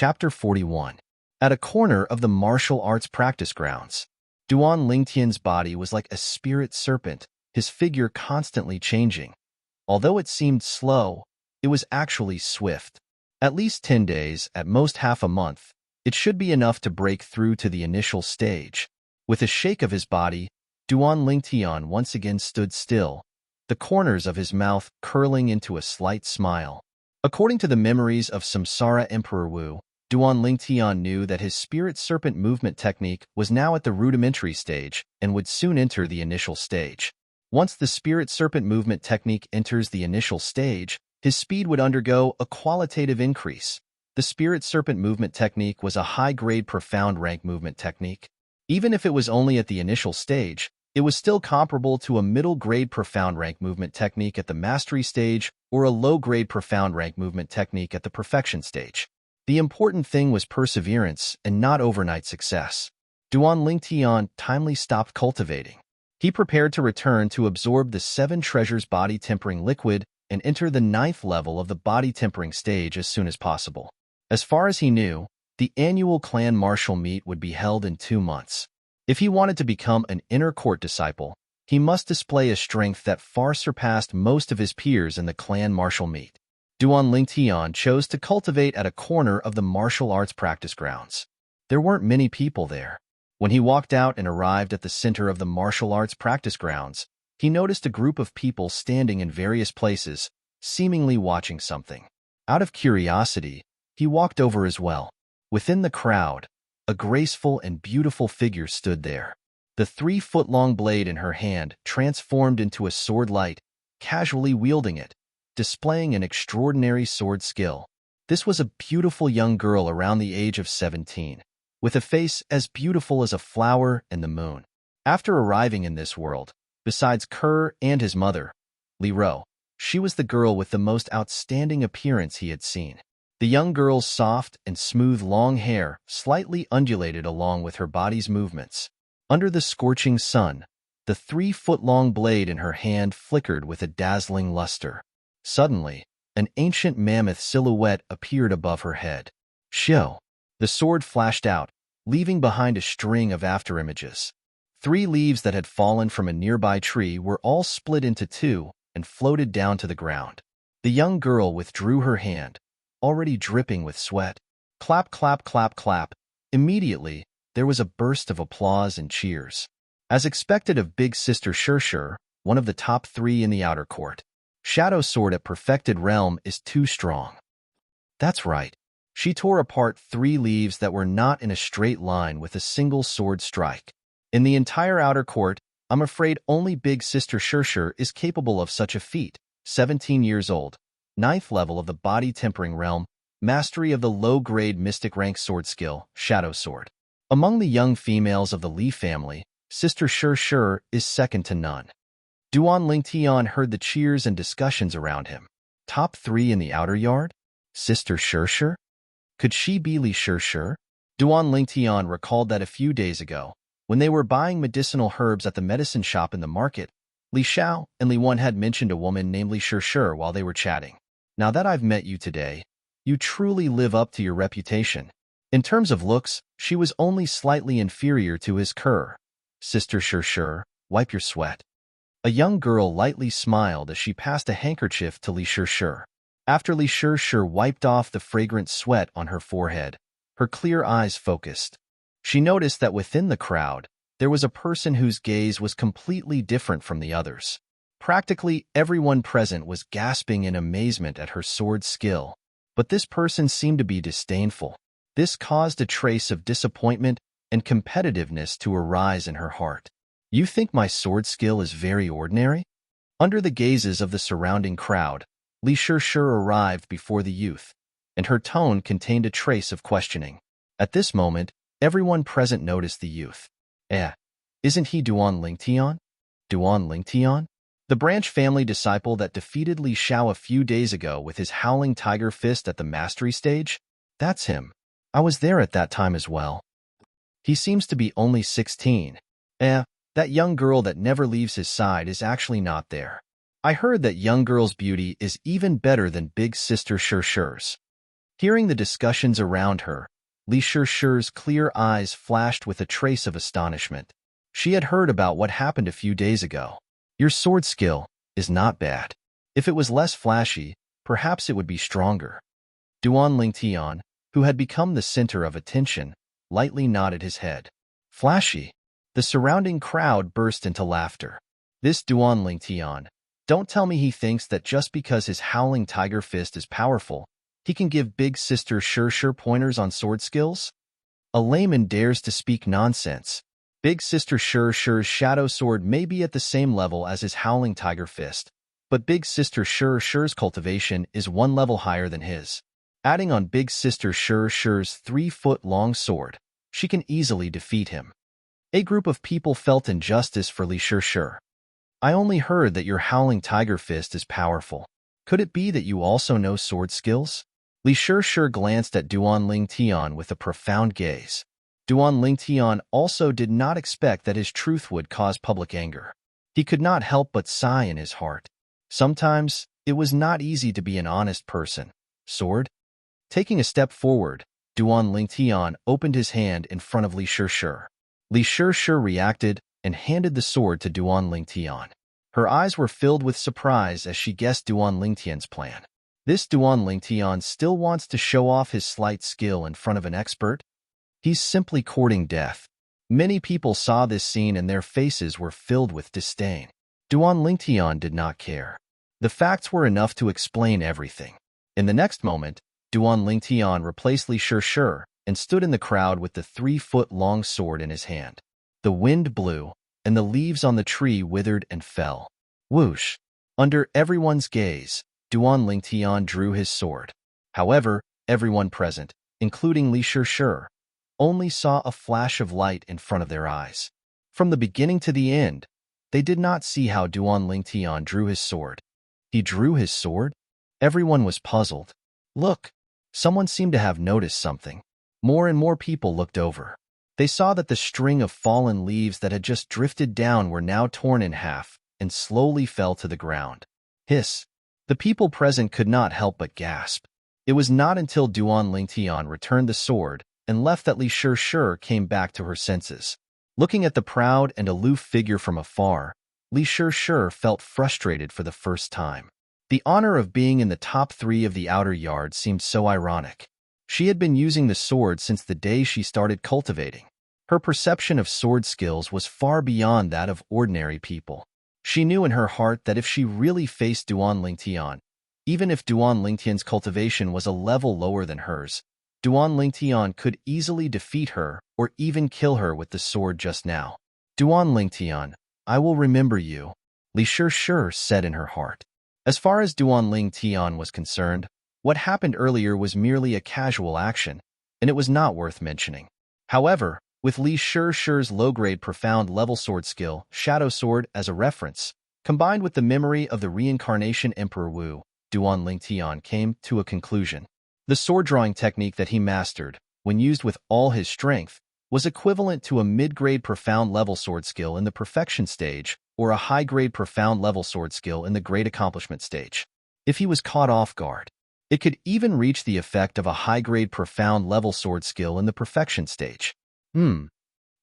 Chapter 41. At a corner of the martial arts practice grounds, Duan Lingtian's body was like a spirit serpent, his figure constantly changing. Although it seemed slow, it was actually swift. At least 10 days, at most half a month, it should be enough to break through to the initial stage. With a shake of his body, Duan Lingtian once again stood still, the corners of his mouth curling into a slight smile. According to the memories of Samsara Emperor Wu, Duan Lingtian knew that his spirit serpent movement technique was now at the rudimentary stage and would soon enter the initial stage. Once the spirit serpent movement technique enters the initial stage, his speed would undergo a qualitative increase. The spirit serpent movement technique was a high-grade profound rank movement technique. Even if it was only at the initial stage, it was still comparable to a middle-grade profound rank movement technique at the mastery stage or a low-grade profound rank movement technique at the perfection stage. The important thing was perseverance and not overnight success. Duan Lingtian timely stopped cultivating. He prepared to return to absorb the 7 treasures body-tempering liquid and enter the 9th level of the body-tempering stage as soon as possible. As far as he knew, the annual clan martial meet would be held in 2 months. If he wanted to become an inner court disciple, he must display a strength that far surpassed most of his peers in the clan martial meet. Duan Lingtian chose to cultivate at a corner of the martial arts practice grounds. There weren't many people there. When he walked out and arrived at the center of the martial arts practice grounds, he noticed a group of people standing in various places, seemingly watching something. Out of curiosity, he walked over as well. Within the crowd, a graceful and beautiful figure stood there. The 3-foot-long blade in her hand transformed into a sword light, casually wielding it, displaying an extraordinary sword skill. This was a beautiful young girl around the age of 17, with a face as beautiful as a flower and the moon. After arriving in this world, besides Kerr and his mother, Li Ro, she was the girl with the most outstanding appearance he had seen. The young girl's soft and smooth long hair slightly undulated along with her body's movements. Under the scorching sun, the 3-foot-long blade in her hand flickered with a dazzling luster. Suddenly, an ancient mammoth silhouette appeared above her head. Shio! The sword flashed out, leaving behind a string of afterimages. 3 leaves that had fallen from a nearby tree were all split into 2 and floated down to the ground. The young girl withdrew her hand, already dripping with sweat. Clap, clap, clap, clap. Immediately, there was a burst of applause and cheers. As expected of Big Sister Shirshir, one of the top 3 in the outer court, Shadow Sword at Perfected Realm is too strong. That's right. She tore apart 3 leaves that were not in a straight line with a single sword strike. In the entire outer court, I'm afraid only Big Sister Shirshir is capable of such a feat. 17 years old. 9th level of the body-tempering realm, mastery of the low-grade mystic rank sword skill, Shadow Sword. Among the young females of the Li family, Sister Shirshir is second to none. Duan Lingtian heard the cheers and discussions around him. Top 3 in the outer yard? Sister Shirshir? Could she be Li Shirshir? Duan Lingtian recalled that a few days ago, when they were buying medicinal herbs at the medicine shop in the market, Li Xiao and Li Wen had mentioned a woman named Li Shirshir while they were chatting. Now that I've met you today, you truly live up to your reputation. In terms of looks, she was only slightly inferior to his Kerr. Sister Shirshir, wipe your sweat. A young girl lightly smiled as she passed a handkerchief to Li Shirshir. After Li Shirshir wiped off the fragrant sweat on her forehead, her clear eyes focused. She noticed that within the crowd, there was a person whose gaze was completely different from the others. Practically everyone present was gasping in amazement at her sword skill, but this person seemed to be disdainful. This caused a trace of disappointment and competitiveness to arise in her heart. You think my sword skill is very ordinary? Under the gazes of the surrounding crowd, Li Shirshir arrived before the youth, and her tone contained a trace of questioning. At this moment, everyone present noticed the youth. Isn't he Duan Lingtian? Duan Lingtian? The branch family disciple that defeated Li Xiao a few days ago with his howling tiger fist at the mastery stage? That's him. I was there at that time as well. He seems to be only 16. That young girl that never leaves his side is actually not there. I heard that young girl's beauty is even better than Big Sister Shirshir's. Hearing the discussions around her, Li Shirshi's clear eyes flashed with a trace of astonishment. She had heard about what happened a few days ago. Your sword skill is not bad. If it was less flashy, perhaps it would be stronger. Duan Lingtian, who had become the center of attention, lightly nodded his head. Flashy. The surrounding crowd burst into laughter. This Duan Lingtian. Don't tell me he thinks that just because his howling tiger fist is powerful, he can give big sister Shirshir pointers on sword skills? A layman dares to speak nonsense. Big sister Shirshir's shadow sword may be at the same level as his howling tiger fist, but big sister Shirshir's cultivation is one level higher than his. Adding on big sister Shirshir's 3-foot-long sword, she can easily defeat him. A group of people felt injustice for Li Shirshir. I only heard that your howling tiger fist is powerful. Could it be that you also know sword skills? Li Shirshir glanced at Duan Lingtian with a profound gaze. Duan Lingtian also did not expect that his truth would cause public anger. He could not help but sigh in his heart. Sometimes, it was not easy to be an honest person. Sword? Taking a step forward, Duan Lingtian opened his hand in front of Li Shirshir. Li Shirshir reacted and handed the sword to Duan Lingtian. Her eyes were filled with surprise as she guessed Duan Lingtian's plan. This Duan Lingtian still wants to show off his slight skill in front of an expert? He's simply courting death. Many people saw this scene and their faces were filled with disdain. Duan Lingtian did not care. The facts were enough to explain everything. In the next moment, Duan Lingtian replaced Li Shirshir and stood in the crowd with the 3-foot-long sword in his hand. The wind blew, and the leaves on the tree withered and fell. Whoosh! Under everyone's gaze, Duan Lingtian drew his sword. However, everyone present, including Li Shirshir, only saw a flash of light in front of their eyes. From the beginning to the end, they did not see how Duan Lingtian drew his sword. He drew his sword? Everyone was puzzled. Look! Someone seemed to have noticed something. More and more people looked over. They saw that the string of fallen leaves that had just drifted down were now torn in half and slowly fell to the ground. Hiss! The people present could not help but gasp. It was not until Duan Lingtian returned the sword and left that Li Shirshir came back to her senses. Looking at the proud and aloof figure from afar, Li Shirshir felt frustrated for the first time. The honor of being in the top 3 of the outer yard seemed so ironic. She had been using the sword since the day she started cultivating. Her perception of sword skills was far beyond that of ordinary people. She knew in her heart that if she really faced Duan Lingtian, even if Duan Lingtian's cultivation was a level lower than hers, Duan Lingtian could easily defeat her or even kill her with the sword just now. Duan Lingtian, I will remember you, Li Shirshir said in her heart. As far as Duan Lingtian was concerned, what happened earlier was merely a casual action, and it was not worth mentioning. However, with Li Shirshir's low-grade profound level sword skill, Shadow Sword, as a reference, combined with the memory of the reincarnation Emperor Wu, Duan Lingtian came to a conclusion. The sword-drawing technique that he mastered, when used with all his strength, was equivalent to a mid-grade profound level sword skill in the perfection stage or a high-grade profound level sword skill in the great accomplishment stage. If he was caught off guard, it could even reach the effect of a high-grade profound level sword skill in the perfection stage. Duan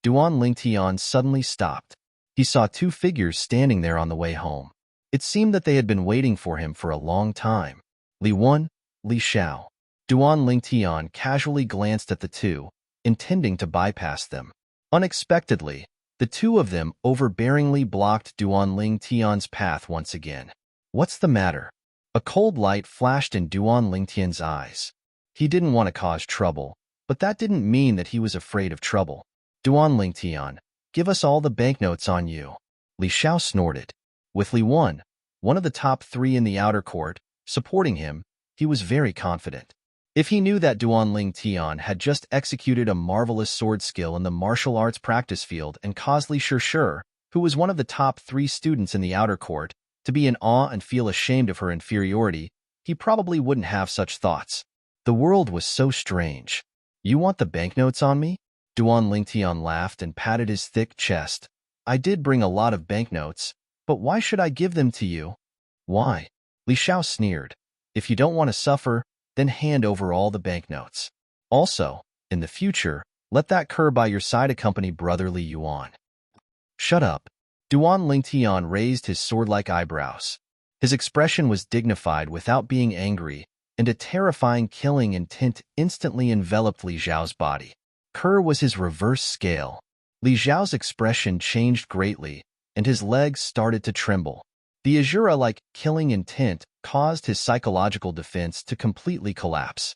Lingtian suddenly stopped. He saw 2 figures standing there on the way home. It seemed that they had been waiting for him for a long time. Li Wen, Li Xiao. Duan Lingtian casually glanced at the 2, intending to bypass them. Unexpectedly, the 2 of them overbearingly blocked Duan Lingtian's path once again. What's the matter? A cold light flashed in Duan Lingtian's eyes. He didn't want to cause trouble, but that didn't mean that he was afraid of trouble. Duan Lingtian, give us all the banknotes on you. Li Xiao snorted. With Li Wen, one of the top 3 in the outer court, supporting him, he was very confident. If he knew that Duan Lingtian had just executed a marvelous sword skill in the martial arts practice field and caused Li Shirshir, who was one of the top 3 students in the outer court, to be in awe and feel ashamed of her inferiority, he probably wouldn't have such thoughts. The world was so strange. You want the banknotes on me? Duan Lingtian laughed and patted his thick chest. I did bring a lot of banknotes, but why should I give them to you? Why? Li Xiao sneered. If you don't want to suffer, then hand over all the banknotes. Also, in the future, let that Kerr by your side accompany brotherly Yuan. Shut up. Duan Lingtian raised his sword-like eyebrows. His expression was dignified without being angry, and a terrifying killing intent instantly enveloped Li Zhao's body. Kerr was his reverse scale. Li Zhao's expression changed greatly, and his legs started to tremble. The Azura-like killing intent caused his psychological defense to completely collapse.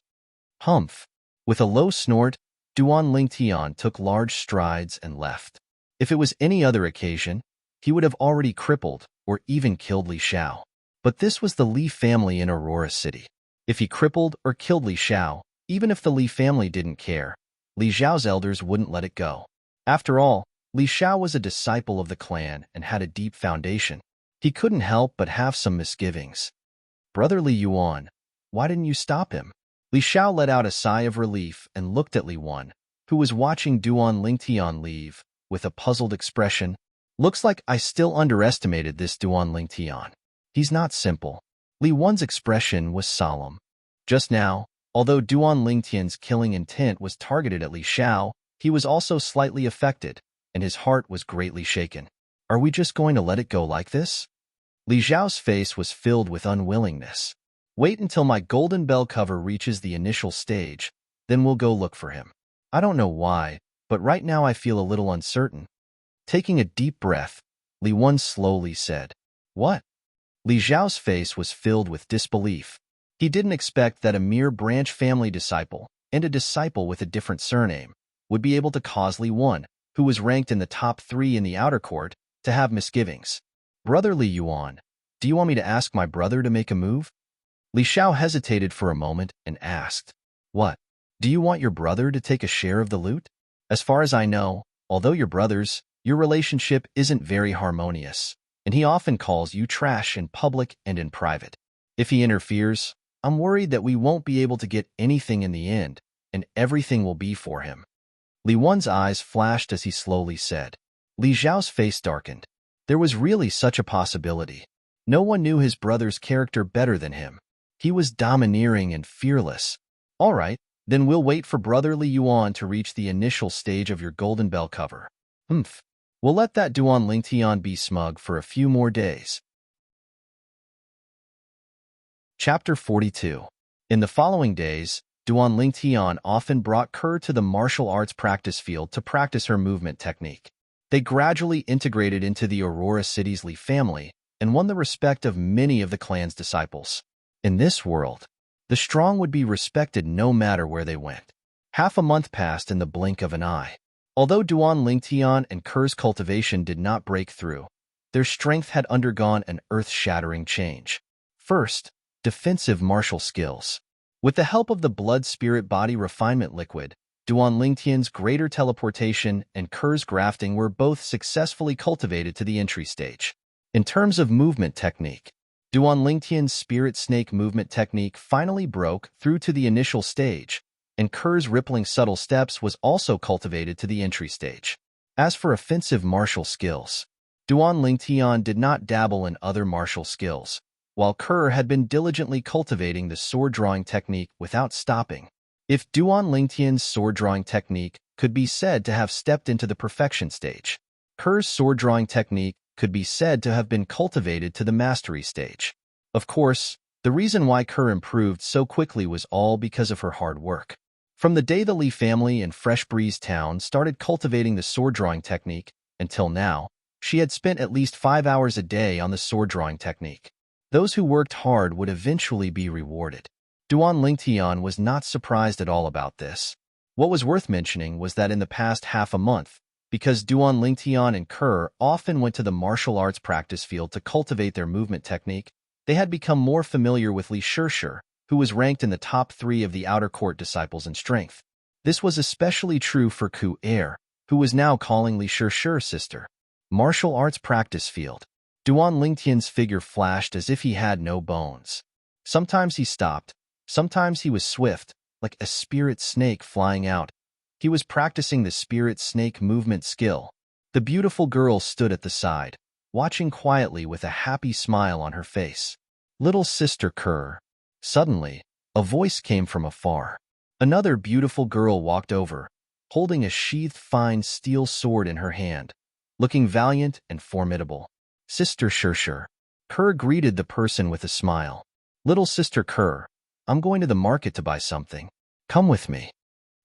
Humph! With a low snort, Duan Lingtian took large strides and left. If it was any other occasion, he would have already crippled or even killed Li Xiao. But this was the Li family in Aurora City. If he crippled or killed Li Xiao, even if the Li family didn't care, Li Xiao's elders wouldn't let it go. After all, Li Xiao was a disciple of the clan and had a deep foundation. He couldn't help but have some misgivings. Brotherly Yuan, why didn't you stop him? Li Xiao let out a sigh of relief and looked at Li Wan, who was watching Duan Lingtian leave, with a puzzled expression. Looks like I still underestimated this Duan Lingtian. He's not simple. Li Wan's expression was solemn. Just now, although Duan Lingtian's killing intent was targeted at Li Xiao, he was also slightly affected, and his heart was greatly shaken. Are we just going to let it go like this? Li Xiao's face was filled with unwillingness. Wait until my golden bell cover reaches the initial stage, then we'll go look for him. I don't know why, but right now I feel a little uncertain. Taking a deep breath, Li Wan slowly said, What? Li Xiao's face was filled with disbelief. He didn't expect that a mere branch family disciple, and a disciple with a different surname, would be able to cause Li Wan, who was ranked in the top 3 in the outer court, to have misgivings. Brotherly Yuan, do you want me to ask my brother to make a move? Li Xiao hesitated for a moment and asked, What? Do you want your brother to take a share of the loot? As far as I know, although you're brothers, your relationship isn't very harmonious, and he often calls you trash in public and in private. If he interferes, I'm worried that we won't be able to get anything in the end, and everything will be for him. Li Wan's eyes flashed as he slowly said. Li Zhao's face darkened. There was really such a possibility. No one knew his brother's character better than him. He was domineering and fearless. All right, then we'll wait for brotherly Yuan to reach the initial stage of your golden bell cover. Humph. We'll let that Duan Lingtian be smug for a few more days. Chapter 42. In the following days, Duan Lingtian often brought Kerr to the martial arts practice field to practice her movement technique. They gradually integrated into the Aurora City's Li family and won the respect of many of the clan's disciples. In this world, the strong would be respected no matter where they went. Half a month passed in the blink of an eye. Although Duan Lingtian and Kerr's cultivation did not break through, their strength had undergone an earth-shattering change. First, defensive martial skills. With the help of the blood-spirit-body refinement liquid, Duan Lingtian's greater teleportation and Kerr's grafting were both successfully cultivated to the entry stage. In terms of movement technique, Duan Lingtian's spirit snake movement technique finally broke through to the initial stage, and Kerr's rippling subtle steps was also cultivated to the entry stage. As for offensive martial skills, Duan Lingtian did not dabble in other martial skills, while Kerr had been diligently cultivating the sword-drawing technique without stopping. If Duan Lingtian's sword-drawing technique could be said to have stepped into the perfection stage, Kerr's sword-drawing technique could be said to have been cultivated to the mastery stage. Of course, the reason why Kerr improved so quickly was all because of her hard work. From the day the Li family in Fresh Breeze Town started cultivating the sword-drawing technique until now, she had spent at least 5 hours a day on the sword-drawing technique. Those who worked hard would eventually be rewarded. Duan Lingtian was not surprised at all about this. What was worth mentioning was that in the past half a month, because Duan Lingtian and Kerr often went to the martial arts practice field to cultivate their movement technique, they had become more familiar with Li Shishir, who was ranked in the top 3 of the outer court disciples in strength. This was especially true for Ku Er, who was now calling Li Shishir's sister. Martial arts practice field. Duan Lingtian's figure flashed as if he had no bones. Sometimes he stopped, sometimes he was swift, like a spirit snake flying out. He was practicing the spirit snake movement skill. The beautiful girl stood at the side, watching quietly with a happy smile on her face. Little sister Kerr. Suddenly, A voice came from afar. Another beautiful girl walked over, holding a sheathed fine steel sword in her hand, looking valiant and formidable. Sister Shershur. Kerr greeted the person with a smile. Little Sister Kerr, I'm going to the market to buy something. Come with me.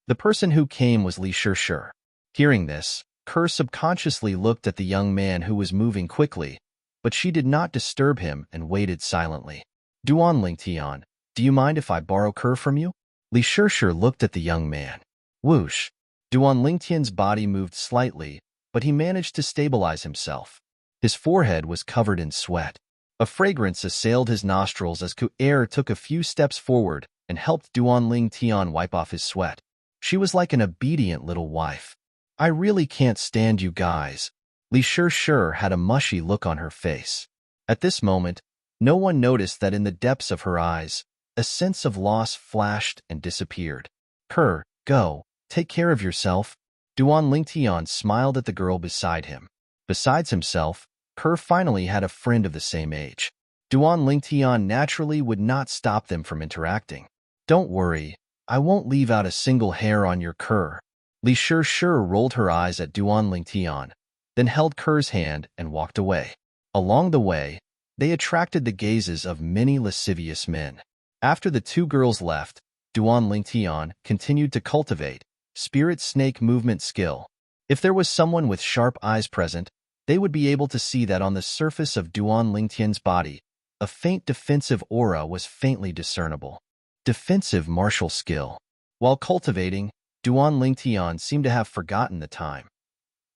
The person who came was Li Shershur. Hearing this, Kerr subconsciously looked at the young man who was moving quickly, but she did not disturb him and waited silently. Duan Lingtian, do you mind if I borrow Kerr from you? Li Shershur looked at the young man. Whoosh. Duan Lingtian's body moved slightly, but he managed to stabilize himself. His forehead was covered in sweat. A fragrance assailed his nostrils as Ku-er took a few steps forward and helped Duan Lingtian wipe off his sweat. She was like an obedient little wife. I really can't stand you guys. Li Shershur had a mushy look on her face. At this moment, no one noticed that in the depths of her eyes, a sense of loss flashed and disappeared. Kerr, go, take care of yourself. Duan Lingtian smiled at the girl beside him. Besides himself, Kerr finally had a friend of the same age. Duan Lingtian naturally would not stop them from interacting. Don't worry, I won't leave out a single hair on your Kerr. Li Shershur rolled her eyes at Duan Lingtian, then held Kerr's hand and walked away. Along the way, they attracted the gazes of many lascivious men. After the two girls left, Duan Lingtian continued to cultivate spirit snake movement skill. If there was someone with sharp eyes present, they would be able to see that on the surface of Duan Lingtian's body, a faint defensive aura was faintly discernible. Defensive martial skill. While cultivating, Duan Lingtian seemed to have forgotten the time.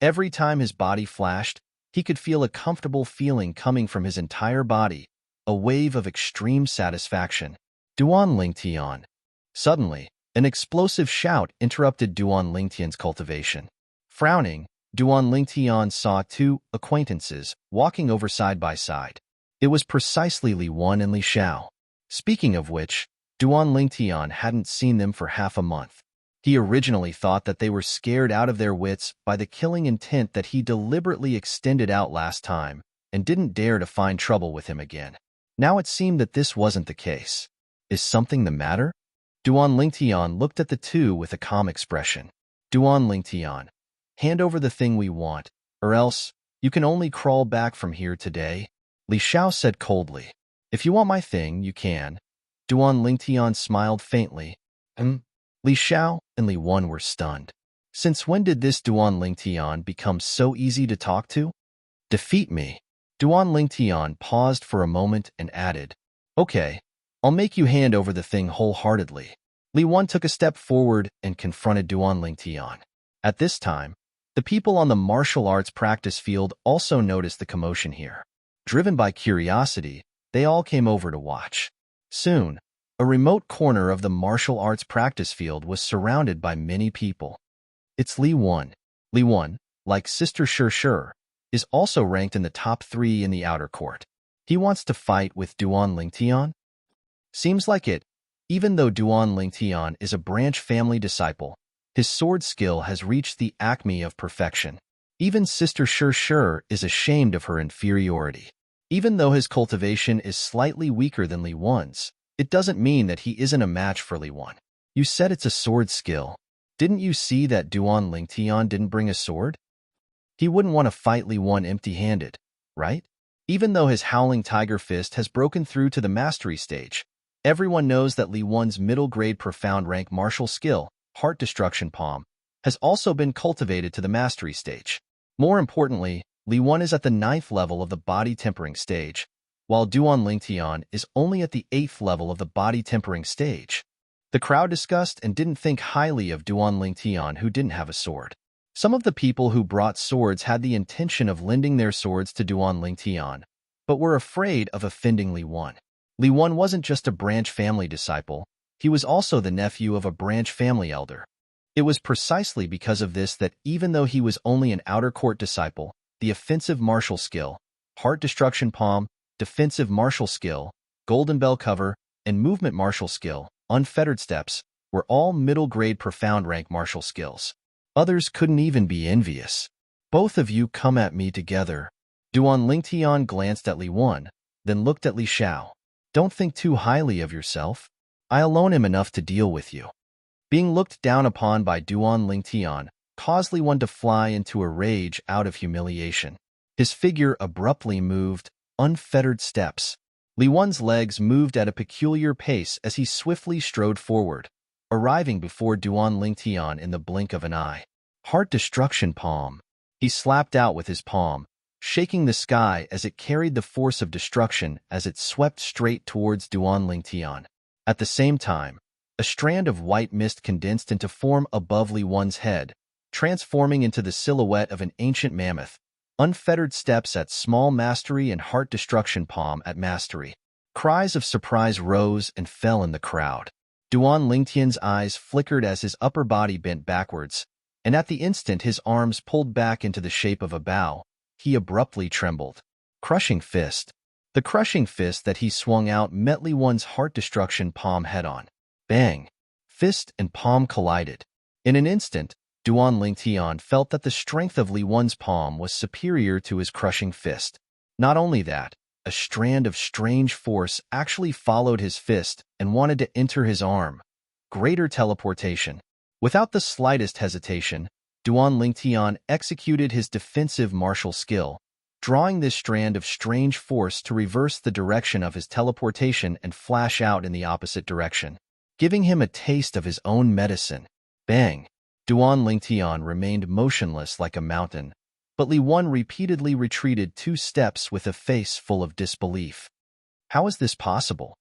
Every time his body flashed, he could feel a comfortable feeling coming from his entire body, a wave of extreme satisfaction. Duan Lingtian. Suddenly, an explosive shout interrupted Duan Lingtian's cultivation. Frowning, Duan Lingtian saw two acquaintances walking over side by side. It was precisely Li Wan and Li Xiao. Speaking of which, Duan Lingtian hadn't seen them for half a month. He originally thought that they were scared out of their wits by the killing intent that he deliberately extended out last time and didn't dare to find trouble with him again. Now it seemed that this wasn't the case. Is something the matter? Duan Lingtian looked at the two with a calm expression. Duan Lingtian, hand over the thing we want, or else you can only crawl back from here today. Li Xiao said coldly. If you want my thing, you can. Duan Lingtian smiled faintly. Li Xiao and Li Wan were stunned. Since when did this Duan Lingtian become so easy to talk to? Defeat me. Duan Lingtian paused for a moment and added, Okay, I'll make you hand over the thing wholeheartedly. Li Wan took a step forward and confronted Duan Lingtian. At this time, the people on the martial arts practice field also noticed the commotion here. Driven by curiosity, they all came over to watch. Soon, a remote corner of the martial arts practice field was surrounded by many people. It's Li Wan. Li Wan, like Sister Shershur, is also ranked in the top 3 in the outer court. He wants to fight with Duan Lingtian? Seems like it. Even though Duan Lingtian is a branch family disciple, his sword skill has reached the acme of perfection. Even Sister Shershur is ashamed of her inferiority. Even though his cultivation is slightly weaker than Li Wan's, it doesn't mean that he isn't a match for Li Wan. You said it's a sword skill. Didn't you see that Duan Lingtian didn't bring a sword? He wouldn't want to fight Li Wan empty-handed, right? Even though his Howling Tiger Fist has broken through to the mastery stage, everyone knows that Li Wan's middle-grade profound rank martial skill, Heart Destruction Palm, has also been cultivated to the mastery stage. More importantly, Li Wan is at the 9th level of the body tempering stage, while Duan Lingtian is only at the 8th level of the body tempering stage. The crowd discussed and didn't think highly of Duan Lingtian, who didn't have a sword. Some of the people who brought swords had the intention of lending their swords to Duan Lingtian, but were afraid of offending Li Wan. Li Wan wasn't just a branch family disciple, he was also the nephew of a branch family elder. It was precisely because of this that even though he was only an outer court disciple, the offensive martial skill, Heart Destruction Palm, defensive martial skill, Golden Bell Cover, and movement martial skill, Unfettered Steps, were all middle-grade profound rank martial skills. Others couldn't even be envious. Both of you come at me together. Duan Lingtian glanced at Li Wan, then looked at Li Xiao. Don't think too highly of yourself. I alone am enough to deal with you." Being looked down upon by Duan Lingtian caused Li Wan to fly into a rage out of humiliation. His figure abruptly moved, unfettered steps. Li Wan's legs moved at a peculiar pace as he swiftly strode forward, arriving before Duan Lingtian in the blink of an eye. "Heart destruction palm," he slapped out with his palm, shaking the sky as it carried the force of destruction as it swept straight towards Duan Lingtian. At the same time, a strand of white mist condensed into form above Li Wan's head, transforming into the silhouette of an ancient mammoth. Unfettered steps at small mastery and heart destruction palm at mastery. Cries of surprise rose and fell in the crowd. Duan Lingtian's eyes flickered as his upper body bent backwards, and at the instant his arms pulled back into the shape of a bow, he abruptly trembled. Crushing fist. The crushing fist that he swung out met Li Wan's heart destruction palm head-on. Bang! Fist and palm collided. In an instant, Duan Lingtian felt that the strength of Li Wan's palm was superior to his crushing fist. Not only that, a strand of strange force actually followed his fist and wanted to enter his arm. Greater teleportation. Without the slightest hesitation, Duan Lingtian executed his defensive martial skill, drawing this strand of strange force to reverse the direction of his teleportation and flash out in the opposite direction, giving him a taste of his own medicine. Bang! Duan Lingtian remained motionless like a mountain, but Li Wan repeatedly retreated 2 steps with a face full of disbelief. How is this possible?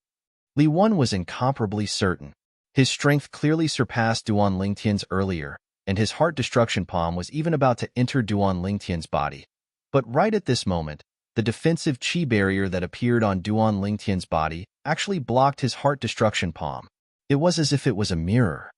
Li Wan was incomparably certain. His strength clearly surpassed Duan Lingtian's earlier, and his heart destruction palm was even about to enter Duan Lingtian's body. But right at this moment, the defensive chi barrier that appeared on Duan Lingtian's body actually blocked his heart destruction palm. It was as if it was a mirror.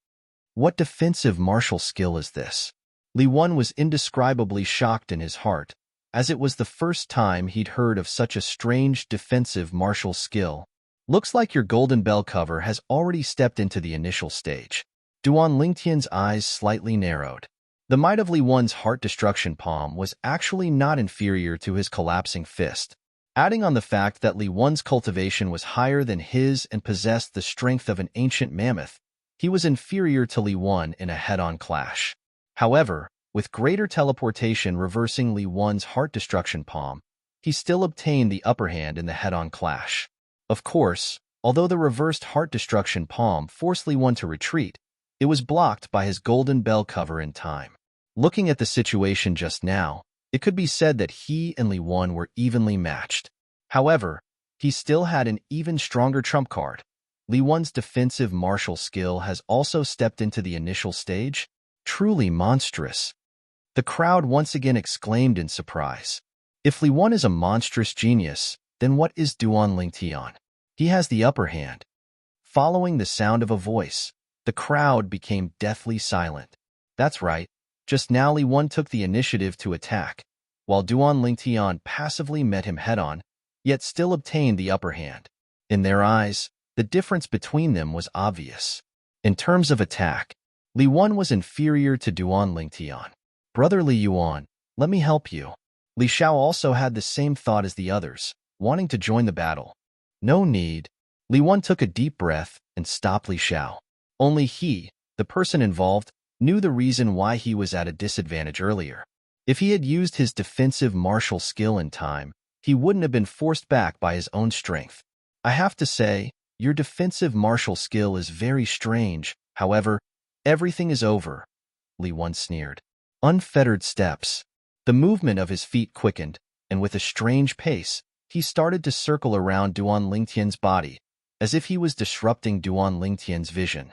What defensive martial skill is this? Li Wan was indescribably shocked in his heart, as it was the first time he'd heard of such a strange defensive martial skill. Looks like your golden bell cover has already stepped into the initial stage. Duan Lingtian's eyes slightly narrowed. The might of Li Wan's heart destruction palm was actually not inferior to his collapsing fist. Adding on the fact that Li Wan's cultivation was higher than his and possessed the strength of an ancient mammoth, he was inferior to Li Wan in a head-on clash. However, with greater teleportation reversing Li Wan's heart destruction palm, he still obtained the upper hand in the head-on clash. Of course, although the reversed heart destruction palm forced Li Wan to retreat, it was blocked by his golden bell cover in time. Looking at the situation just now, it could be said that he and Li Wan were evenly matched. However, he still had an even stronger trump card. Li Wan's defensive martial skill has also stepped into the initial stage. Truly monstrous. The crowd once again exclaimed in surprise. If Li Wan is a monstrous genius, then what is Duan Lingtian? He has the upper hand. Following the sound of a voice, the crowd became deathly silent. That's right, just now Li Wan took the initiative to attack, while Duan Lingtian passively met him head-on, yet still obtained the upper hand. In their eyes, the difference between them was obvious. In terms of attack, Li Wan was inferior to Duan Lingtian. "Brother Li Yuan, let me help you." Li Xiao also had the same thought as the others, wanting to join the battle. No need. Li Wan took a deep breath and stopped Li Xiao. Only he, the person involved, knew the reason why he was at a disadvantage earlier. If he had used his defensive martial skill in time, he wouldn't have been forced back by his own strength. I have to say, your defensive martial skill is very strange. However, everything is over, Li Wan sneered. Unfettered steps. The movement of his feet quickened, and with a strange pace, he started to circle around Duan Lingtian's body, as if he was disrupting Duan Lingtian's vision.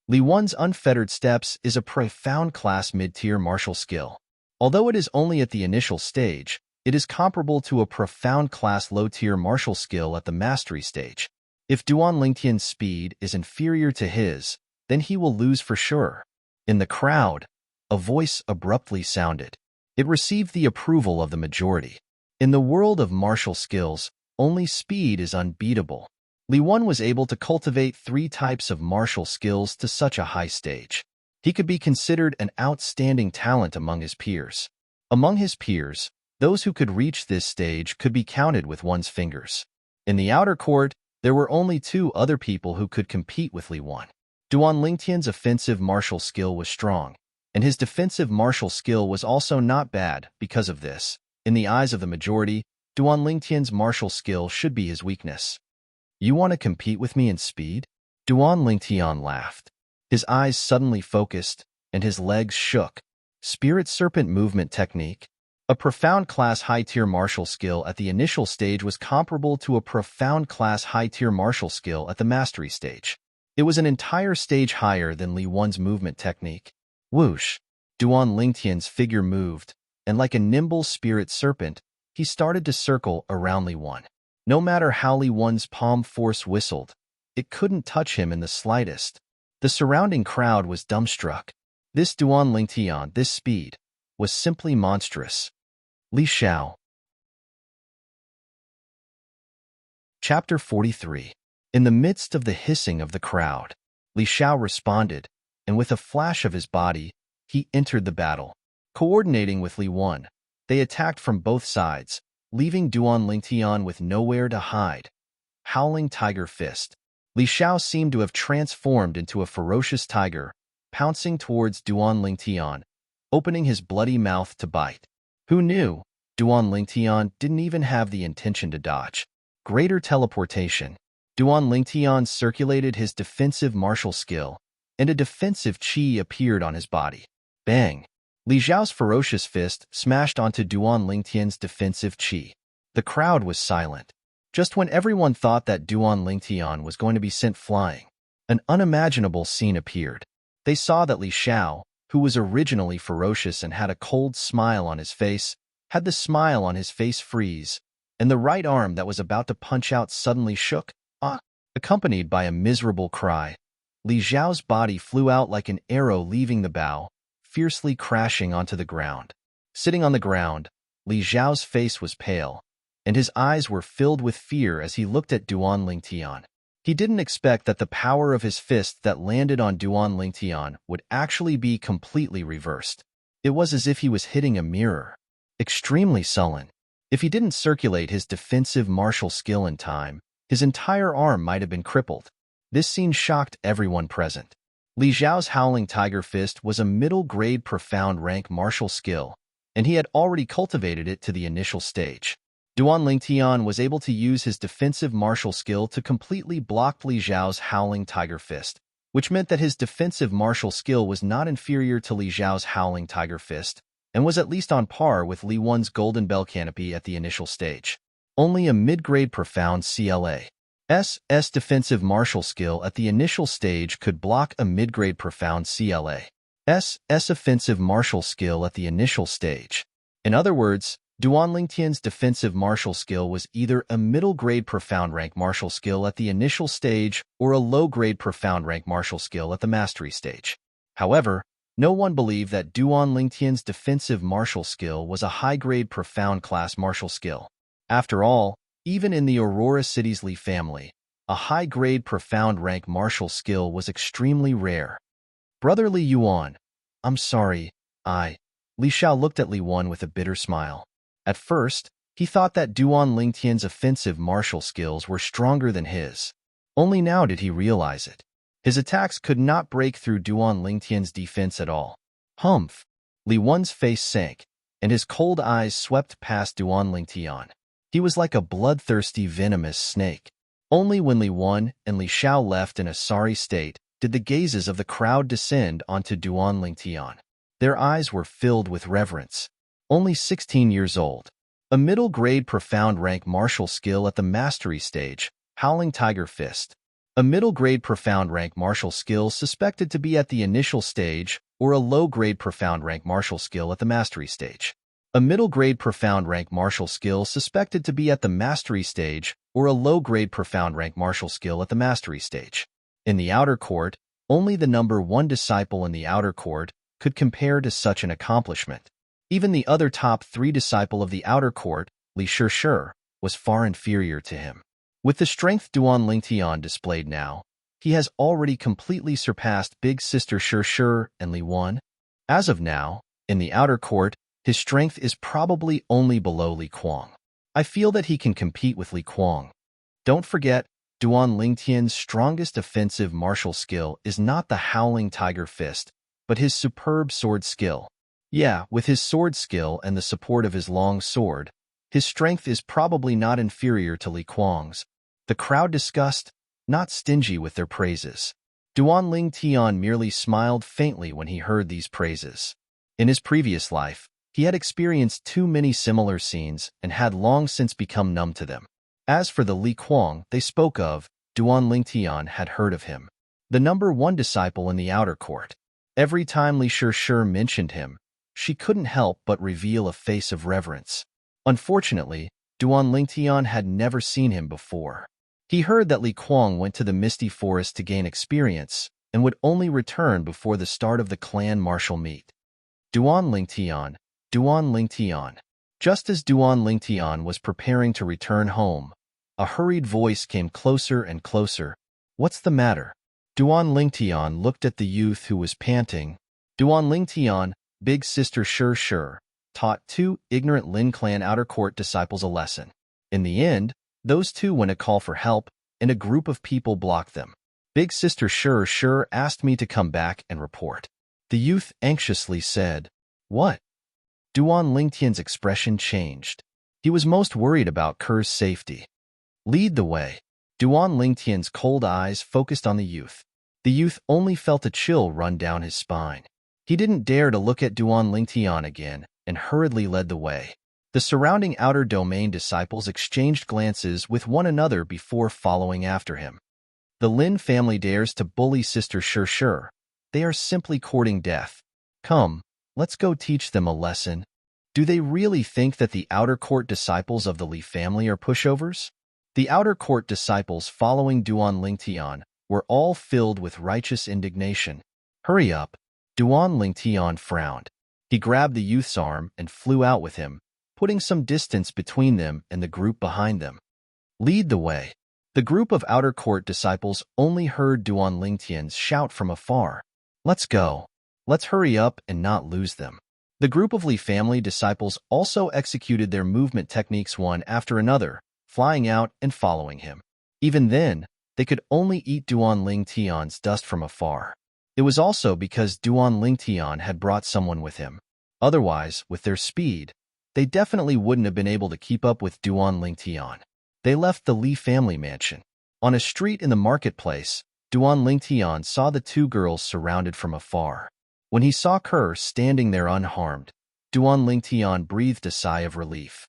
Li Wan's unfettered steps is a profound class mid-tier martial skill. Although it is only at the initial stage, it is comparable to a profound class low-tier martial skill at the mastery stage. If Duan Lingtian's speed is inferior to his, then he will lose for sure. In the crowd, a voice abruptly sounded. It received the approval of the majority. In the world of martial skills, only speed is unbeatable. Li Wan was able to cultivate 3 types of martial skills to such a high stage. He could be considered an outstanding talent among his peers. Among his peers, those who could reach this stage could be counted with one's fingers. In the outer court, There were only two other people who could compete with Li Wan. Duan Lingtian's offensive martial skill was strong, and his defensive martial skill was also not bad because of this. In the eyes of the majority, Duan Lingtian's martial skill should be his weakness. You want to compete with me in speed? Duan Lingtian laughed. His eyes suddenly focused, and his legs shook. Spirit Serpent Movement Technique. A profound class high-tier martial skill at the initial stage was comparable to a profound class high-tier martial skill at the mastery stage. It was an entire stage higher than Li Wan's movement technique. Whoosh! Duan Lingtian's figure moved, and like a nimble spirit serpent, he started to circle around Li Wan. No matter how Li Wan's palm force whistled, it couldn't touch him in the slightest. The surrounding crowd was dumbstruck. This Duan Lingtian, this speed, was simply monstrous. Li Xiao. Chapter 43. In the midst of the hissing of the crowd, Li Xiao responded, and with a flash of his body, he entered the battle. Coordinating with Li Wan, they attacked from both sides, leaving Duan Lingtian with nowhere to hide. Howling Tiger Fist. Li Xiao seemed to have transformed into a ferocious tiger, pouncing towards Duan Lingtian, opening his bloody mouth to bite. Who knew? Duan Lingtian didn't even have the intention to dodge. Greater teleportation. Duan Lingtian circulated his defensive martial skill, and a defensive chi appeared on his body. Bang! Li Xiao's ferocious fist smashed onto Duan Lingtian's defensive chi. The crowd was silent. Just when everyone thought that Duan Lingtian was going to be sent flying, an unimaginable scene appeared. They saw that Li Xiao, who was originally ferocious and had a cold smile on his face, had the smile on his face freeze, and the right arm that was about to punch out suddenly shook, accompanied by a miserable cry. Li Xiao's body flew out like an arrow leaving the bow, fiercely crashing onto the ground. Sitting on the ground, Li Xiao's face was pale, and his eyes were filled with fear as he looked at Duan Lingtian. He didn't expect that the power of his fist that landed on Duan Lingtian would actually be completely reversed. It was as if he was hitting a mirror. Extremely sullen. If he didn't circulate his defensive martial skill in time, his entire arm might have been crippled. This scene shocked everyone present. Li Xiao's Howling Tiger Fist was a middle-grade profound rank martial skill, and he had already cultivated it to the initial stage. Duan Lingtian was able to use his defensive martial skill to completely block Li Xiao's Howling Tiger Fist, which meant that his defensive martial skill was not inferior to Li Xiao's Howling Tiger Fist, and was at least on par with Li Wan's Golden Bell Canopy at the initial stage. Only a mid-grade profound CLA's defensive martial skill at the initial stage could block a mid-grade profound CLA's offensive martial skill at the initial stage. In other words, Duan Lingtian's defensive martial skill was either a middle-grade profound rank martial skill at the initial stage or a low-grade profound rank martial skill at the mastery stage. However, no one believed that Duan Lingtian's defensive martial skill was a high-grade profound class martial skill. After all, even in the Aurora City's Li family, a high-grade profound rank martial skill was extremely rare. Brother Li Yuan, I'm sorry, Li Xiao looked at Li Wan with a bitter smile. At first, he thought that Duan Lingtian's offensive martial skills were stronger than his. Only now did he realize it. His attacks could not break through Duan Lingtian's defense at all. Humph! Li Wan's face sank, and his cold eyes swept past Duan Lingtian. He was like a bloodthirsty, venomous snake. Only when Li Wan and Li Xiao left in a sorry state did the gazes of the crowd descend onto Duan Lingtian. Their eyes were filled with reverence. Only 16 years old. A middle-grade profound rank martial skill at the mastery stage, Howling Tiger Fist. A middle-grade profound rank martial skill suspected to be at the initial stage or a low-grade profound rank martial skill at the mastery stage. A middle-grade profound rank martial skill suspected to be at the mastery stage or a low-grade profound rank martial skill at the mastery stage. In the outer court, only the number 1 disciple in the outer court could compare to such an accomplishment. Even the other top 3 disciple of the outer court, Li Shi, was far inferior to him. With the strength Duan Lingtian displayed now, he has already completely surpassed Big Sister Shi and Li Wan. As of now, in the outer court, his strength is probably only below Li Kuang. I feel that he can compete with Li Kuang. Don't forget, Duan Lingtian's strongest offensive martial skill is not the howling tiger fist, but his superb sword skill. Yeah, with his sword skill and the support of his long sword, his strength is probably not inferior to Li Kuang's. The crowd discussed, not stingy with their praises. Duan Lingtian merely smiled faintly when he heard these praises. In his previous life, he had experienced too many similar scenes and had long since become numb to them. As for the Li Kuang they spoke of, Duan Lingtian had heard of him. The number one disciple in the outer court. Every time Li Shishir mentioned him, she couldn't help but reveal a face of reverence. Unfortunately, Duan Lingtian had never seen him before. He heard that Li Kuang went to the misty forest to gain experience and would only return before the start of the clan martial meet. Duan Lingtian, Duan Lingtian. Just as Duan Lingtian was preparing to return home, a hurried voice came closer and closer. What's the matter? Duan Lingtian looked at the youth who was panting. Duan Lingtian, big sister Shishir, taught two ignorant Lin clan outer court disciples a lesson. In the end, those two went to call for help, and a group of people blocked them. Big sister Shishir asked me to come back and report. The youth anxiously said, "What?" Duan Lingtian's expression changed. He was most worried about Ker's safety. Lead the way. Duan Lingtian's cold eyes focused on the youth. The youth only felt a chill run down his spine. He didn't dare to look at Duan Lingtian again and hurriedly led the way. The surrounding outer domain disciples exchanged glances with one another before following after him. The Lin family dares to bully Sister Shishir. They are simply courting death. Come, let's go teach them a lesson. Do they really think that the outer court disciples of the Li family are pushovers? The outer court disciples following Duan Lingtian were all filled with righteous indignation. Hurry up. Duan Lingtian frowned. He grabbed the youth's arm and flew out with him, putting some distance between them and the group behind them. Lead the way. The group of outer court disciples only heard Duan Lingtian's shout from afar. Let's go. Let's hurry up and not lose them. The group of Li family disciples also executed their movement techniques one after another, flying out and following him. Even then, they could only eat Duan Lingtian's dust from afar. It was also because Duan Lingtian had brought someone with him. Otherwise, with their speed, they definitely wouldn't have been able to keep up with Duan Lingtian. They left the Li family mansion. On a street in the marketplace, Duan Lingtian saw the two girls surrounded from afar. When he saw Ker standing there unharmed, Duan Lingtian breathed a sigh of relief.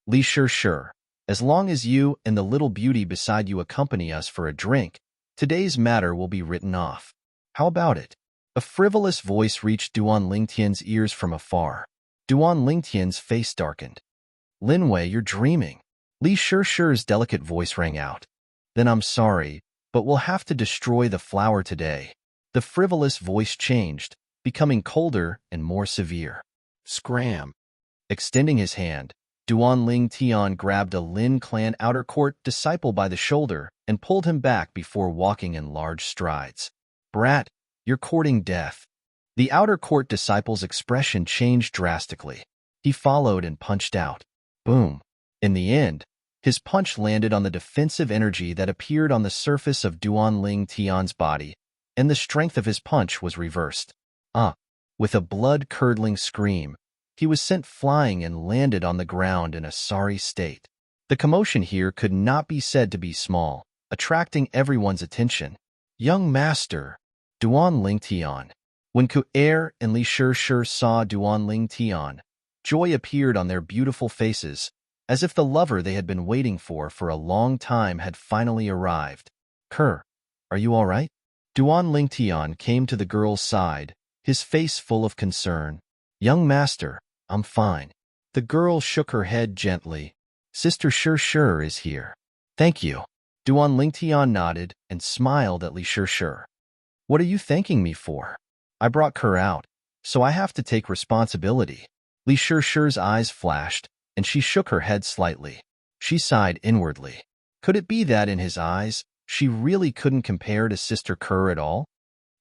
Li Shishir, as long as you and the little beauty beside you accompany us for a drink, today's matter will be written off. How about it? A frivolous voice reached Duan Lingtian's ears from afar. Duan Lingtian's face darkened. Linwei, you're dreaming. Li Shishir's delicate voice rang out. Then I'm sorry, but we'll have to destroy the flower today. The frivolous voice changed, becoming colder and more severe. Scram. Extending his hand, Duan Lingtian grabbed a Lin clan outer court disciple by the shoulder and pulled him back before walking in large strides. Brat, you're courting death. The outer court disciple's expression changed drastically. He followed and punched out. Boom. In the end, his punch landed on the defensive energy that appeared on the surface of Duan Lingtian's body, and the strength of his punch was reversed. With a blood-curdling scream, he was sent flying and landed on the ground in a sorry state. The commotion here could not be said to be small, attracting everyone's attention. Young master, Duan Lingtian. When Ku'er and Li Shishir saw Duan Lingtian, joy appeared on their beautiful faces, as if the lover they had been waiting for a long time had finally arrived. Ker, are you all right? Duan Lingtian came to the girl's side, his face full of concern. Young master, I'm fine. The girl shook her head gently. Sister Shishir is here. Thank you. Duan Lingtian nodded and smiled at Li Shishir. What are you thanking me for? I brought Ker out, so I have to take responsibility. Li Shishir's eyes flashed, and she shook her head slightly. She sighed inwardly. Could it be that in his eyes, she really couldn't compare to Sister Ker at all?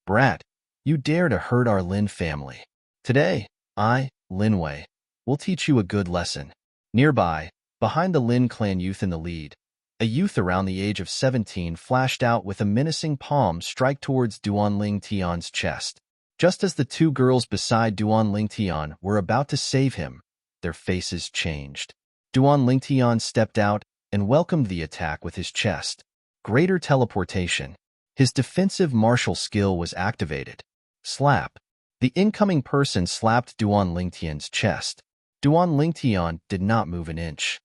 Brat, you dare to hurt our Lin family. Today, I, Linwei, will teach you a good lesson. Nearby, behind the Lin clan youth in the lead, A youth around the age of 17 flashed out with a menacing palm strike towards Duan Lingtian's chest. Just as the two girls beside Duan Lingtian were about to save him, their faces changed. Duan Lingtian stepped out and welcomed the attack with his chest. Greater teleportation. His defensive martial skill was activated. Slap. The incoming person slapped Duan Lingtian's chest. Duan Lingtian did not move an inch.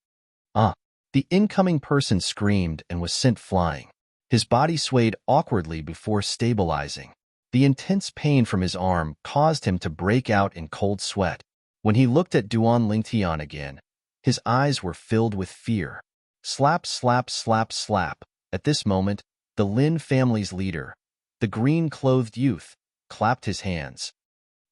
The incoming person screamed and was sent flying. His body swayed awkwardly before stabilizing. The intense pain from his arm caused him to break out in cold sweat. When he looked at Duan Lingtian again, his eyes were filled with fear. Slap, slap, slap, slap. At this moment, the Lin family's leader, the green-clothed youth, clapped his hands.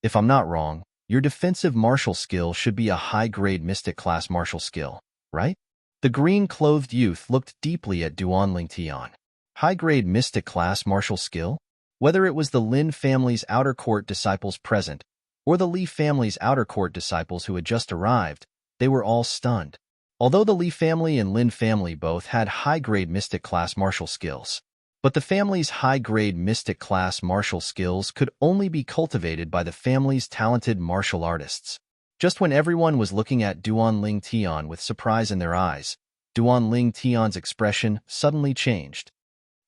If I'm not wrong, your defensive martial skill should be a high-grade mystic class martial skill, right? The green-clothed youth looked deeply at Duan Lingtian. High-grade mystic class martial skill? Whether it was the Lin family's outer court disciples present, or the Li family's outer court disciples who had just arrived, they were all stunned. Although the Li family and Lin family both had high-grade mystic class martial skills, but the family's high-grade mystic class martial skills could only be cultivated by the family's talented martial artists. Just when everyone was looking at Duan Lingtian with surprise in their eyes, Duan Lingtian's expression suddenly changed.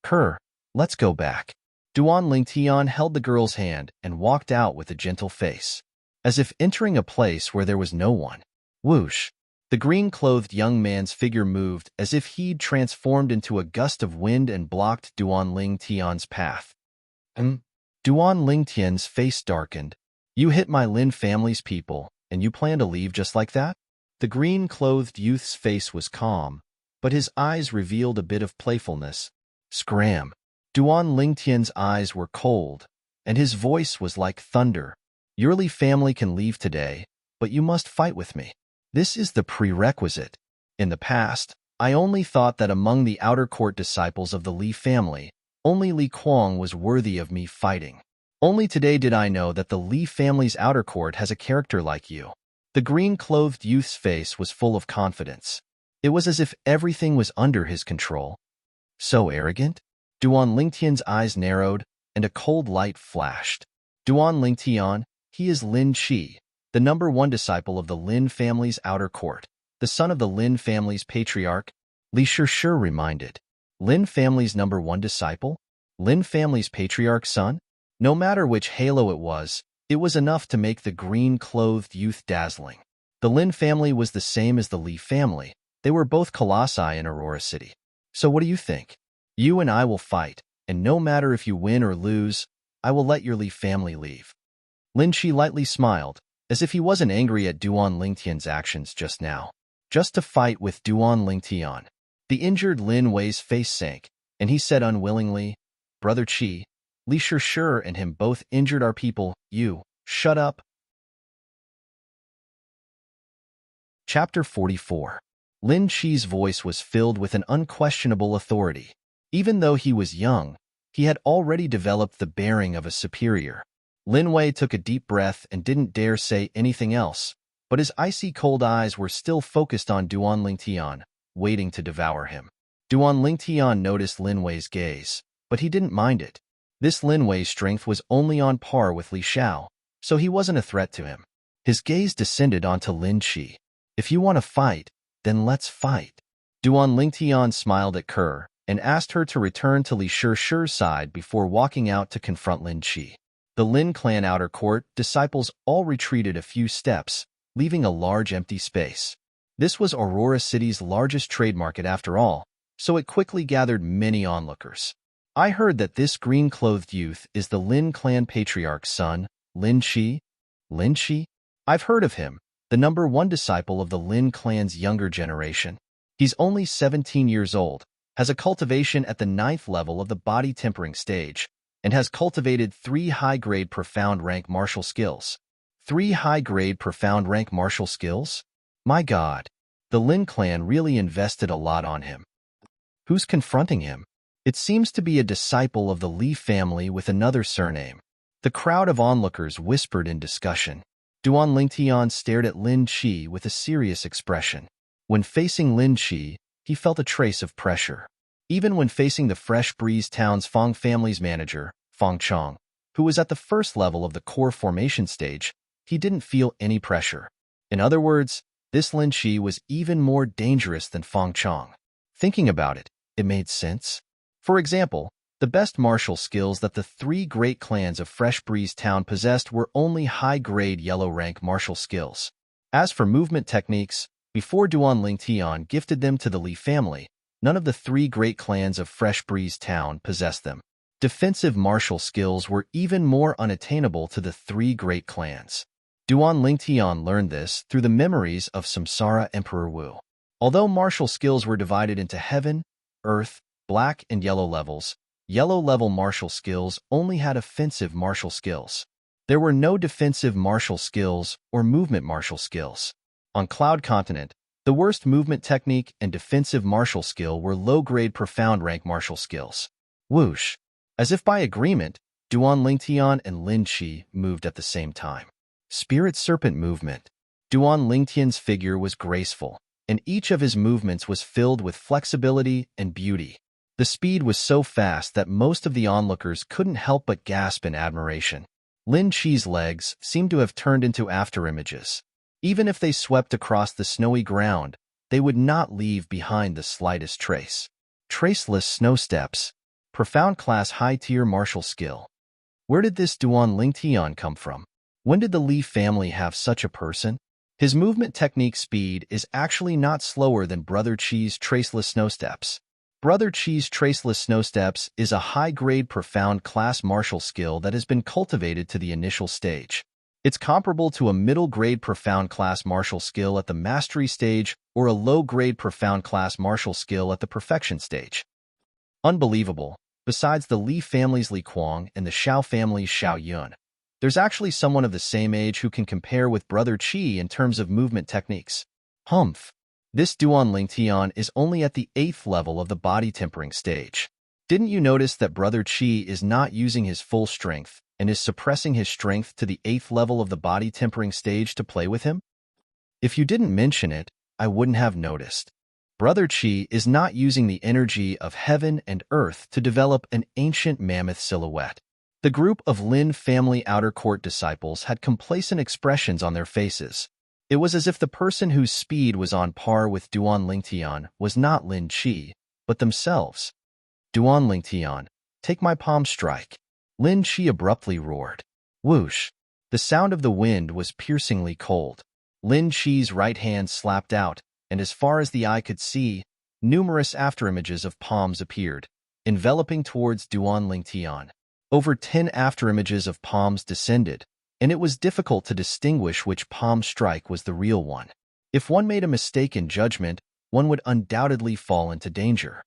"Kerr, let's go back." Duan Lingtian held the girl's hand and walked out with a gentle face, as if entering a place where there was no one. Whoosh! The green-clothed young man's figure moved as if he'd transformed into a gust of wind and blocked Duan Lingtian's path. Duan Lingtian's face darkened. "You hit my Lin family's people, and you plan to leave just like that?" The green-clothed youth's face was calm, but his eyes revealed a bit of playfulness. Scram! Duan Lingtian's eyes were cold, and his voice was like thunder. "Your Li family can leave today, but you must fight with me. This is the prerequisite. In the past, I only thought that among the outer court disciples of the Li family, only Li Kuang was worthy of me fighting. Only today did I know that the Li family's outer court has a character like you." The green-clothed youth's face was full of confidence. It was as if everything was under his control. So arrogant? Duan Lingtian's eyes narrowed, and a cold light flashed. Duan Lingtian, he is Lin Qi, the #1 disciple of the Lin family's outer court, the son of the Lin family's patriarch, Li Shishir reminded. Lin family's #1 disciple? Lin family's patriarch's son? No matter which halo it was enough to make the green-clothed youth dazzling. The Lin family was the same as the Li family. They were both colossi in Aurora City. So what do you think? You and I will fight, and no matter if you win or lose, I will let your Li family leave. Lin Qi lightly smiled, as if he wasn't angry at Duan Lingtian's actions just now. Just to fight with Duan Lingtian. The injured Lin Wei's face sank, and he said unwillingly, "Brother Qi, Li Shishir and him both injured our people. You, shut up." Chapter 44. Lin Qi's voice was filled with an unquestionable authority. Even though he was young, he had already developed the bearing of a superior. Lin Wei took a deep breath and didn't dare say anything else, but his icy cold eyes were still focused on Duan Lingtian, waiting to devour him. Duan Lingtian noticed Lin Wei's gaze, but he didn't mind it. This Lin Wei's strength was only on par with Li Xiao, so he wasn't a threat to him. His gaze descended onto Lin Qi. "If you want to fight, then let's fight." Duan Lingtian smiled at Kerr and asked her to return to Li Shishir's side before walking out to confront Lin Qi. The Lin clan outer court disciples all retreated a few steps, leaving a large empty space. This was Aurora City's largest trade market after all, so it quickly gathered many onlookers. "I heard that this green-clothed youth is the Lin clan patriarch's son, Lin Qi." Lin Qi? I've heard of him, the #1 disciple of the Lin clan's younger generation. He's only 17 years old, has a cultivation at the 9th level of the body tempering stage, and has cultivated 3 high-grade profound rank martial skills. 3 high-grade profound rank martial skills? My God, the Lin clan really invested a lot on him. Who's confronting him? It seems to be a disciple of the Li family with another surname. The crowd of onlookers whispered in discussion. Duan Lingtian stared at Lin Qi with a serious expression. When facing Lin Qi, he felt a trace of pressure. Even when facing the Fresh Breeze Town's Fong family's manager, Fong Chong, who was at the first level of the core formation stage, he didn't feel any pressure. In other words, this Lin Chi was even more dangerous than Fong Chong. Thinking about it, it made sense. For example, the best martial skills that the three great clans of Fresh Breeze Town possessed were only high-grade yellow-rank martial skills. As for movement techniques, before Duan Lingtian gifted them to the Li family, none of the three great clans of Fresh Breeze Town possessed them. Defensive martial skills were even more unattainable to the three great clans. Duan Lingtian learned this through the memories of Samsara Emperor Wu. Although martial skills were divided into heaven, earth, black, and yellow levels, yellow-level martial skills only had offensive martial skills. There were no defensive martial skills or movement martial skills. On Cloud Continent, the worst movement technique and defensive martial skill were low-grade profound rank martial skills. Whoosh! As if by agreement, Duan Lingtian and Lin Chi moved at the same time. Spirit Serpent Movement. Duan Lingtian's figure was graceful, and each of his movements was filled with flexibility and beauty. The speed was so fast that most of the onlookers couldn't help but gasp in admiration. Lin Chi's legs seemed to have turned into afterimages. Even if they swept across the snowy ground, they would not leave behind the slightest trace. Traceless snow steps. Profound class high-tier martial skill. Where did this Duan Lingtian come from? When did the Li family have such a person? His movement technique speed is actually not slower than Brother Chi's traceless snow steps. Brother Chi's traceless snow steps is a high-grade profound class martial skill that has been cultivated to the initial stage. It's comparable to a middle-grade profound class martial skill at the mastery stage or a low-grade profound class martial skill at the perfection stage. Unbelievable. Besides the Li family's Li Kuang and the Xiao family's Xiao Yun, there's actually someone of the same age who can compare with Brother Chi in terms of movement techniques. Humph. This Duan Lingtian is only at the 8th level of the body tempering stage. Didn't you notice that Brother Chi is not using his full strength and is suppressing his strength to the 8th level of the body tempering stage to play with him? If you didn't mention it, I wouldn't have noticed. Brother Chi is not using the energy of heaven and earth to develop an ancient mammoth silhouette. The group of Lin family outer court disciples had complacent expressions on their faces. It was as if the person whose speed was on par with Duan Lingtian was not Lin Chi, but themselves. Duan Lingtian, take my palm strike. Lin Chi abruptly roared. Whoosh! The sound of the wind was piercingly cold. Lin Chi's right hand slapped out, and as far as the eye could see, numerous afterimages of palms appeared, enveloping towards Duan Lingtian. Over 10 afterimages of palms descended, and it was difficult to distinguish which palm strike was the real one. If one made a mistake in judgment, one would undoubtedly fall into danger.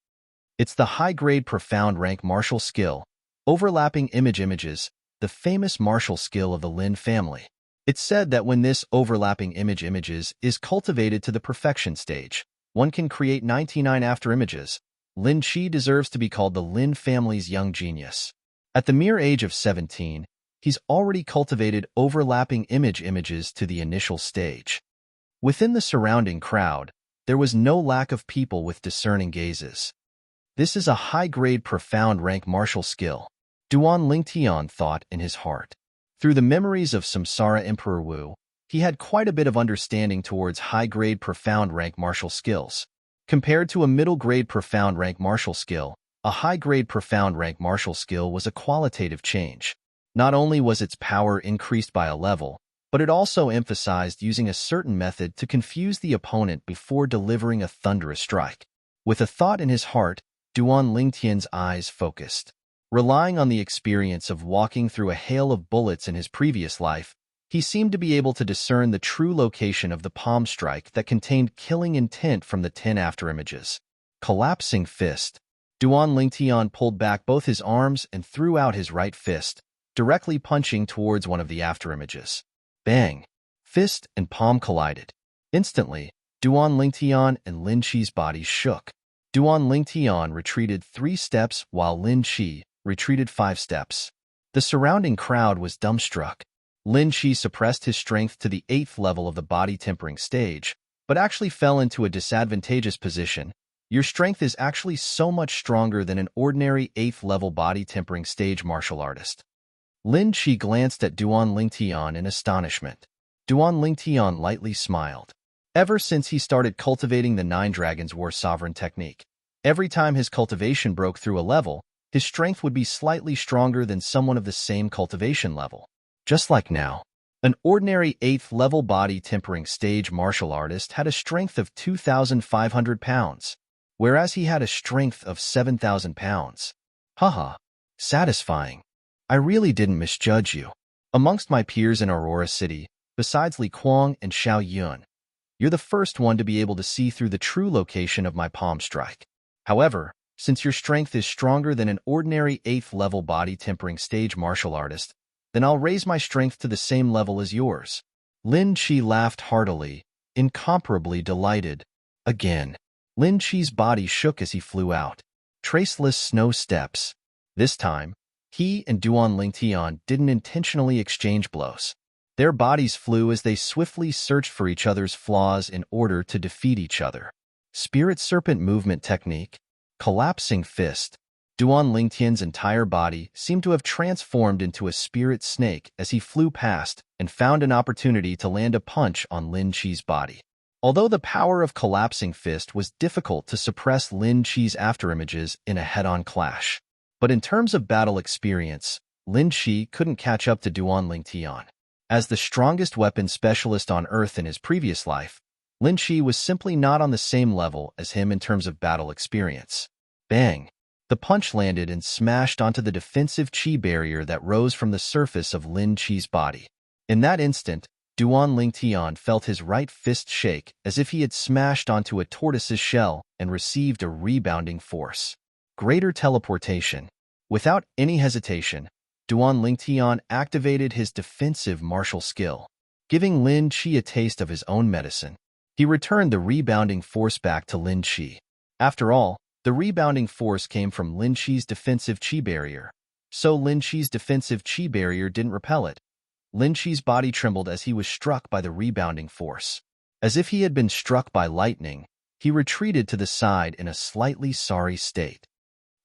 It's the high-grade profound rank martial skill, overlapping images, the famous martial skill of the Lin family. It's said that when this overlapping images is cultivated to the perfection stage, one can create 99 afterimages. Lin Chi deserves to be called the Lin family's young genius. At the mere age of 17, he's already cultivated overlapping images to the initial stage. Within the surrounding crowd, there was no lack of people with discerning gazes. This is a high-grade profound rank martial skill, Duan Lingtian thought in his heart. Through the memories of Samsara Emperor Wu, he had quite a bit of understanding towards high-grade profound rank martial skills. Compared to a middle-grade profound rank martial skill, a high-grade profound rank martial skill was a qualitative change. Not only was its power increased by a level, but it also emphasized using a certain method to confuse the opponent before delivering a thunderous strike. With a thought in his heart, Duan Lingtian's eyes focused. Relying on the experience of walking through a hail of bullets in his previous life, he seemed to be able to discern the true location of the palm strike that contained killing intent from the 10 afterimages. Collapsing fist. Duan Lingtian pulled back both his arms and threw out his right fist, directly punching towards one of the afterimages. Bang! Fist and palm collided. Instantly, Duan Lingtian and Lin Chi's bodies shook. Duan Lingtian retreated 3 steps while Lin Chi retreated 5 steps. The surrounding crowd was dumbstruck. Lin Chi suppressed his strength to the 8th level of the body tempering stage, but actually fell into a disadvantageous position Your strength is actually so much stronger than an ordinary 8th level body tempering stage martial artist. Lin Chi glanced at Duan Lingtian in astonishment. Duan Lingtian lightly smiled. Ever since he started cultivating the Nine Dragons War Sovereign technique, every time his cultivation broke through a level, his strength would be slightly stronger than someone of the same cultivation level. Just like now, an ordinary 8th level body tempering stage martial artist had a strength of 2,500 pounds, whereas he had a strength of 7,000 pounds. Haha, satisfying. I really didn't misjudge you. Amongst my peers in Aurora City, besides Li Kuang and Xiao Yun, you're the first one to be able to see through the true location of my palm strike. However, since your strength is stronger than an ordinary 8th level body tempering stage martial artist, then I'll raise my strength to the same level as yours. Lin Chi laughed heartily, incomparably delighted. Again, Lin Chi's body shook as he flew out. Traceless snow steps. This time, he and Duan Lingtian didn't intentionally exchange blows. Their bodies flew as they swiftly searched for each other's flaws in order to defeat each other. Spirit Serpent Movement Technique. Collapsing Fist. Duan Lingtian's entire body seemed to have transformed into a spirit snake as he flew past and found an opportunity to land a punch on Lin Chi's body. Although the power of Collapsing Fist was difficult to suppress Lin Chi's afterimages in a head-on clash. But in terms of battle experience, Lin Chi couldn't catch up to Duan Lingtian. As the strongest weapon specialist on Earth in his previous life, Lin Chi was simply not on the same level as him in terms of battle experience. Bang! The punch landed and smashed onto the defensive chi barrier that rose from the surface of Lin Chi's body. In that instant, Duan Lingtian felt his right fist shake as if he had smashed onto a tortoise's shell and received a rebounding force. Greater teleportation. Without any hesitation, Duan Lingtian activated his defensive martial skill, giving Lin Chi a taste of his own medicine. He returned the rebounding force back to Lin Chi. After all, the rebounding force came from Lin Chi's defensive chi barrier, so Lin Chi's defensive chi barrier didn't repel it. Lin Chi's body trembled as he was struck by the rebounding force. As if he had been struck by lightning, he retreated to the side in a slightly sorry state.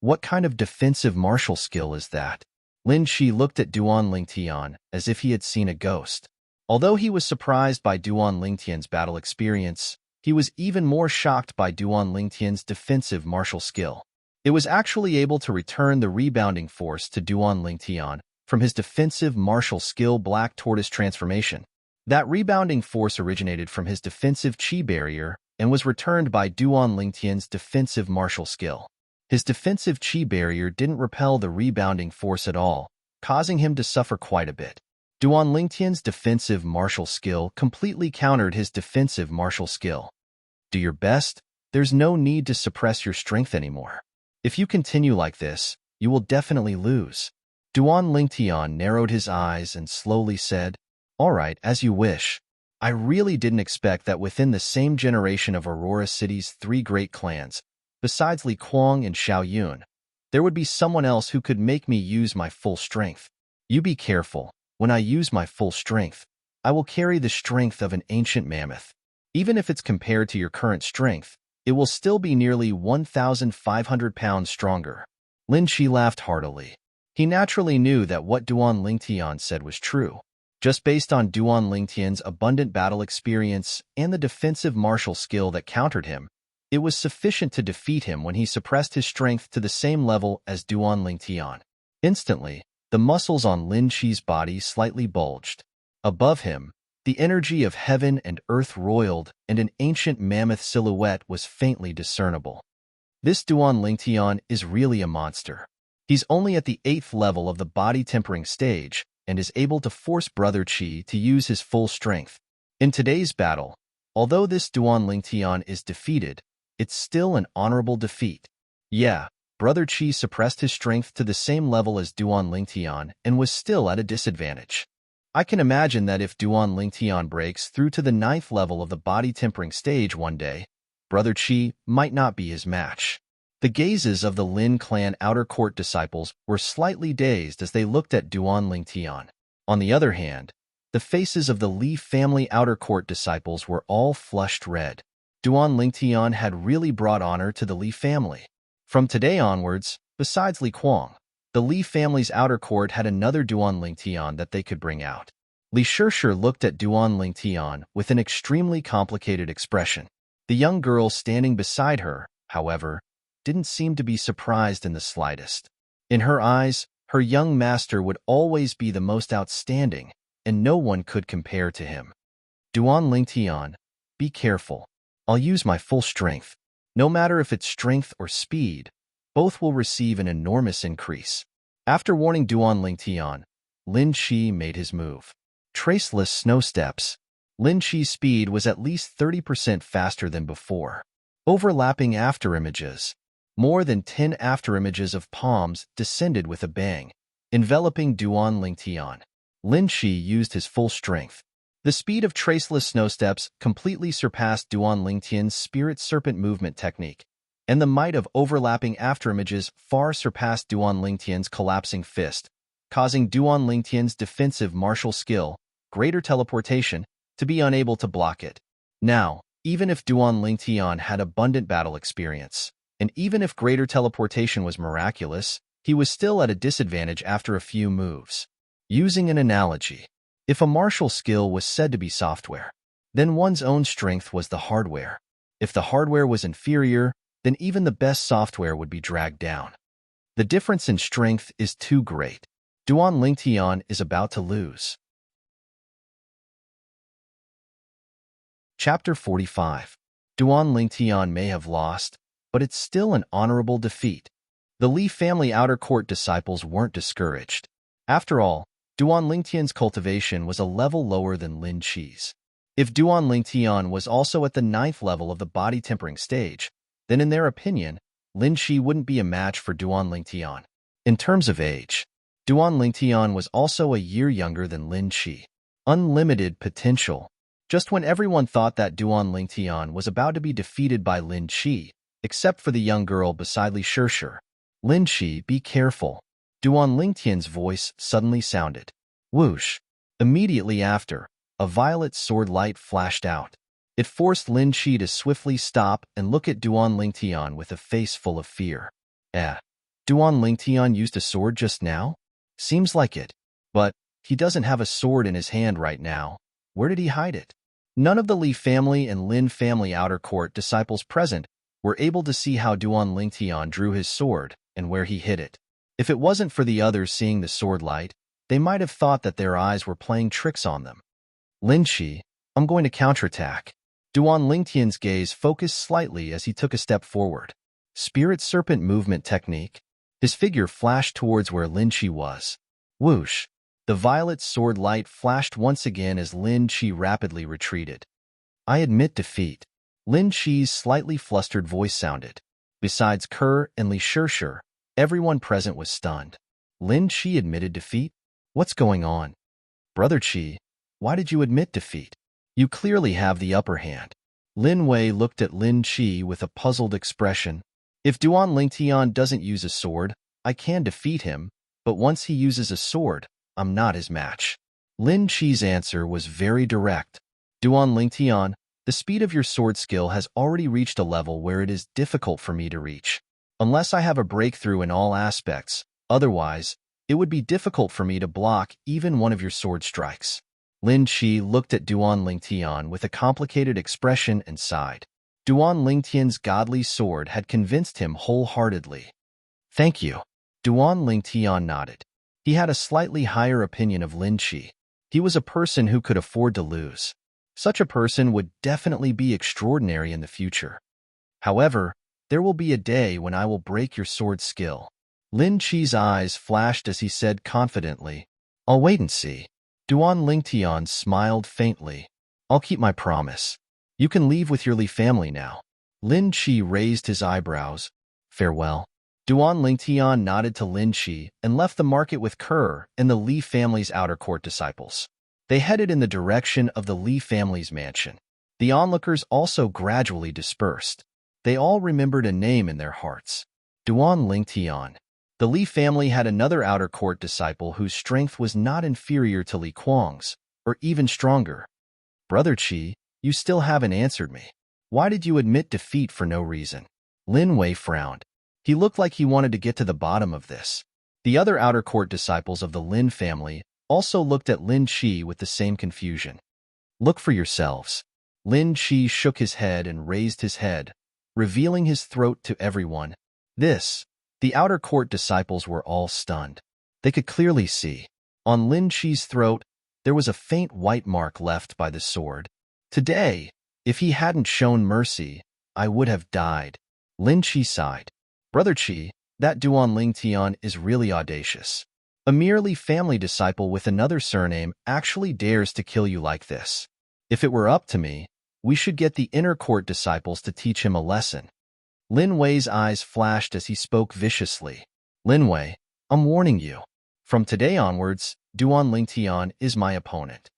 What kind of defensive martial skill is that? Lin Chi looked at Duan Lingtian as if he had seen a ghost. Although he was surprised by Duan Lingtian's battle experience, he was even more shocked by Duan Lingtian's defensive martial skill. It was actually able to return the rebounding force to Duan Lingtian from his defensive martial skill Black Tortoise transformation. That rebounding force originated from his defensive chi barrier and was returned by Duan Lingtian's defensive martial skill. His defensive chi barrier didn't repel the rebounding force at all, causing him to suffer quite a bit. Duan Lingtian's defensive martial skill completely countered his defensive martial skill. Do your best. There's no need to suppress your strength anymore. If you continue like this, you will definitely lose. Duan Lingtian narrowed his eyes and slowly said, "All right, as you wish. I really didn't expect that within the same generation of Aurora City's 3 great clans, besides Li Kuang and Xiao Yun, there would be someone else who could make me use my full strength. You be careful. When I use my full strength, I will carry the strength of an ancient mammoth. Even if it's compared to your current strength, it will still be nearly 1,500 pounds stronger." Lin Chi laughed heartily. He naturally knew that what Duan Lingtian said was true. Just based on Duan Lingtian's abundant battle experience and the defensive martial skill that countered him, it was sufficient to defeat him when he suppressed his strength to the same level as Duan Lingtian. Instantly, the muscles on Lin Chi's body slightly bulged. Above him, the energy of heaven and earth roiled, and an ancient mammoth silhouette was faintly discernible. This Duan Lingtian is really a monster. He's only at the 8th level of the body tempering stage and is able to force Brother Qi to use his full strength. In today's battle, although this Duan Lingtian is defeated, it's still an honorable defeat. Yeah, Brother Qi suppressed his strength to the same level as Duan Lingtian and was still at a disadvantage. I can imagine that if Duan Lingtian breaks through to the 9th level of the body tempering stage one day, Brother Qi might not be his match. The gazes of the Lin clan outer court disciples were slightly dazed as they looked at Duan Lingtian. On the other hand, the faces of the Li family outer court disciples were all flushed red. Duan Lingtian had really brought honor to the Li family. From today onwards, besides Li Kuang, the Li family's outer court had another Duan Lingtian that they could bring out. Li Shishir looked at Duan Lingtian with an extremely complicated expression. The young girl standing beside her, however, didn't seem to be surprised in the slightest. In her eyes, her young master would always be the most outstanding, and no one could compare to him. Duan Lingtian, be careful. I'll use my full strength. No matter if it's strength or speed, both will receive an enormous increase. After warning Duan Lingtian, Lin Shi made his move. Traceless snow steps. Lin Shi's speed was at least 30% faster than before. Overlapping afterimages. More than 10 afterimages of palms descended with a bang, enveloping Duan Lingtian. Lin Shi used his full strength. The speed of traceless snow steps completely surpassed Duan Lingtian's spirit serpent movement technique, and the might of overlapping afterimages far surpassed Duan Lingtian's collapsing fist, causing Duan Lingtian's defensive martial skill, greater teleportation, to be unable to block it. Now, even if Duan Lingtian had abundant battle experience, and even if greater teleportation was miraculous, he was still at a disadvantage after a few moves. Using an analogy, if a martial skill was said to be software, then one's own strength was the hardware. If the hardware was inferior, then even the best software would be dragged down. The difference in strength is too great. Duan Lingtian is about to lose. Chapter 45. Duan Lingtian may have lost, but it's still an honorable defeat. The Li family outer court disciples weren't discouraged. After all, Duan Lingtian's cultivation was a level lower than Lin Shi's. If Duan Lingtian was also at the 9th level of the body tempering stage, then in their opinion, Lin Shi wouldn't be a match for Duan Lingtian. In terms of age, Duan Lingtian was also a year younger than Lin Shi. Unlimited potential. Just when everyone thought that Duan Lingtian was about to be defeated by Lin Shi, except for the young girl beside Li Shishir. Lin Shi, be careful. Duan Lingtian's voice suddenly sounded. Whoosh. Immediately after, a violet sword light flashed out. It forced Lin Shi to swiftly stop and look at Duan Lingtian with a face full of fear. Duan Lingtian used a sword just now? Seems like it. But he doesn't have a sword in his hand right now. Where did he hide it? None of the Li family and Lin family outer court disciples present were able to see how Duan Lingtian drew his sword and where he hid it. If it wasn't for the others seeing the sword light, they might have thought that their eyes were playing tricks on them. Lin Shi, I'm going to counterattack. Duan Lingtian's gaze focused slightly as he took a step forward. Spirit serpent movement technique. His figure flashed towards where Lin Shi was. Whoosh. The violet sword light flashed once again as Lin Shi rapidly retreated. I admit defeat. Lin Shi's slightly flustered voice sounded. Besides Kerr and Li Shishir, everyone present was stunned. Lin Shi admitted defeat? What's going on? Brother Qi, why did you admit defeat? You clearly have the upper hand. Lin Wei looked at Lin Qi with a puzzled expression. If Duan Lingtian doesn't use a sword, I can defeat him, but once he uses a sword, I'm not his match. Lin Qi's answer was very direct. Duan Lingtian, the speed of your sword skill has already reached a level where it is difficult for me to reach. Unless I have a breakthrough in all aspects, otherwise, it would be difficult for me to block even one of your sword strikes. Lin Qi looked at Duan Lingtian with a complicated expression and sighed. Duan Lingtian's godly sword had convinced him wholeheartedly. Thank you. Duan Lingtian nodded. He had a slightly higher opinion of Lin Qi. He was a person who could afford to lose. Such a person would definitely be extraordinary in the future. However, there will be a day when I will break your sword skill. Lin Qi's eyes flashed as he said confidently, I'll wait and see. Duan Lingtian smiled faintly. I'll keep my promise. You can leave with your Li family now. Lin Qi raised his eyebrows. Farewell. Duan Lingtian nodded to Lin Qi and left the market with Kerr and the Li family's outer court disciples. They headed in the direction of the Li family's mansion. The onlookers also gradually dispersed. They all remembered a name in their hearts. Duan Lingtian. The Li family had another outer court disciple whose strength was not inferior to Li Kuang's, or even stronger. Brother Qi, you still haven't answered me. Why did you admit defeat for no reason? Lin Wei frowned. He looked like he wanted to get to the bottom of this. The other outer court disciples of the Lin family also looked at Lin Qi with the same confusion. Look for yourselves. Lin Qi shook his head and raised his head, revealing his throat to everyone. The outer court disciples were all stunned. They could clearly see. On Lin Qi's throat, there was a faint white mark left by the sword. Today, if he hadn't shown mercy, I would have died. Lin Qi sighed. Brother Qi, that Duan Lingtian is really audacious. A merely family disciple with another surname actually dares to kill you like this. If it were up to me, we should get the inner court disciples to teach him a lesson. Lin Wei's eyes flashed as he spoke viciously. Lin Wei, I'm warning you. From today onwards, Duan Lingtian is my opponent.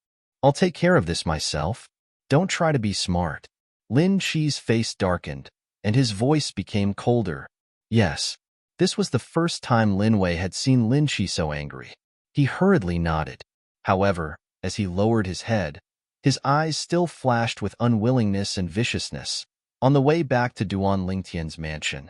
I'll take care of this myself. Don't try to be smart. Lin Qi's face darkened, and his voice became colder. Yes, this was the first time Lin Wei had seen Lin Qi so angry. He hurriedly nodded. However, as he lowered his head, his eyes still flashed with unwillingness and viciousness. On the way back to Duan Lingtian's mansion.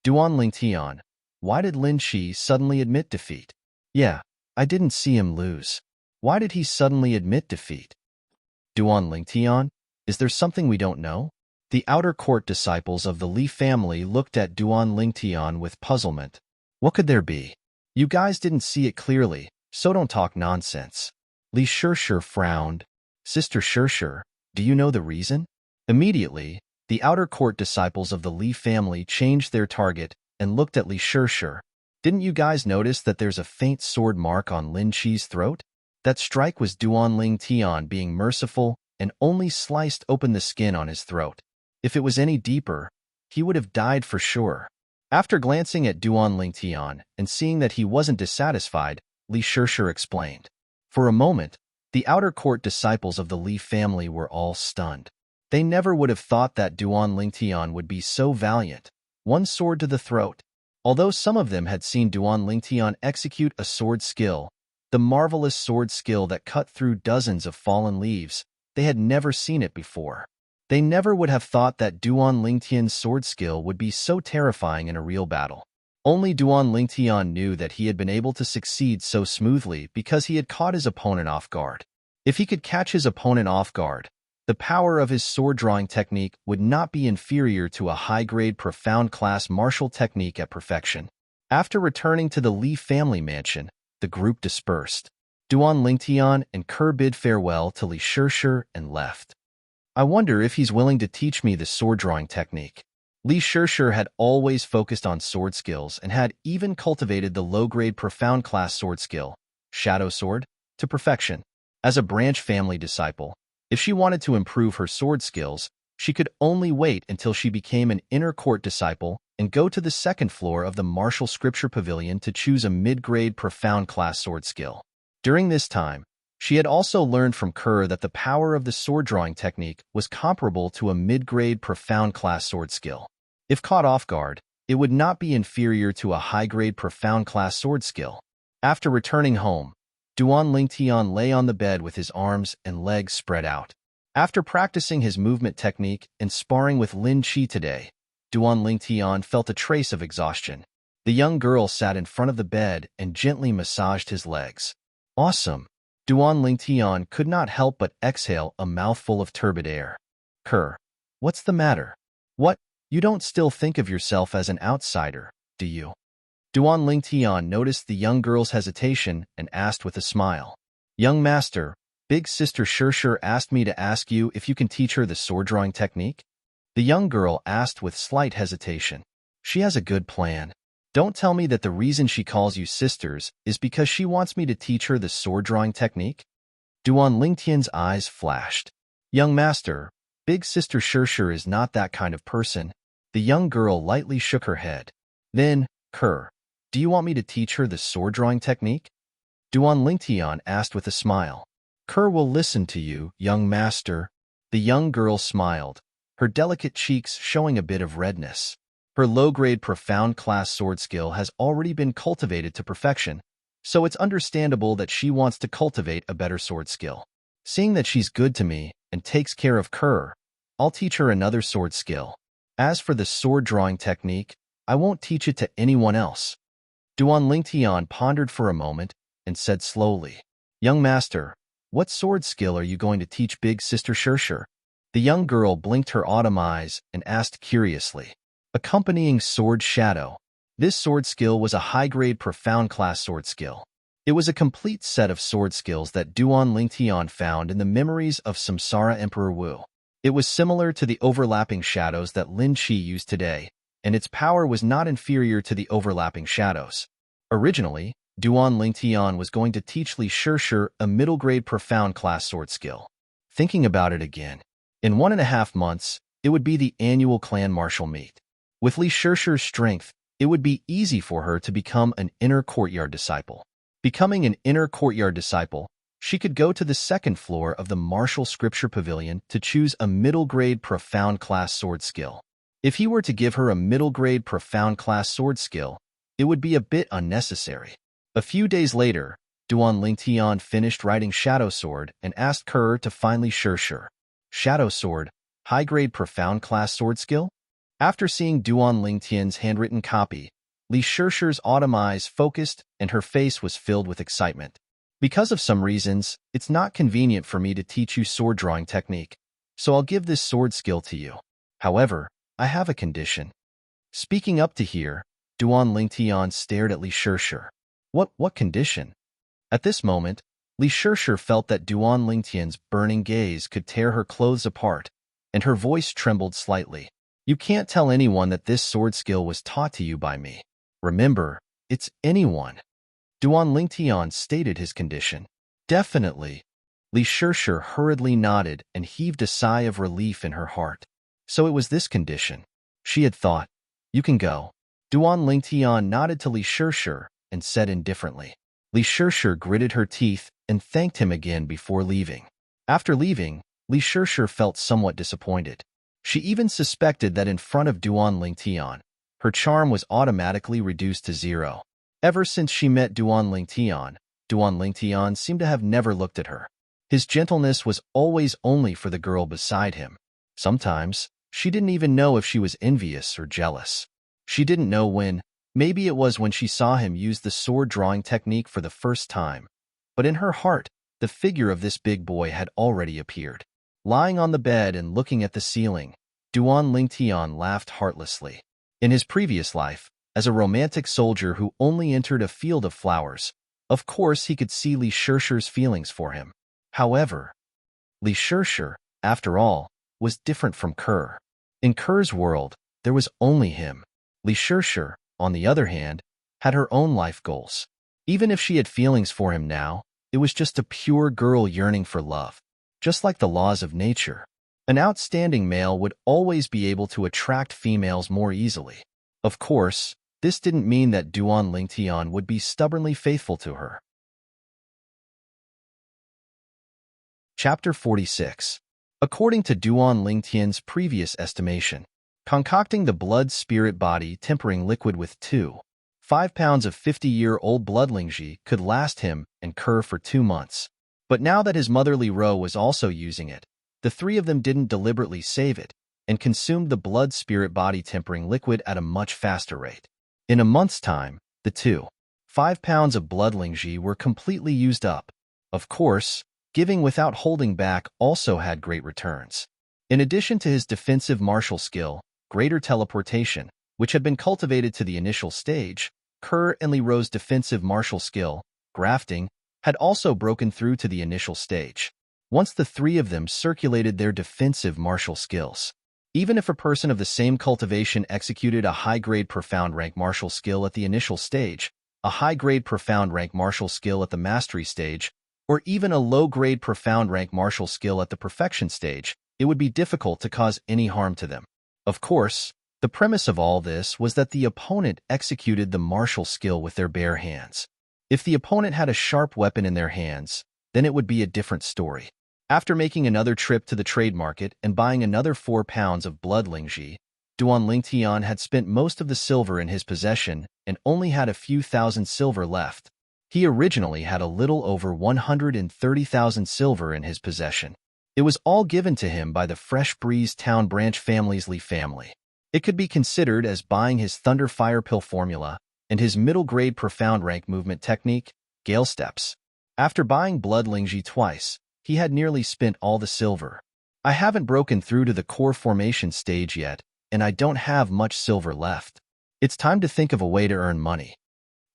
Duan Lingtian, why did Lin Qi suddenly admit defeat? Yeah, I didn't see him lose. Why did he suddenly admit defeat? Duan Lingtian, is there something we don't know? The outer court disciples of the Li family looked at Duan Lingtian with puzzlement. What could there be? You guys didn't see it clearly, so don't talk nonsense. Li Shishir frowned. Sister Shishir, do you know the reason? Immediately, the outer court disciples of the Li family changed their target and looked at Li Shishir. Didn't you guys notice that there's a faint sword mark on Lin Qi's throat? That strike was Duan Lingtian being merciful and only sliced open the skin on his throat. If it was any deeper, he would have died for sure. After glancing at Duan Lingtian and seeing that he wasn't dissatisfied, Li Shishir explained. For a moment, the outer court disciples of the Li family were all stunned. They never would have thought that Duan Lingtian would be so valiant. One sword to the throat. Although some of them had seen Duan Lingtian execute a sword skill, the marvelous sword skill that cut through dozens of fallen leaves, they had never seen it before. They never would have thought that Duan Lingtian's sword skill would be so terrifying in a real battle. Only Duan Lingtian knew that he had been able to succeed so smoothly because he had caught his opponent off guard. If he could catch his opponent off guard, the power of his sword-drawing technique would not be inferior to a high-grade profound-class martial technique at perfection. After returning to the Li family mansion, the group dispersed. Duan Lingtian and Ke bid farewell to Li Shishir and left. I wonder if he's willing to teach me the sword-drawing technique. Li Shishir had always focused on sword skills and had even cultivated the low-grade profound-class sword skill, Shadow Sword, to perfection. As a branch family disciple, if she wanted to improve her sword skills, she could only wait until she became an inner court disciple and go to the second floor of the Martial Scripture Pavilion to choose a mid-grade profound-class sword skill. During this time, she had also learned from Ke that the power of the sword-drawing technique was comparable to a mid-grade profound-class sword skill. If caught off guard, it would not be inferior to a high-grade profound-class sword skill. After returning home, Duan Lingtian lay on the bed with his arms and legs spread out. After practicing his movement technique and sparring with Lin Qi today, Duan Lingtian felt a trace of exhaustion. The young girl sat in front of the bed and gently massaged his legs. Awesome! Duan Lingtian could not help but exhale a mouthful of turbid air. Ke, what's the matter? What? You don't still think of yourself as an outsider, do you? Duan Lingtian noticed the young girl's hesitation and asked with a smile. Young master, big sister Shishir asked me to ask you if you can teach her the sword-drawing technique? The young girl asked with slight hesitation. She has a good plan. Don't tell me that the reason she calls you sisters is because she wants me to teach her the sword-drawing technique? Duan Lingtian's eyes flashed. Young master, big sister Shishir is not that kind of person. The young girl lightly shook her head. Then, Ke, do you want me to teach her the sword-drawing technique? Duan Lingtian asked with a smile. Ke will listen to you, young master. The young girl smiled, her delicate cheeks showing a bit of redness. Her low-grade profound-class sword skill has already been cultivated to perfection, so it's understandable that she wants to cultivate a better sword skill. Seeing that she's good to me and takes care of Ke, I'll teach her another sword skill. As for the sword drawing technique, I won't teach it to anyone else. Duan Lingtian pondered for a moment and said slowly, Young master, what sword skill are you going to teach big sister Shirshir? The young girl blinked her autumn eyes and asked curiously. Accompanying sword shadow. This sword skill was a high-grade profound class sword skill. It was a complete set of sword skills that Duan Lingtian found in the memories of Samsara Emperor Wu. It was similar to the overlapping shadows that Lin Qi used today, and its power was not inferior to the overlapping shadows. Originally, Duan Lingtian was going to teach Li Shirshir a middle-grade profound class sword skill. Thinking about it again, in 1.5 months, it would be the annual clan martial meet. With Li Shirshir's strength, it would be easy for her to become an inner courtyard disciple. Becoming an inner courtyard disciple, she could go to the second floor of the martial scripture pavilion to choose a middle-grade profound class sword skill. If he were to give her a middle-grade profound class sword skill, it would be a bit unnecessary. A few days later, Duan Lingtian finished writing Shadow Sword and asked Kerr to find Li Shirshir. Shadow Sword, high-grade profound class sword skill? After seeing Duan Lingtian's handwritten copy, Li Shirshir's autumn eyes focused and her face was filled with excitement. Because of some reasons, it's not convenient for me to teach you sword drawing technique, so I'll give this sword skill to you. However, I have a condition. Speaking up to here, Duan Lingtian stared at Li Shirshir. What condition? At this moment, Li Shirshir felt that Duan Lingtian's burning gaze could tear her clothes apart, and her voice trembled slightly. You can't tell anyone that this sword skill was taught to you by me. Remember, it's anyone. Duan Lingtian stated his condition. Definitely. Li Shirshir hurriedly nodded and heaved a sigh of relief in her heart. So it was this condition. She had thought, you can go. Duan Lingtian nodded to Li Shirshir and said indifferently. Li Shirshir gritted her teeth and thanked him again before leaving. After leaving, Li Shirshir felt somewhat disappointed. She even suspected that in front of Duan Lingtian, her charm was automatically reduced to 0. Ever since she met Duan Lingtian seemed to have never looked at her. His gentleness was always only for the girl beside him. Sometimes, she didn't even know if she was envious or jealous. She didn't know when. Maybe it was when she saw him use the sword drawing technique for the first time. But in her heart, the figure of this big boy had already appeared. Lying on the bed and looking at the ceiling, Duan Lingtian laughed heartlessly. In his previous life, as a romantic soldier who only entered a field of flowers, of course he could see Li Shirshir's feelings for him. However, Li Shirshir, after all, was different from Kerr. In Kerr's world, there was only him. Li Shirshir, on the other hand, had her own life goals. Even if she had feelings for him now, it was just a pure girl yearning for love. Just like the laws of nature, an outstanding male would always be able to attract females more easily. Of course, this didn't mean that Duan Lingtian would be stubbornly faithful to her. Chapter 46. According to Duan Lingtian's previous estimation, concocting the blood spirit body tempering liquid with 5 pounds of 50-year-old blood lingji could last him and Kerr for 2 months. But now that his mother Li Ro was also using it, the three of them didn't deliberately save it and consumed the blood spirit body tempering liquid at a much faster rate. In a month's time, the 5 pounds of blood lingji were completely used up. Of course, giving without holding back also had great returns. In addition to his defensive martial skill, greater teleportation, which had been cultivated to the initial stage, Kerr and Li Ro's defensive martial skill, grafting, had also broken through to the initial stage. Once the three of them circulated their defensive martial skills. Even if a person of the same cultivation executed a high-grade profound rank martial skill at the initial stage, a high-grade profound rank martial skill at the mastery stage, or even a low-grade profound rank martial skill at the perfection stage, it would be difficult to cause any harm to them. Of course, the premise of all this was that the opponent executed the martial skill with their bare hands. If the opponent had a sharp weapon in their hands, then it would be a different story. After making another trip to the trade market and buying another 4 pounds of blood lingji, Duan Lingtian had spent most of the silver in his possession and only had a few thousand silver left. He originally had a little over 130,000 silver in his possession. It was all given to him by the Fresh Breeze Town Branch family's Lee family. It could be considered as buying his Thunder Fire Pill formula and his middle-grade profound rank movement technique, Gale Steps. After buying Blood Lingji twice, he had nearly spent all the silver. I haven't broken through to the core formation stage yet, and I don't have much silver left. It's time to think of a way to earn money.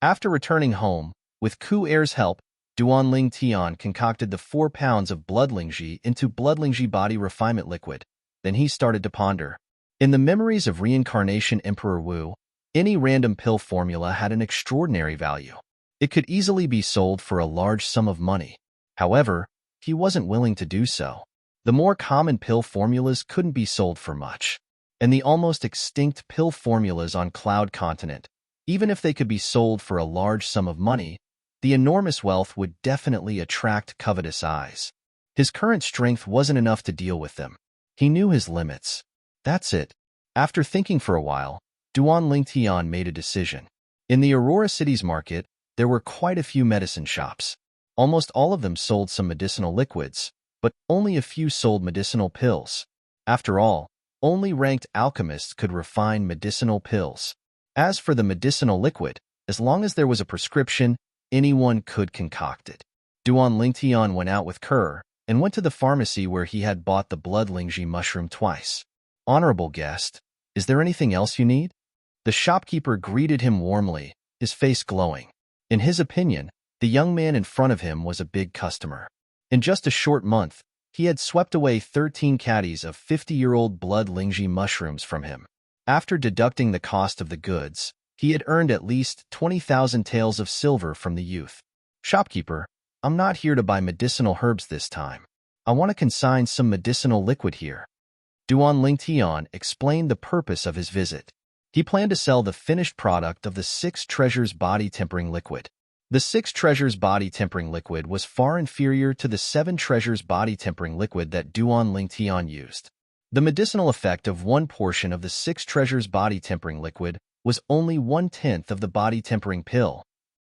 After returning home, with Ku Air's help, Duan Ling Tian concocted the 4 pounds of Blood Lingji into Blood Lingji body refinement liquid. Then he started to ponder. In the memories of reincarnation Emperor Wu, any random pill formula had an extraordinary value. It could easily be sold for a large sum of money. However, he wasn't willing to do so. The more common pill formulas couldn't be sold for much. And the almost extinct pill formulas on Cloud Continent, even if they could be sold for a large sum of money, the enormous wealth would definitely attract covetous eyes. His current strength wasn't enough to deal with them. He knew his limits. That's it. After thinking for a while, Duan Lingtian made a decision. In the Aurora City's market, there were quite a few medicine shops. Almost all of them sold some medicinal liquids, but only a few sold medicinal pills. After all, only ranked alchemists could refine medicinal pills. As for the medicinal liquid, as long as there was a prescription, anyone could concoct it. Duan Lingtian went out with Kerr and went to the pharmacy where he had bought the Blood Lingji mushroom twice. "Honorable guest, is there anything else you need?" The shopkeeper greeted him warmly, his face glowing. In his opinion, the young man in front of him was a big customer. In just a short month, he had swept away 13 caddies of 50-year-old Blood Lingji mushrooms from him. After deducting the cost of the goods, he had earned at least 20,000 taels of silver from the youth. "Shopkeeper, I'm not here to buy medicinal herbs this time. I want to consign some medicinal liquid here." Duan Lingtian explained the purpose of his visit. He planned to sell the finished product of the 6 Treasures Body Tempering Liquid. The 6 Treasures Body Tempering Liquid was far inferior to the 7 Treasures Body Tempering Liquid that Duan Lingtian used. The medicinal effect of one portion of the 6 Treasures Body Tempering Liquid was only 1/10 of the body tempering pill.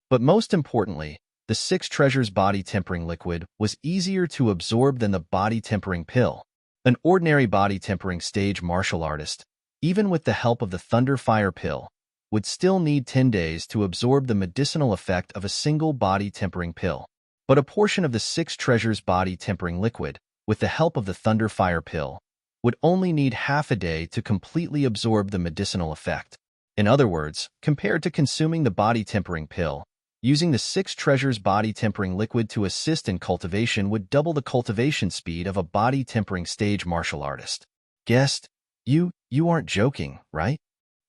But most importantly, the 6 Treasures Body Tempering Liquid was easier to absorb than the body tempering pill. An ordinary body tempering stage martial artist, even with the help of the Thunder Fire Pill, would still need 10 days to absorb the medicinal effect of a single body tempering pill. But a portion of the 6 Treasures Body Tempering Liquid, with the help of the Thunder Fire Pill, would only need half a day to completely absorb the medicinal effect. In other words, compared to consuming the body tempering pill, using the 6 Treasures Body Tempering Liquid to assist in cultivation would double the cultivation speed of a body tempering stage martial artist. "Guest, you aren't joking, right?"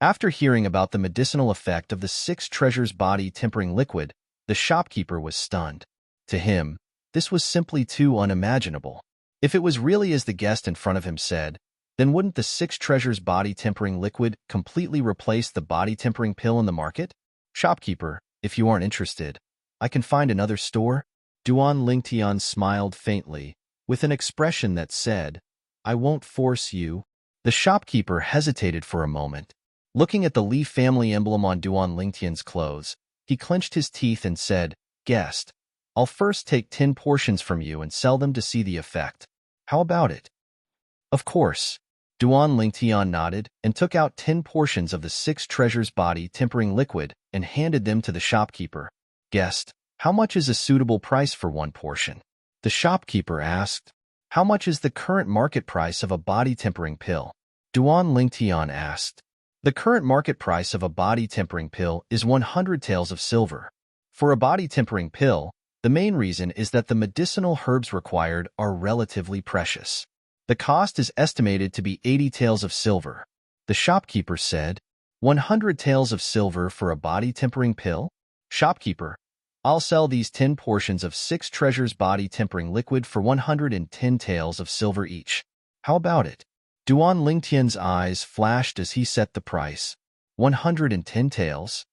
After hearing about the medicinal effect of the 6 Treasures Body Tempering Liquid, the shopkeeper was stunned. To him, this was simply too unimaginable. If it was really as the guest in front of him said, then wouldn't the 6 Treasures Body Tempering Liquid completely replace the body tempering pill in the market? "Shopkeeper, if you aren't interested, I can find another store." Duan Lingtian smiled faintly, with an expression that said, "I won't force you." The shopkeeper hesitated for a moment. Looking at the Li family emblem on Duan Lingtian's clothes, he clenched his teeth and said, "Guest, I'll first take 10 portions from you and sell them to see the effect. How about it?" "Of course." Duan Lingtian nodded and took out 10 portions of the 6 Treasures Body Tempering Liquid and handed them to the shopkeeper. "Guest, how much is a suitable price for one portion?" The shopkeeper asked. "How much is the current market price of a body tempering pill?" Duan Lingtian asked. The current market price of a body tempering pill is 100 taels of silver. For a body tempering pill, the main reason is that the medicinal herbs required are relatively precious. The cost is estimated to be 80 taels of silver. The shopkeeper said, 100 taels of silver for a body tempering pill? "Shopkeeper, I'll sell these 10 portions of 6 Treasures Body Tempering Liquid for 110 taels of silver each. How about it?" Duan Lingtian's eyes flashed as he set the price. 110 taels?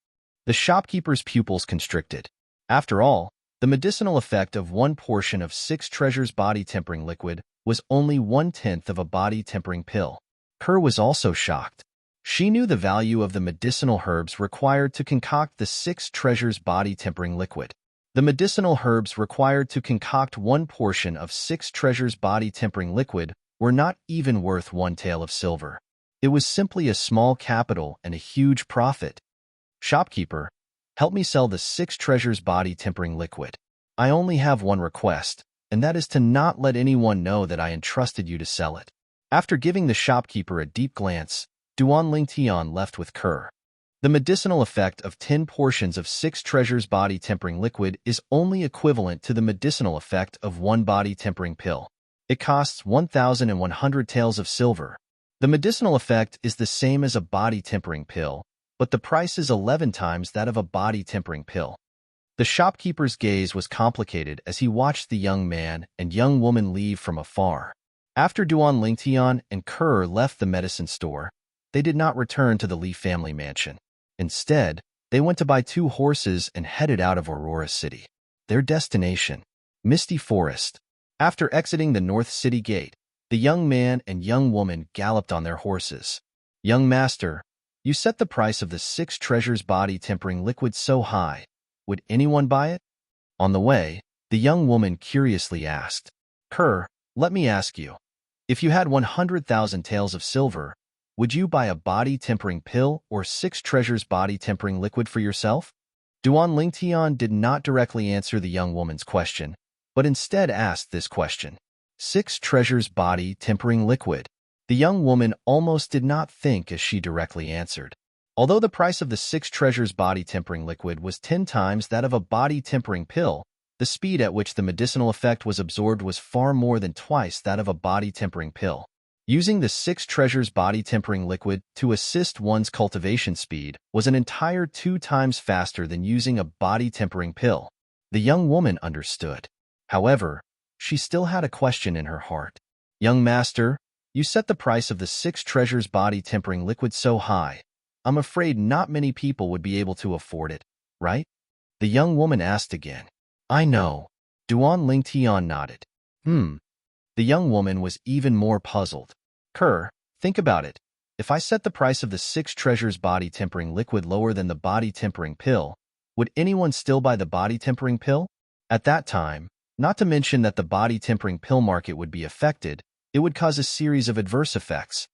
The shopkeeper's pupils constricted. After all, the medicinal effect of one portion of 6 Treasures Body Tempering Liquid was only 1/10 of a body tempering pill. Kerr was also shocked. She knew the value of the medicinal herbs required to concoct the 6 Treasures Body Tempering Liquid. The medicinal herbs required to concoct one portion of 6 treasures body-tempering liquid were not even worth 1 tael of silver. It was simply a small capital and a huge profit. Shopkeeper, help me sell the 6 treasures body-tempering liquid. I only have one request, and that is to not let anyone know that I entrusted you to sell it. After giving the shopkeeper a deep glance, Duan Lingtian left with Kerr. The medicinal effect of 10 portions of 6 treasures body-tempering liquid is only equivalent to the medicinal effect of 1 body-tempering pill. It costs 1,100 taels of silver. The medicinal effect is the same as a body-tempering pill, but the price is 11 times that of a body-tempering pill. The shopkeeper's gaze was complicated as he watched the young man and young woman leave from afar. After Duan Lingtian and Kerr left the medicine store, they did not return to the Li family mansion. Instead, they went to buy 2 horses and headed out of Aurora City. Their destination, Misty Forest. After exiting the North City Gate, the young man and young woman galloped on their horses. Young master, you set the price of the 6 treasures body-tempering liquid so high. Would anyone buy it? On the way, the young woman curiously asked, Kerr, let me ask you, if you had 100,000 taels of silver, would you buy a body-tempering pill or 6 treasures body-tempering liquid for yourself? Duan Lingtian did not directly answer the young woman's question, but instead asked this question. 6 treasures body-tempering liquid. The young woman almost did not think as she directly answered. Although the price of the 6 treasures body-tempering liquid was 10 times that of a body-tempering pill, the speed at which the medicinal effect was absorbed was far more than twice that of a body-tempering pill. Using the 6 treasures body-tempering liquid to assist one's cultivation speed was an entire 2 times faster than using a body-tempering pill. The young woman understood. However, she still had a question in her heart. Young master, you set the price of the 6 treasures body-tempering liquid so high. I'm afraid not many people would be able to afford it, right? The young woman asked again. I know. Duan Lingtian nodded. The young woman was even more puzzled. Kerr, think about it. If I set the price of the 6 treasures body-tempering liquid lower than the body-tempering pill, would anyone still buy the body-tempering pill? At that time, not to mention that the body-tempering pill market would be affected, it would cause a series of adverse effects.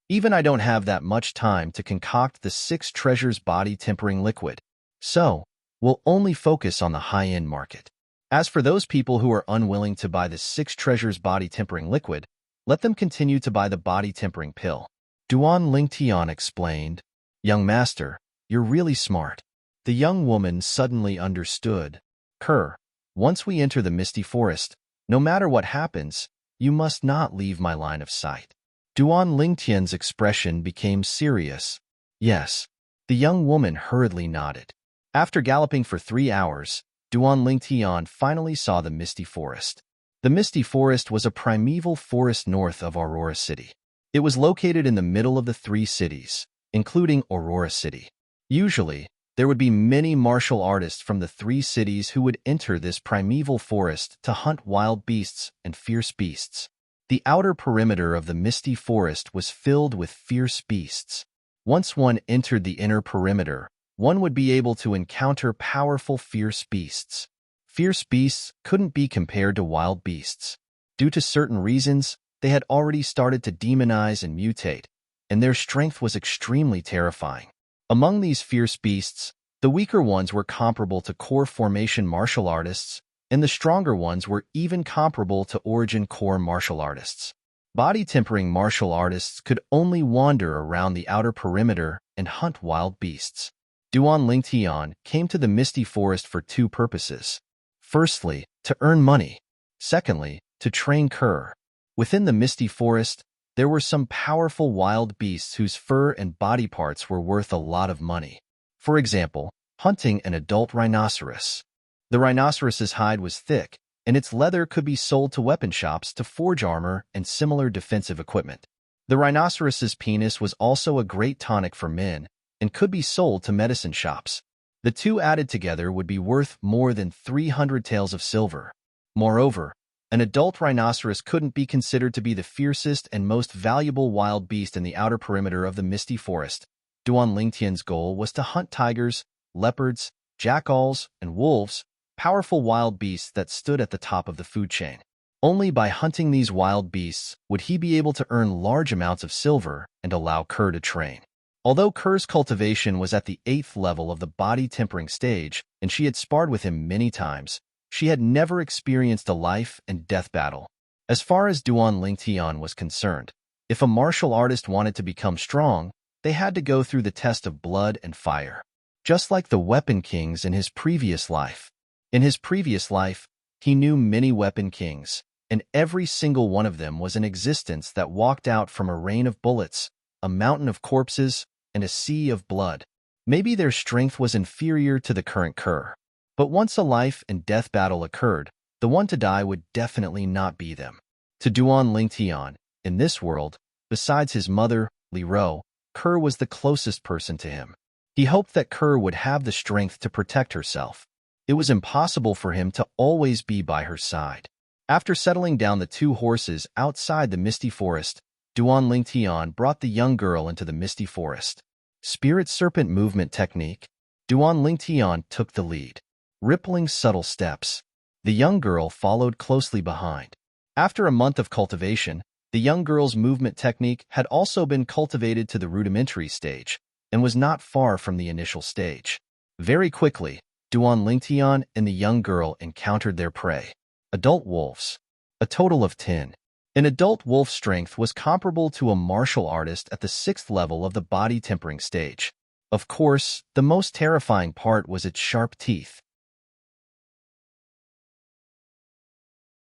Even I don't have that much time to concoct the 6 treasures body-tempering liquid. So, we'll only focus on the high-end market. As for those people who are unwilling to buy the 6 treasures body-tempering liquid, let them continue to buy the body-tempering pill. Duan Lingtian explained, Young master, you're really smart. The young woman suddenly understood. Kerr, once we enter the misty forest, no matter what happens, you must not leave my line of sight. Duan Lingtian's expression became serious. Yes. The young woman hurriedly nodded. After galloping for 3 hours, Duan Lingtian finally saw the misty forest. The misty forest was a primeval forest north of Aurora City. It was located in the middle of the 3 cities, including Aurora City. Usually, there would be many martial artists from the 3 cities who would enter this primeval forest to hunt wild beasts and fierce beasts. The outer perimeter of the misty forest was filled with fierce beasts. Once one entered the inner perimeter, one would be able to encounter powerful fierce beasts. Fierce beasts couldn't be compared to wild beasts. Due to certain reasons, they had already started to demonize and mutate, and their strength was extremely terrifying. Among these fierce beasts, the weaker ones were comparable to core formation martial artists, and the stronger ones were even comparable to origin core martial artists. Body-tempering martial artists could only wander around the outer perimeter and hunt wild beasts. Duan Lingtian came to the misty forest for 2 purposes. Firstly, to earn money. Secondly, to train Kerr. Within the misty forest, there were some powerful wild beasts whose fur and body parts were worth a lot of money. For example, hunting an adult rhinoceros. The rhinoceros's hide was thick, and its leather could be sold to weapon shops to forge armor and similar defensive equipment. The rhinoceros's penis was also a great tonic for men and could be sold to medicine shops. The 2 added together would be worth more than 300 taels of silver. Moreover, an adult rhinoceros couldn't be considered to be the fiercest and most valuable wild beast in the outer perimeter of the misty forest. Duan Lingtian's goal was to hunt tigers, leopards, jackals, and wolves, powerful wild beasts that stood at the top of the food chain. Only by hunting these wild beasts would he be able to earn large amounts of silver and allow Kerr to train. Although Kerr's cultivation was at the 8th level of the body tempering stage, and she had sparred with him many times, she had never experienced a life and death battle. As far as Duan Lingtian was concerned, if a martial artist wanted to become strong, they had to go through the test of blood and fire. Just like the Weapon Kings in his previous life. In his previous life, he knew many Weapon Kings, and every single one of them was an existence that walked out from a rain of bullets, a mountain of corpses, and a sea of blood. Maybe their strength was inferior to the current Kerr. But once a life and death battle occurred, the one to die would definitely not be them. To Duan Lingtian, in this world, besides his mother, Li Ro, Kerr was the closest person to him. He hoped that Kerr would have the strength to protect herself. It was impossible for him to always be by her side. After settling down the 2 horses outside the misty forest, Duan Lingtian brought the young girl into the misty forest. Spirit serpent movement technique. Duan Lingtian took the lead. Rippling subtle steps. The young girl followed closely behind. After a month of cultivation, the young girl's movement technique had also been cultivated to the rudimentary stage and was not far from the initial stage. Very quickly, Duan Lingtian and the young girl encountered their prey. Adult wolves. A total of 10. An adult wolf's strength was comparable to a martial artist at the 6th level of the body tempering stage. Of course, the most terrifying part was its sharp teeth.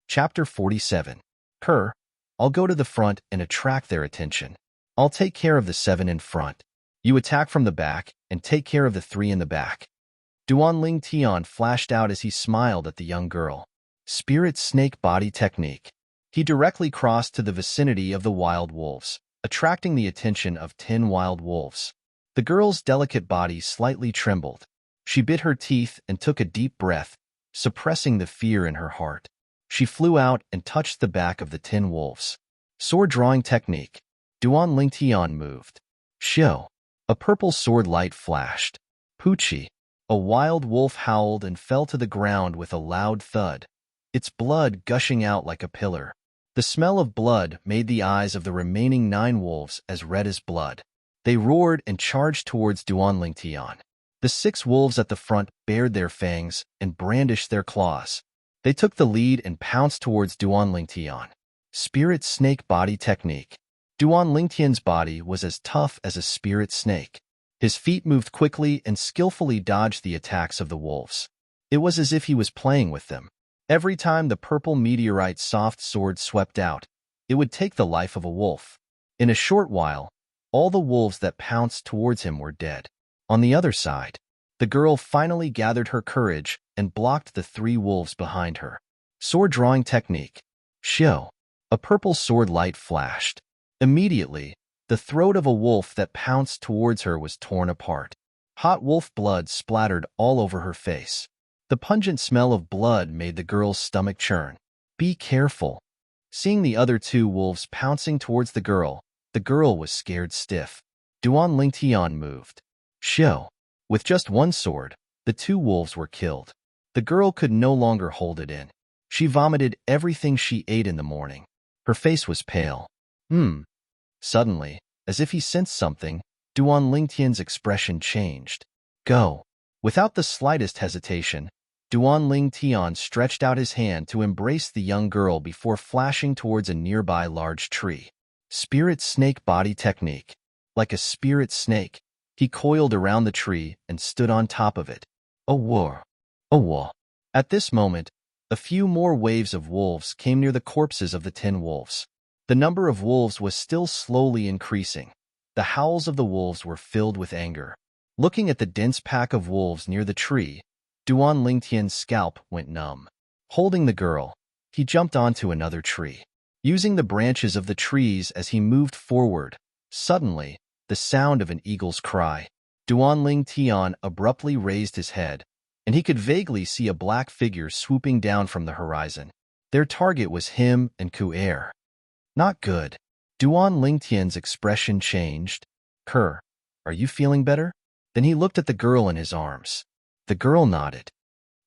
Chapter 47. Kerr, I'll go to the front and attract their attention. I'll take care of the 7 in front. You attack from the back and take care of the 3 in the back. Duan Lingtian flashed out as he smiled at the young girl. Spirit snake body technique. He directly crossed to the vicinity of the wild wolves, attracting the attention of 10 wild wolves. The girl's delicate body slightly trembled. She bit her teeth and took a deep breath, suppressing the fear in her heart. She flew out and touched the back of the 10 wolves. Sword drawing technique. Duan Lingtian moved. Shio. A purple sword light flashed. Poochie. A wild wolf howled and fell to the ground with a loud thud, its blood gushing out like a pillar. The smell of blood made the eyes of the remaining 9 wolves as red as blood. They roared and charged towards Duan Lingtian. The 6 wolves at the front bared their fangs and brandished their claws. They took the lead and pounced towards Duan Lingtian. Spirit snake body technique. Duan Lingtian's body was as tough as a spirit snake. His feet moved quickly and skillfully dodged the attacks of the wolves. It was as if he was playing with them. Every time the purple meteorite soft sword swept out, it would take the life of a wolf. In a short while, all the wolves that pounced towards him were dead. On the other side, the girl finally gathered her courage and blocked the 3 wolves behind her. Sword drawing technique. Shio. A purple sword light flashed. Immediately, the throat of a wolf that pounced towards her was torn apart. Hot wolf blood splattered all over her face. The pungent smell of blood made the girl's stomach churn. Be careful. Seeing the other 2 wolves pouncing towards the girl was scared stiff. Duan Lingtian moved. Shio. With just 1 sword, the 2 wolves were killed. The girl could no longer hold it in. She vomited everything she ate in the morning. Her face was pale. Suddenly, as if he sensed something, Duan Lingtian's expression changed. Go. Without the slightest hesitation, Duan Lingtian stretched out his hand to embrace the young girl before flashing towards a nearby large tree. Spirit snake body technique. Like a spirit snake, he coiled around the tree and stood on top of it. A war. A war. At this moment, a few more waves of wolves came near the corpses of the 10 wolves. The number of wolves was still slowly increasing. The howls of the wolves were filled with anger. Looking at the dense pack of wolves near the tree, Duan Lingtian's scalp went numb. Holding the girl, he jumped onto another tree. Using the branches of the trees as he moved forward, suddenly, the sound of an eagle's cry. Duan Lingtian abruptly raised his head, and he could vaguely see a black figure swooping down from the horizon. Their target was him and Ku'er. Not good. Duan Lingtian's expression changed. Kerr, are you feeling better? Then he looked at the girl in his arms. The girl nodded.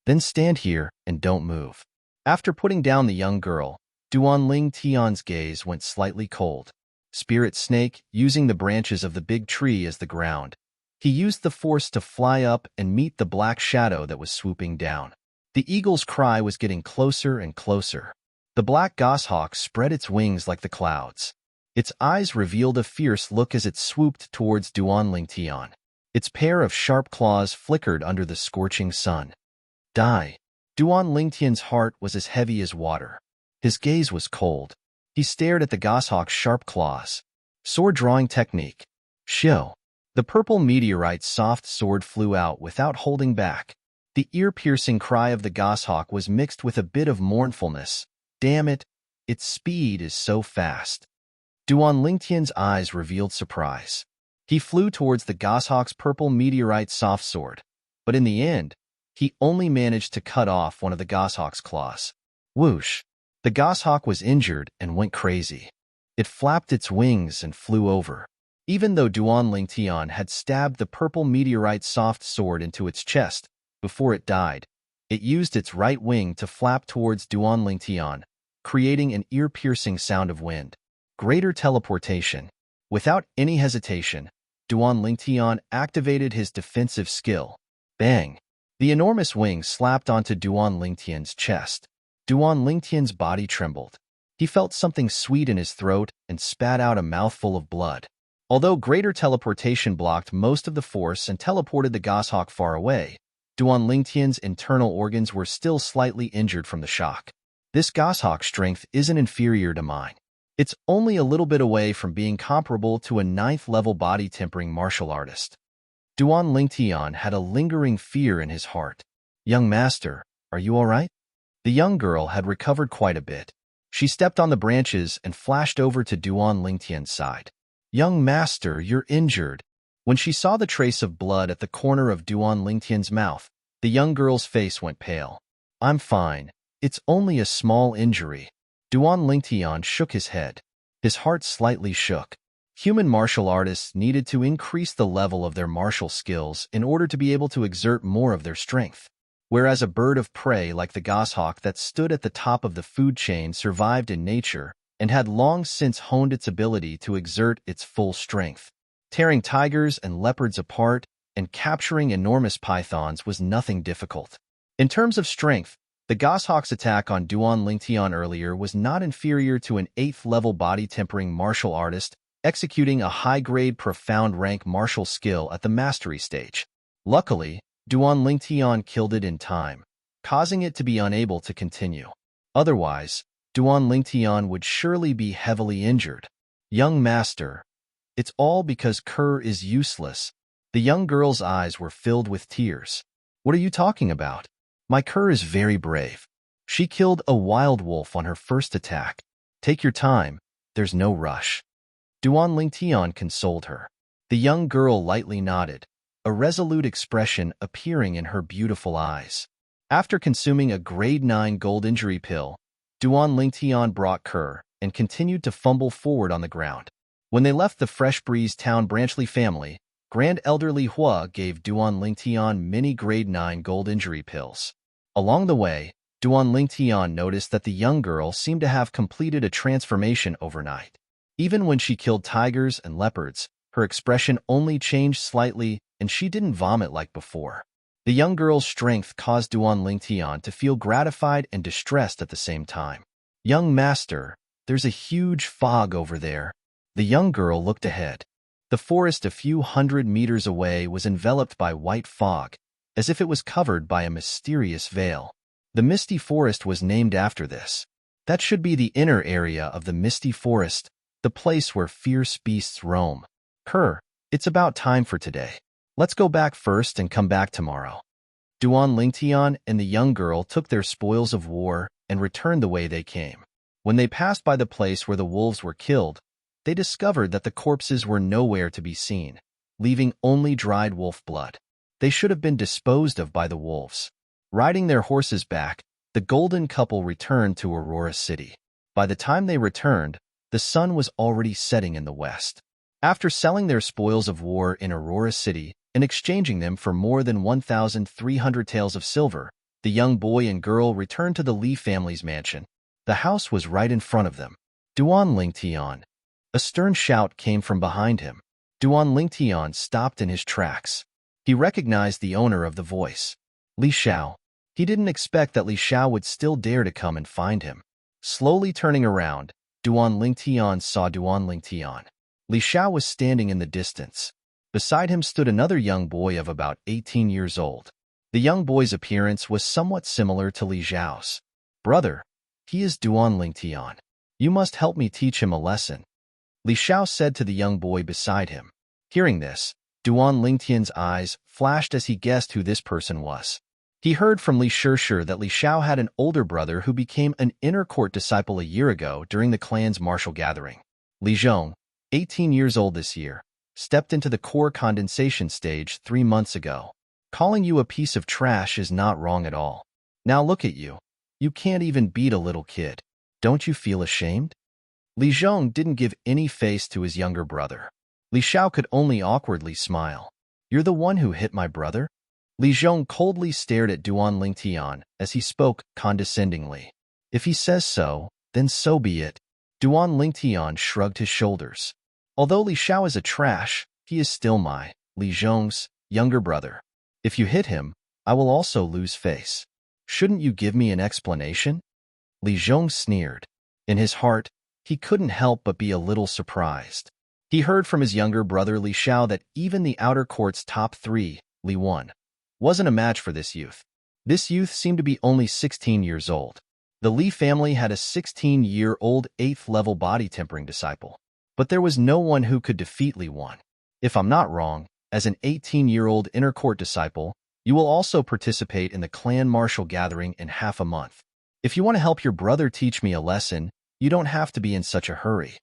Then stand here and don't move." After putting down the young girl, Duan Ling Tian's gaze went slightly cold. Spirit Snake, using the branches of the big tree as the ground, he used the force to fly up and meet the black shadow that was swooping down. The eagle's cry was getting closer and closer. The black goshawk spread its wings like the clouds. Its eyes revealed a fierce look as it swooped towards Duan Ling Tian. Its pair of sharp claws flickered under the scorching sun. Die. Duan Ling Tian's heart was as heavy as water. His gaze was cold. He stared at the goshawk's sharp claws. Sword drawing technique. Shio. The purple meteorite's soft sword flew out without holding back. The ear-piercing cry of the goshawk was mixed with a bit of mournfulness. Damn it, its speed is so fast. Duan Lingtian's eyes revealed surprise. He flew towards the goshawk's purple meteorite soft sword, but in the end, he only managed to cut off one of the goshawk's claws. Whoosh! The goshawk was injured and went crazy. It flapped its wings and flew over. Even though Duan Lingtian had stabbed the purple meteorite soft sword into its chest before it died, it used its right wing to flap towards Duan Lingtian, creating an ear-piercing sound of wind. Greater teleportation. Without any hesitation, Duan Lingtian activated his defensive skill. Bang! The enormous wing slapped onto Duan Lingtian's chest. Duan Lingtian's body trembled. He felt something sweet in his throat and spat out a mouthful of blood. Although greater teleportation blocked most of the force and teleported the goshawk far away, Duan Lingtian's internal organs were still slightly injured from the shock. This goshawk strength isn't inferior to mine. It's only a little bit away from being comparable to a 9th-level body-tempering martial artist. Duan Lingtian had a lingering fear in his heart. "Young master, are you all right?" The young girl had recovered quite a bit. She stepped on the branches and flashed over to Duan Lingtian's side. "Young master, you're injured." When she saw the trace of blood at the corner of Duan Lingtian's mouth, the young girl's face went pale. "I'm fine. It's only a small injury." Duan Lingtian shook his head. His heart slightly shook. Human martial artists needed to increase the level of their martial skills in order to be able to exert more of their strength. Whereas a bird of prey like the goshawk that stood at the top of the food chain survived in nature and had long since honed its ability to exert its full strength. Tearing tigers and leopards apart and capturing enormous pythons was nothing difficult. In terms of strength, the goshawk's attack on Duan Lingtian earlier was not inferior to an 8th-level body-tempering martial artist executing a high-grade profound rank martial skill at the mastery stage. Luckily, Duan Lingtian killed it in time, causing it to be unable to continue. Otherwise, Duan Lingtian would surely be heavily injured. "Young master, it's all because Kerr is useless." The young girl's eyes were filled with tears. "What are you talking about? My Kerr is very brave. She killed a wild wolf on her first attack. Take your time, there's no rush." Duan Lingtian consoled her. The young girl lightly nodded, a resolute expression appearing in her beautiful eyes. After consuming a grade 9 gold injury pill, Duan Lingtian brought Kerr and continued to fumble forward on the ground. When they left the Fresh Breeze Town Branchley family, Grand Elderly Hua gave Duan Lingtian many grade 9 gold injury pills. Along the way, Duan Lingtian noticed that the young girl seemed to have completed a transformation overnight. Even when she killed tigers and leopards, her expression only changed slightly and she didn't vomit like before. The young girl's strength caused Duan Lingtian to feel gratified and distressed at the same time. "Young master, there's a huge fog over there." The young girl looked ahead. The forest a few hundred meters away was enveloped by white fog, as if it was covered by a mysterious veil. The Misty Forest was named after this. That should be the inner area of the Misty Forest, the place where fierce beasts roam. "Kerr, it's about time for today. Let's go back first and come back tomorrow." Duan Lingtian and the young girl took their spoils of war and returned the way they came. When they passed by the place where the wolves were killed, they discovered that the corpses were nowhere to be seen, leaving only dried wolf blood. They should have been disposed of by the wolves. Riding their horses back, the golden couple returned to Aurora City. By the time they returned, the sun was already setting in the west. After selling their spoils of war in Aurora City and exchanging them for more than 1,300 taels of silver, The young boy and girl returned to the Li family's mansion. The house was right in front of them. Duan Lingtian. A stern shout came from behind him. Duan Lingtian stopped in his tracks. He recognized the owner of the voice. Li Xiao. He didn't expect that Li Xiao would still dare to come and find him. Slowly turning around, Duan Lingtian saw Duan Lingtian. Li Xiao was standing in the distance. Beside him stood another young boy of about 18 years old. The young boy's appearance was somewhat similar to Li Xiao's. Brother, he is Duan Lingtian. You must help me teach him a lesson, Li Xiao said to the young boy beside him. Hearing this, Duan Lingtian's eyes flashed as he guessed who this person was. He heard from Li Shishir that Li Xiao had an older brother who became an inner court disciple a year ago during the clan's martial gathering. Li Zhong, 18 years old this year, stepped into the core condensation stage 3 months ago. Calling you a piece of trash is not wrong at all. Now look at you. You can't even beat a little kid. Don't you feel ashamed? Li Zhong didn't give any face to his younger brother. Li Xiao could only awkwardly smile. You're the one who hit my brother? Li Zhong coldly stared at Duan Lingtian as he spoke condescendingly. If he says so, then so be it. Duan Lingtian shrugged his shoulders. Although Li Xiao is a trash, he is still my, Li Zhong's, younger brother. If you hit him, I will also lose face. Shouldn't you give me an explanation? Li Zhong sneered. In his heart, he couldn't help but be a little surprised. He heard from his younger brother Li Xiao that even the outer court's top 3, Li Wan, wasn't a match for this youth. This youth seemed to be only 16 years old. The Li family had a 16-year-old 8th-level body tempering disciple, but there was no one who could defeat Li Wan. If I'm not wrong, as an 18-year-old inner court disciple, you will also participate in the clan martial gathering in half a month. If you want to help your brother teach me a lesson, you don't have to be in such a hurry.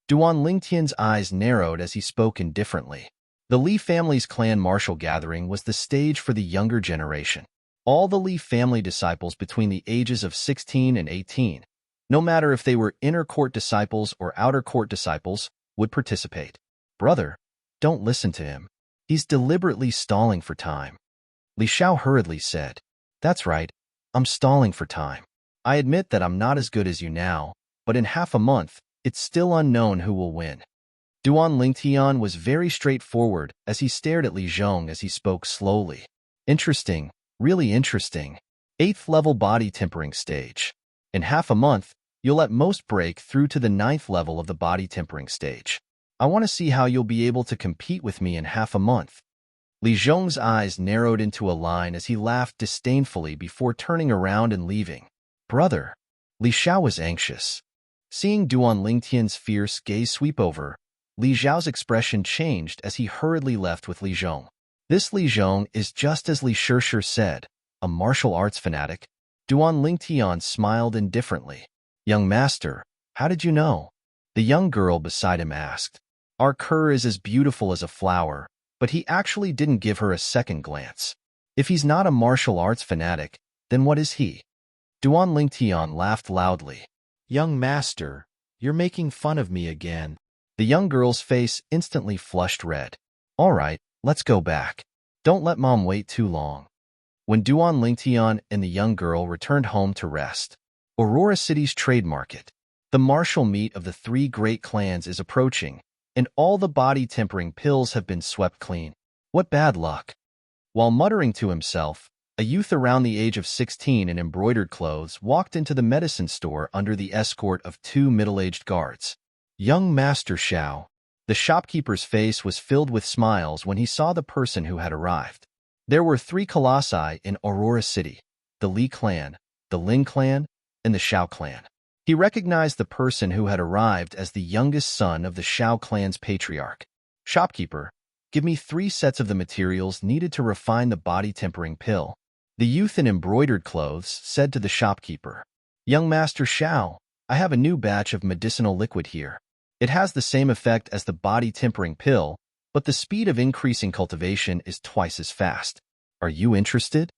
Duan Lingtian's eyes narrowed as he spoke indifferently. The Li family's clan martial gathering was the stage for the younger generation. All the Li family disciples between the ages of 16 and 18, no matter if they were inner court disciples or outer court disciples, would participate. Brother, don't listen to him. He's deliberately stalling for time. Li Xiao hurriedly said. That's right, I'm stalling for time. I admit that I'm not as good as you now, but in half a month, it's still unknown who will win. Duan Lingtian was very straightforward as he stared at Li Zhong as he spoke slowly. Interesting, really interesting. 8th-level body tempering stage. In half a month, you'll at most break through to the 9th level of the body tempering stage. I want to see how you'll be able to compete with me in half a month. Li Zhong's eyes narrowed into a line as he laughed disdainfully before turning around and leaving. Brother, Li Xiao was anxious. Seeing Duan Lingtian's fierce gaze sweep over, Li Xiao's expression changed as he hurriedly left with Li Zhong. This Li Zhong is just as Li Shishir said, a martial arts fanatic. Duan Lingtian smiled indifferently. Young master, how did you know? The young girl beside him asked. Our Kerr is as beautiful as a flower, but he actually didn't give her a second glance. If he's not a martial arts fanatic, then what is he? Duan Lingtian laughed loudly. Young master, you're making fun of me again. The young girl's face instantly flushed red. All right, let's go back. Don't let mom wait too long. When Duan Lingtian and the young girl returned home to rest, Aurora City's trade market, the martial meet of the 3 great clans is approaching, and all the body tempering pills have been swept clean. What bad luck. While muttering to himself, a youth around the age of 16 in embroidered clothes walked into the medicine store under the escort of 2 middle-aged guards. Young Master Xiao. The shopkeeper's face was filled with smiles when he saw the person who had arrived. There were 3 colossi in Aurora City, the Li clan, the Lin clan, and the Xiao clan. He recognized the person who had arrived as the youngest son of the Xiao clan's patriarch. Shopkeeper, give me 3 sets of the materials needed to refine the body tempering pill. The youth in embroidered clothes said to the shopkeeper. Young Master Xiao, I have a new batch of medicinal liquid here. It has the same effect as the body tempering pill, but the speed of increasing cultivation is twice as fast. Are you interested?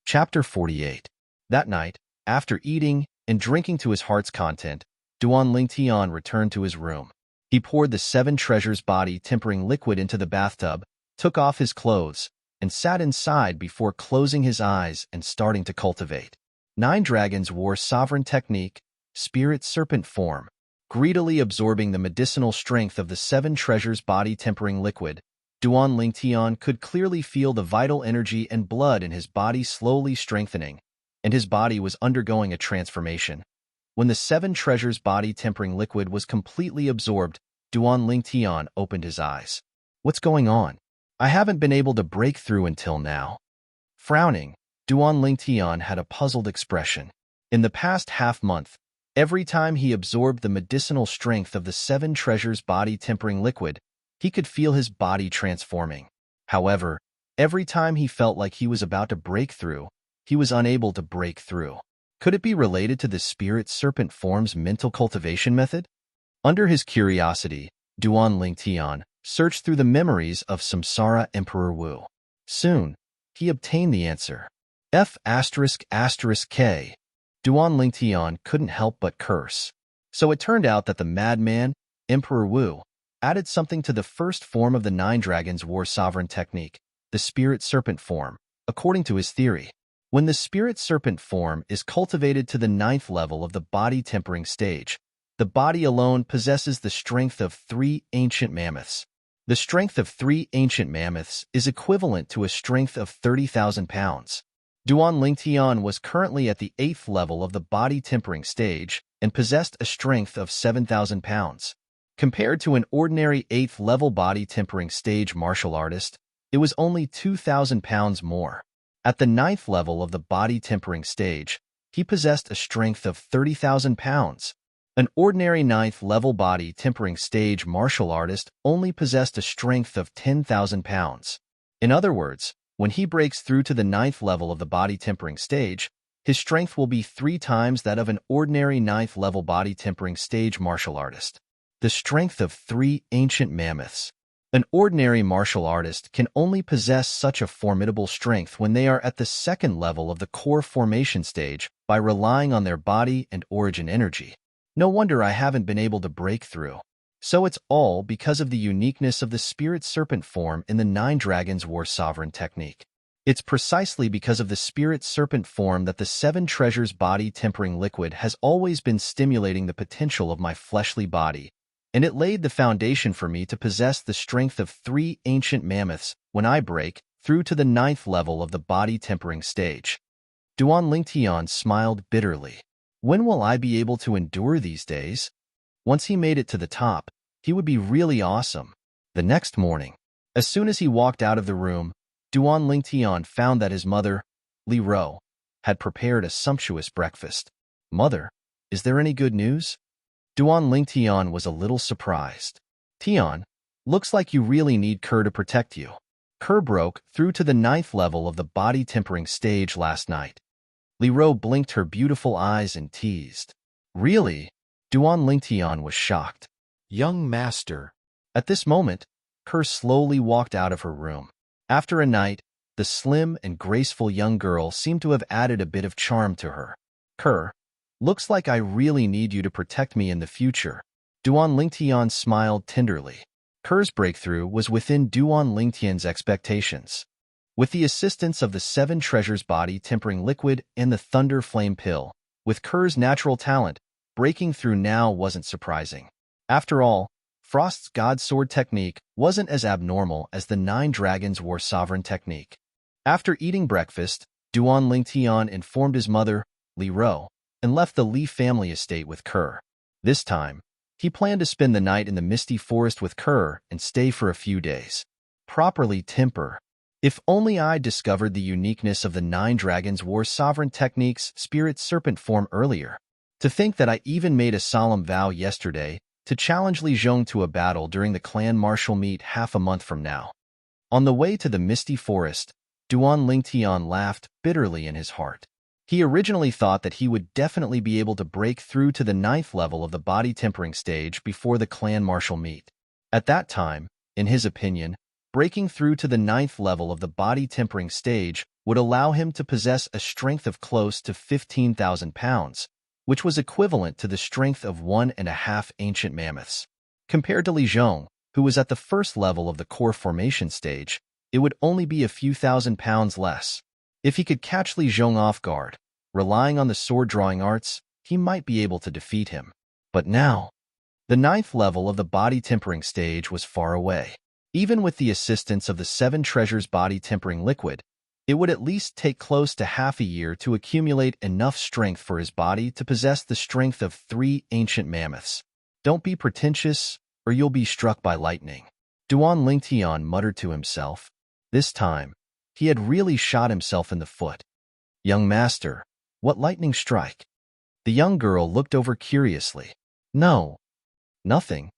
Chapter 48. That night, after eating and drinking to his heart's content, Duan Lingtian returned to his room. He poured the 7 treasures body tempering liquid into the bathtub, took off his clothes, and sat inside before closing his eyes and starting to cultivate. 9 dragons wore sovereign technique, spirit serpent form, greedily absorbing the medicinal strength of the 7 treasures body-tempering liquid. Duan Lingtian could clearly feel the vital energy and blood in his body slowly strengthening, and his body was undergoing a transformation. When the 7 treasures body-tempering liquid was completely absorbed, Duan Lingtian opened his eyes. What's going on? I haven't been able to break through until now. Frowning, Duan Lingtian had a puzzled expression. In the past half-month, every time he absorbed the medicinal strength of the 7 treasures body-tempering liquid, he could feel his body transforming. However, every time he felt like he was about to break through, he was unable to break through. Could it be related to the spirit serpent form's mental cultivation method? Under his curiosity, Duan Lingtian searched through the memories of Samsara Emperor Wu. Soon, he obtained the answer. F***K. Duan Lingtian couldn't help but curse. So it turned out that the madman, Emperor Wu, added something to the first form of the 9 dragons war sovereign technique, the spirit serpent form, according to his theory. When the spirit serpent form is cultivated to the 9th level of the body tempering stage, the body alone possesses the strength of 3 ancient mammoths. The strength of 3 ancient mammoths is equivalent to a strength of 30,000 pounds. Duan Lingtian was currently at the 8th level of the body tempering stage and possessed a strength of 7,000 pounds. Compared to an ordinary 8th level body tempering stage martial artist, it was only 2,000 pounds more. At the 9th level of the body tempering stage, he possessed a strength of 30,000 pounds. An ordinary 9th level body tempering stage martial artist only possessed a strength of 10,000 pounds. In other words, when he breaks through to the 9th level of the body tempering stage, his strength will be 3 times that of an ordinary 9th level body tempering stage martial artist. The strength of 3 ancient mammoths. An ordinary martial artist can only possess such a formidable strength when they are at the 2nd level of the core formation stage by relying on their body and origin energy. No wonder I haven't been able to break through. So it's all because of the uniqueness of the spirit serpent form in the 9 dragons war sovereign technique. It's precisely because of the spirit serpent form that the 7 treasures body tempering liquid has always been stimulating the potential of my fleshly body, and it laid the foundation for me to possess the strength of 3 ancient mammoths when I break through to the 9th level of the body tempering stage. Duan Lingtian smiled bitterly. When will I be able to endure these days? Once he made it to the top, he would be really awesome. The next morning, as soon as he walked out of the room, Duan Lingtian found that his mother, Li Ro, had prepared a sumptuous breakfast. Mother, is there any good news? Duan Lingtian was a little surprised. Tian, looks like you really need Kerr to protect you. Kerr broke through to the 9th level of the body tempering stage last night. Li Ro blinked her beautiful eyes and teased. Really? Duan Lingtian was shocked. Young master. At this moment, Kerr slowly walked out of her room. After a night, the slim and graceful young girl seemed to have added a bit of charm to her. Kerr, looks like I really need you to protect me in the future. Duan Lingtian smiled tenderly. Kerr's breakthrough was within Duan Lingtian's expectations. With the assistance of the 7 treasures body tempering liquid and the thunder flame pill, with Kerr's natural talent, breaking through now wasn't surprising. After all, Frost's God Sword technique wasn't as abnormal as the 9 dragons war sovereign technique. After eating breakfast, Duan Lingtian informed his mother, Li Ro, and left the Li family estate with Kerr. This time, he planned to spend the night in the misty forest with Kerr and stay for a few days. Properly temper. If only I discovered the uniqueness of the 9 dragons war sovereign technique's spirit serpent form earlier. To think that I even made a solemn vow yesterday to challenge Li Zhong to a battle during the clan martial meet half a month from now. On the way to the misty forest, Duan Lingtian laughed bitterly in his heart. He originally thought that he would definitely be able to break through to the 9th level of the body tempering stage before the clan martial meet. At that time, in his opinion, breaking through to the 9th level of the body tempering stage would allow him to possess a strength of close to 15,000 pounds, which was equivalent to the strength of 1.5 ancient mammoths. Compared to Li Zhong, who was at the 1st level of the core formation stage, it would only be a few thousand pounds less. If he could catch Li Zhong off guard, relying on the sword-drawing arts, he might be able to defeat him. But now, the 9th level of the body-tempering stage was far away. Even with the assistance of the 7 treasures body-tempering liquid, it would at least take close to half a year to accumulate enough strength for his body to possess the strength of 3 ancient mammoths. Don't be pretentious, or you'll be struck by lightning. Duan Lingtian muttered to himself. This time, he had really shot himself in the foot. Young master, what lightning strike? The young girl looked over curiously. No, nothing.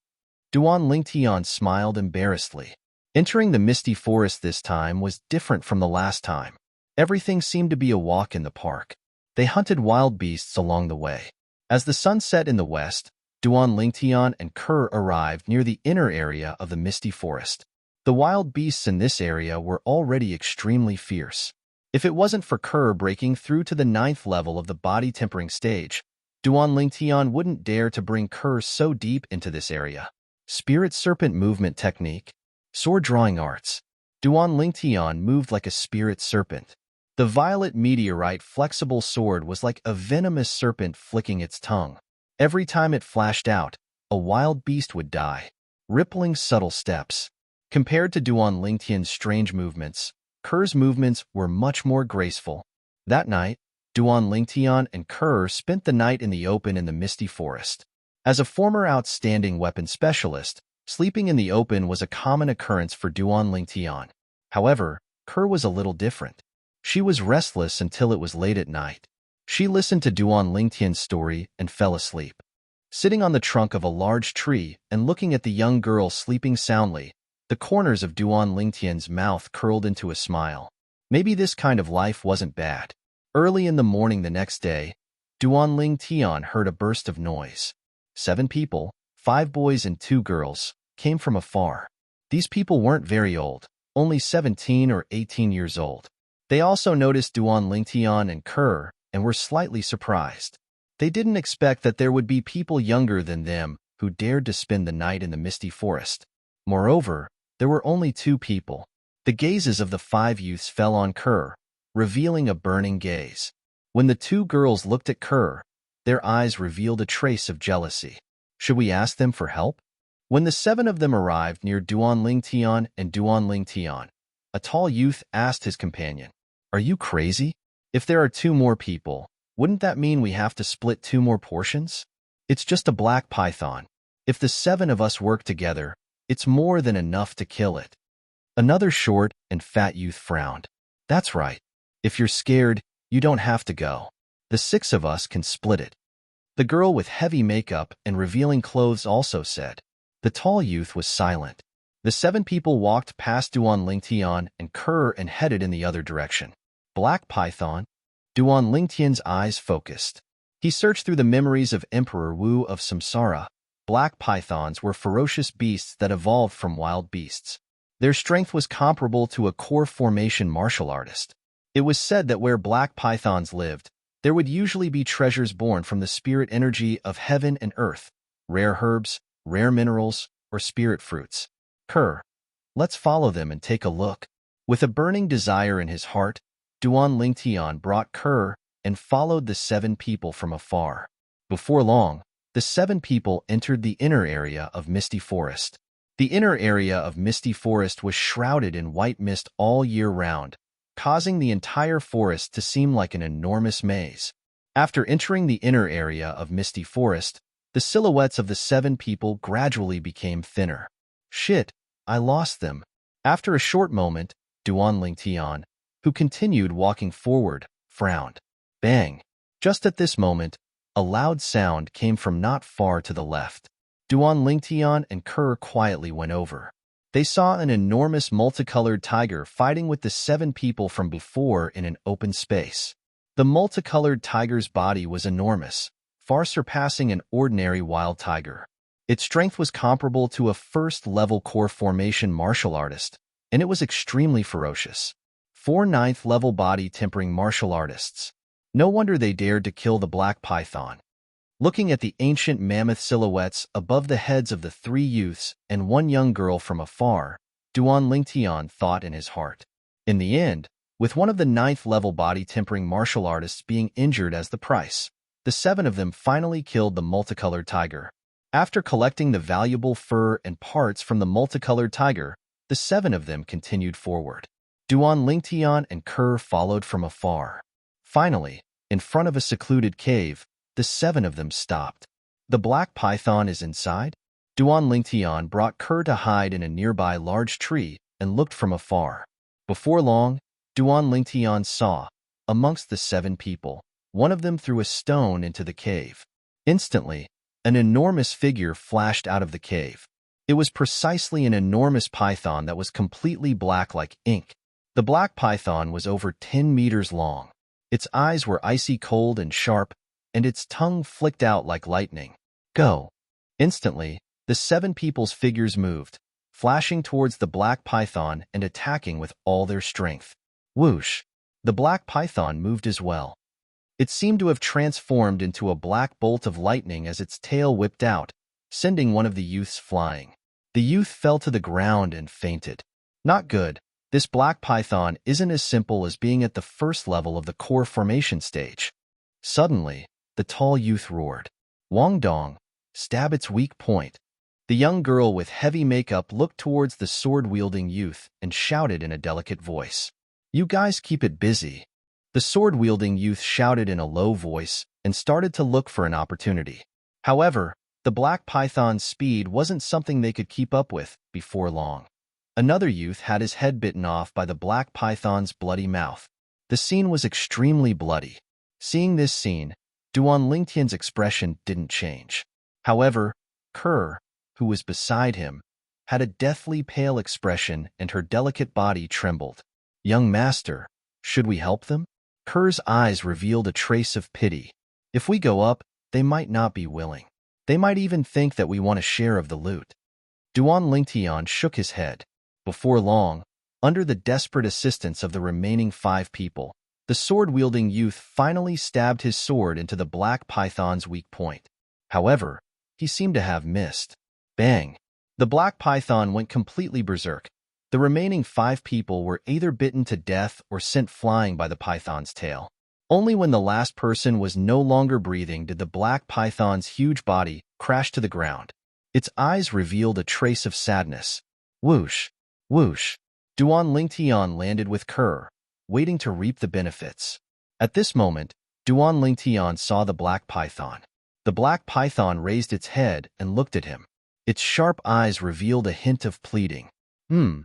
Duan Lingtian smiled embarrassedly. Entering the misty forest this time was different from the last time. Everything seemed to be a walk in the park. They hunted wild beasts along the way. As the sun set in the west, Duan Lingtian and Kerr arrived near the inner area of the misty forest. The wild beasts in this area were already extremely fierce. If it wasn't for Kerr breaking through to the 9th level of the body-tempering stage, Duan Lingtian wouldn't dare to bring Kerr so deep into this area. Spirit Serpent Movement Technique. Sword Drawing Arts. Duan Lingtian moved like a spirit serpent. The violet meteorite flexible sword was like a venomous serpent flicking its tongue. Every time it flashed out, a wild beast would die. Rippling subtle steps. Compared to Duan Lingtian's strange movements, Kerr's movements were much more graceful. That night, Duan Lingtian and Kerr spent the night in the open in the misty forest. As a former outstanding weapon specialist, sleeping in the open was a common occurrence for Duan Lingtian. However, Kerr was a little different. She was restless until it was late at night. She listened to Duan Lingtian's story and fell asleep. Sitting on the trunk of a large tree and looking at the young girl sleeping soundly, the corners of Duan Lingtian's mouth curled into a smile. Maybe this kind of life wasn't bad. Early in the morning the next day, Duan Lingtian heard a burst of noise. 7 people, 5 boys and 2 girls, came from afar. These people weren't very old, only 17 or 18 years old. They also noticed Duan Lingtian and Kerr and were slightly surprised. They didn't expect that there would be people younger than them who dared to spend the night in the misty forest. Moreover, there were only 2 people. The gazes of the 5 youths fell on Kerr, revealing a burning gaze. When the 2 girls looked at Kerr, their eyes revealed a trace of jealousy. Should we ask them for help? When the 7 of them arrived near Duan Lingtian and Duan Lingtian, a tall youth asked his companion, "Are you crazy? If there are 2 more people, wouldn't that mean we have to split 2 more portions? It's just a black python. If the 7 of us work together, it's more than enough to kill it." Another short and fat youth frowned. "That's right. If you're scared, you don't have to go. The 6 of us can split it." The girl with heavy makeup and revealing clothes also said. The tall youth was silent. The 7 people walked past Duan Lingtian and Kerr and headed in the other direction. Black python? Duan Lingtian's eyes focused. He searched through the memories of Emperor Wu of Samsara. Black pythons were ferocious beasts that evolved from wild beasts. Their strength was comparable to a core formation martial artist. It was said that where black pythons lived, there would usually be treasures born from the spirit energy of heaven and earth, rare herbs, rare minerals, or spirit fruits. Kerr, let's follow them and take a look. With a burning desire in his heart, Duan Lingtian brought Kerr and followed the 7 people from afar. Before long, the 7 people entered the inner area of Misty Forest. The inner area of Misty Forest was shrouded in white mist all year round, causing the entire forest to seem like an enormous maze. After entering the inner area of Misty Forest, the silhouettes of the 7 people gradually became thinner. Shit, I lost them. After a short moment, Duan Lingtian, who continued walking forward, frowned. Bang! Just at this moment, a loud sound came from not far to the left. Duan Lingtian and Kerr quietly went over. They saw an enormous multicolored tiger fighting with the 7 people from before in an open space. The multicolored tiger's body was enormous, far surpassing an ordinary wild tiger. Its strength was comparable to a first-level core formation martial artist, and it was extremely ferocious. 4 9th-level body-tempering martial artists. No wonder they dared to kill the black python. Looking at the ancient mammoth silhouettes above the heads of the 3 youths and 1 young girl from afar, Duan Lingtian thought in his heart. In the end, with one of the 9th-level body-tempering martial artists being injured as the price, the 7 of them finally killed the multicolored tiger. After collecting the valuable fur and parts from the multicolored tiger, the 7 of them continued forward. Duan Lingtian and Kerr followed from afar. Finally, in front of a secluded cave, the 7 of them stopped. The black python is inside? Duan Lingtian brought Kerr to hide in a nearby large tree and looked from afar. Before long, Duan Lingtian saw, amongst the 7 people, one of them threw a stone into the cave. Instantly, an enormous figure flashed out of the cave. It was precisely an enormous python that was completely black like ink. The black python was over 10 meters long. Its eyes were icy cold and sharp, and its tongue flicked out like lightning. Go! Instantly, the 7 people's figures moved, flashing towards the black python and attacking with all their strength. Whoosh! The black python moved as well. It seemed to have transformed into a black bolt of lightning as its tail whipped out, sending one of the youths flying. The youth fell to the ground and fainted. Not good. This black python isn't as simple as being at the first level of the core formation stage. Suddenly, the tall youth roared. Wang Dong, stab its weak point. The young girl with heavy makeup looked towards the sword-wielding youth and shouted in a delicate voice. You guys keep it busy. The sword-wielding youth shouted in a low voice and started to look for an opportunity. However, the black python's speed wasn't something they could keep up with before long. Another youth had his head bitten off by the black python's bloody mouth. The scene was extremely bloody. Seeing this scene, Duan Lingtian's expression didn't change. However, Kerr, who was beside him, had a deathly pale expression and her delicate body trembled. Young master, should we help them? Kerr's eyes revealed a trace of pity. If we go up, they might not be willing. They might even think that we want a share of the loot. Duan Lingtian shook his head. Before long, under the desperate assistance of the remaining 5 people, the sword-wielding youth finally stabbed his sword into the black python's weak point. However, he seemed to have missed. Bang! The black python went completely berserk. The remaining 5 people were either bitten to death or sent flying by the python's tail. Only when the last person was no longer breathing did the black python's huge body crash to the ground. Its eyes revealed a trace of sadness. Whoosh! Whoosh! Duan Lingtian landed with Kerr, waiting to reap the benefits. At this moment, Duan Lingtian saw the black python. The black python raised its head and looked at him. Its sharp eyes revealed a hint of pleading. Duan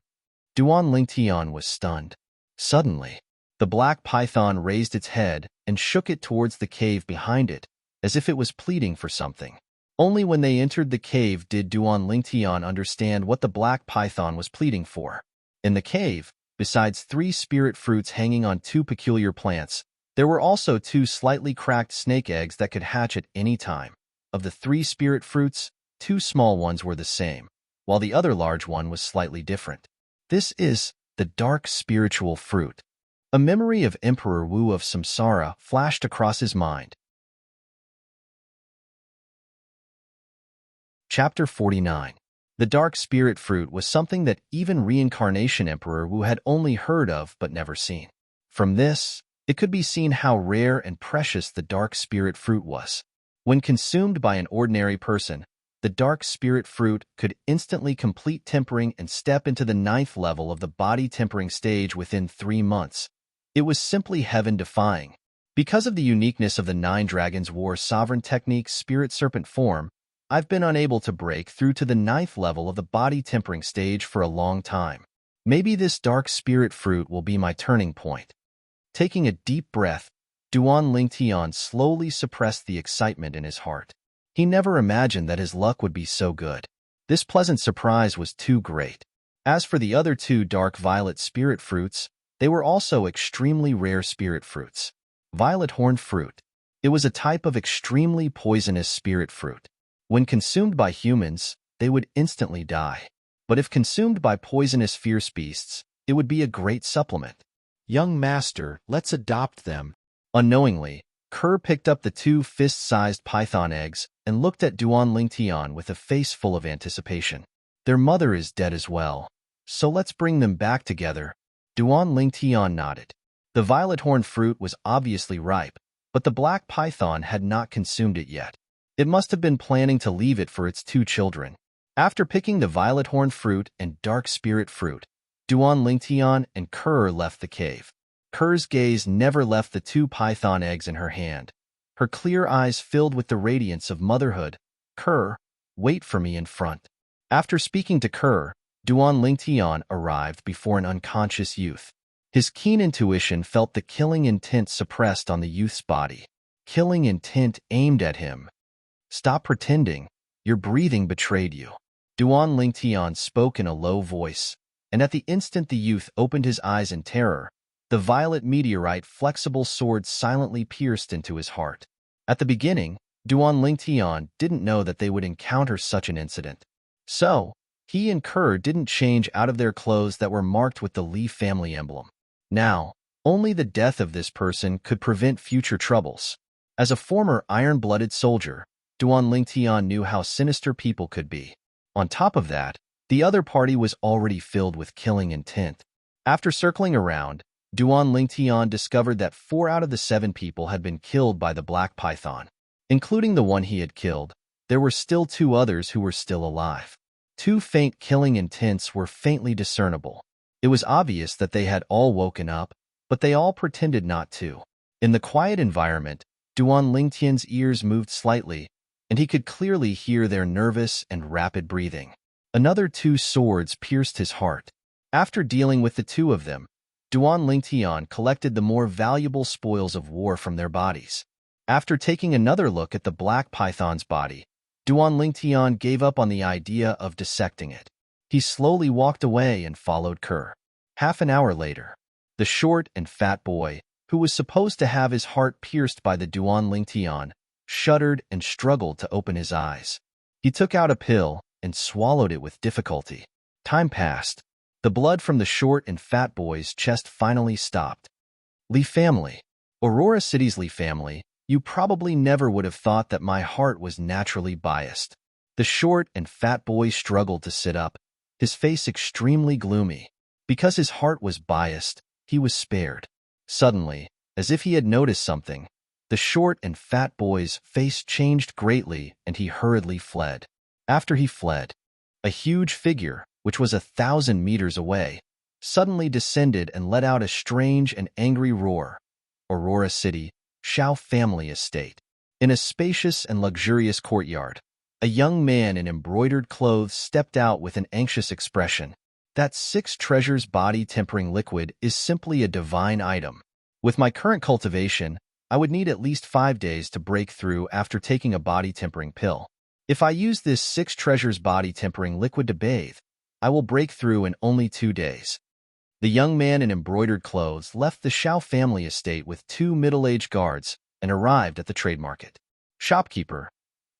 Lingtian was stunned. Suddenly, the black python raised its head and shook it towards the cave behind it, as if it was pleading for something. Only when they entered the cave did Duan Lingtian understand what the black python was pleading for. In the cave, besides 3 spirit fruits hanging on 2 peculiar plants, there were also 2 slightly cracked snake eggs that could hatch at any time. Of the 3 spirit fruits, 2 small ones were the same, while the other large one was slightly different. This is the dark spiritual fruit. A memory of Emperor Wu of Samsara flashed across his mind. Chapter 49. The dark spirit fruit was something that even reincarnation Emperor Wu had only heard of but never seen. From this, it could be seen how rare and precious the dark spirit fruit was. When consumed by an ordinary person, the dark spirit fruit could instantly complete tempering and step into the 9th level of the body tempering stage within 3 months. It was simply heaven-defying. Because of the uniqueness of the 9 Dragons War Sovereign Technique's Spirit Serpent form, I've been unable to break through to the 9th level of the body tempering stage for a long time. Maybe this dark spirit fruit will be my turning point. Taking a deep breath, Duan Lingtian slowly suppressed the excitement in his heart. He never imagined that his luck would be so good. This pleasant surprise was too great. As for the other 2 dark violet spirit fruits, they were also extremely rare spirit fruits. Violet horned fruit. It was a type of extremely poisonous spirit fruit. When consumed by humans, they would instantly die. But if consumed by poisonous fierce beasts, it would be a great supplement. Young master, let's adopt them. Unknowingly, Kerr picked up the 2 fist-sized python eggs and looked at Duan Lingtian with a face full of anticipation. Their mother is dead as well. So let's bring them back together. Duan Lingtian nodded. The violet horn fruit was obviously ripe, but the black python had not consumed it yet. It must have been planning to leave it for its two children. After picking the violet horn fruit and dark spirit fruit, Duan Lingtian and Kerr left the cave. Kerr's gaze never left the two python eggs in her hand. Her clear eyes filled with the radiance of motherhood. Kerr, wait for me in front. After speaking to Kerr, Duan Lingtian arrived before an unconscious youth. His keen intuition felt the killing intent suppressed on the youth's body. Killing intent aimed at him. Stop pretending. Your breathing betrayed you. Duan Lingtian spoke in a low voice, and at the instant the youth opened his eyes in terror, the violet meteorite flexible sword silently pierced into his heart. At the beginning, Duan Lingtian didn't know that they would encounter such an incident. So, he and Kerr didn't change out of their clothes that were marked with the Li family emblem. Now, only the death of this person could prevent future troubles. As a former iron-blooded soldier, Duan Lingtian knew how sinister people could be. On top of that, the other party was already filled with killing intent. After circling around, Duan Lingtian discovered that 4 out of the 7 people had been killed by the black python. Including the one he had killed, there were still 2 others who were still alive. 2 faint killing intents were faintly discernible. It was obvious that they had all woken up, but they all pretended not to. In the quiet environment, Duan Lingtian's ears moved slightly, and he could clearly hear their nervous and rapid breathing. Another 2 swords pierced his heart. After dealing with the 2 of them, Duan Lingtian collected the more valuable spoils of war from their bodies. After taking another look at the black python's body, Duan Lingtian gave up on the idea of dissecting it. He slowly walked away and followed Kerr. Half an hour later, the short and fat boy, who was supposed to have his heart pierced by the Duan Lingtian, shuddered and struggled to open his eyes. He took out a pill and swallowed it with difficulty. Time passed. The blood from the short and fat boy's chest finally stopped. Li family. Aurora City's Li family, you probably never would have thought that my heart was naturally biased. The short and fat boy struggled to sit up, his face extremely gloomy. Because his heart was biased, he was spared. Suddenly, as if he had noticed something, the short and fat boy's face changed greatly and he hurriedly fled. After he fled, a huge figure, which was 1,000 meters away, suddenly descended and let out a strange and angry roar. Aurora City, Shao family estate. In a spacious and luxurious courtyard, a young man in embroidered clothes stepped out with an anxious expression. That 6 treasures body tempering liquid is simply a divine item. With my current cultivation, I would need at least 5 days to break through after taking a body tempering pill. If I use this 6 treasures body tempering liquid to bathe, I will break through in only 2 days. The young man in embroidered clothes left the Shao family estate with 2 middle-aged guards and arrived at the trade market. Shopkeeper,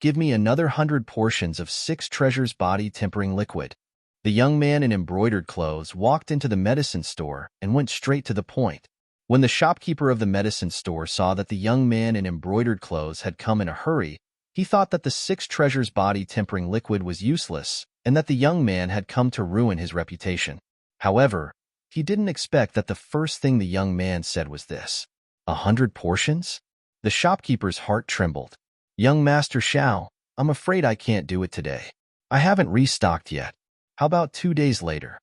give me another 100 portions of 6 treasures body tempering liquid. The young man in embroidered clothes walked into the medicine store and went straight to the point. When the shopkeeper of the medicine store saw that the young man in embroidered clothes had come in a hurry, he thought that the 6 treasures body tempering liquid was useless and that the young man had come to ruin his reputation. However, he didn't expect that the first thing the young man said was this. 100 portions? The shopkeeper's heart trembled. Young Master Shao, I'm afraid I can't do it today. I haven't restocked yet. How about 2 days later?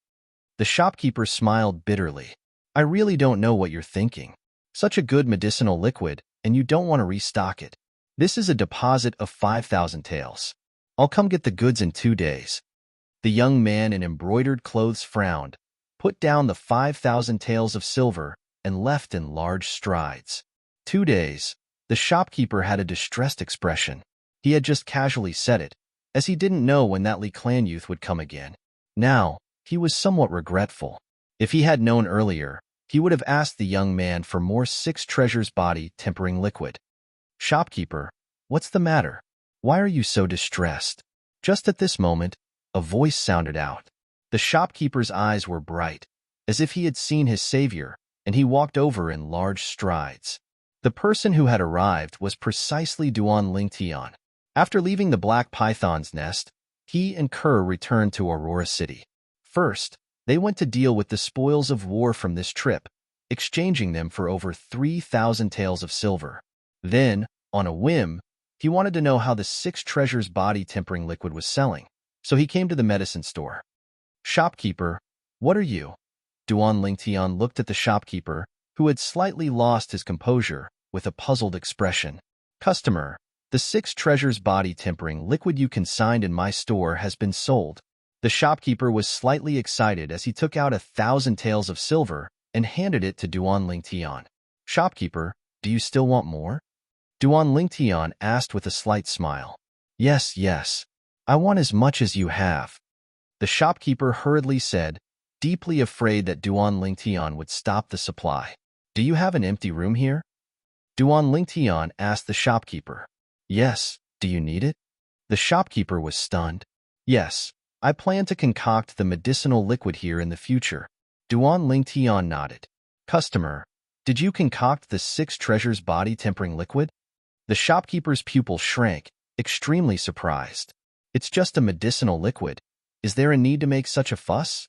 The shopkeeper smiled bitterly. I really don't know what you're thinking. Such a good medicinal liquid, and you don't want to restock it. This is a deposit of 5,000 taels. I'll come get the goods in 2 days. The young man in embroidered clothes frowned, put down the 5,000 taels of silver, and left in large strides. 2 days. The shopkeeper had a distressed expression. He had just casually said it, as he didn't know when that Li clan youth would come again. Now, he was somewhat regretful. If he had known earlier, he would have asked the young man for more 6 treasures body tempering liquid. Shopkeeper, what's the matter? Why are you so distressed? Just at this moment, a voice sounded out. The shopkeeper's eyes were bright, as if he had seen his savior, and he walked over in large strides. The person who had arrived was precisely Duan Lingtian. After leaving the black python's nest, he and Kerr returned to Aurora City. First, They went to deal with the spoils of war from this trip, exchanging them for over 3,000 taels of silver. Then, on a whim, he wanted to know how the 6 treasures body tempering liquid was selling, so he came to the medicine store. "Shopkeeper, what are you?" Duan Lingtian looked at the shopkeeper, who had slightly lost his composure, with a puzzled expression. "Customer, the 6 treasures body tempering liquid you consigned in my store has been sold." The shopkeeper was slightly excited as he took out 1,000 taels of silver and handed it to Duan Lingtian. "Shopkeeper, do you still want more?" Duan Lingtian asked with a slight smile. Yes, yes. I want as much as you have." The shopkeeper hurriedly said, deeply afraid that Duan Lingtian would stop the supply. "Do you have an empty room here?" Duan Lingtian asked the shopkeeper. "Yes, do you need it?" The shopkeeper was stunned. "Yes, I plan to concoct the medicinal liquid here in the future." Duan Lingtian nodded. "Customer, did you concoct the 6 treasures body tempering liquid?" The shopkeeper's pupil shrank, extremely surprised. "It's just a medicinal liquid. Is there a need to make such a fuss?"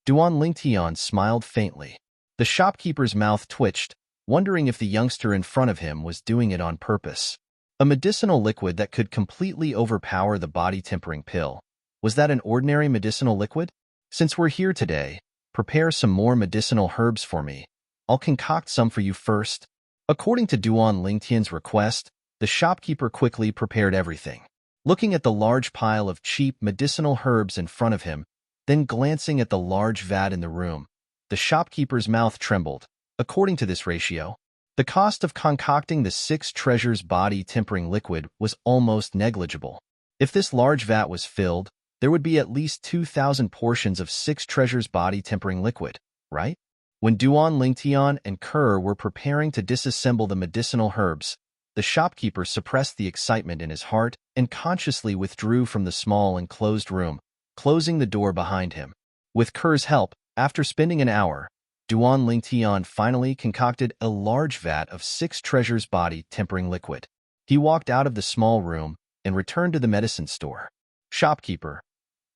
Duan Lingtian smiled faintly. The shopkeeper's mouth twitched, wondering if the youngster in front of him was doing it on purpose. A medicinal liquid that could completely overpower the body tempering pill. Was that an ordinary medicinal liquid? "Since we're here today, prepare some more medicinal herbs for me. I'll concoct some for you first." According to Duan Lingtian's request, the shopkeeper quickly prepared everything. Looking at the large pile of cheap medicinal herbs in front of him, then glancing at the large vat in the room, the shopkeeper's mouth trembled. According to this ratio, the cost of concocting the 6 treasures body tempering liquid was almost negligible. If this large vat was filled, there would be at least 2,000 portions of 6 treasures body tempering liquid, right? When Duan Lingtian and Kerr were preparing to disassemble the medicinal herbs, the shopkeeper suppressed the excitement in his heart and consciously withdrew from the small enclosed room, closing the door behind him. With Kerr's help, after spending an hour, Duan Lingtian finally concocted a large vat of 6 treasures body tempering liquid. He walked out of the small room and returned to the medicine store. "Shopkeeper,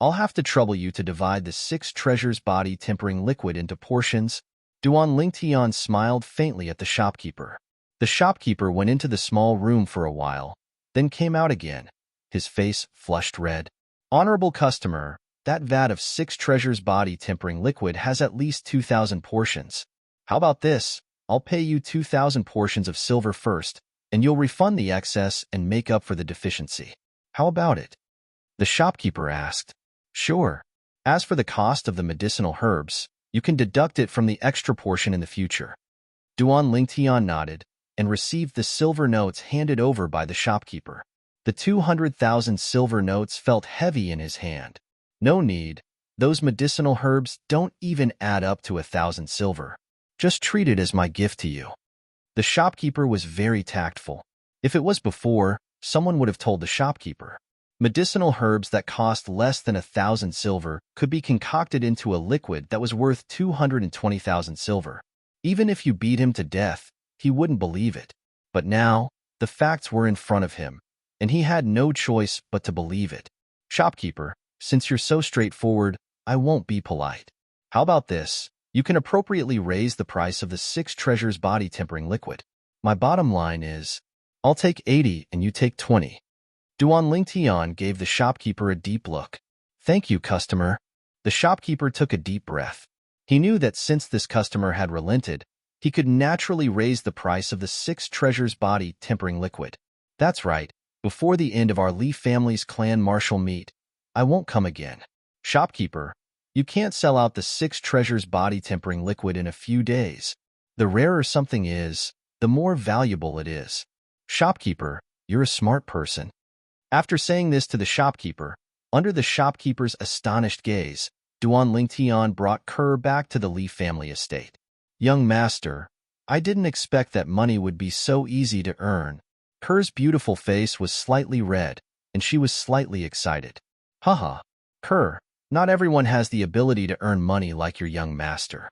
I'll have to trouble you to divide the 6 treasures body tempering liquid into portions." Duan Lingtian smiled faintly at the shopkeeper. The shopkeeper went into the small room for a while, then came out again, his face flushed red. "Honorable customer, that vat of 6 treasures body tempering liquid has at least 2,000 portions. How about this? I'll pay you 2,000 portions of silver first, and you'll refund the excess and make up for the deficiency. How about it?" The shopkeeper asked. "Sure. As for the cost of the medicinal herbs, you can deduct it from the extra portion in the future." Duan Lingtian nodded and received the silver notes handed over by the shopkeeper. The 200,000 silver notes felt heavy in his hand. "No need. Those medicinal herbs don't even add up to 1,000 silver. Just treat it as my gift to you." The shopkeeper was very tactful. If it was before, someone would have told the shopkeeper. Medicinal herbs that cost less than 1,000 silver could be concocted into a liquid that was worth 220,000 silver. Even if you beat him to death, he wouldn't believe it. But now, the facts were in front of him, and he had no choice but to believe it. "Shopkeeper, since you're so straightforward, I won't be polite. How about this? You can appropriately raise the price of the 6 treasures body tempering liquid. My bottom line is, I'll take 80 and you take 20. Duan Lingtian gave the shopkeeper a deep look. "Thank you, customer." The shopkeeper took a deep breath. He knew that since this customer had relented, he could naturally raise the price of the 6 treasures body tempering liquid. "That's right. Before the end of our Li family's clan martial meet, I won't come again." "Shopkeeper, you can't sell out the 6 treasures body tempering liquid in a few days. The rarer something is, the more valuable it is." "Shopkeeper, you're a smart person." After saying this to the shopkeeper, under the shopkeeper's astonished gaze, Duan Lingtian brought Kerr back to the Li family estate. "Young master, I didn't expect that money would be so easy to earn." Kerr's beautiful face was slightly red, and she was slightly excited. "Haha, Kerr, not everyone has the ability to earn money like your young master."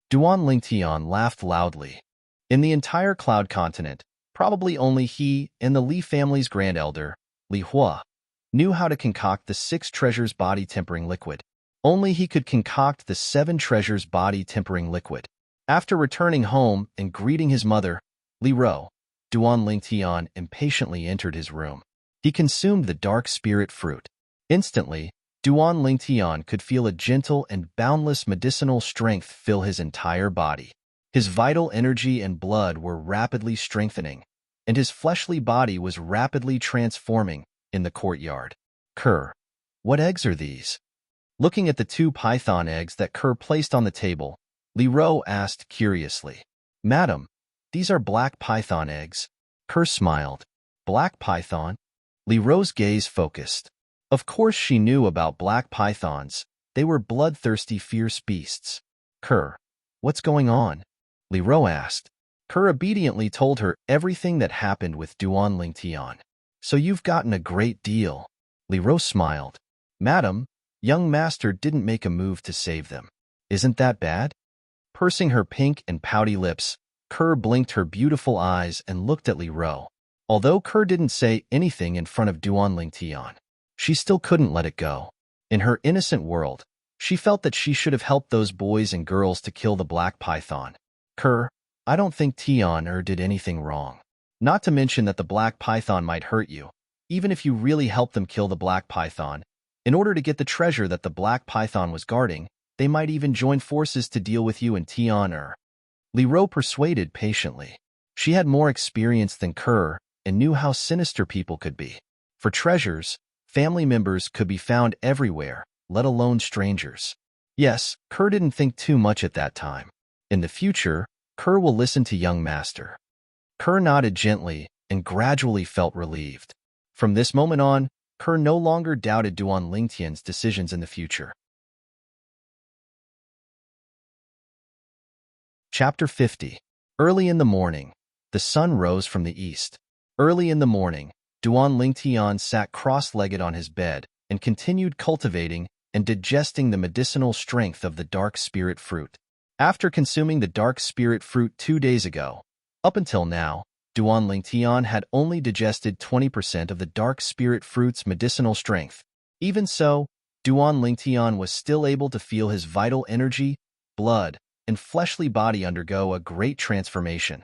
Duan Lingtian laughed loudly. In the entire Cloud Continent, probably only he and the Li family's grand elder, Li Hua, knew how to concoct the 6 treasures body tempering liquid. Only he could concoct the 7 treasures body-tempering liquid. After returning home and greeting his mother, Li Ro, Duan Lingtian impatiently entered his room. He consumed the dark spirit fruit. Instantly, Duan Lingtian could feel a gentle and boundless medicinal strength fill his entire body. His vital energy and blood were rapidly strengthening, and his fleshly body was rapidly transforming in the courtyard. Kerr, what eggs are these? Looking at the 2 python eggs that Kerr placed on the table, Li Ro asked curiously. Madam, these are black python eggs. Kerr smiled. Black python? Li Ro's gaze focused. Of course she knew about black pythons. They were bloodthirsty, fierce beasts. Kerr, what's going on? Li Ro asked. Kerr obediently told her everything that happened with Duan Lingtian. So you've gotten a great deal. Li Ro smiled. Madam, young master didn't make a move to save them. Isn't that bad? Pursing her pink and pouty lips, Kerr blinked her beautiful eyes and looked at Li Ro. Although Kerr didn't say anything in front of Duan Lingtian, she still couldn't let it go. In her innocent world, she felt that she should have helped those boys and girls to kill the black python. Kerr, I don't think Tian did anything wrong. Not to mention that the black python might hurt you, even if you really help them kill the black python. In order to get the treasure that the black python was guarding, they might even join forces to deal with you and Tian. Li Ro persuaded patiently. She had more experience than Kerr and knew how sinister people could be. For treasures, family members could be found everywhere, let alone strangers. Yes, Kerr didn't think too much at that time. In the future, Kerr will listen to young master. Kerr nodded gently and gradually felt relieved. From this moment on, Kerr no longer doubted Duan Lingtian's decisions in the future. Chapter 50. Early in the morning, the sun rose from the east. Early in the morning, Duan Lingtian sat cross-legged on his bed and continued cultivating and digesting the medicinal strength of the dark spirit fruit. After consuming the dark spirit fruit 2 days ago, up until now, Duan Lingtian had only digested 20% of the dark spirit fruit's medicinal strength. Even so, Duan Lingtian was still able to feel his vital energy, blood, and fleshly body undergo a great transformation.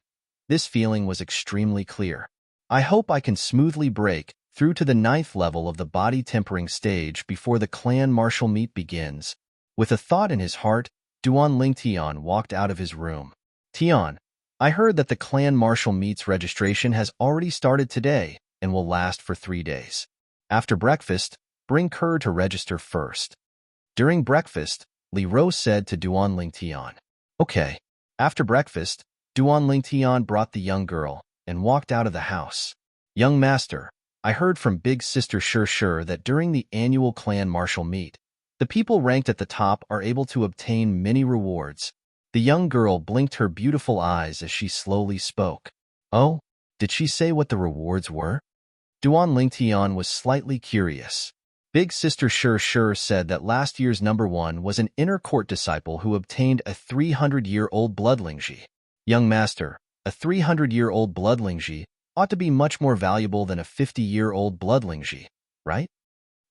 This feeling was extremely clear. I hope I can smoothly break through to the 9th level of the body-tempering stage before the clan martial meet begins. With a thought in his heart, Duan Lingtian walked out of his room. Tian, I heard that the clan martial meet's registration has already started today and will last for 3 days. After breakfast, bring Kerr to register first. During breakfast, Li Ro said to Duan Lingtian. Okay. After breakfast, Duan Lingtian brought the young girl and walked out of the house. Young master, I heard from big sister Shur that during the annual clan martial meet, the people ranked at the top are able to obtain many rewards. The young girl blinked her beautiful eyes as she slowly spoke. Oh, did she say what the rewards were? Duan Lingtian was slightly curious. Big sister Shur said that last year's number 1 was an inner court disciple who obtained a 300-year-old bloodlingji. Young master, a 300-year-old bloodlingji ought to be much more valuable than a 50-year-old bloodlingji, right?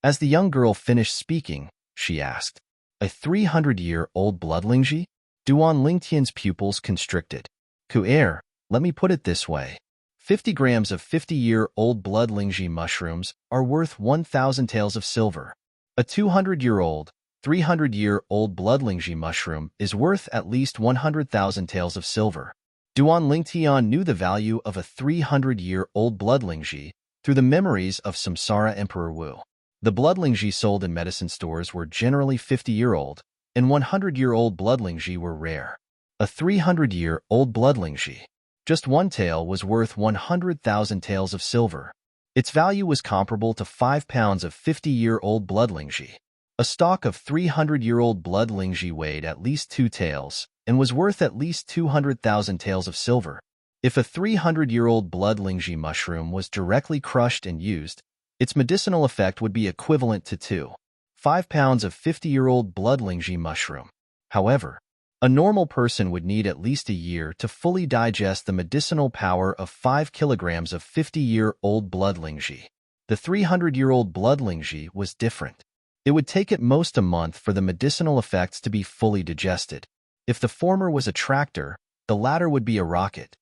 As the young girl finished speaking, she asked, a 300-year-old bloodlingji? Duan Lingtian's pupils constricted. Ku'er, let me put it this way. 50 grams of 50-year-old bloodlingji mushrooms are worth 1,000 taels of silver. A 200-year-old, 300-year-old bloodlingji mushroom is worth at least 100,000 taels of silver. Duan Lingtian knew the value of a 300-year-old bloodlingji through the memories of Samsara Emperor Wu. The bloodlingji sold in medicine stores were generally 50-year-old, and 100-year-old bloodlingji were rare. A 300-year-old bloodlingji, just one tael, was worth 100,000 taels of silver. Its value was comparable to 5 pounds of 50-year-old bloodlingji. A stalk of 300-year-old bloodlingji weighed at least 2 taels and was worth at least 200,000 taels of silver. If a 300-year-old bloodlingji mushroom was directly crushed and used, its medicinal effect would be equivalent to 5 pounds of 50-year-old bloodlingji mushroom. However, a normal person would need at least a year to fully digest the medicinal power of 5 kilograms of 50-year-old bloodlingji. The 300-year-old bloodlingji was different. It would take at most a month for the medicinal effects to be fully digested. If the former was a tractor, the latter would be a rocket.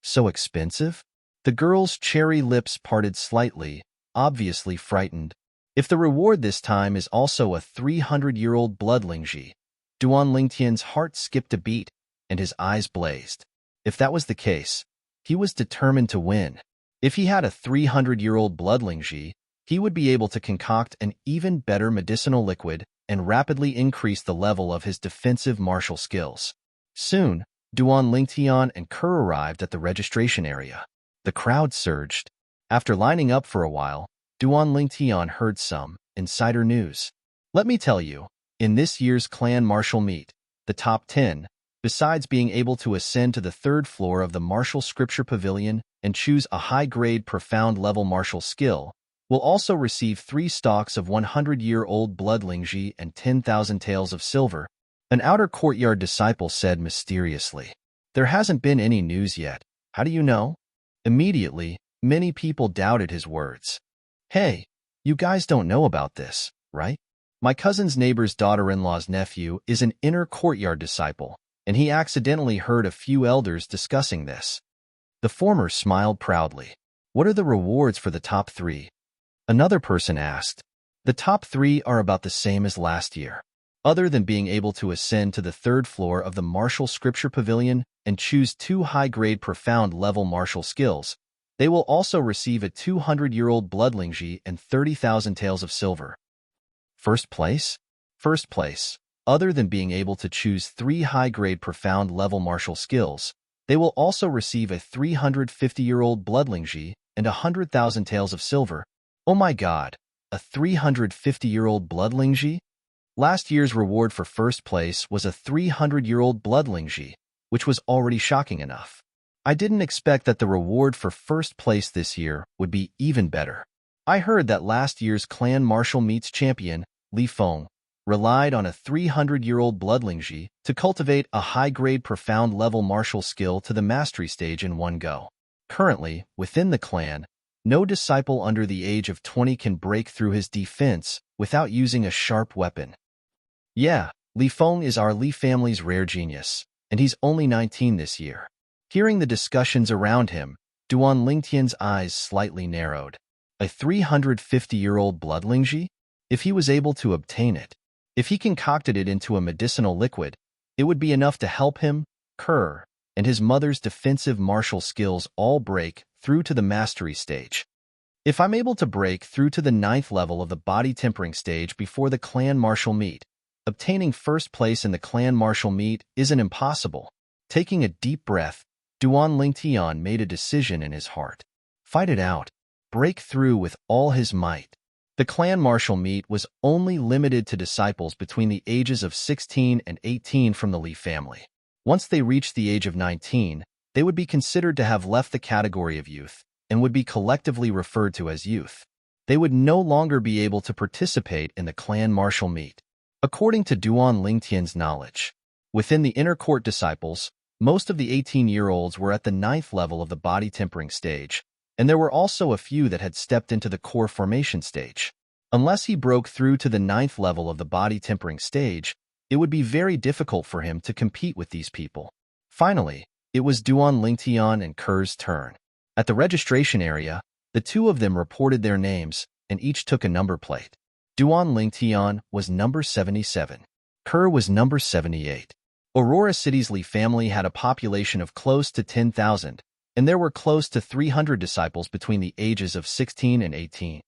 So expensive? The girl's cherry lips parted slightly, obviously frightened. If the reward this time is also a 300-year-old bloodlingji, Duan Lingtian's heart skipped a beat, and his eyes blazed. If that was the case, he was determined to win. If he had a 300-year-old bloodlingji, he would be able to concoct an even better medicinal liquid and rapidly increase the level of his defensive martial skills. Soon, Duan Lingtian and Kerr arrived at the registration area. The crowd surged. After lining up for a while, Duan Lingtian heard some insider news. Let me tell you, in this year's clan martial meet, the top 10, besides being able to ascend to the third floor of the martial scripture pavilion and choose a high-grade profound level martial skill, will also receive 3 stalks of 100-year-old bloodlingji and 10,000 taels of silver, an outer courtyard disciple said mysteriously. There hasn't been any news yet. How do you know? Immediately, many people doubted his words. Hey, you guys don't know about this, right? My cousin's neighbor's daughter-in-law's nephew is an inner courtyard disciple, and he accidentally heard a few elders discussing this. The former smiled proudly. What are the rewards for the top 3? Another person asked. The top 3 are about the same as last year. Other than being able to ascend to the third floor of the martial scripture pavilion and choose 2 high-grade profound level martial skills, they will also receive a 200-year-old bloodlingji and 30,000 taels of silver. First place? First place. Other than being able to choose 3 high-grade profound level martial skills, they will also receive a 350-year-old bloodlingji and 100,000 taels of silver. Oh my god, a 350-year-old bloodlingji? Last year's reward for first place was a 300-year-old bloodlingji, which was already shocking enough. I didn't expect that the reward for first place this year would be even better. I heard that last year's clan martial meets champion, Li Feng, relied on a 300-year-old bloodlingji to cultivate a high-grade profound level martial skill to the mastery stage in one go. Currently, within the clan, no disciple under the age of 20 can break through his defense without using a sharp weapon. Yeah, Li Feng is our Li family's rare genius, and he's only 19 this year. Hearing the discussions around him, Duan Lingtian's eyes slightly narrowed. A 350-year-old bloodlingji? If he was able to obtain it, if he concocted it into a medicinal liquid, it would be enough to help him, Kerr, and his mother's defensive martial skills all break through to the mastery stage. If I'm able to break through to the 9th level of the body tempering stage before the clan martial meet, obtaining first place in the clan martial meet isn't impossible. Taking a deep breath, Duan Lingtian made a decision in his heart. Fight it out. Break through with all his might. The clan martial meet was only limited to disciples between the ages of 16 and 18 from the Li family. Once they reached the age of 19, they would be considered to have left the category of youth and would be collectively referred to as youth. They would no longer be able to participate in the clan martial meet. According to Duan Lingtian's knowledge, within the inner court disciples, most of the 18-year-olds were at the 9th level of the body tempering stage, and there were also a few that had stepped into the core formation stage. Unless he broke through to the 9th level of the body tempering stage, it would be very difficult for him to compete with these people. Finally, it was Duan Lingtian and Kerr's turn. At the registration area, the two of them reported their names, and each took a number plate. Duan Lingtian was number 77. Kerr was number 78. Aurora City's Li family had a population of close to 10,000, and there were close to 300 disciples between the ages of 16 and 18.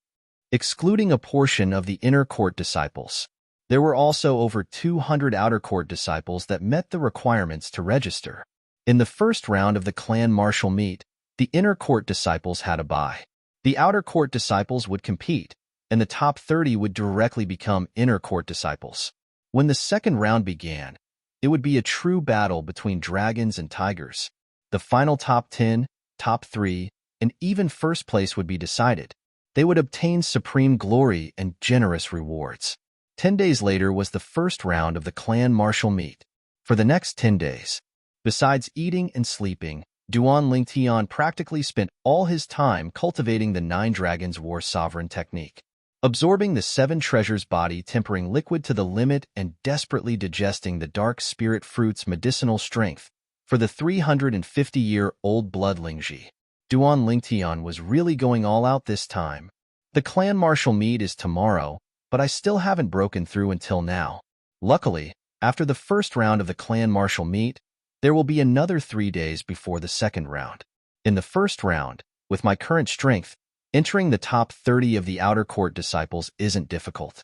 Excluding a portion of the inner court disciples, there were also over 200 outer court disciples that met the requirements to register. In the first round of the clan martial meet, the inner court disciples had a bye. The outer court disciples would compete, and the top 30 would directly become inner court disciples. When the second round began, it would be a true battle between dragons and tigers. The final top 10, top 3, and even first place would be decided. They would obtain supreme glory and generous rewards. 10 days later was the first round of the clan martial meet. For the next 10 days, besides eating and sleeping, Duan Lingtian practically spent all his time cultivating the 9 Dragons War Sovereign technique. absorbing the seven treasures body-tempering liquid to the limit and desperately digesting the dark spirit fruit's medicinal strength for the 350-year-old blood Lingji. Duan Lingtian was really going all out this time. The clan martial meet is tomorrow, but I still haven't broken through until now. Luckily, after the first round of the clan martial meet, there will be another 3 days before the second round. In the first round, with my current strength, entering the top 30 of the outer court disciples isn't difficult.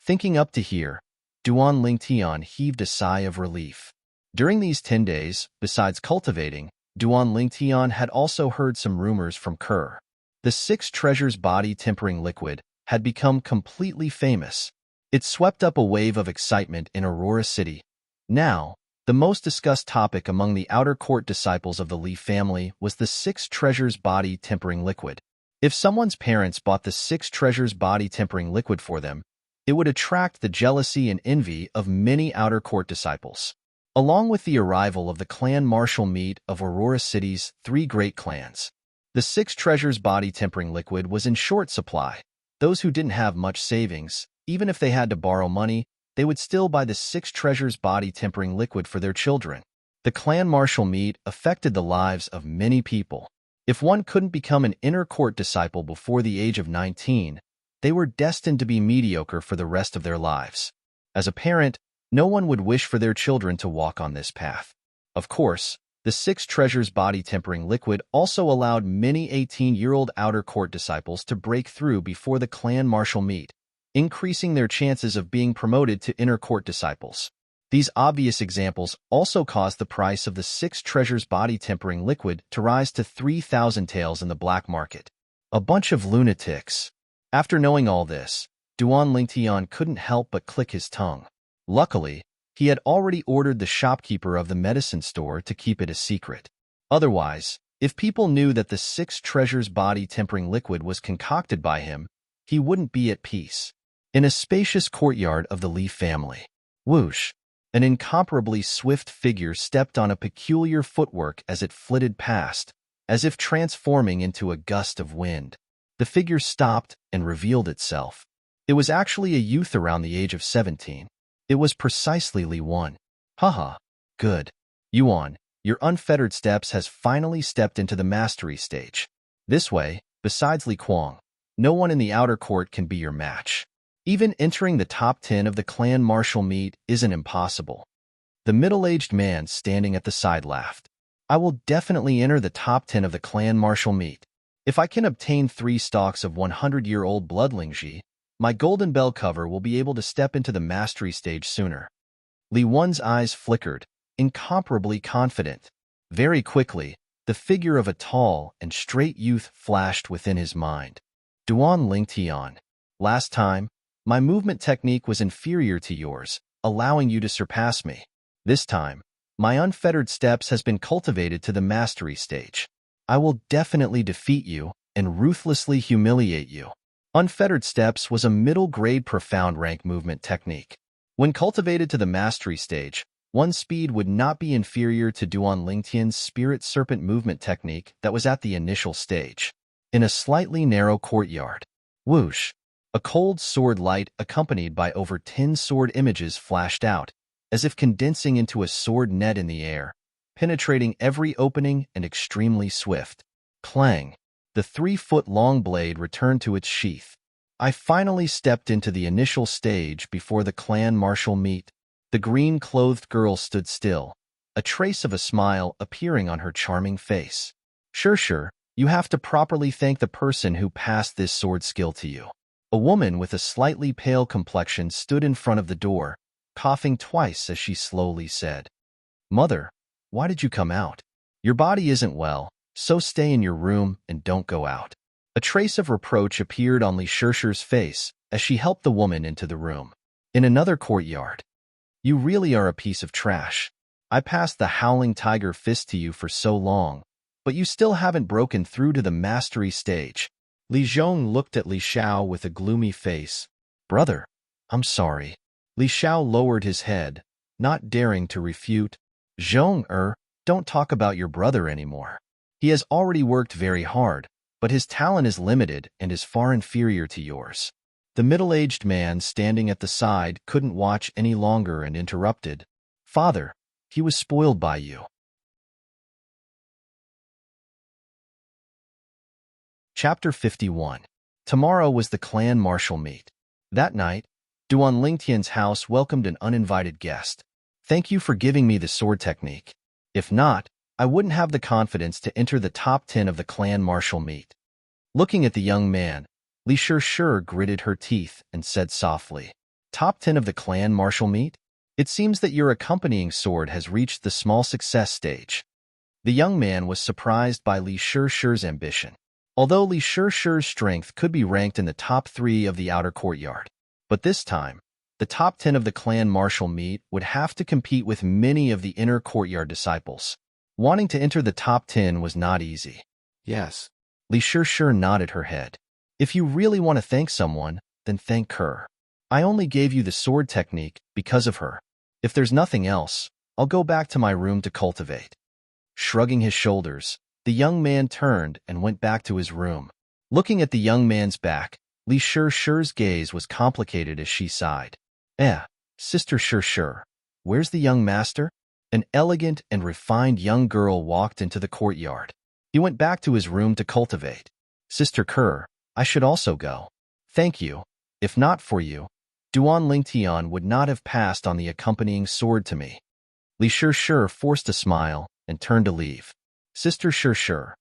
Thinking up to here, Duan Lingtian heaved a sigh of relief. During these 10 days, besides cultivating, Duan Lingtian had also heard some rumors from Kerr. The 6 treasures body-tempering liquid had become completely famous. It swept up a wave of excitement in Aurora City. Now, the most discussed topic among the outer court disciples of the Li family was the 6 treasures body-tempering liquid. If someone's parents bought the 6 treasures body-tempering liquid for them, it would attract the jealousy and envy of many outer court disciples. Along with the arrival of the clan martial meet of Aurora City's 3 great clans, the 6 treasures body-tempering liquid was in short supply. Those who didn't have much savings, even if they had to borrow money, they would still buy the 6 treasures body-tempering liquid for their children. The clan martial meet affected the lives of many people. If one couldn't become an inner court disciple before the age of 19, they were destined to be mediocre for the rest of their lives. As a parent, no one would wish for their children to walk on this path. Of course, the 6 treasures body-tempering liquid also allowed many 18-year-old outer court disciples to break through before the clan martial meet, increasing their chances of being promoted to inner court disciples. These obvious examples also caused the price of the 6 treasures body-tempering liquid to rise to 3,000 taels in the black market. A bunch of lunatics. After knowing all this, Duan Lingtian couldn't help but click his tongue. Luckily, he had already ordered the shopkeeper of the medicine store to keep it a secret. Otherwise, if people knew that the 6 treasures body-tempering liquid was concocted by him, he wouldn't be at peace. In a spacious courtyard of the Li family, whoosh, an incomparably swift figure stepped on a peculiar footwork as it flitted past, as if transforming into a gust of wind. The figure stopped and revealed itself. It was actually a youth around the age of 17. It was precisely Li Wan. Haha, good. Yuan, your unfettered steps has finally stepped into the mastery stage. This way, besides Li Kuang, no one in the outer court can be your match. Even entering the top 10 of the clan martial meet isn't impossible. The middle-aged man standing at the side laughed. I will definitely enter the top 10 of the clan martial meet. If I can obtain 3 stalks of 100-year-old blood Lingji, my golden bell cover will be able to step into the mastery stage sooner. Li Wan's eyes flickered, incomparably confident. Very quickly, the figure of a tall and straight youth flashed within his mind. Duan Lingtian. Last time, my movement technique was inferior to yours, allowing you to surpass me. This time, my unfettered steps has been cultivated to the mastery stage. I will definitely defeat you and ruthlessly humiliate you. Unfettered steps was a middle-grade profound rank movement technique. When cultivated to the mastery stage, one's speed would not be inferior to Duan Lingtian's spirit serpent movement technique that was at the initial stage. In a slightly narrow courtyard, whoosh, a cold sword light accompanied by over 10 sword images flashed out, as if condensing into a sword net in the air, penetrating every opening and extremely swift. Clang! The 3-foot-long blade returned to its sheath. I finally stepped into the initial stage before the clan martial meet. The green-clothed girl stood still, a trace of a smile appearing on her charming face. Sure, you have to properly thank the person who passed this sword skill to you. A woman with a slightly pale complexion stood in front of the door, coughing twice as she slowly said, Mother, why did you come out? Your body isn't well, so stay in your room and don't go out. A trace of reproach appeared on Li Shirshir's face as she helped the woman into the room. In another courtyard, you really are a piece of trash. I passed the howling tiger fist to you for so long, but you still haven't broken through to the mastery stage. Li Zhong looked at Li Xiao with a gloomy face. Brother, I'm sorry. Li Xiao lowered his head, not daring to refute. Zhong, don't talk about your brother anymore. He has already worked very hard, but his talent is limited and is far inferior to yours. The middle-aged man standing at the side couldn't watch any longer and interrupted. Father, he was spoiled by you. Chapter 51. Tomorrow was the clan martial meet. That night, Duan Lingtian's house welcomed an uninvited guest. Thank you for giving me the sword technique. If not, I wouldn't have the confidence to enter the top 10 of the clan martial meet. Looking at the young man, Li Shishir gritted her teeth and said softly, Top 10 of the clan martial meet? It seems that your accompanying sword has reached the small success stage. The young man was surprised by Li Shishir's ambition. Although Li Shishir's strength could be ranked in the top 3 of the outer courtyard. But this time, the top 10 of the clan martial meet would have to compete with many of the inner courtyard disciples. Wanting to enter the top 10 was not easy. Yes. Li Shishir nodded her head. If you really want to thank someone, then thank her. I only gave you the sword technique because of her. If there's nothing else, I'll go back to my room to cultivate. Shrugging his shoulders, the young man turned and went back to his room. Looking at the young man's back, Li Shishir's gaze was complicated as she sighed. Sister Shishir, where's the young master? An elegant and refined young girl walked into the courtyard. He went back to his room to cultivate. Sister Kerr, I should also go. Thank you. If not for you, Duan Lingtian would not have passed on the accompanying sword to me. Li Shishir forced a smile and turned to leave. Sister Shishir.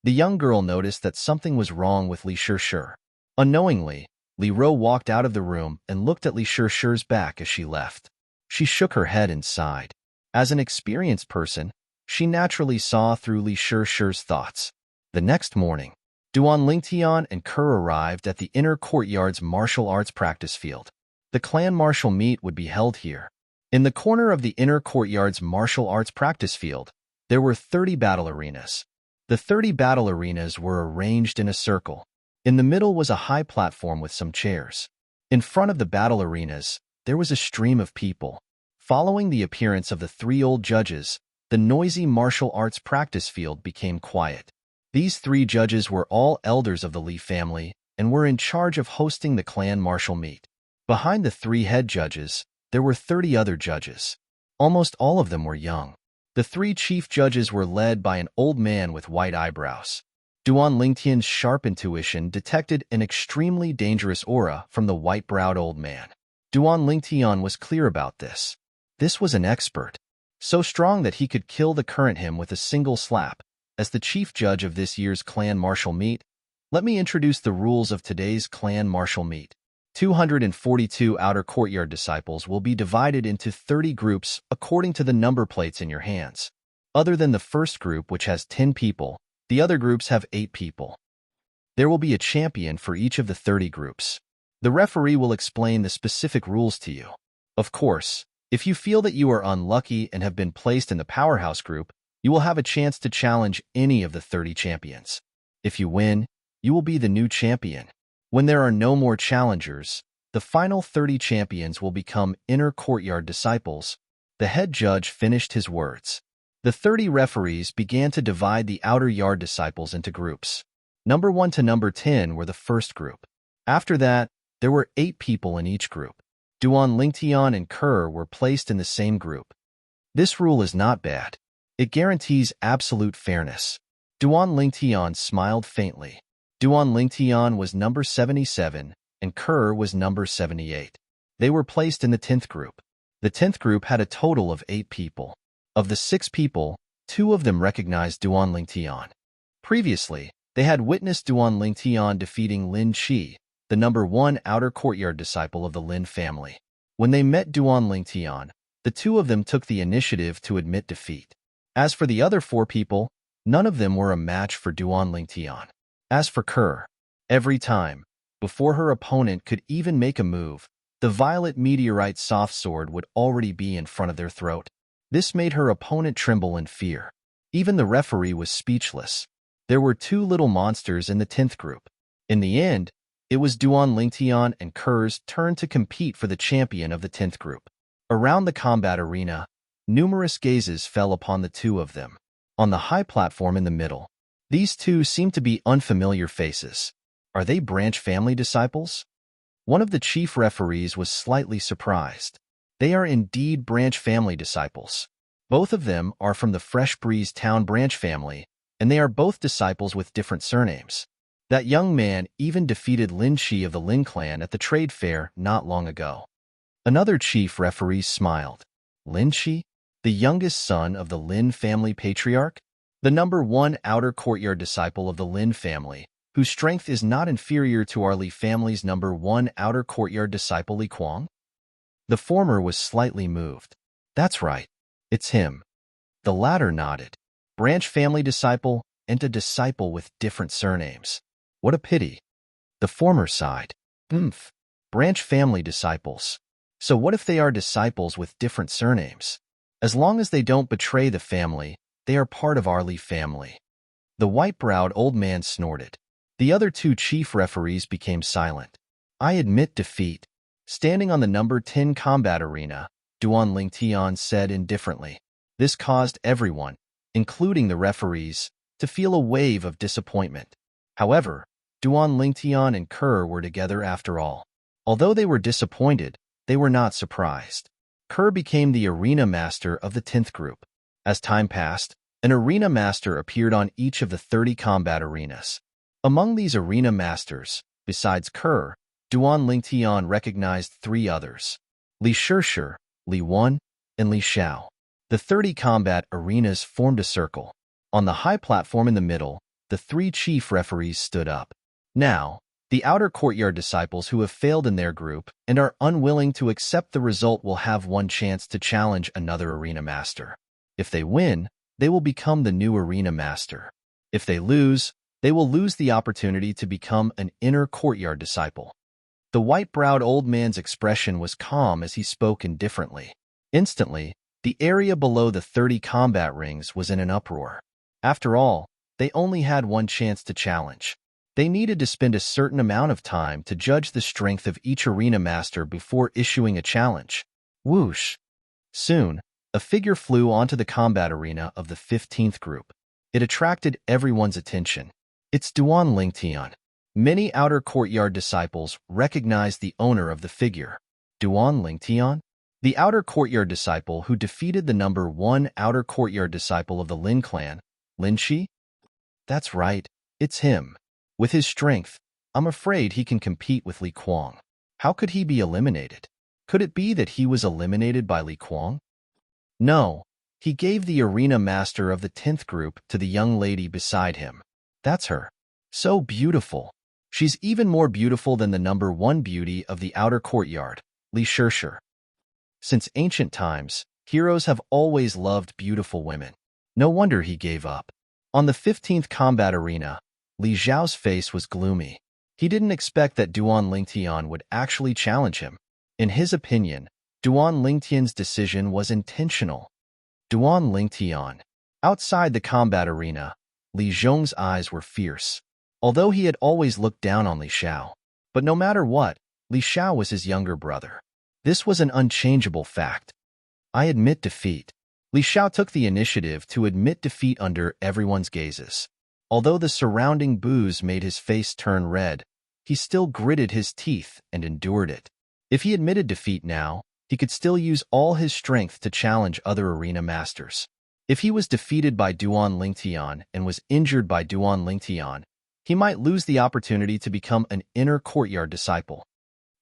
The young girl noticed that something was wrong with Li Shishir. Unknowingly, Li Ro walked out of the room and looked at Li Shishir's back as she left. She shook her head and sighed. As an experienced person, she naturally saw through Li Shishir's thoughts. The next morning, Duan Lingtian and Kerr arrived at the inner courtyard's martial arts practice field. The clan martial meet would be held here. In the corner of the inner courtyard's martial arts practice field, there were 30 battle arenas. The 30 battle arenas were arranged in a circle. In the middle was a high platform with some chairs. In front of the battle arenas, there was a stream of people. Following the appearance of the 3 old judges, the noisy martial arts practice field became quiet. These 3 judges were all elders of the Li family and were in charge of hosting the clan martial meet. Behind the 3 head judges, there were 30 other judges. Almost all of them were young. The 3 chief judges were led by an old man with white eyebrows. Duan Lingtian's sharp intuition detected an extremely dangerous aura from the white-browed old man. Duan Lingtian was clear about this. This was an expert, so strong that he could kill the current him with a single slap. As the chief judge of this year's clan martial meet, let me introduce the rules of today's clan martial meet. 242 outer courtyard disciples will be divided into 30 groups according to the number plates in your hands. Other than the first group, which has 10 people, the other groups have 8 people. There will be a champion for each of the 30 groups. The referee will explain the specific rules to you. Of course, if you feel that you are unlucky and have been placed in the powerhouse group, you will have a chance to challenge any of the 30 champions. If you win, you will be the new champion. When there are no more challengers, the final 30 champions will become inner courtyard disciples. The head judge finished his words. The 30 referees began to divide the outer yard disciples into groups. Number 1 to number 10 were the first group. After that, there were 8 people in each group. Duan Lingtian and Kerr were placed in the same group. This rule is not bad. It guarantees absolute fairness. Duan Lingtian smiled faintly. Duan Lingtian was number 77, and Kerr was number 78. They were placed in the 10th group. The 10th group had a total of 8 people. Of the 6 people, 2 of them recognized Duan Lingtian. Previously, they had witnessed Duan Lingtian defeating Lin Qi, the number 1 outer courtyard disciple of the Lin family. When they met Duan Lingtian, the 2 of them took the initiative to admit defeat. As for the other 4 people, none of them were a match for Duan Lingtian. As for Kerr, every time, before her opponent could even make a move, the violet meteorite soft sword would already be in front of their throat. This made her opponent tremble in fear. Even the referee was speechless. There were 2 little monsters in the 10th group. In the end, it was Duan Lingtian and Kerr's turn to compete for the champion of the 10th group. Around the combat arena, numerous gazes fell upon the 2 of them. On the high platform in the middle, these 2 seemed to be unfamiliar faces. Are they branch family disciples? One of the chief referees was slightly surprised. They are indeed branch family disciples. Both of them are from the Fresh Breeze Town branch family, and they are both disciples with different surnames. That young man even defeated Lin Shi of the Lin clan at the trade fair not long ago. Another chief referee smiled. Lin Shi? The youngest son of the Lin family patriarch? The #1 outer courtyard disciple of the Lin family, whose strength is not inferior to our Li family's #1 outer courtyard disciple Li Kuang? The former was slightly moved. That's right. It's him. The latter nodded. Branch family disciple and a disciple with different surnames. What a pity. The former sighed. Branch family disciples. So what if they are disciples with different surnames? As long as they don't betray the family, they are part of our Li family. The white-browed old man snorted. The other two chief referees became silent. I admit defeat. Standing on the number 10 combat arena, Duan Lingtian said indifferently. This caused everyone, including the referees, to feel a wave of disappointment. However, Duan Lingtian and Kerr were together after all. Although they were disappointed, they were not surprised. Kerr became the arena master of the 10th group. As time passed, an arena master appeared on each of the 30 combat arenas. Among these arena masters, besides Kerr, Duan Lingtian recognized 3 others: Li Shishir, Li Wan, and Li Xiao. The 30 combat arenas formed a circle. On the high platform in the middle, the 3 chief referees stood up. Now, the outer courtyard disciples who have failed in their group and are unwilling to accept the result will have one chance to challenge another arena master. If they win, they will become the new arena master. If they lose, they will lose the opportunity to become an inner courtyard disciple. The white-browed old man's expression was calm as he spoke indifferently. Instantly, the area below the 30 combat rings was in an uproar. After all, they only had one chance to challenge. They needed to spend a certain amount of time to judge the strength of each arena master before issuing a challenge. Whoosh! Soon, a figure flew onto the combat arena of the 15th group. It attracted everyone's attention. It's Duan Lingtian. Many outer courtyard disciples recognized the owner of the figure. Duan Lingtian? The outer courtyard disciple who defeated the #1 outer courtyard disciple of the Lin clan, Lin Shi? That's right, it's him. With his strength, I'm afraid he can compete with Li Kuang. How could he be eliminated? Could it be that he was eliminated by Li Kuang? No, he gave the arena master of the 10th group to the young lady beside him. That's her. So beautiful. She's even more beautiful than the #1 beauty of the outer courtyard, Li Shishir. Since ancient times, heroes have always loved beautiful women. No wonder he gave up. On the 15th combat arena, Li Zhao's face was gloomy. He didn't expect that Duan Lingtian would actually challenge him. In his opinion, Duan Lingtian's decision was intentional. Duan Lingtian. Outside the combat arena, Li Zhong's eyes were fierce. Although he had always looked down on Li Xiao. But no matter what, Li Xiao was his younger brother. This was an unchangeable fact. I admit defeat. Li Xiao took the initiative to admit defeat under everyone's gazes. Although the surrounding boos made his face turn red, he still gritted his teeth and endured it. If he admitted defeat now, he could still use all his strength to challenge other arena masters. If he was defeated by Duan Lingtian and was injured by Duan Lingtian, he might lose the opportunity to become an inner courtyard disciple.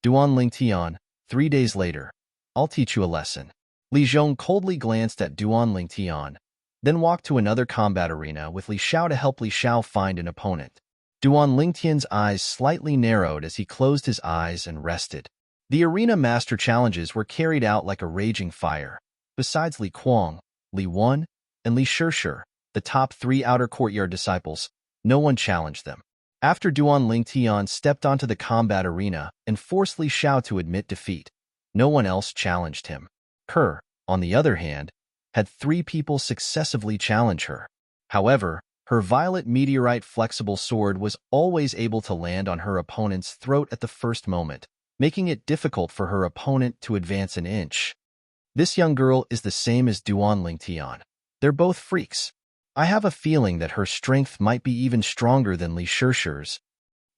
Duan Lingtian, 3 days later. I'll teach you a lesson. Li Zhong coldly glanced at Duan Lingtian, then walked to another combat arena with Li Xiao to help Li Xiao find an opponent. Duan Lingtian's eyes slightly narrowed as he closed his eyes and rested. The arena master challenges were carried out like a raging fire. Besides Li Kuang, Li Wan, and Li Shishir, the top 3 outer courtyard disciples, no one challenged them. After Duan Lingtian stepped onto the combat arena and forced Li Xiao to admit defeat, no one else challenged him. Kerr, on the other hand, had 3 people successively challenge her. However, her violet meteorite flexible sword was always able to land on her opponent's throat at the first moment, making it difficult for her opponent to advance an inch. This young girl is the same as Duan Lingtian. They're both freaks. I have a feeling that her strength might be even stronger than Li Shishir's.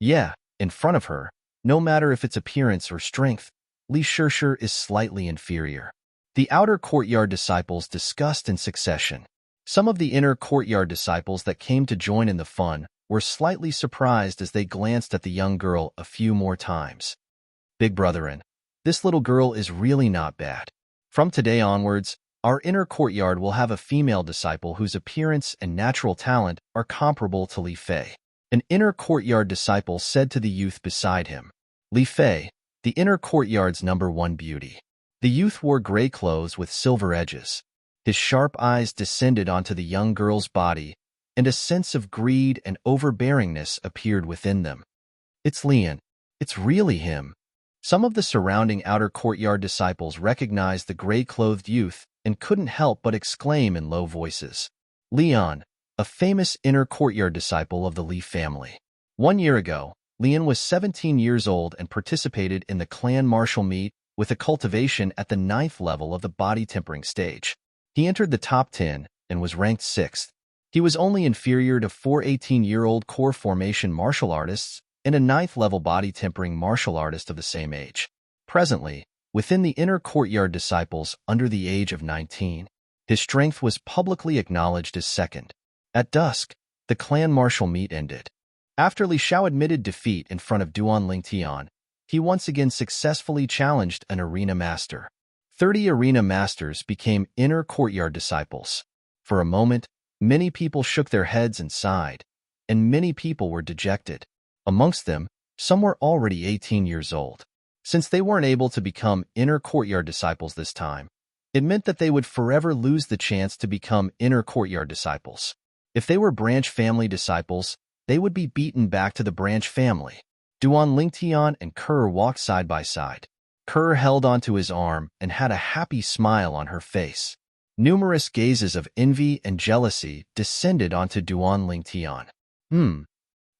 Yeah, in front of her, No matter if its appearance or strength, Li Shishir is slightly inferior. The outer courtyard disciples discussed in succession. Some of the inner courtyard disciples that came to join in the fun were slightly surprised as they glanced at the young girl a few more times. Big Brotherin, this little girl is really not bad. From today onwards, our inner courtyard will have a female disciple whose appearance and natural talent are comparable to Li Fei. An inner courtyard disciple said to the youth beside him. Li Fei, the inner courtyard's #1 beauty. The youth wore gray clothes with silver edges. His sharp eyes descended onto the young girl's body, and a sense of greed and overbearingness appeared within them. It's Leon. It's really him. Some of the surrounding outer courtyard disciples recognized the gray-clothed youth and couldn't help but exclaim in low voices. Leon, a famous inner courtyard disciple of the Li family. 1 year ago, Leon was 17 years old and participated in the clan martial meet with a cultivation at the 9th level of the body tempering stage. He entered the top 10 and was ranked 6th. He was only inferior to 4 18-year-old core formation martial artists and a 9th level body tempering martial artist of the same age. Presently, within the inner courtyard disciples under the age of 19, his strength was publicly acknowledged as 2nd. At dusk, the clan martial meet ended. After Li Xiao admitted defeat in front of Duan Lingtian, he once again successfully challenged an arena master. 30 arena masters became inner courtyard disciples. For a moment, many people shook their heads and sighed, and many people were dejected. Amongst them, some were already 18 years old. Since they weren't able to become inner courtyard disciples this time, it meant that they would forever lose the chance to become inner courtyard disciples. If they were branch family disciples, they would be beaten back to the branch family. Duan Lingtian and Kerr walked side by side. Kerr held onto his arm and had a happy smile on her face. Numerous gazes of envy and jealousy descended onto Duan Lingtian.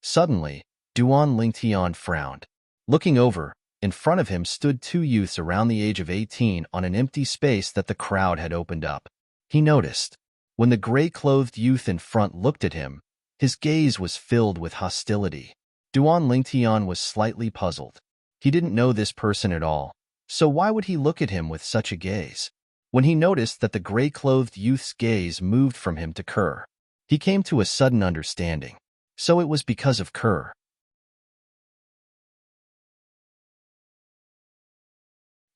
Suddenly, Duan Lingtian frowned. Looking over, in front of him stood 2 youths around the age of 18 on an empty space that the crowd had opened up. He noticed. When the gray-clothed youth in front looked at him, his gaze was filled with hostility. Duan Lingtian was slightly puzzled. He didn't know this person at all, so why would he look at him with such a gaze? When he noticed that the gray-clothed youth's gaze moved from him to Kerr, he came to a sudden understanding. So it was because of Kerr.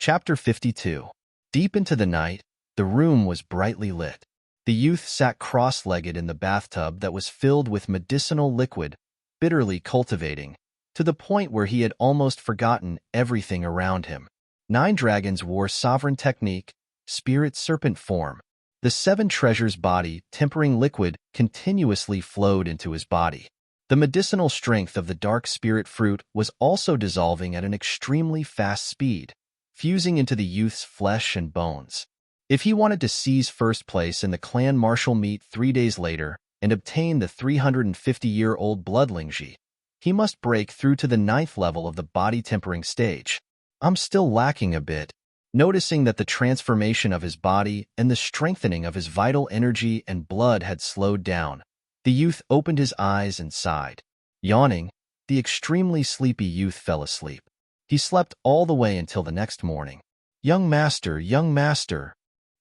Chapter 52. Deep into the night, the room was brightly lit. The youth sat cross-legged in the bathtub that was filled with medicinal liquid, bitterly cultivating, to the point where he had almost forgotten everything around him. 9 dragons wore sovereign technique, spirit serpent form. The 7 treasures body tempering liquid continuously flowed into his body. The medicinal strength of the dark spirit fruit was also dissolving at an extremely fast speed, fusing into the youth's flesh and bones. If he wanted to seize first place in the clan martial meet 3 days later and obtain the 350-year-old bloodlingji, he must break through to the 9th level of the body tempering stage. I'm still lacking a bit. Noticing that the transformation of his body and the strengthening of his vital energy and blood had slowed down, the youth opened his eyes and sighed. Yawning, the extremely sleepy youth fell asleep. He slept all the way until the next morning. Young master, young master.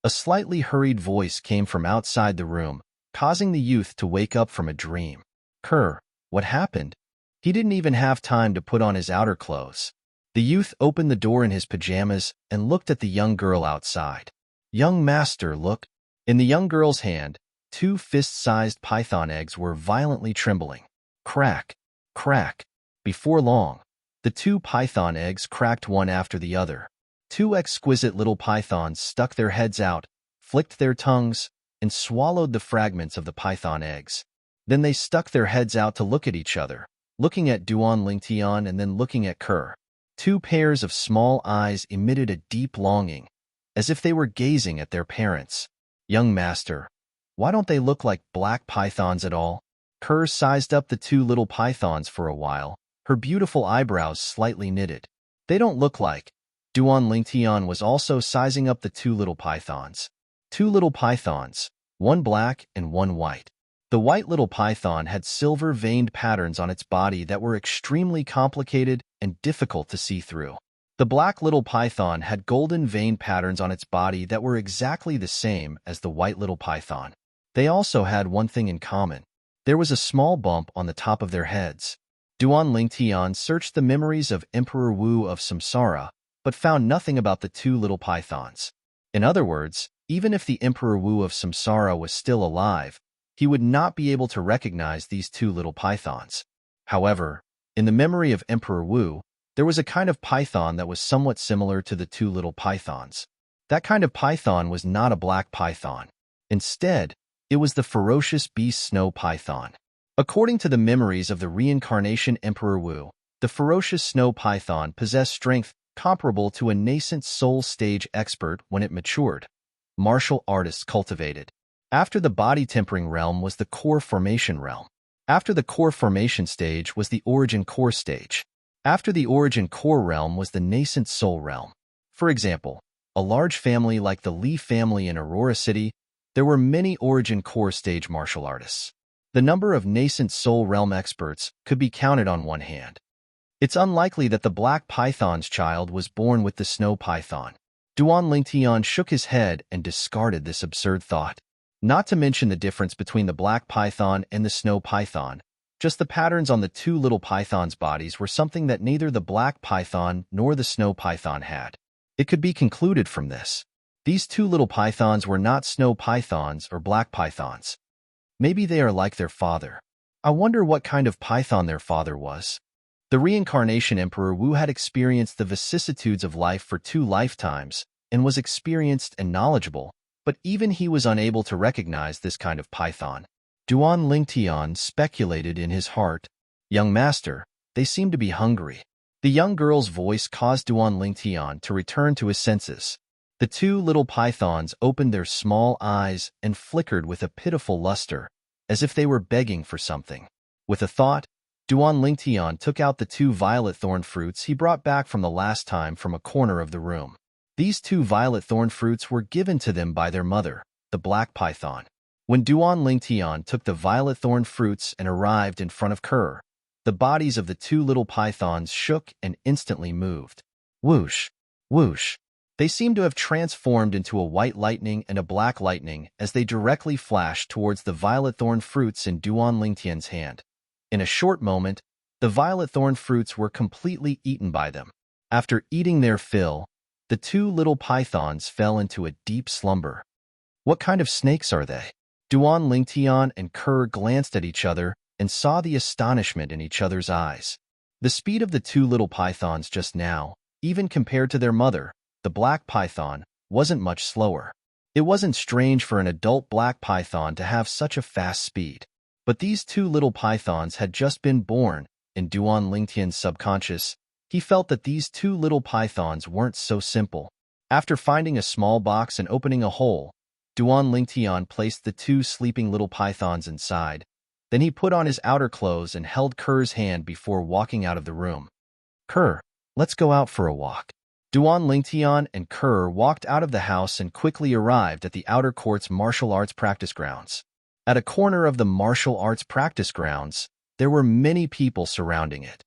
A slightly hurried voice came from outside the room, causing the youth to wake up from a dream. Kerr, what happened? He didn't even have time to put on his outer clothes. The youth opened the door in his pajamas and looked at the young girl outside. Young master, look. In the young girl's hand, 2 fist-sized python eggs were violently trembling. Crack, crack. Before long, the 2 python eggs cracked one after the other. 2 exquisite little pythons stuck their heads out, flicked their tongues, and swallowed the fragments of the python eggs. Then they stuck their heads out to look at each other, looking at Duan Lingtian and then looking at Kerr. 2 pairs of small eyes emitted a deep longing, as if they were gazing at their parents. Young master, why don't they look like black pythons at all? Kerr sized up the 2 little pythons for a while, her beautiful eyebrows slightly knitted. They don't look like. Duan Lingtian was also sizing up the 2 little pythons. 2 little pythons, one black and one white. The white little python had silver-veined patterns on its body that were extremely complicated and difficult to see through. The black little python had golden veined patterns on its body that were exactly the same as the white little python. They also had one thing in common. There was a small bump on the top of their heads. Duan Lingtian searched the memories of Emperor Wu of Samsara, but found nothing about the two little pythons. In other words, even if the Emperor Wu of Samsara was still alive, he would not be able to recognize these two little pythons. However, in the memory of Emperor Wu, there was a kind of python that was somewhat similar to the two little pythons. That kind of python was not a black python. Instead, it was the ferocious beast snow python. According to the memories of the reincarnation Emperor Wu, the ferocious snow python possessed strength comparable to a nascent soul stage expert when it matured. Martial artists cultivated. After the body tempering realm was the core formation realm. After the core formation stage was the origin core stage. After the origin core realm was the nascent soul realm. For example, a large family like the Li family in Aurora City, there were many origin core stage martial artists. The number of nascent soul realm experts could be counted on one hand. It's unlikely that the black python's child was born with the snow python. Duan Lingtian shook his head and discarded this absurd thought. Not to mention the difference between the black python and the snow python. Just the patterns on the two little pythons' bodies were something that neither the black python nor the snow python had. It could be concluded from this. These two little pythons were not snow pythons or black pythons. Maybe they are like their father. I wonder what kind of python their father was. The reincarnation Emperor Wu had experienced the vicissitudes of life for 2 lifetimes and was experienced and knowledgeable, but even he was unable to recognize this kind of python. Duan Lingtian speculated in his heart, "Young master, they seem to be hungry." The young girl's voice caused Duan Lingtian to return to his senses. The two little pythons opened their small eyes and flickered with a pitiful luster, as if they were begging for something. With a thought, Duan Lingtian took out the 2 violet thorn fruits he brought back from the last time from a corner of the room. These 2 violet thorn fruits were given to them by their mother, the black python. When Duan Lingtian took the violet thorn fruits and arrived in front of Kerr, the bodies of the 2 little pythons shook and instantly moved. Whoosh! Whoosh! They seemed to have transformed into a white lightning and a black lightning as they directly flashed towards the violet thorn fruits in Duan Lingtian's hand. In a short moment, the violet thorn fruits were completely eaten by them. After eating their fill, the 2 little pythons fell into a deep slumber. What kind of snakes are they? Duan Lingtian and Kerr glanced at each other and saw the astonishment in each other's eyes. The speed of the 2 little pythons just now, even compared to their mother, the black python, wasn't much slower. It wasn't strange for an adult black python to have such a fast speed. But these 2 little pythons had just been born. In Duan Lingtian's subconscious, he felt that these 2 little pythons weren't so simple. After finding a small box and opening a hole, Duan Lingtian placed the 2 sleeping little pythons inside. Then he put on his outer clothes and held Kerr's hand before walking out of the room. "Kerr, let's go out for a walk." Duan Lingtian and Kerr walked out of the house and quickly arrived at the outer court's martial arts practice grounds. At a corner of the martial arts practice grounds, there were many people surrounding it.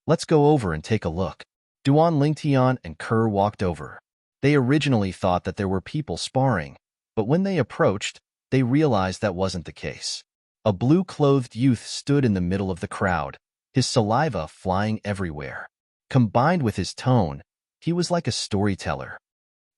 "Let's go over and take a look." Duan Lingtian and Kerr walked over. They originally thought that there were people sparring, but when they approached, they realized that wasn't the case. A blue-clothed youth stood in the middle of the crowd, his saliva flying everywhere. Combined with his tone, he was like a storyteller.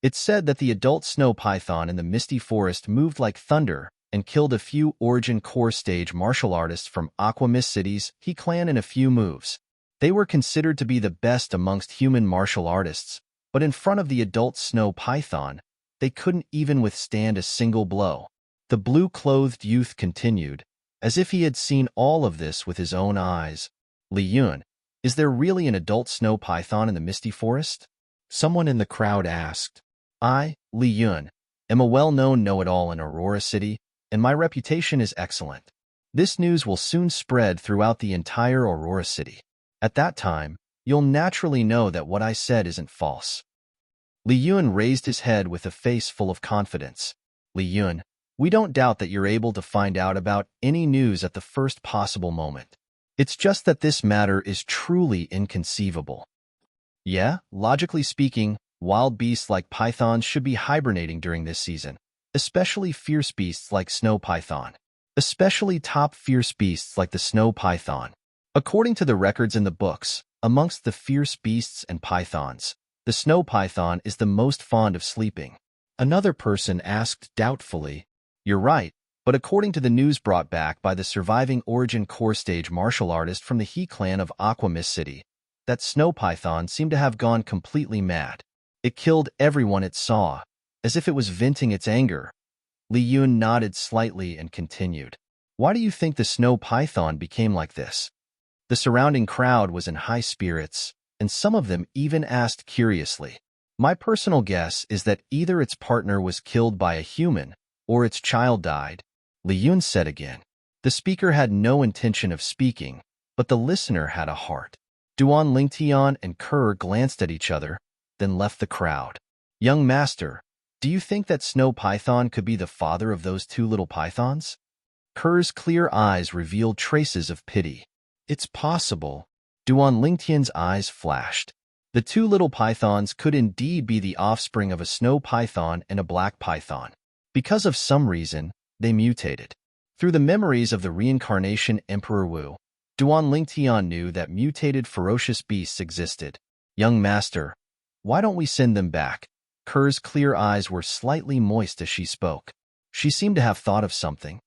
It's said that the adult snow python in the misty forest moved like thunder and killed a few origin core stage martial artists from Aqua Mist City's He clan in a few moves. They were considered to be the best amongst human martial artists, but in front of the adult snow python, they couldn't even withstand a single blow. The blue-clothed youth continued, as if he had seen all of this with his own eyes. "Li Yun, is there really an adult snow python in the misty forest?" Someone in the crowd asked. "I, Li Yun, am a well-known know-it-all in Aurora City, and my reputation is excellent. This news will soon spread throughout the entire Aurora City. At that time, you'll naturally know that what I said isn't false." Li Yun raised his head with a face full of confidence. "Li Yun, We don't doubt that you're able to find out about any news at the first possible moment. It's just that this matter is truly inconceivable. Yeah, logically speaking, wild beasts like pythons should be hibernating during this season, especially fierce beasts like snow python. Especially top fierce beasts like the snow python. According to the records in the books, amongst the fierce beasts and pythons, the snow python is the most fond of sleeping. Another person asked doubtfully, "You're right, but according to the news brought back by the surviving origin core stage martial artist from the He clan of Aqua Mist City, that snow python seemed to have gone completely mad. It killed everyone it saw, as if it was venting its anger." Li Yun nodded slightly and continued, "Why do you think the snow python became like this?" The surrounding crowd was in high spirits, and some of them even asked curiously. "My personal guess is that either its partner was killed by a human, or its child died," Li Yun said again. The speaker had no intention of speaking, but the listener had a heart. Duan Lingtian and Kerr glanced at each other, then left the crowd. "Young master, do you think that snow python could be the father of those two little pythons?" Kerr's clear eyes revealed traces of pity. "It's possible." Duan Lingtian's eyes flashed. The two little pythons could indeed be the offspring of a snow python and a black python. Because of some reason, they mutated. Through the memories of the reincarnation Emperor Wu, Duan Lingtian knew that mutated ferocious beasts existed. "Young master, why don't we send them back?" Kerr's clear eyes were slightly moist as she spoke. She seemed to have thought of something.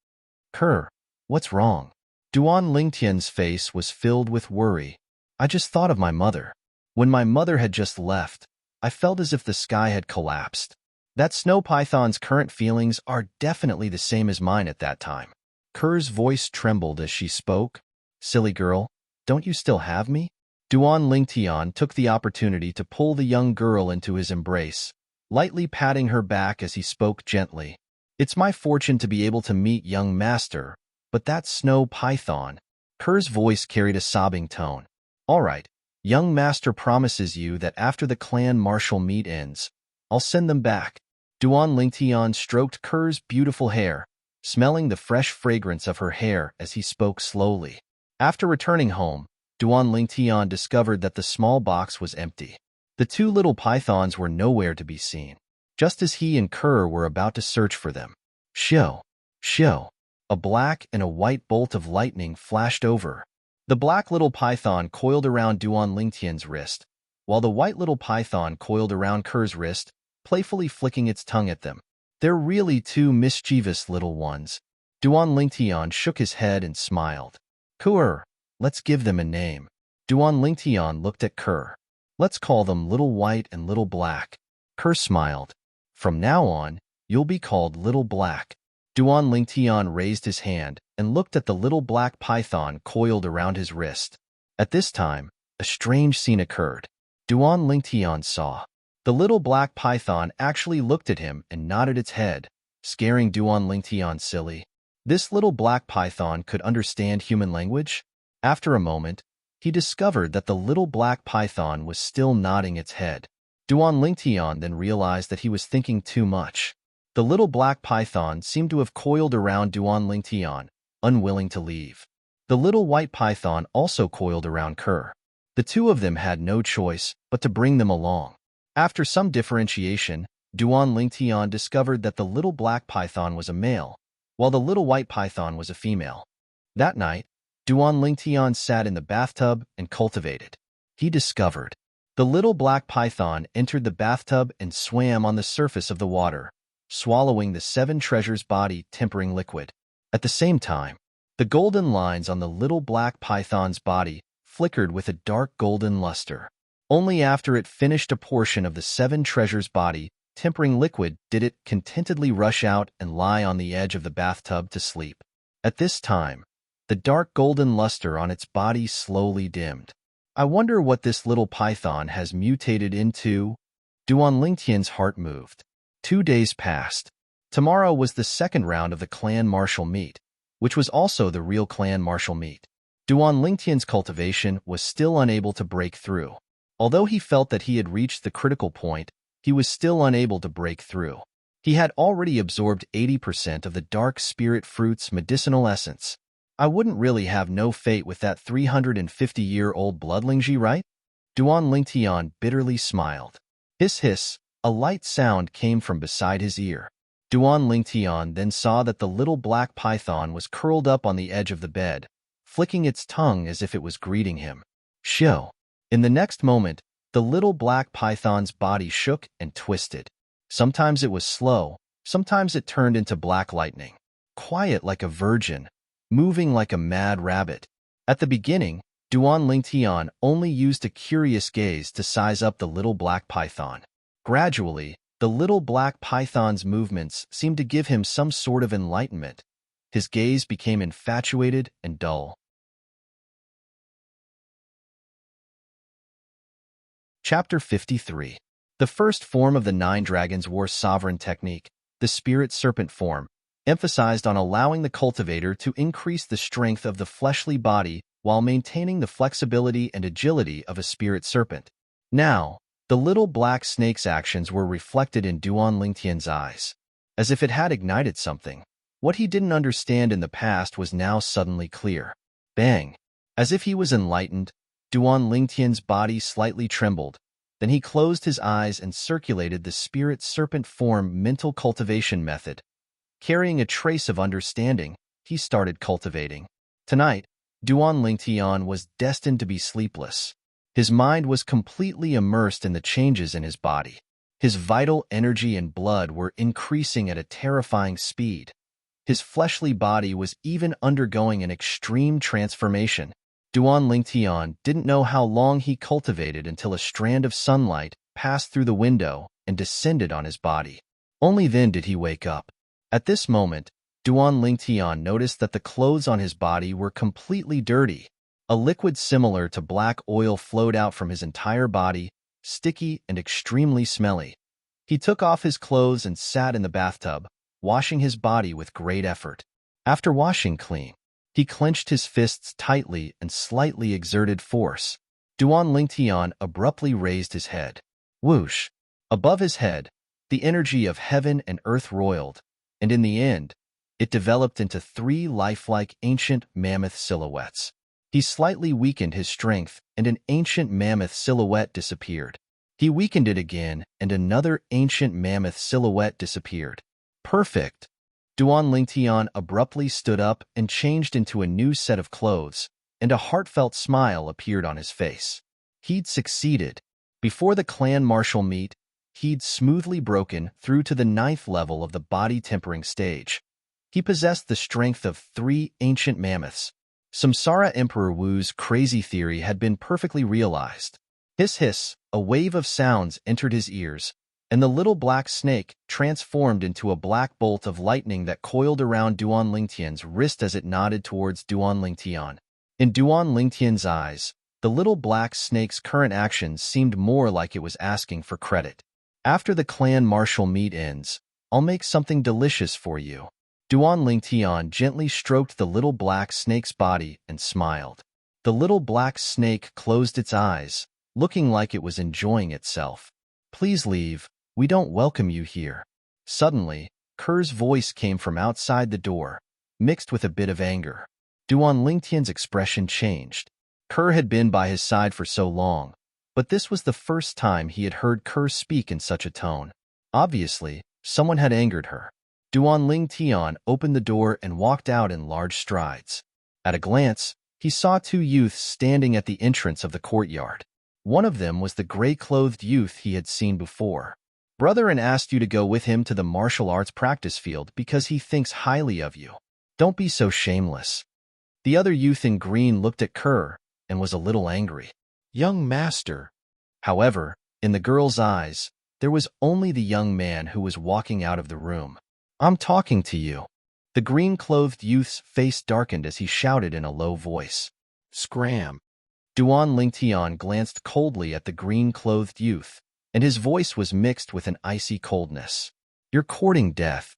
"Kerr, what's wrong?" Duan Lingtian's face was filled with worry. "I just thought of my mother. When my mother had just left, I felt as if the sky had collapsed. That snow python's current feelings are definitely the same as mine at that time." Kerr's voice trembled as she spoke. "Silly girl, don't you still have me?" Duan Lingtian took the opportunity to pull the young girl into his embrace, lightly patting her back as he spoke gently. "It's my fortune to be able to meet young master, but that snow python..." Kerr's voice carried a sobbing tone. "All right, young master promises you that after the clan martial meet ends, I'll send them back." Duan Lingtian stroked Kerr's beautiful hair, smelling the fresh fragrance of her hair as he spoke slowly. After returning home, Duan Lingtian discovered that the small box was empty. The two little pythons were nowhere to be seen, just as he and Kerr were about to search for them. Shio! Shio! A black and a white bolt of lightning flashed over. The black little python coiled around Duan Lingtian's wrist, while the white little python coiled around Kerr's wrist, playfully flicking its tongue at them. "They're really two mischievous little ones." Duan Lingtian shook his head and smiled. "Kerr, let's give them a name." Duan Lingtian looked at Kerr. "Let's call them Little White and Little Black." Kerr smiled. "From now on, you'll be called Little Black." Duan Lingtian raised his hand and looked at the little black python coiled around his wrist. At this time, a strange scene occurred. Duan Lingtian saw. The little black python actually looked at him and nodded its head, scaring Duan Lingtian silly. This little black python could understand human language? After a moment, he discovered that the little black python was still nodding its head. Duan Lingtian then realized that he was thinking too much. The little black python seemed to have coiled around Duan Lingtian, unwilling to leave. The little white python also coiled around Kerr. The two of them had no choice but to bring them along. After some differentiation, Duan Lingtian discovered that the little black python was a male, while the little white python was a female. That night, Duan Lingtian sat in the bathtub and cultivated. He discovered. The little black python entered the bathtub and swam on the surface of the water, swallowing the 7 treasures body tempering liquid. At the same time, the golden lines on the little black python's body flickered with a dark golden luster. Only after it finished a portion of the 7 treasures body tempering liquid did it contentedly rush out and lie on the edge of the bathtub to sleep. At this time, the dark golden luster on its body slowly dimmed. "I wonder what this little python has mutated into?" Duan Lingtian's heart moved. 2 days passed. Tomorrow was the second round of the clan martial meet, which was also the real clan martial meet. Duan Lingtian's cultivation was still unable to break through. Although he felt that he had reached the critical point, he was still unable to break through. He had already absorbed 80% of the dark spirit fruit's medicinal essence. I wouldn't really have no fate with that 350-year-old bloodling, right? Duan Lingtian bitterly smiled. Hiss hiss, a light sound came from beside his ear. Duan Lingtian then saw that the little black python was curled up on the edge of the bed, flicking its tongue as if it was greeting him. Shoo! In the next moment, the little black python's body shook and twisted. Sometimes it was slow, sometimes it turned into black lightning. Quiet like a virgin, moving like a mad rabbit. At the beginning, Duan Lingtian only used a curious gaze to size up the little black python. Gradually, the little black python's movements seemed to give him some sort of enlightenment. His gaze became infatuated and dull. Chapter 53. The first form of the 9 Dragons' War sovereign technique, the spirit serpent form, emphasized on allowing the cultivator to increase the strength of the fleshly body while maintaining the flexibility and agility of a spirit serpent. Now, the little black snake's actions were reflected in Duan Lingtian's eyes. As if it had ignited something, what he didn't understand in the past was now suddenly clear. Bang! As if he was enlightened, Duan Lingtian's body slightly trembled. Then he closed his eyes and circulated the spirit serpent form mental cultivation method. Carrying a trace of understanding, he started cultivating. Tonight, Duan Lingtian was destined to be sleepless. His mind was completely immersed in the changes in his body. His vital energy and blood were increasing at a terrifying speed. His fleshly body was even undergoing an extreme transformation. Duan Lingtian didn't know how long he cultivated until a strand of sunlight passed through the window and descended on his body. Only then did he wake up. At this moment, Duan Lingtian noticed that the clothes on his body were completely dirty. A liquid similar to black oil flowed out from his entire body, sticky and extremely smelly. He took off his clothes and sat in the bathtub, washing his body with great effort. After washing clean, he clenched his fists tightly and slightly exerted force. Duan Lingtian abruptly raised his head. Whoosh! Above his head, the energy of heaven and earth roiled, and in the end, it developed into 3 lifelike ancient mammoth silhouettes. He slightly weakened his strength, and an ancient mammoth silhouette disappeared. He weakened it again, and another ancient mammoth silhouette disappeared. Perfect! Duan Lingtian abruptly stood up and changed into a new set of clothes, and a heartfelt smile appeared on his face. He'd succeeded. Before the clan martial meet, he'd smoothly broken through to the 9th level of the body tempering stage. He possessed the strength of 3 ancient mammoths. Samsara Emperor Wu's crazy theory had been perfectly realized. Hiss hiss, a wave of sounds entered his ears, and the little black snake transformed into a black bolt of lightning that coiled around Duan Lingtian's wrist as it nodded towards Duan Lingtian. In Duan Lingtian's eyes, the little black snake's current actions seemed more like it was asking for credit. After the clan martial meet ends, I'll make something delicious for you. Duan Lingtian gently stroked the little black snake's body and smiled. The little black snake closed its eyes, looking like it was enjoying itself. Please leave. We don't welcome you here. Suddenly, Kerr's voice came from outside the door, mixed with a bit of anger. Duan Lingtian's expression changed. Kerr had been by his side for so long, but this was the first time he had heard Kerr speak in such a tone. Obviously, someone had angered her. Duan Lingtian opened the door and walked out in large strides. At a glance, he saw 2 youths standing at the entrance of the courtyard. One of them was the gray-clothed youth he had seen before. Brother asked you to go with him to the martial arts practice field because he thinks highly of you. Don't be so shameless. The other youth in green looked at Kerr and was a little angry. Young master. However, in the girl's eyes, there was only the young man who was walking out of the room. I'm talking to you. The green-clothed youth's face darkened as he shouted in a low voice. Scram. Duan Lingtian glanced coldly at the green-clothed youth, and his voice was mixed with an icy coldness. You're courting death.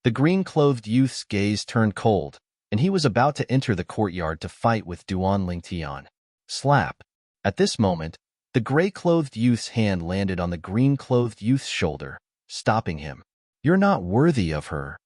The green-clothed youth's gaze turned cold, and he was about to enter the courtyard to fight with Duan Lingtian. Slap. At this moment, the gray-clothed youth's hand landed on the green-clothed youth's shoulder, stopping him. You're not worthy of her.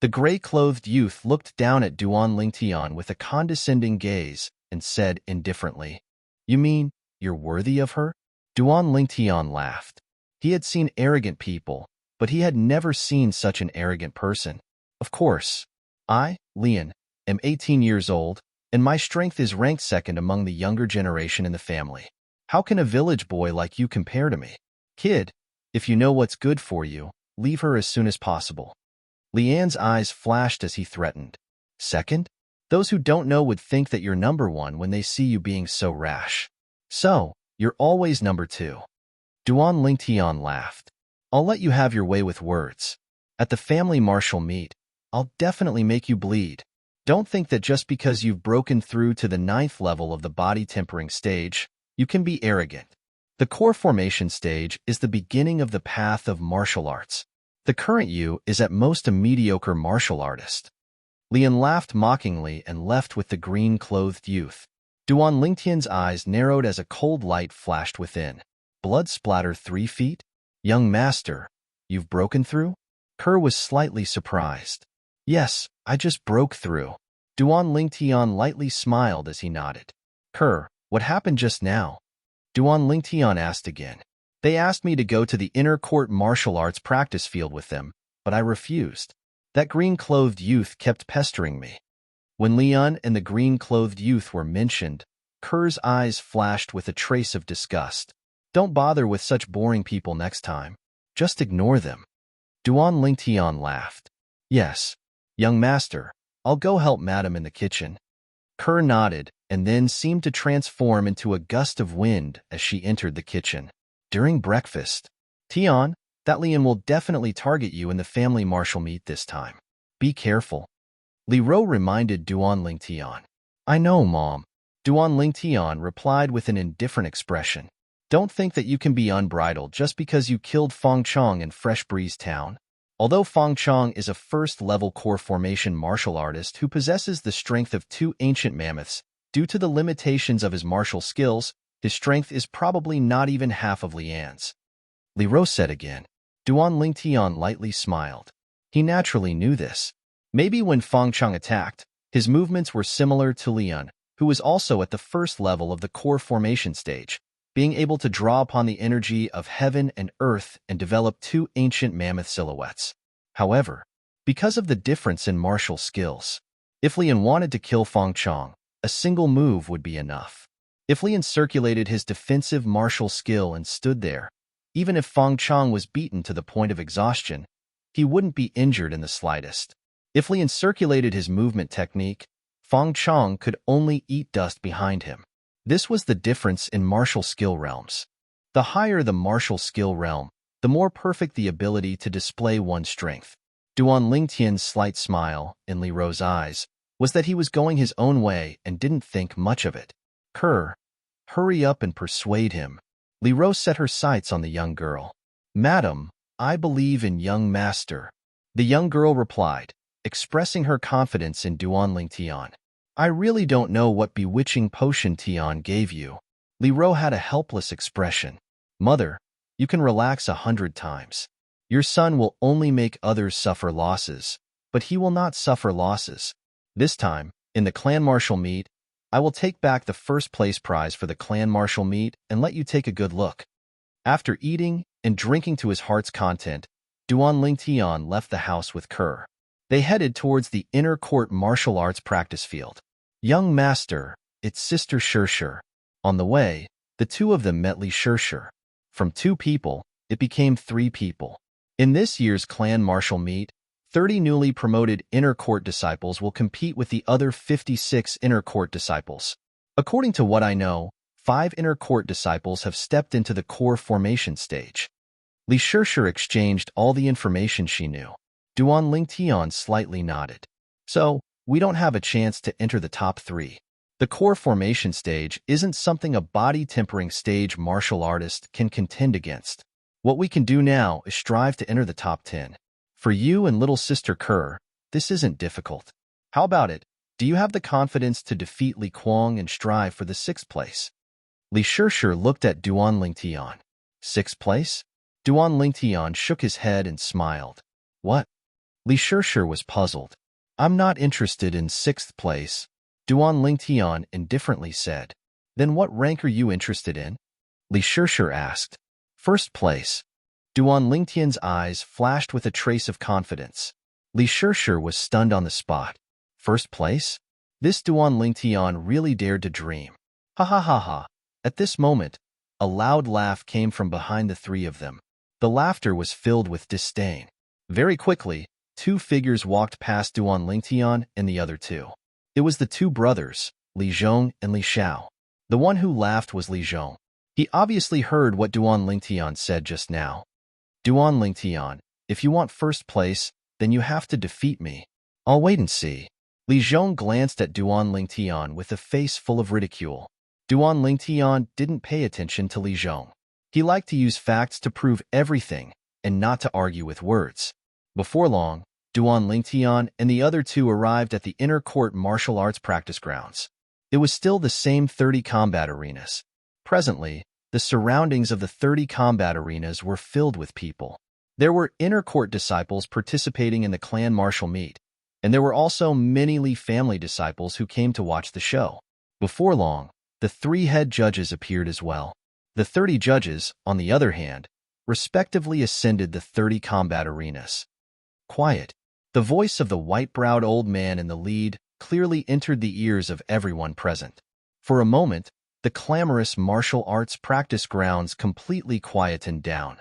The gray-clothed youth looked down at Duan Lingtian with a condescending gaze and said indifferently, You mean you're worthy of her? Duan Lingtian laughed. He had seen arrogant people, but he had never seen such an arrogant person. Of course. I, Lian, am 18 years old, and my strength is ranked second among the younger generation in the family. How can a village boy like you compare to me? Kid, if you know what's good for you, leave her as soon as possible. Lian's eyes flashed as he threatened. Second? Those who don't know would think that you're number one when they see you being so rash. So, you're always number two. Duan Lingtian laughed. I'll let you have your way with words. At the family martial meet, I'll definitely make you bleed. Don't think that just because you've broken through to the 9th level of the body tempering stage, you can be arrogant. The core formation stage is the beginning of the path of martial arts. The current you is at most a mediocre martial artist. Lian laughed mockingly and left with the green-clothed youth. Duan Lingtian's eyes narrowed as a cold light flashed within. Blood splatter 3 feet? Young master, you've broken through? Kerr was slightly surprised. Yes, I just broke through. Duan Lingtian lightly smiled as he nodded. Kerr, what happened just now? Duan Lingtian asked again. They asked me to go to the inner court martial arts practice field with them, but I refused. That green-clothed youth kept pestering me. When Lian and the green-clothed youth were mentioned, Kerr's eyes flashed with a trace of disgust. Don't bother with such boring people next time. Just ignore them. Duan Lingtian laughed. Yes, young master, I'll go help madam in the kitchen. Kerr nodded and then seemed to transform into a gust of wind as she entered the kitchen. During breakfast, Tian, that Lian will definitely target you in the family martial meet this time. Be careful. Li Ro reminded Duan Lingtian. I know, Mom. Duan Lingtian replied with an indifferent expression. Don't think that you can be unbridled just because you killed Feng Chong in Fresh Breeze Town. Although Feng Chong is a first-level core formation martial artist who possesses the strength of 2 ancient mammoths, due to the limitations of his martial skills, his strength is probably not even half of Lian's. Li Ro said again. Duan Lingtian lightly smiled. He naturally knew this. Maybe when Feng Chong attacked, his movements were similar to Lian, who was also at the first level of the core formation stage, being able to draw upon the energy of heaven and earth and develop 2 ancient mammoth silhouettes. However, because of the difference in martial skills, if Lian wanted to kill Feng Chong, a single move would be enough. If Lian circulated his defensive martial skill and stood there, even if Feng Chong was beaten to the point of exhaustion, he wouldn't be injured in the slightest. If Lian circulated his movement technique, Feng Chong could only eat dust behind him. This was the difference in martial skill realms. The higher the martial skill realm, the more perfect the ability to display one's strength. Duan Lingtian's slight smile, in Li Ro's eyes, was that he was going his own way and didn't think much of it. Kerr, hurry up and persuade him. Li Ro set her sights on the young girl. Madam, I believe in young master. The young girl replied, expressing her confidence in Duan Lingtian. I really don't know what bewitching potion Tian gave you. Li Ro had a helpless expression. Mother, you can relax 100 times. Your son will only make others suffer losses, but he will not suffer losses. This time, in the clan martial meet, I will take back the first place prize for the clan martial meet and let you take a good look. After eating and drinking to his heart's content, Duan Lingtian left the house with Kerr. They headed towards the inner court martial arts practice field. Young master, it's Sister Shirshir. On the way, the two of them met Li Shirshir. From 2 people, it became 3 people. In this year's clan martial meet, 30 newly promoted inner court disciples will compete with the other 56 inner court disciples. According to what I know, 5 inner court disciples have stepped into the core formation stage. Li Shirshir exchanged all the information she knew. Duan Lingtian slightly nodded. So, we don't have a chance to enter the top 3. The core formation stage isn't something a body-tempering stage martial artist can contend against. What we can do now is strive to enter the top 10. For you and little sister Kerr, this isn't difficult. How about it? Do you have the confidence to defeat Li Kuang and strive for the 6th place? Li Shirshir looked at Duan Lingtian. 6th place? Duan Lingtian shook his head and smiled. What? Li Shishir was puzzled. I'm not interested in 6th place, Duan Lingtian indifferently said. Then what rank are you interested in? Li Shishir asked. 1st place. Duan Lingtian's eyes flashed with a trace of confidence. Li Shishir was stunned on the spot. 1st place? This Duan Lingtian really dared to dream. Ha ha ha ha. At this moment, a loud laugh came from behind the three of them. The laughter was filled with disdain. Very quickly, 2 figures walked past Duan Lingtian and the other 2. It was the 2 brothers, Li Zhong and Li Xiao. The one who laughed was Li Zhong. He obviously heard what Duan Lingtian said just now. Duan Lingtian, if you want 1st place, then you have to defeat me. I'll wait and see. Li Zhong glanced at Duan Lingtian with a face full of ridicule. Duan Lingtian didn't pay attention to Li Zhong. He liked to use facts to prove everything and not to argue with words. Before long, Duan Lingtian and the other 2 arrived at the inner court martial arts practice grounds. It was still the same 30 combat arenas. Presently, the surroundings of the 30 combat arenas were filled with people. There were inner court disciples participating in the clan martial meet, and there were also many Li family disciples who came to watch the show. Before long, the 3 head judges appeared as well. The 30 judges, on the other hand, respectively ascended the 30 combat arenas. Quiet. The voice of the white-browed old man in the lead clearly entered the ears of everyone present. For a moment, the clamorous martial arts practice grounds completely quietened down.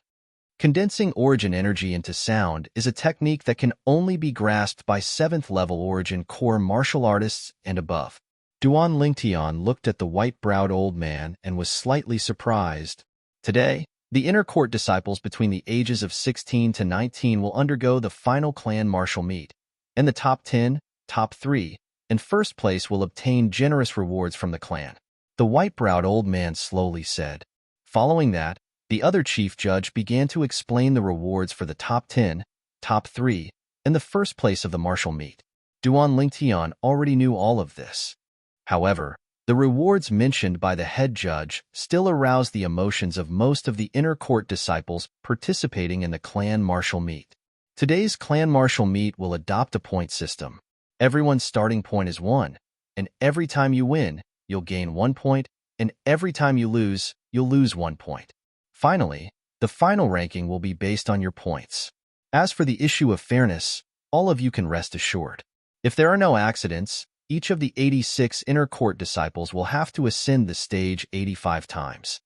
Condensing origin energy into sound is a technique that can only be grasped by 7th-level origin core martial artists and above. Duan Lingtian looked at the white-browed old man and was slightly surprised. Today, the inner court disciples between the ages of 16 to 19 will undergo the final clan martial meet, and the top 10, top 3, and 1st place will obtain generous rewards from the clan. The white-browed old man slowly said. Following that, the other chief judge began to explain the rewards for the top 10, top 3, and the 1st place of the martial meet. Duan Lingtian already knew all of this. However, the rewards mentioned by the head judge still aroused the emotions of most of the inner court disciples participating in the clan martial meet. Today's clan martial meet will adopt a point system. Everyone's starting point is 1, and every time you win, you'll gain 1 point, and every time you lose, you'll lose 1 point. Finally, the final ranking will be based on your points. As for the issue of fairness, all of you can rest assured. If there are no accidents, each of the 86 inner court disciples will have to ascend the stage 85 times.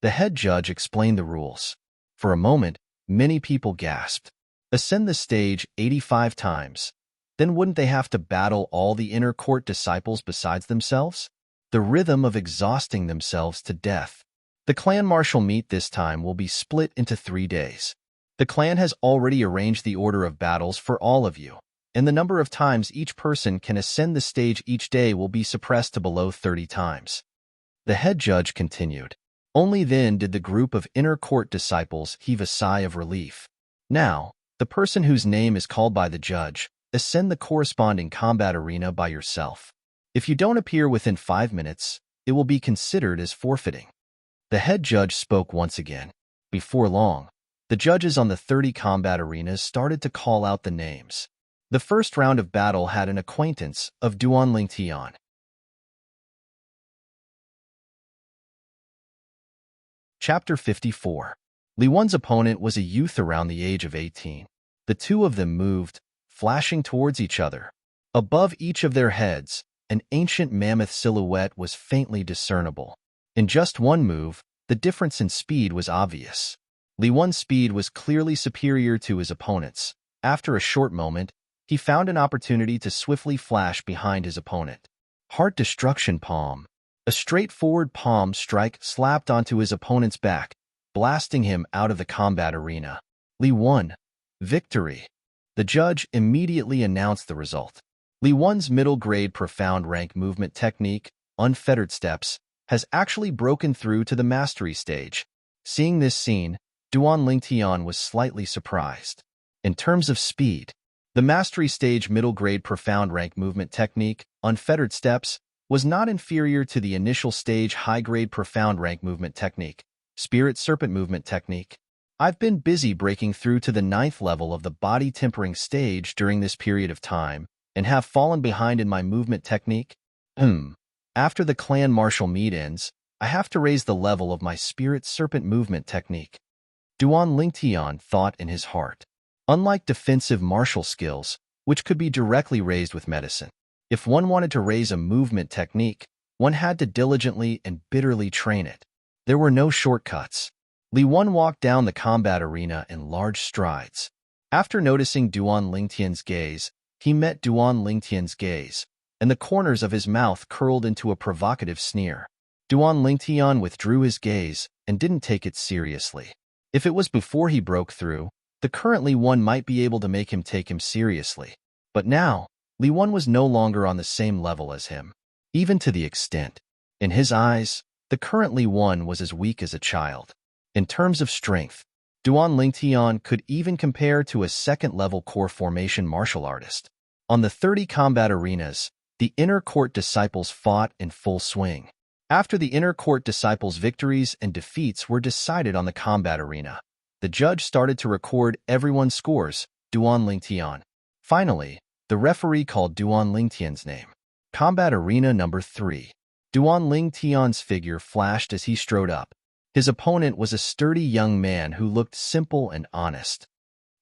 The head judge explained the rules. For a moment, many people gasped. Ascend the stage 85 times. Then wouldn't they have to battle all the inner court disciples besides themselves? The rhythm of exhausting themselves to death. The clan martial meet this time will be split into 3 days. The clan has already arranged the order of battles for all of you, and the number of times each person can ascend the stage each day will be suppressed to below 30 times. The head judge continued. Only then did the group of inner court disciples heave a sigh of relief. Now, the person whose name is called by the judge, ascend the corresponding combat arena by yourself. If you don't appear within 5 minutes, it will be considered as forfeiting. The head judge spoke once again. Before long, the judges on the 30 combat arenas started to call out the names. The first round of battle had an acquaintance of Duan Lingtian. Chapter 54. Li Wen's opponent was a youth around the age of 18. The 2 of them moved, flashing towards each other. Above each of their heads, an ancient mammoth silhouette was faintly discernible. In just one move, the difference in speed was obvious. Li Wen's speed was clearly superior to his opponent's. After a short moment, he found an opportunity to swiftly flash behind his opponent. Heart Destruction Palm. A straightforward palm strike slapped onto his opponent's back, blasting him out of the combat arena. Li won. Victory. The judge immediately announced the result. Li Wen's middle-grade profound rank movement technique, unfettered steps, has actually broken through to the mastery stage. Seeing this scene, Duan Lingtian was slightly surprised. In terms of speed, the mastery stage middle-grade profound rank movement technique, unfettered steps, was not inferior to the initial stage high-grade profound rank movement technique, spirit serpent movement technique. I've been busy breaking through to the 9th level of the body tempering stage during this period of time, and have fallen behind in my movement technique. After the clan martial meet ends, I have to raise the level of my spirit serpent movement technique. Duan Lingtian thought in his heart. Unlike defensive martial skills, which could be directly raised with medicine, if one wanted to raise a movement technique, one had to diligently and bitterly train it. There were no shortcuts. Li Wen walked down the combat arena in large strides. After noticing Duan Lingtian's gaze, he met Duan Lingtian's gaze, and the corners of his mouth curled into a provocative sneer. Duan Lingtian withdrew his gaze and didn't take it seriously. If it was before he broke through, the current Li Wen might be able to make him take him seriously. But now, Li Wen was no longer on the same level as him. Even to the extent, in his eyes, the current Li Wen was as weak as a child. In terms of strength, Duan Lingtian could even compare to a second-level core formation martial artist. On the 30 combat arenas, the inner court disciples fought in full swing. After the inner court disciples' victories and defeats were decided on the combat arena, the judge started to record everyone's scores, Duan Lingtian. Finally, the referee called Duan Lingtian's name. Combat arena number 3. Duan Lingtian's figure flashed as he strode up. His opponent was a sturdy young man who looked simple and honest.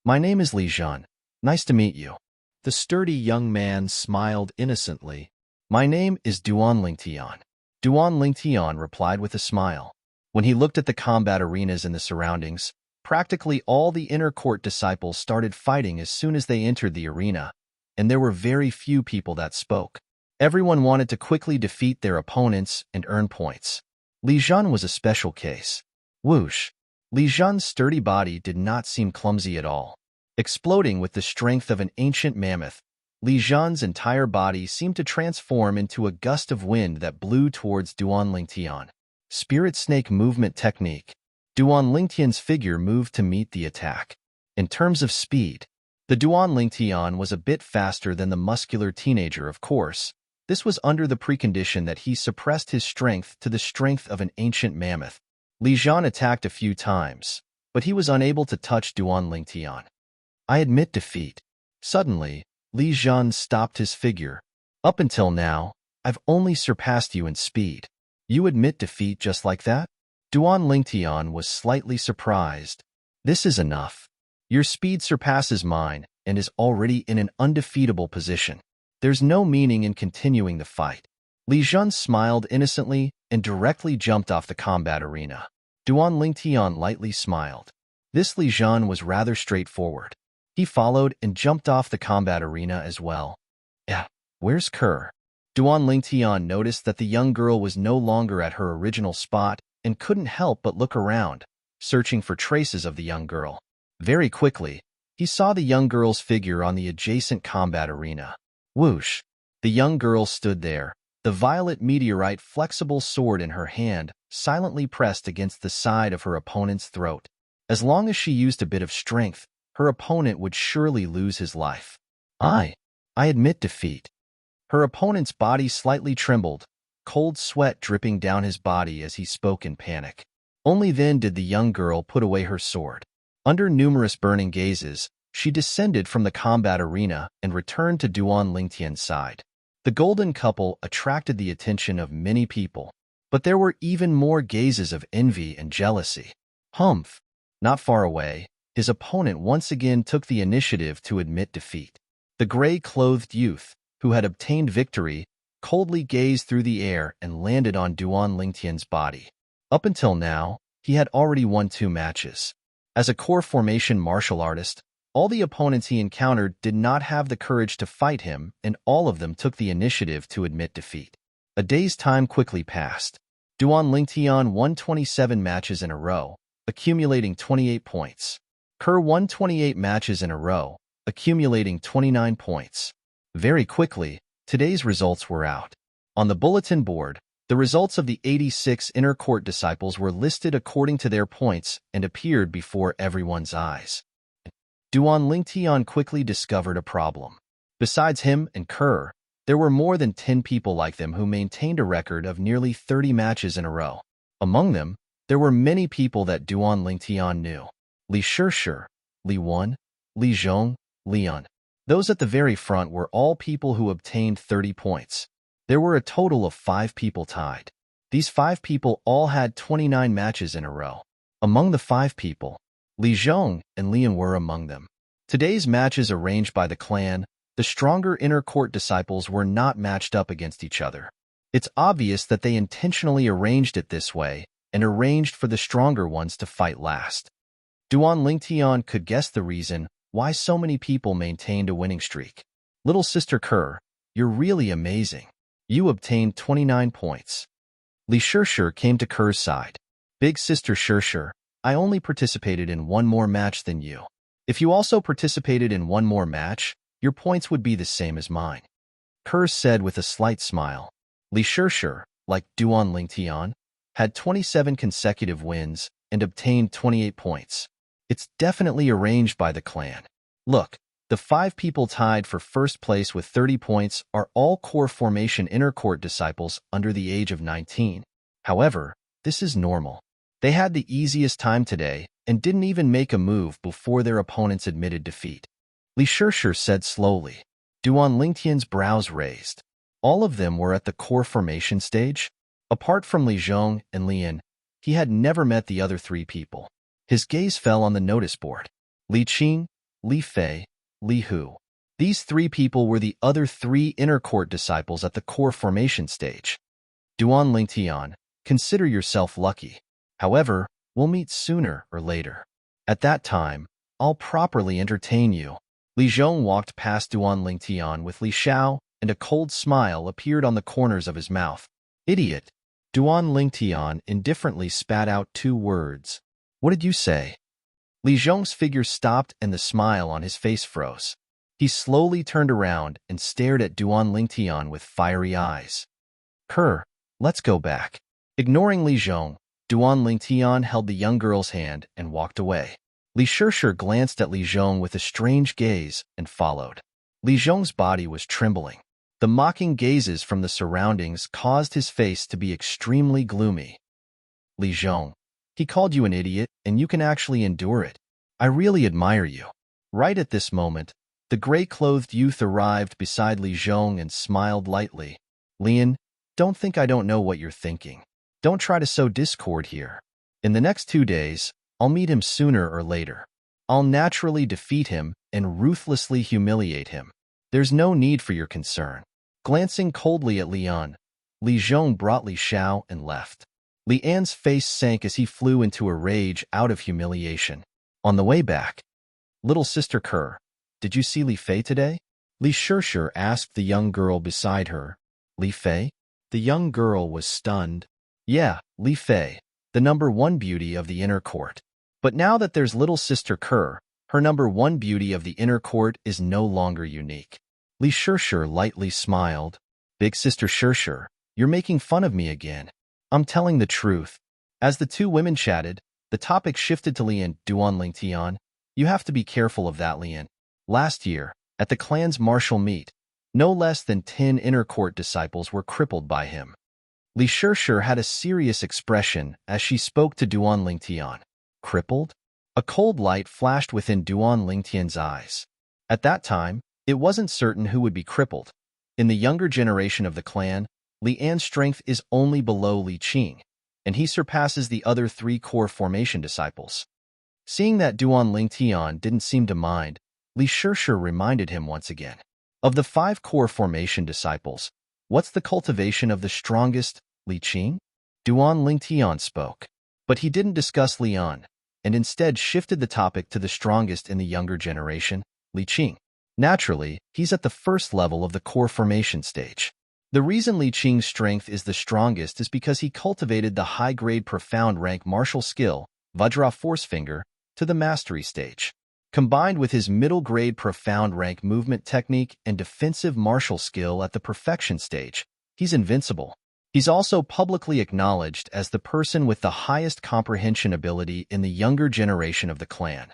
"My name is Li Zhan. Nice to meet you." The sturdy young man smiled innocently. "My name is Duan Lingtian." Duan Lingtian replied with a smile. When he looked at the combat arenas and the surroundings, practically all the inner court disciples started fighting as soon as they entered the arena, and there were very few people that spoke. Everyone wanted to quickly defeat their opponents and earn points. Li Zhan was a special case. Whoosh! Li Zhan's sturdy body did not seem clumsy at all. Exploding with the strength of an ancient mammoth, Li Zhan's entire body seemed to transform into a gust of wind that blew towards Duan Lingtian. Spirit snake movement technique. Duan Lingtian's figure moved to meet the attack. In terms of speed, the Duan Lingtian was a bit faster than the muscular teenager, of course. This was under the precondition that he suppressed his strength to the strength of an ancient mammoth. Li Zhan attacked a few times, but he was unable to touch Duan Lingtian. "I admit defeat." Suddenly, Li Zhan stopped his figure. "Up until now, I've only surpassed you in speed. You admit defeat just like that?" Duan Lingtian was slightly surprised. "This is enough. Your speed surpasses mine and is already in an undefeatable position. There's no meaning in continuing the fight." Li Zhan smiled innocently and directly jumped off the combat arena. Duan Lingtian lightly smiled. This Li Zhan was rather straightforward. He followed and jumped off the combat arena as well. Where's Kerr?" Duan Lingtian noticed that the young girl was no longer at her original spot and couldn't help but look around, searching for traces of the young girl. Very quickly, he saw the young girl's figure on the adjacent combat arena. Whoosh! The young girl stood there, the violet meteorite flexible sword in her hand, silently pressed against the side of her opponent's throat. As long as she used a bit of strength, her opponent would surely lose his life. I admit defeat." Her opponent's body slightly trembled, cold sweat dripping down his body as he spoke in panic. Only then did the young girl put away her sword. Under numerous burning gazes, she descended from the combat arena and returned to Duan Lingtian's side. The golden couple attracted the attention of many people, but there were even more gazes of envy and jealousy. Humph! Not far away, his opponent once again took the initiative to admit defeat. The gray-clothed youth, who had obtained victory, coldly gazed through the air and landed on Duan Lingtian's body. Up until now, he had already won 2 matches. As a core formation martial artist, all the opponents he encountered did not have the courage to fight him, and all of them took the initiative to admit defeat. A day's time quickly passed. Duan Lingtian won 27 matches in a row, accumulating 28 points. Kerr won 28 matches in a row, accumulating 29 points. Very quickly, today's results were out. On the bulletin board, the results of the 86 inner court disciples were listed according to their points and appeared before everyone's eyes. Duan Lingtian quickly discovered a problem. Besides him and Kerr, there were more than 10 people like them who maintained a record of nearly 30 matches in a row. Among them, there were many people that Duan Lingtian knew. Li Shishir, Li Wen, Li Zhong, Lian. Those at the very front were all people who obtained 30 points. There were a total of 5 people tied. These 5 people all had 29 matches in a row. Among the 5 people, Li Zhong and Lian were among them. Today's matches arranged by the clan, the stronger inner court disciples were not matched up against each other. It's obvious that they intentionally arranged it this way and arranged for the stronger ones to fight last. Duan Lingtian could guess the reason why so many people maintained a winning streak. Little Sister Kerr, you're really amazing. You obtained 29 points. Li Shishir came to Kerr's side. Big Sister Shishir, I only participated in one more match than you. If you also participated in one more match, your points would be the same as mine. Kerr said with a slight smile. Li Shishir, like Duan Lingtian, had 27 consecutive wins and obtained 28 points. It's definitely arranged by the clan. Look, the 5 people tied for first place with 30 points are all core formation inner court disciples under the age of 19. However, this is normal. They had the easiest time today and didn't even make a move before their opponents admitted defeat. Li Shishir said slowly. Duan Lingtian's brows raised. All of them were at the core formation stage. Apart from Li Zhong and Lian, he had never met the other 3 people. His gaze fell on the notice board. Li Qing, Li Fei, Li Hu. These 3 people were the other 3 inner court disciples at the core formation stage. Duan Lingtian, consider yourself lucky. However, we'll meet sooner or later. At that time, I'll properly entertain you. Li Zhong walked past Duan Lingtian with Li Xiao, and a cold smile appeared on the corners of his mouth. Idiot. Duan Lingtian indifferently spat out 2 words. What did you say? Li Zhong's figure stopped and the smile on his face froze. He slowly turned around and stared at Duan Lingtian with fiery eyes. Kerr, let's go back. Ignoring Li Zhong, Duan Lingtian held the young girl's hand and walked away. Li Shishir glanced at Li Zhong with a strange gaze and followed. Li Zhong's body was trembling. The mocking gazes from the surroundings caused his face to be extremely gloomy. Li Zhong, he called you an idiot, and you can actually endure it. I really admire you. Right at this moment, the gray-clothed youth arrived beside Li Zhong and smiled lightly. Lian, don't think I don't know what you're thinking. Don't try to sow discord here. In the next 2 days, I'll meet him sooner or later. I'll naturally defeat him and ruthlessly humiliate him. There's no need for your concern. Glancing coldly at Lian, Li Zhong brought Li Xiao and left. Li An's face sank as he flew into a rage out of humiliation. On the way back, Little Sister Kerr, did you see Li Fei today? Li Shishir asked the young girl beside her. Li Fei? The young girl was stunned. Yeah, Li Fei, the number 1 beauty of the inner court. But now that there's Little Sister Kerr, her number 1 beauty of the inner court is no longer unique. Li Shishir lightly smiled. Big Sister Shishir, you're making fun of me again. I'm telling the truth. As the 2 women chatted, the topic shifted to Lian. Duan Lingtian, you have to be careful of that, Lian. Last year, at the clan's martial meet, no less than 10 inner court disciples were crippled by him. Li Shishir had a serious expression as she spoke to Duan Lingtian. Crippled? A cold light flashed within Duan Lingtian's eyes. At that time, it wasn't certain who would be crippled. In the younger generation of the clan, Li An's strength is only below Li Qing, and he surpasses the other 3 core formation disciples. Seeing that Duan Lingtian didn't seem to mind, Li Shishir reminded him once again. Of the 5 core formation disciples, what's the cultivation of the strongest, Li Qing? Duan Lingtian spoke, but he didn't discuss Lian, and instead shifted the topic to the strongest in the younger generation, Li Qing. Naturally, he's at the first level of the core formation stage. The reason Li Qing's strength is the strongest is because he cultivated the high-grade profound rank martial skill, Vajra Force Finger, to the mastery stage. Combined with his middle-grade profound rank movement technique and defensive martial skill at the perfection stage, he's invincible. He's also publicly acknowledged as the person with the highest comprehension ability in the younger generation of the clan.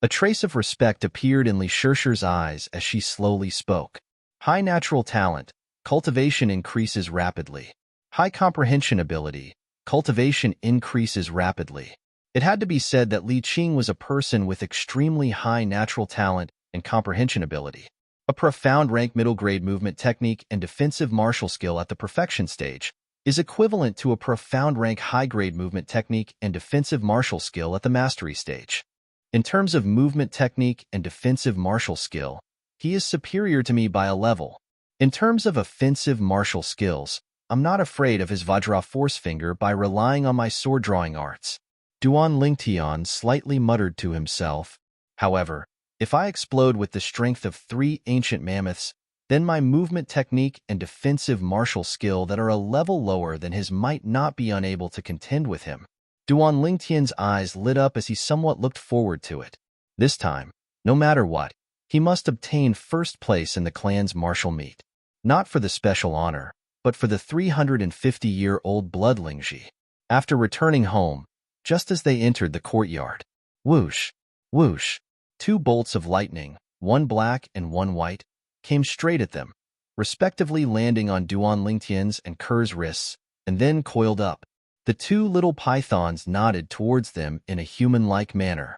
A trace of respect appeared in Li Shishir's eyes as she slowly spoke. High natural talent, cultivation increases rapidly. High comprehension ability, cultivation increases rapidly. It had to be said that Li Qing was a person with extremely high natural talent and comprehension ability. A profound rank middle grade movement technique and defensive martial skill at the perfection stage is equivalent to a profound rank high grade movement technique and defensive martial skill at the mastery stage. In terms of movement technique and defensive martial skill, he is superior to me by a level. In terms of offensive martial skills, I'm not afraid of his Vajra force finger by relying on my sword drawing arts. Duan Lingtian slightly muttered to himself. However, if I explode with the strength of 3 ancient mammoths, then my movement technique and defensive martial skill that are a level lower than his might not be unable to contend with him. Duan Lingtian's eyes lit up as he somewhat looked forward to it. This time, no matter what, he must obtain first place in the clan's martial meet. Not for the special honor, but for the 350-year-old blood Lingji. After returning home, just as they entered the courtyard, whoosh, whoosh, 2 bolts of lightning, one black and one white, came straight at them, respectively landing on Duan Lingtian's and Ker's wrists, and then coiled up. The 2 little pythons nodded towards them in a human-like manner.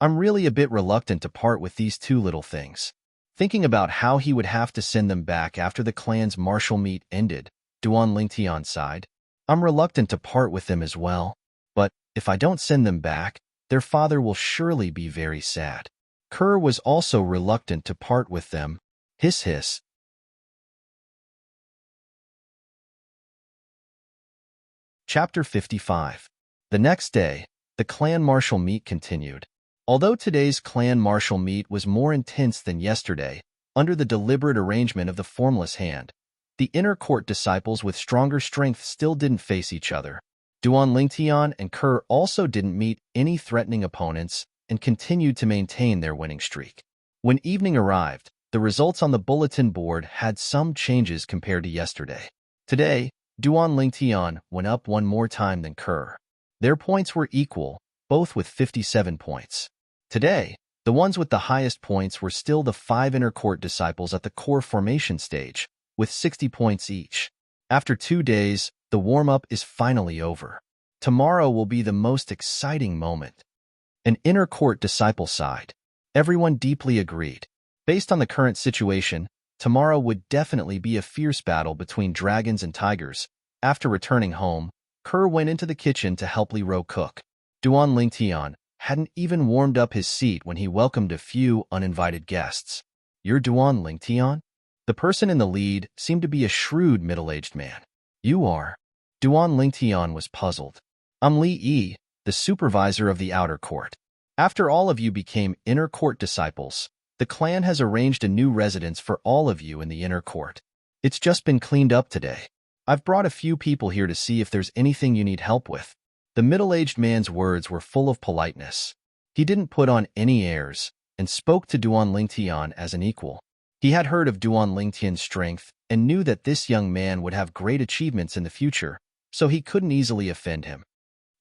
I'm really a bit reluctant to part with these 2 little things. Thinking about how he would have to send them back after the clan's martial meet ended, Duan Lingtian sighed. I'm reluctant to part with them as well, but if I don't send them back, their father will surely be very sad. Ker was also reluctant to part with them. Hiss hiss. Chapter 55. The next day, the clan martial meet continued. Although today's clan martial meet was more intense than yesterday, under the deliberate arrangement of the formless hand, the inner court disciples with stronger strength still didn't face each other. Duan Lingtian and Ker also didn't meet any threatening opponents and continued to maintain their winning streak. When evening arrived, the results on the bulletin board had some changes compared to yesterday. Today, Duan Lingtian went up one more time than Ker. Their points were equal, both with 57 points. Today, the ones with the highest points were still the 5 inner court disciples at the core formation stage, with 60 points each. After 2 days, the warm-up is finally over. Tomorrow will be the most exciting moment. An inner court disciple sighed. Everyone deeply agreed. Based on the current situation, tomorrow would definitely be a fierce battle between dragons and tigers. After returning home, Ker went into the kitchen to help Li Ro cook. Duan Lingtian hadn't even warmed up his seat when he welcomed a few uninvited guests. You're Duan Lingtian? The person in the lead seemed to be a shrewd middle-aged man. You are. Duan Lingtian was puzzled. I'm Li Yi, the supervisor of the outer court. After all of you became inner court disciples, the clan has arranged a new residence for all of you in the inner court. It's just been cleaned up today. I've brought a few people here to see if there's anything you need help with. The middle-aged man's words were full of politeness. He didn't put on any airs and spoke to Duan Lingtian as an equal. He had heard of Duan Lingtian's strength and knew that this young man would have great achievements in the future, so he couldn't easily offend him.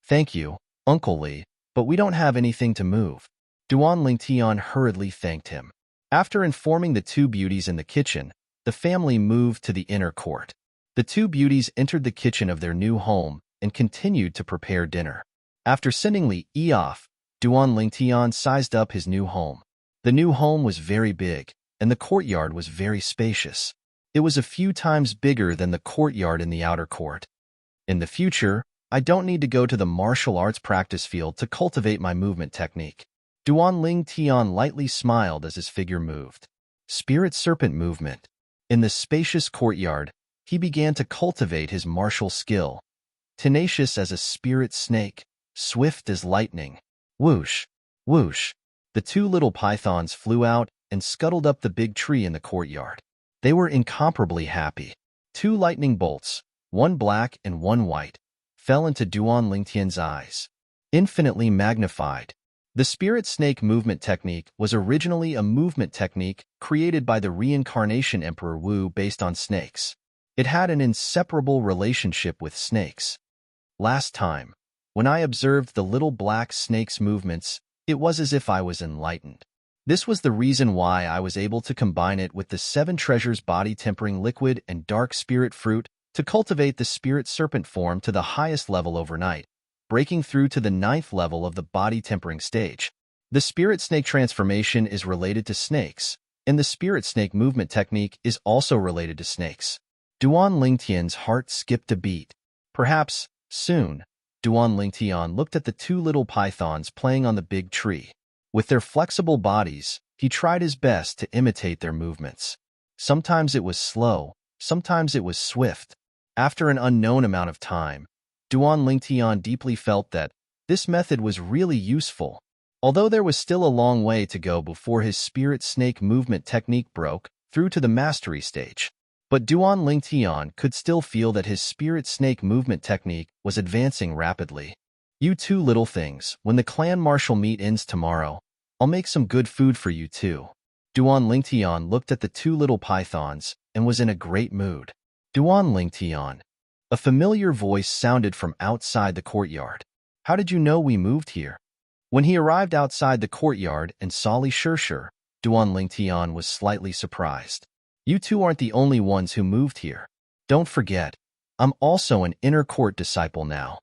Thank you, Uncle Li, but we don't have anything to move. Duan Lingtian hurriedly thanked him. After informing the 2 beauties in the kitchen, the family moved to the inner court. The 2 beauties entered the kitchen of their new home and continued to prepare dinner. After sending Li Yi off, Duan Lingtian sized up his new home. The new home was very big, and the courtyard was very spacious. It was a few times bigger than the courtyard in the outer court. In the future, I don't need to go to the martial arts practice field to cultivate my movement technique. Duan Lingtian lightly smiled as his figure moved. Spirit serpent movement. In the spacious courtyard, he began to cultivate his martial skill. Tenacious as a spirit snake, swift as lightning. Whoosh, whoosh. The 2 little pythons flew out and scuttled up the big tree in the courtyard. They were incomparably happy. 2 lightning bolts, one black and one white, fell into Duan Lingtian's eyes. Infinitely magnified. The spirit snake movement technique was originally a movement technique created by the reincarnation Emperor Wu based on snakes. It had an inseparable relationship with snakes. Last time, when I observed the little black snake's movements, it was as if I was enlightened. This was the reason why I was able to combine it with the 7 treasures body-tempering liquid and dark spirit fruit to cultivate the spirit serpent form to the highest level overnight. breaking through to the 9th level of the body tempering stage. The spirit snake transformation is related to snakes, and the spirit snake movement technique is also related to snakes. Duan Lingtian's heart skipped a beat. Perhaps, soon, Duan Lingtian looked at the two little pythons playing on the big tree. With their flexible bodies, he tried his best to imitate their movements. Sometimes it was slow, sometimes it was swift. After an unknown amount of time, Duan Lingtian deeply felt that this method was really useful. Although there was still a long way to go before his spirit snake movement technique broke through to the mastery stage. But Duan Lingtian could still feel that his spirit snake movement technique was advancing rapidly. You two little things, when the clan martial meet ends tomorrow, I'll make some good food for you too. Duan Lingtian looked at the two little pythons and was in a great mood. Duan Lingtian. A familiar voice sounded from outside the courtyard. How did you know we moved here? When he arrived outside the courtyard and saw Li Shishir, Duan Lingtian was slightly surprised. You two aren't the only ones who moved here. Don't forget, I'm also an inner court disciple now.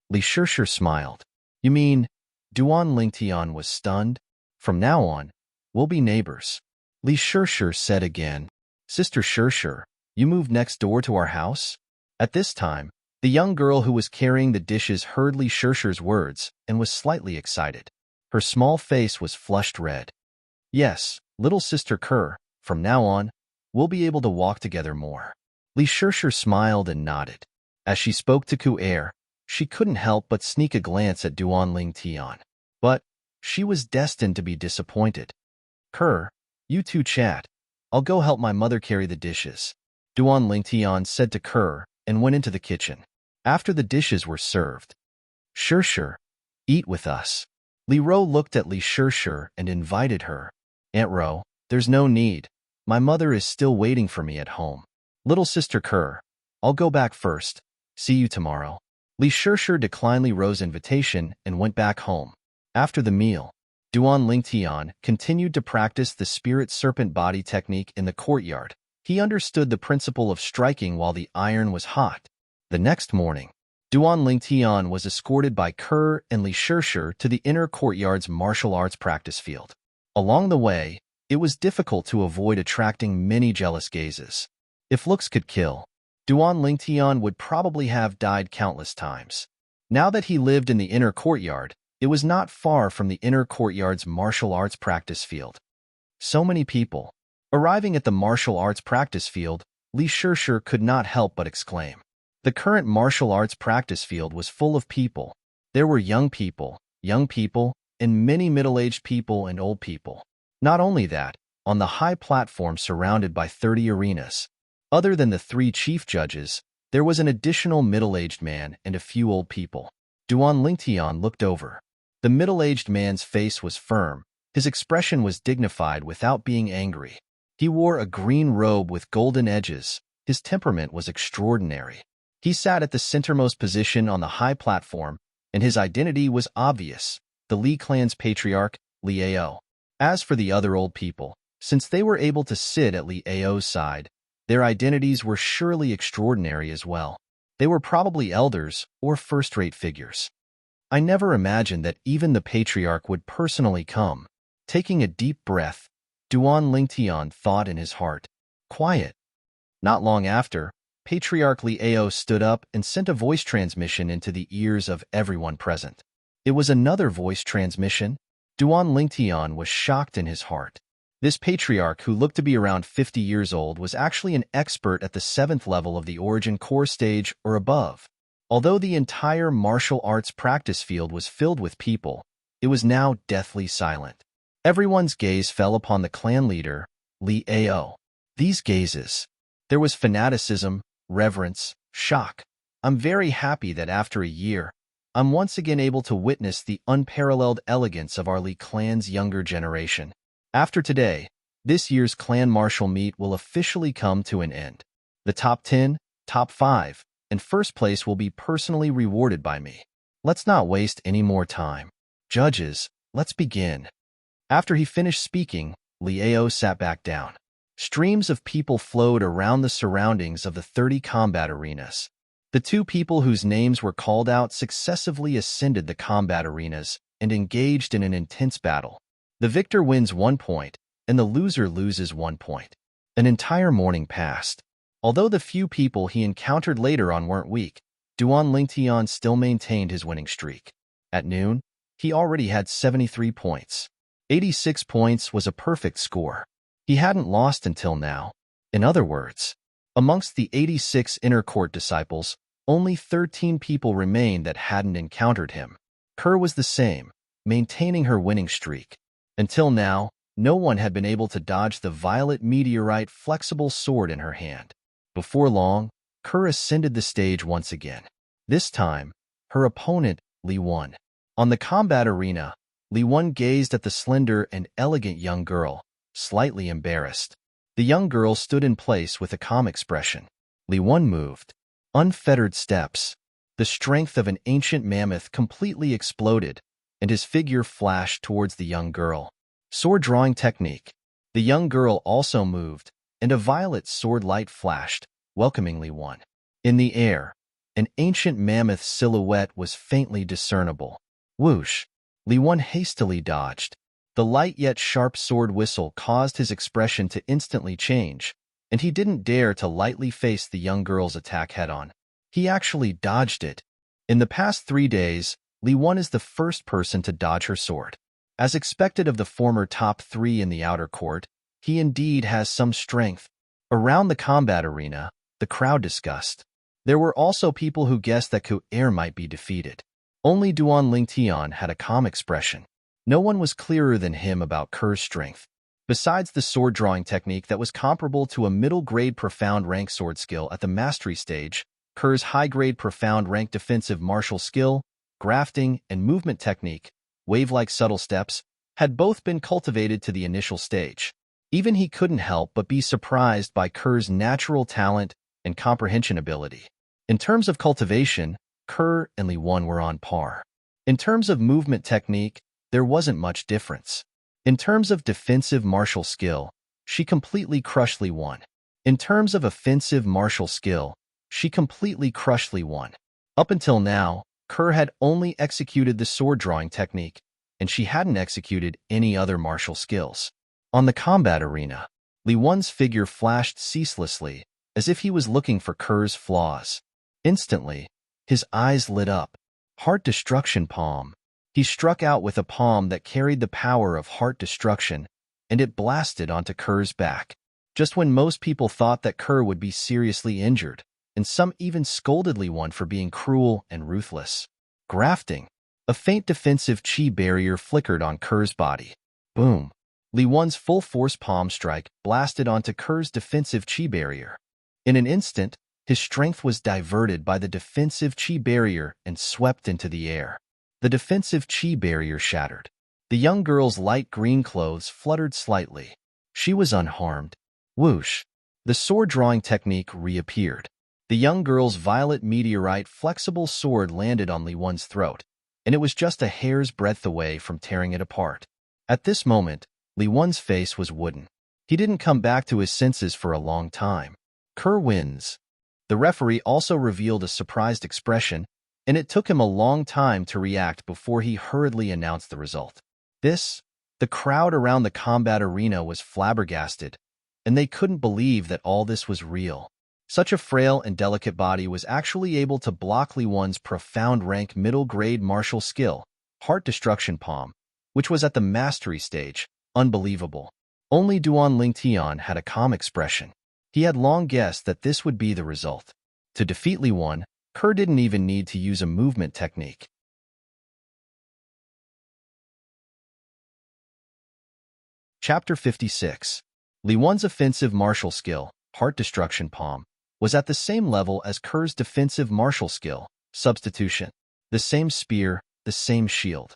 Li Shishir smiled. You mean? Duan Lingtian was stunned. From now on, we'll be neighbors. Li Shishir said again. Sister Shishir, you moved next door to our house? At this time, the young girl who was carrying the dishes heard Li Shishir's words and was slightly excited. Her small face was flushed red. Yes, little sister Kerr, from now on, we'll be able to walk together more. Li Shishir smiled and nodded. As she spoke to Ku'er, she couldn't help but sneak a glance at Duan Lingtian. But she was destined to be disappointed. Kerr, you two chat. I'll go help my mother carry the dishes. Duan Lingtian said to Kerr and went into the kitchen. After the dishes were served, Shishir, eat with us. Li Ro looked at Li Shishir and invited her. Aunt Ro, there's no need. My mother is still waiting for me at home. Little sister Kerr, I'll go back first. See you tomorrow. Li Shishir declined Li Ro's invitation and went back home. After the meal, Duan Lingtian continued to practice the spirit serpent body technique in the courtyard. He understood the principle of striking while the iron was hot. The next morning, Duan Lingtian was escorted by Kerr and Li Shishir to the inner courtyard's martial arts practice field. Along the way, it was difficult to avoid attracting many jealous gazes. If looks could kill, Duan Lingtian would probably have died countless times. Now that he lived in the inner courtyard, it was not far from the inner courtyard's martial arts practice field. So many people. Arriving at the martial arts practice field, Li Shishir could not help but exclaim. The current martial arts practice field was full of people. There were young people, and many middle-aged people and old people. Not only that, on the high platform surrounded by 30 arenas, other than the 3 chief judges, there was an additional middle-aged man and a few old people. Duan Lingtian looked over. The middle-aged man's face was firm. His expression was dignified without being angry. He wore a green robe with golden edges. His temperament was extraordinary. He sat at the centermost position on the high platform, and his identity was obvious, the Li clan's patriarch, Li Ao. As for the other old people, since they were able to sit at Li Ao's side, their identities were surely extraordinary as well. They were probably elders or first-rate figures. I never imagined that even the patriarch would personally come. Taking a deep breath, Duan Lingtian thought in his heart. Quiet. Not long after, Patriarch Li Ao stood up and sent a voice transmission into the ears of everyone present. It was another voice transmission. Duan Lingtian was shocked in his heart. This patriarch, who looked to be around 50 years old, was actually an expert at the 7th level of the Origin Core stage or above. Although the entire martial arts practice field was filled with people, it was now deathly silent. Everyone's gaze fell upon the clan leader, Li Ao. These gazes. There was fanaticism, reverence, shock. I'm very happy that after a year, I'm once again able to witness the unparalleled elegance of our Li clan's younger generation. After today, this year's clan martial meet will officially come to an end. The top 10, top 5, and first place will be personally rewarded by me. Let's not waste any more time. Judges, let's begin. After he finished speaking, Li Ao sat back down. Streams of people flowed around the surroundings of the 30 combat arenas. The two people whose names were called out successively ascended the combat arenas and engaged in an intense battle. The victor wins 1 point, and the loser loses 1 point. An entire morning passed. Although the few people he encountered later on weren't weak, Duan Lingtian still maintained his winning streak. At noon, he already had 73 points. 86 points was a perfect score. He hadn't lost until now. In other words, amongst the 86 inner court disciples, only 13 people remained that hadn't encountered him. Kerr was the same, maintaining her winning streak. Until now, no one had been able to dodge the violet meteorite flexible sword in her hand. Before long, Kerr ascended the stage once again. This time, her opponent, Li Wen. On the combat arena, Li Wen gazed at the slender and elegant young girl, slightly embarrassed. The young girl stood in place with a calm expression. Li Wen moved. Unfettered steps. The strength of an ancient mammoth completely exploded, and his figure flashed towards the young girl. Sword drawing technique. The young girl also moved, and a violet sword light flashed, welcoming Li Wen. In the air, an ancient mammoth silhouette was faintly discernible. Whoosh! Li Wen hastily dodged. The light yet sharp sword whistle caused his expression to instantly change, and he didn't dare to lightly face the young girl's attack head-on. He actually dodged it. In the past 3 days, Li Wen is the first person to dodge her sword. As expected of the former top 3 in the outer court, he indeed has some strength. Around the combat arena, the crowd discussed. There were also people who guessed that Ku-Er might be defeated. Only Duan Lingtian had a calm expression. No one was clearer than him about Kerr's strength. Besides the sword-drawing technique that was comparable to a middle-grade profound rank sword skill at the mastery stage, Kerr's high-grade profound rank defensive martial skill, grafting, and movement technique, wave-like subtle steps, had both been cultivated to the initial stage. Even he couldn't help but be surprised by Kerr's natural talent and comprehension ability. In terms of cultivation, Kerr and Li Wen were on par. In terms of movement technique, there wasn't much difference. In terms of defensive martial skill, she completely crushed Li Wen. In terms of offensive martial skill, she completely crushed Li Wen. Up until now, Kerr had only executed the sword-drawing technique, and she hadn't executed any other martial skills. On the combat arena, Li Wen's figure flashed ceaselessly, as if he was looking for Kerr's flaws. Instantly, his eyes lit up. Heart Destruction Palm. He struck out with a palm that carried the power of heart destruction, and it blasted onto Kerr's back. Just when most people thought that Kerr would be seriously injured, and some even scolded Li Wen for being cruel and ruthless. Grafting. A faint defensive chi barrier flickered on Kerr's body. Boom. Li Wen's full-force palm strike blasted onto Kerr's defensive chi barrier. In an instant, his strength was diverted by the defensive chi barrier and swept into the air. The defensive chi barrier shattered. The young girl's light green clothes fluttered slightly. She was unharmed. Whoosh! The sword-drawing technique reappeared. The young girl's violet meteorite flexible sword landed on Li Wen's throat, and it was just a hair's breadth away from tearing it apart. At this moment, Li Wen's face was wooden. He didn't come back to his senses for a long time. Kerr wins. The referee also revealed a surprised expression, and it took him a long time to react before he hurriedly announced the result. The crowd around the combat arena was flabbergasted, and they couldn't believe that all this was real. Such a frail and delicate body was actually able to block Li Wen's profound rank middle-grade martial skill, Heart Destruction Palm, which was at the mastery stage. Unbelievable. Only Duan Lingtian had a calm expression. He had long guessed that this would be the result. To defeat Li Wen, Kerr didn't even need to use a movement technique. Chapter 56. Li Wen's offensive martial skill, Heart Destruction Palm, was at the same level as Kerr's defensive martial skill, Substitution. The same spear, the same shield.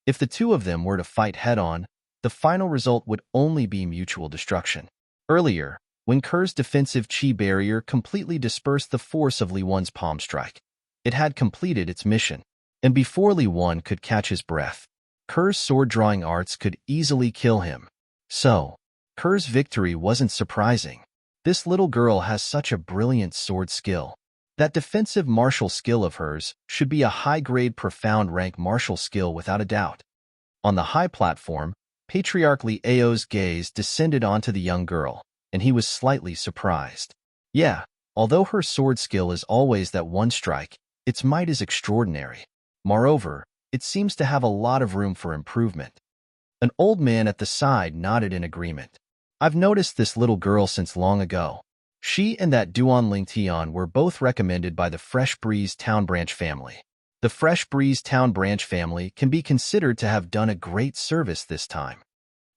If the two of them were to fight head-on, the final result would only be mutual destruction. Earlier, when Kerr's defensive chi barrier completely dispersed the force of Li Wen's palm strike, it had completed its mission. And before Li Wen could catch his breath, Kerr's sword-drawing arts could easily kill him. So, Kerr's victory wasn't surprising. This little girl has such a brilliant sword skill. That defensive martial skill of hers should be a high-grade profound rank martial skill without a doubt. On the high platform, Patriarch Ao's gaze descended onto the young girl, and he was slightly surprised. Yeah, although her sword skill is always that one strike, its might is extraordinary. Moreover, it seems to have a lot of room for improvement. An old man at the side nodded in agreement. I've noticed this little girl since long ago. She and that Duan Lingtian were both recommended by the Fresh Breeze Town Branch family. The Fresh Breeze Town Branch family can be considered to have done a great service this time.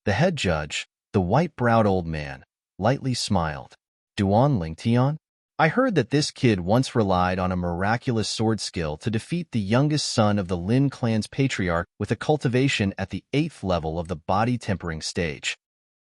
The head judge, the white-browed old man, lightly smiled. Duan Lingtian? I heard that this kid once relied on a miraculous sword skill to defeat the youngest son of the Lin clan's patriarch with a cultivation at the 8th level of the body tempering stage.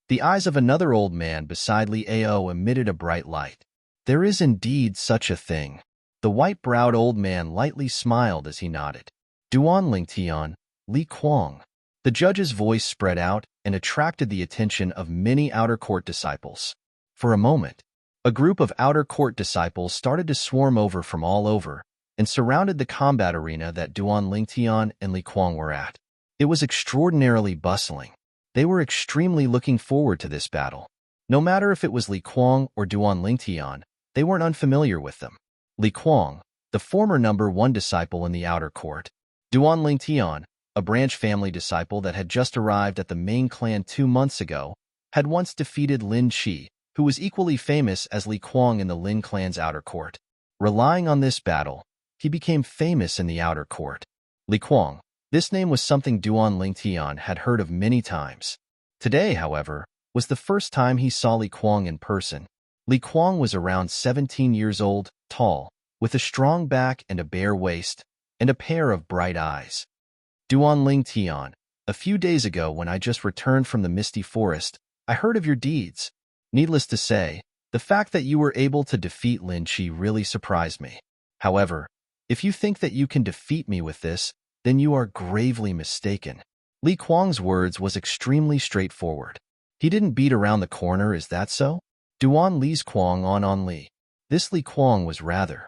The eyes of another old man beside Li Ao emitted a bright light. There is indeed such a thing. The white-browed old man lightly smiled as he nodded. Duan Lingtian, Li Kuang. The judge's voice spread out and attracted the attention of many outer court disciples. For a moment, a group of outer court disciples started to swarm over from all over and surrounded the combat arena that Duan Lingtian and Li Kuang were at. It was extraordinarily bustling. They were extremely looking forward to this battle. No matter if it was Li Kuang or Duan Lingtian, they weren't unfamiliar with them. Li Kuang, the former number 1 disciple in the outer court. Duan Lingtian, a branch family disciple that had just arrived at the main clan 2 months ago, had once defeated Lin Qi, who was equally famous as Li Kuang in the Lin clan's outer court. Relying on this battle, he became famous in the outer court. Li Kuang. This name was something Duan Lingtian had heard of many times. Today, however, was the first time he saw Li Kuang in person. Li Kuang was around 17 years old, tall, with a strong back and a bare waist, and a pair of bright eyes. Duan Lingtian, a few days ago when I just returned from the misty forest, I heard of your deeds. Needless to say, the fact that you were able to defeat Lin Qi really surprised me. However, if you think that you can defeat me with this, then you are gravely mistaken. Li Kuang's words was extremely straightforward. He didn't beat around the corner, is that so? Duan Li's Kuang on Li. This Li Kuang was rather.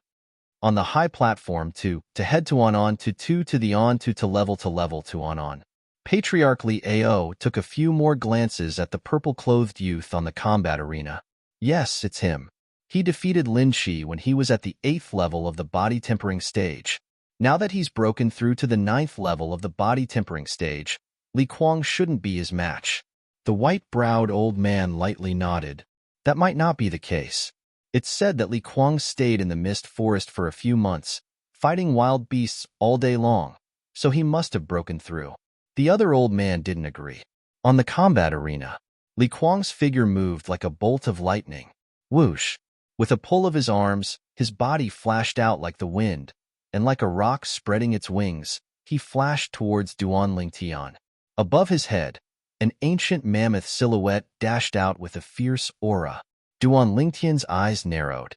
On the high platform to head to on to the on to level to on. Patriarch Li Ao took a few more glances at the purple-clothed youth on the combat arena. Yes, it's him. He defeated Lin Qi when he was at the 8th level of the body tempering stage. Now that he's broken through to the 9th level of the body tempering stage, Li Kuang shouldn't be his match. The white-browed old man lightly nodded. That might not be the case. It's said that Li Kuang stayed in the mist forest for a few months, fighting wild beasts all day long, so he must have broken through. The other old man didn't agree. On the combat arena, Li Kuang's figure moved like a bolt of lightning. Whoosh! With a pull of his arms, his body flashed out like the wind, and like a rock spreading its wings, he flashed towards Duan Lingtian. Above his head, an ancient mammoth silhouette dashed out with a fierce aura. Duan Lingtian's eyes narrowed.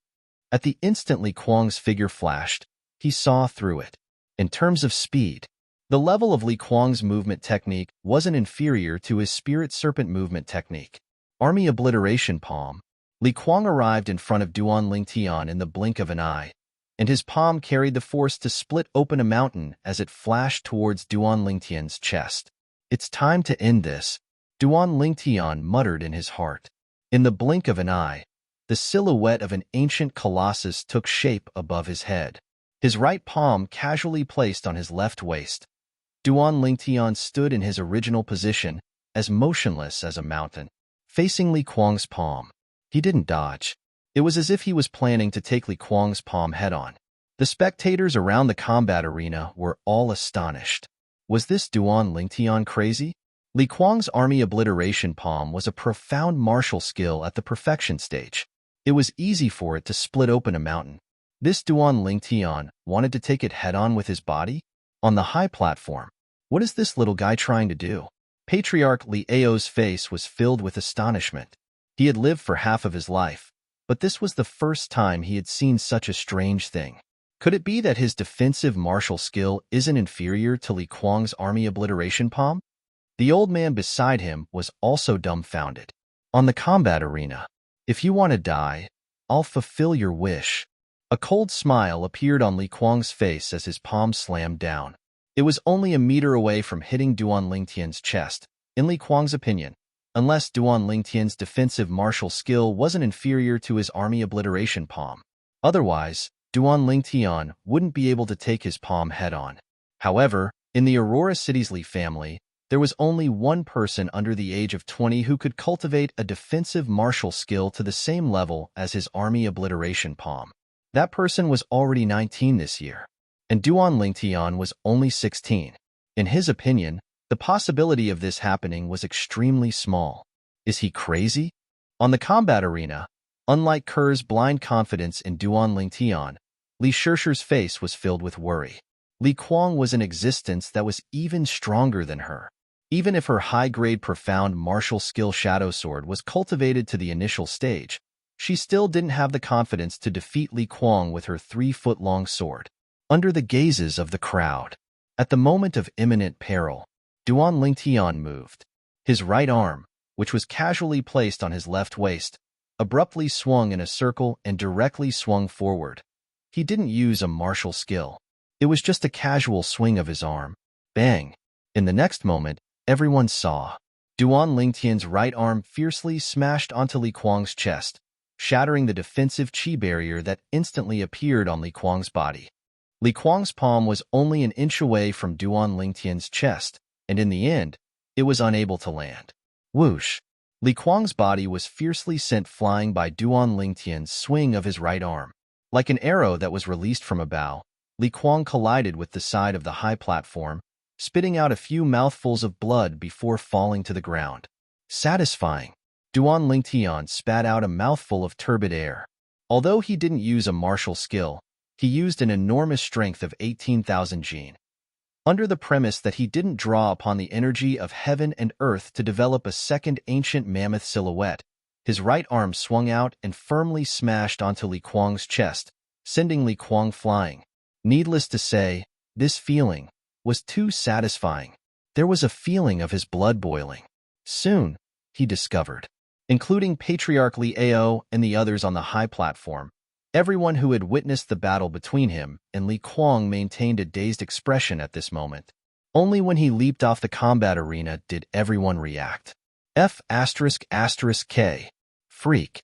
At the instant Li Kuang's figure flashed, he saw through it. In terms of speed, the level of Li Kuang's movement technique wasn't inferior to his spirit serpent movement technique. Army obliteration palm. Li Kuang arrived in front of Duan Lingtian in the blink of an eye, and his palm carried the force to split open a mountain as it flashed towards Duan Lingtian's chest. It's time to end this, Duan Lingtian muttered in his heart. In the blink of an eye, the silhouette of an ancient colossus took shape above his head. His right palm casually placed on his left waist. Duan Lingtian stood in his original position, as motionless as a mountain, facing Li Kuang's palm. He didn't dodge. It was as if he was planning to take Li Kuang's palm head-on. The spectators around the combat arena were all astonished. Was this Duan Lingtian crazy? Li Kuang's army obliteration palm was a profound martial skill at the perfection stage. It was easy for it to split open a mountain. This Duan Lingtian wanted to take it head-on with his body? On the high platform, what is this little guy trying to do? Patriarch Li Ao's face was filled with astonishment. He had lived for half of his life, but this was the first time he had seen such a strange thing. Could it be that his defensive martial skill isn't inferior to Li Kuang's army obliteration palm? The old man beside him was also dumbfounded. On the combat arena, if you want to die, I'll fulfill your wish. A cold smile appeared on Li Kuang's face as his palm slammed down. It was only a meter away from hitting Duan Lingtian's chest, in Li Kuang's opinion, unless Duan Lingtian's defensive martial skill wasn't inferior to his army obliteration palm. Otherwise, Duan Lingtian wouldn't be able to take his palm head-on. However, in the Aurora City's Li family, there was only one person under the age of 20 who could cultivate a defensive martial skill to the same level as his army obliteration palm. That person was already 19 this year, and Duan Lingtian was only 16. In his opinion, the possibility of this happening was extremely small. Is he crazy? On the combat arena, unlike Kerr's blind confidence in Duan Lingtian, Li Shishir's face was filled with worry. Li Kuang was an existence that was even stronger than her. Even if her high-grade profound martial skill Shadow Sword was cultivated to the initial stage, she still didn't have the confidence to defeat Li Kuang with her 3-foot-long sword. Under the gazes of the crowd, at the moment of imminent peril, Duan Lingtian moved. His right arm, which was casually placed on his left waist, abruptly swung in a circle and directly swung forward. He didn't use a martial skill. It was just a casual swing of his arm. Bang! In the next moment, everyone saw. Duan Lingtian's right arm fiercely smashed onto Li Kuang's chest, shattering the defensive chi barrier that instantly appeared on Li Kuang's body. Li Kuang's palm was only an inch away from Duan Lingtian's chest, and in the end, it was unable to land. Whoosh! Li Kuang's body was fiercely sent flying by Duan Lingtian's swing of his right arm. Like an arrow that was released from a bow, Li Kuang collided with the side of the high platform, spitting out a few mouthfuls of blood before falling to the ground. Satisfying. Duan Lingtian spat out a mouthful of turbid air. Although he didn't use a martial skill, he used an enormous strength of 18,000 jin. Under the premise that he didn't draw upon the energy of heaven and earth to develop a second ancient mammoth silhouette, his right arm swung out and firmly smashed onto Li Kuang's chest, sending Li Kuang flying. Needless to say, this feeling was too satisfying. There was a feeling of his blood boiling. Soon, he discovered, including Patriarch Li Ao and the others on the high platform, everyone who had witnessed the battle between him and Li Kuang maintained a dazed expression at this moment. Only when he leaped off the combat arena did everyone react. F***K. Freak.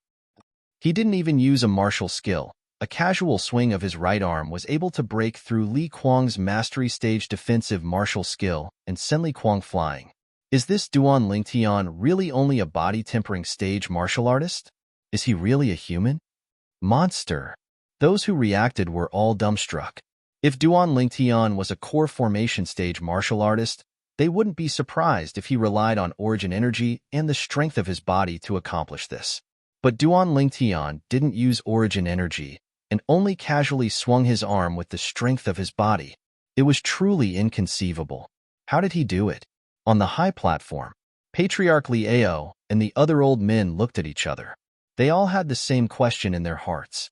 He didn't even use a martial skill. A casual swing of his right arm was able to break through Li Kuang's mastery stage defensive martial skill and send Li Kuang flying. Is this Duan Lingtian really only a body-tempering stage martial artist? Is he really a human? Monster. Those who reacted were all dumbstruck. If Duan Lingtian was a core formation stage martial artist, they wouldn't be surprised if he relied on origin energy and the strength of his body to accomplish this. But Duan Lingtian didn't use origin energy and only casually swung his arm with the strength of his body. It was truly inconceivable. How did he do it? On the high platform, Patriarch Li Ao and the other old men looked at each other. They all had the same question in their hearts.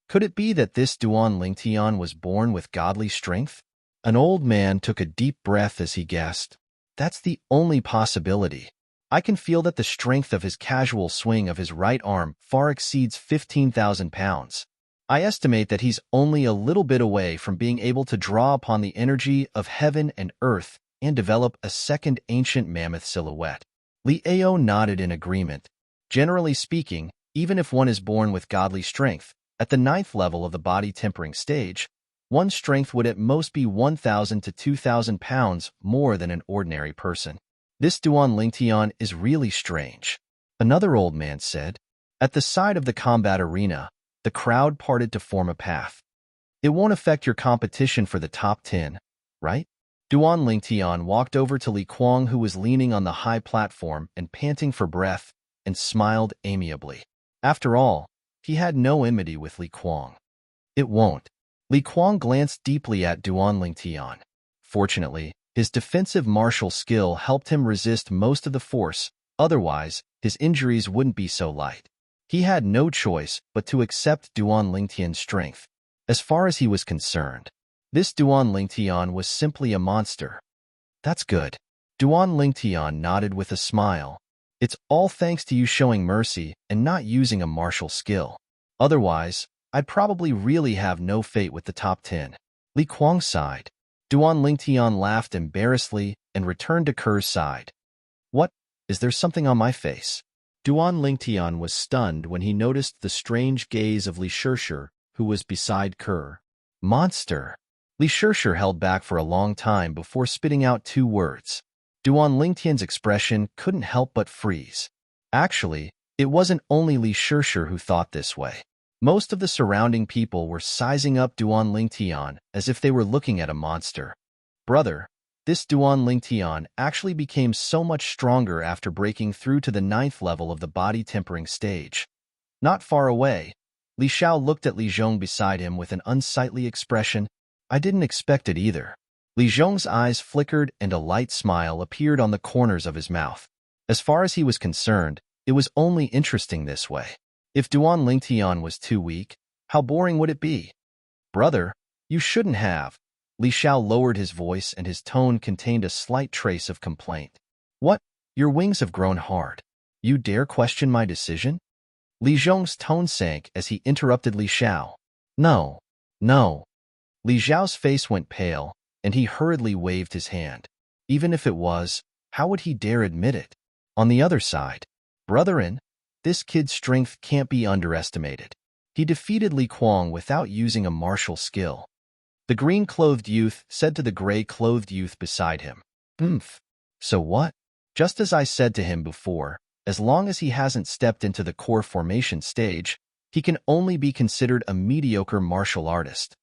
Could it be that this Duan Lingtian was born with godly strength? An old man took a deep breath as he guessed. That's the only possibility. I can feel that the strength of his casual swing of his right arm far exceeds 15,000 pounds. I estimate that he's only a little bit away from being able to draw upon the energy of heaven and earth and develop a second ancient mammoth silhouette. Li Ao nodded in agreement. Generally speaking, even if one is born with godly strength, at the 9th level of the body-tempering stage, one's strength would at most be 1,000 to 2,000 pounds more than an ordinary person. This Duan Lingtian is really strange, another old man said. At the side of the combat arena, the crowd parted to form a path. It won't affect your competition for the top 10, right? Duan Lingtian walked over to Li Kuang, who was leaning on the high platform and panting for breath, and smiled amiably. After all, he had no enmity with Li Kuang. It won't. Li Kuang glanced deeply at Duan Lingtian. Fortunately, his defensive martial skill helped him resist most of the force, otherwise, his injuries wouldn't be so light. He had no choice but to accept Duan Lingtian's strength. As far as he was concerned, this Duan Lingtian was simply a monster. That's good. Duan Lingtian nodded with a smile. It's all thanks to you showing mercy and not using a martial skill. Otherwise, I'd probably really have no fate with the top 10. Li Kuang sighed. Duan Lingtian laughed embarrassedly and returned to Ker's side. What? Is there something on my face? Duan Lingtian was stunned when he noticed the strange gaze of Li Shirshir, who was beside Ker. Monster. Li Shirshir held back for a long time before spitting out 2 words. Duan Lingtian's expression couldn't help but freeze. Actually, it wasn't only Li Shirshir who thought this way. Most of the surrounding people were sizing up Duan Lingtian as if they were looking at a monster. Brother, this Duan Lingtian actually became so much stronger after breaking through to the 9th level of the body tempering stage. Not far away, Li Xiao looked at Li Zhong beside him with an unsightly expression. I didn't expect it either. Li Zhong's eyes flickered and a light smile appeared on the corners of his mouth. As far as he was concerned, it was only interesting this way. If Duan Lingtian was too weak, how boring would it be? Brother, you shouldn't have. Li Xiao lowered his voice and his tone contained a slight trace of complaint. What? Your wings have grown hard. You dare question my decision? Li Zhong's tone sank as he interrupted Li Xiao. No. Li Xiao's face went pale, and he hurriedly waved his hand. Even if it was, how would he dare admit it? On the other side, Brotherin, this kid's strength can't be underestimated. He defeated Li Kuang without using a martial skill. The green-clothed youth said to the gray-clothed youth beside him. So what? Just as I said to him before, as long as he hasn't stepped into the core formation stage, he can only be considered a mediocre martial artist.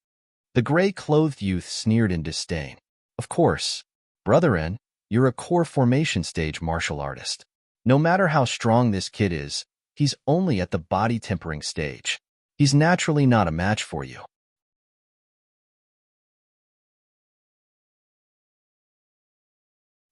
The gray-clothed youth sneered in disdain. Of course, Brotherin, you're a core formation stage martial artist. No matter how strong this kid is, he's only at the body tempering stage. He's naturally not a match for you.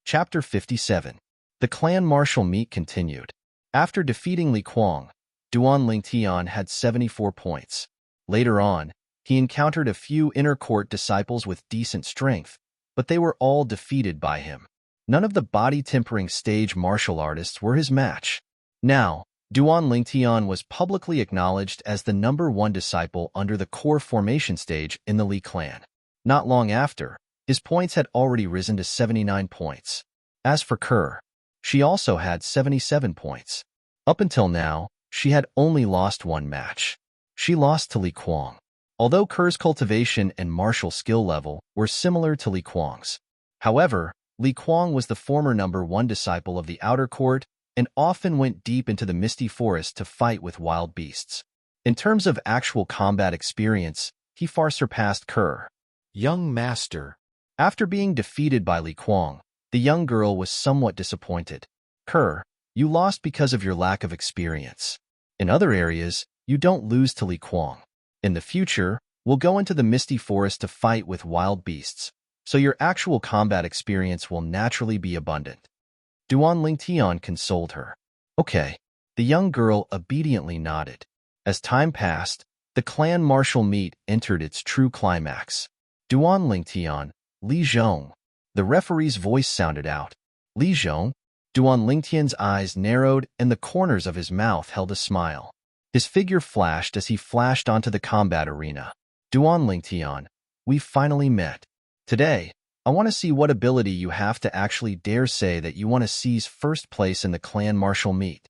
Chapter 57. The clan martial meet continued. After defeating Li Kuang, Duan Lingtian had 74 points. Later on, he encountered a few inner court disciples with decent strength, but they were all defeated by him. None of the body tempering stage martial artists were his match. Now, Duan Lingtian was publicly acknowledged as the #1 disciple under the core formation stage in the Li clan. Not long after, his points had already risen to 79 points. As for Ker, she also had 77 points. Up until now, she had only lost 1 match. She lost to Li Kuang. Although Ker's cultivation and martial skill level were similar to Li Kuang's. However, Li Kuang was the former #1 disciple of the outer court and often went deep into the misty forest to fight with wild beasts. In terms of actual combat experience, he far surpassed Ker. Young master. After being defeated by Li Kuang, the young girl was somewhat disappointed. Ker, you lost because of your lack of experience. In other areas, you don't lose to Li Kuang. In the future, we'll go into the misty forest to fight with wild beasts, so your actual combat experience will naturally be abundant. Duan Lingtian consoled her. Okay. The young girl obediently nodded. As time passed, the clan martial meet entered its true climax. Duan Lingtian, Li Zhong. The referee's voice sounded out. Li Zhong? Duan Lingtian's eyes narrowed and the corners of his mouth held a smile. His figure flashed as he flashed onto the combat arena. Duan Lingtian, we've finally met. Today, I want to see what ability you have to actually dare say that you want to seize first place in the clan martial meet.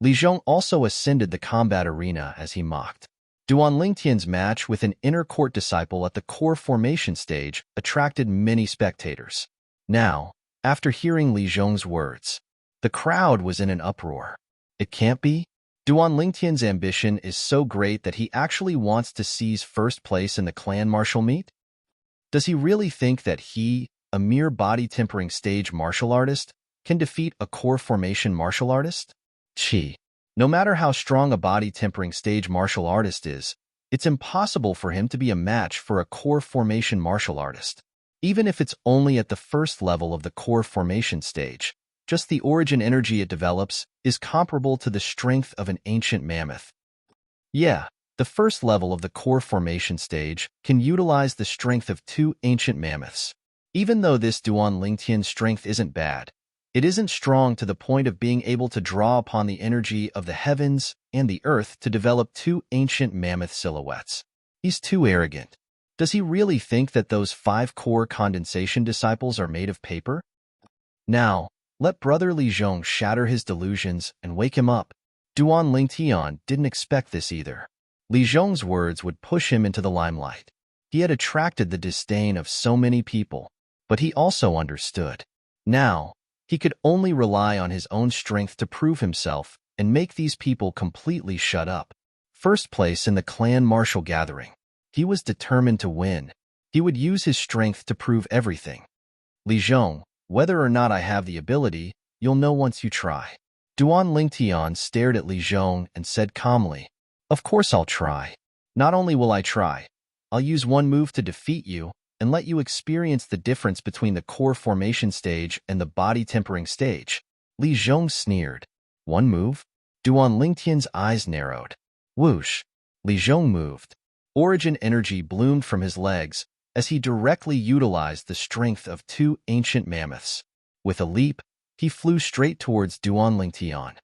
Li Zhong also ascended the combat arena as he mocked. Duan Lingtian's match with an inner court disciple at the core formation stage attracted many spectators. Now, after hearing Li Zhong's words, the crowd was in an uproar. It can't be? Duan Lingtian's ambition is so great that he actually wants to seize first place in the clan martial meet? Does he really think that he, a mere body-tempering stage martial artist, can defeat a core formation martial artist? Chi. No matter how strong a body-tempering stage martial artist is, it's impossible for him to be a match for a core formation martial artist. Even if it's only at the first level of the core formation stage, just the origin energy it develops is comparable to the strength of an ancient mammoth. Yeah. The first level of the core formation stage can utilize the strength of 2 ancient mammoths. Even though this Duan Lingtian strength isn't bad, It isn't strong to the point of being able to draw upon the energy of the heavens and the earth to develop two ancient mammoth silhouettes. He's too arrogant. Does he really think that those 5 core condensation disciples are made of paper? Now, let Brother Li Zhong shatter his delusions and wake him up. Duan Lingtian didn't expect this either. Li Zhong's words would push him into the limelight. He had attracted the disdain of so many people, but he also understood. Now, he could only rely on his own strength to prove himself and make these people completely shut up. First place in the clan martial gathering. He was determined to win. He would use his strength to prove everything. Li Zhong, whether or not I have the ability, you'll know once you try. Duan Lingtian stared at Li Zhong and said calmly, "Of course I'll try. Not only will I try, I'll use one move to defeat you and let you experience the difference between the core formation stage and the body tempering stage." Li Zhong sneered. One move? Duan Lingtian's eyes narrowed. Whoosh! Li Zhong moved. Origin energy bloomed from his legs as he directly utilized the strength of 2 ancient mammoths. With a leap, he flew straight towards Duan Lingtian.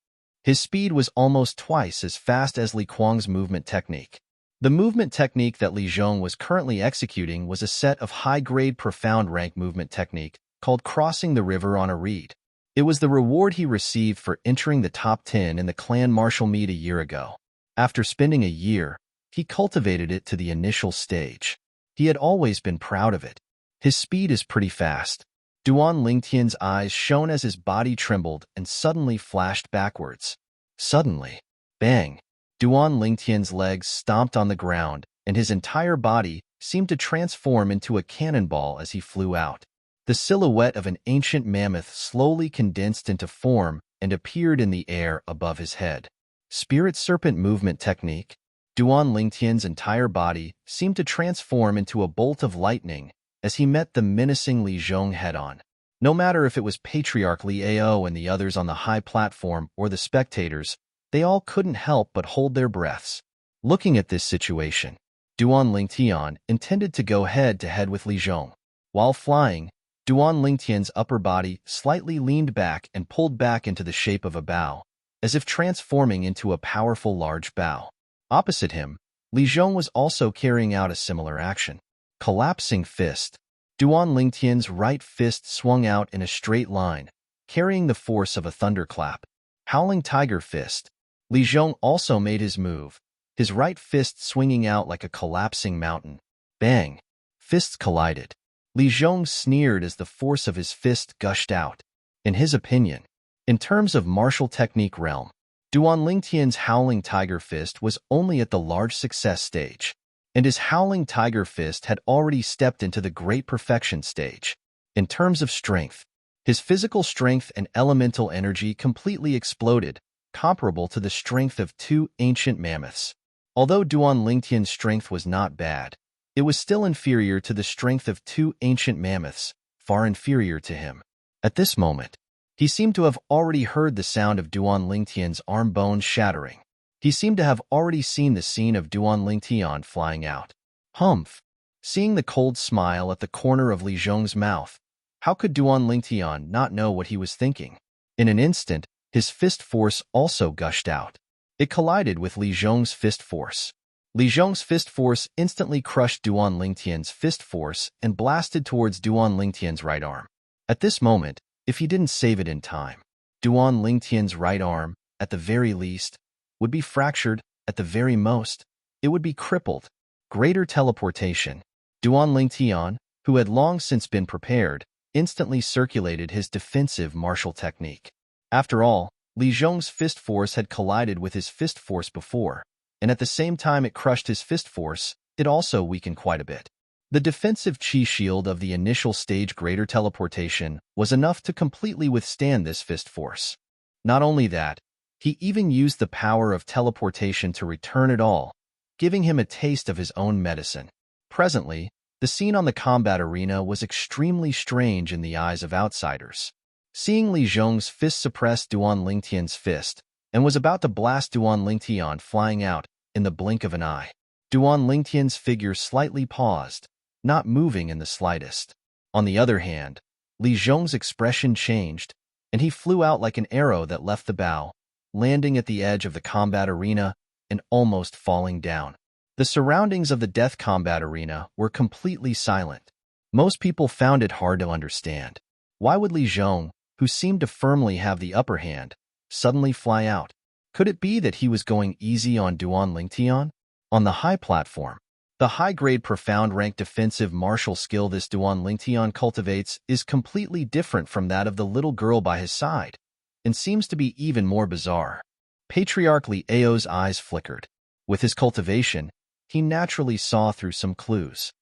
His speed was almost twice as fast as Li Kuang's movement technique. The movement technique that Li Zhong was currently executing was a set of high-grade profound rank movement technique called crossing the river on a reed. It was the reward he received for entering the top 10 in the clan martial meet a year ago. After spending a year, he cultivated it to the initial stage. He had always been proud of it. His speed is pretty fast. Duan Lingtian's eyes shone as his body trembled and suddenly flashed backwards. Suddenly, bang! Duan Lingtian's legs stomped on the ground, and his entire body seemed to transform into a cannonball as he flew out. The silhouette of an ancient mammoth slowly condensed into form and appeared in the air above his head. Spirit Serpent Movement Technique. Duan Lingtian's entire body seemed to transform into a bolt of lightning as he met the menacing Li Zhong head-on. No matter if it was Patriarch Li Ao and the others on the high platform or the spectators, they all couldn't help but hold their breaths. Looking at this situation, Duan Lingtian intended to go head-to-head with Li Zhong. While flying, Duan Lingtian's upper body slightly leaned back and pulled back into the shape of a bow, as if transforming into a powerful large bow. Opposite him, Li Zhong was also carrying out a similar action. Collapsing fist. Duan Lingtian's right fist swung out in a straight line, carrying the force of a thunderclap. Howling tiger fist. Li Zhong also made his move, his right fist swinging out like a collapsing mountain. Bang! Fists collided. Li Zhong sneered as the force of his fist gushed out. In his opinion, in terms of martial technique realm, Duan Lingtian's Howling Tiger Fist was only at the large success stage, and his Howling Tiger Fist had already stepped into the great perfection stage. In terms of strength, his physical strength and elemental energy completely exploded, comparable to the strength of 2 ancient mammoths. Although Duan Lingtian's strength was not bad, it was still inferior to the strength of 2 ancient mammoths, far inferior to him. At this moment, he seemed to have already heard the sound of Duan Lingtian's arm bones shattering. He seemed to have already seen the scene of Duan Lingtian flying out. Humph! Seeing the cold smile at the corner of Li Zhong's mouth, how could Duan Lingtian not know what he was thinking? In an instant, his fist force also gushed out. It collided with Li Zhong's fist force. Li Zhong's fist force instantly crushed Duan Lingtian's fist force and blasted towards Duan Lingtian's right arm. At this moment, if he didn't save it in time, Duan Lingtian's right arm, at the very least, would be fractured, at the very most, it would be crippled. Greater teleportation. Duan Lingtian, who had long since been prepared, instantly circulated his defensive martial technique. After all, Li Zhong's fist force had collided with his fist force before, and at the same time it crushed his fist force, it also weakened quite a bit. The defensive chi shield of the initial stage greater teleportation was enough to completely withstand this fist force. Not only that, he even used the power of teleportation to return it all, giving him a taste of his own medicine. Presently, the scene on the combat arena was extremely strange in the eyes of outsiders. Seeing Li Zhong's fist suppress Duan Lingtian's fist, and was about to blast Duan Lingtian flying out in the blink of an eye, Duan Lingtian's figure slightly paused, not moving in the slightest. On the other hand, Li Zhong's expression changed, and he flew out like an arrow that left the bow, landing at the edge of the combat arena and almost falling down. The surroundings of the death combat arena were completely silent. Most people found it hard to understand. Why would Li Zhong, who seemed to firmly have the upper hand, suddenly fly out? Could it be that he was going easy on Duan Lingtian? On the high platform, the high-grade profound rank defensive martial skill this Duan Lingtian cultivates is completely different from that of the little girl by his side, and seems to be even more bizarre. Patriarch Li Ao's eyes flickered. With his cultivation, he naturally saw through some clues.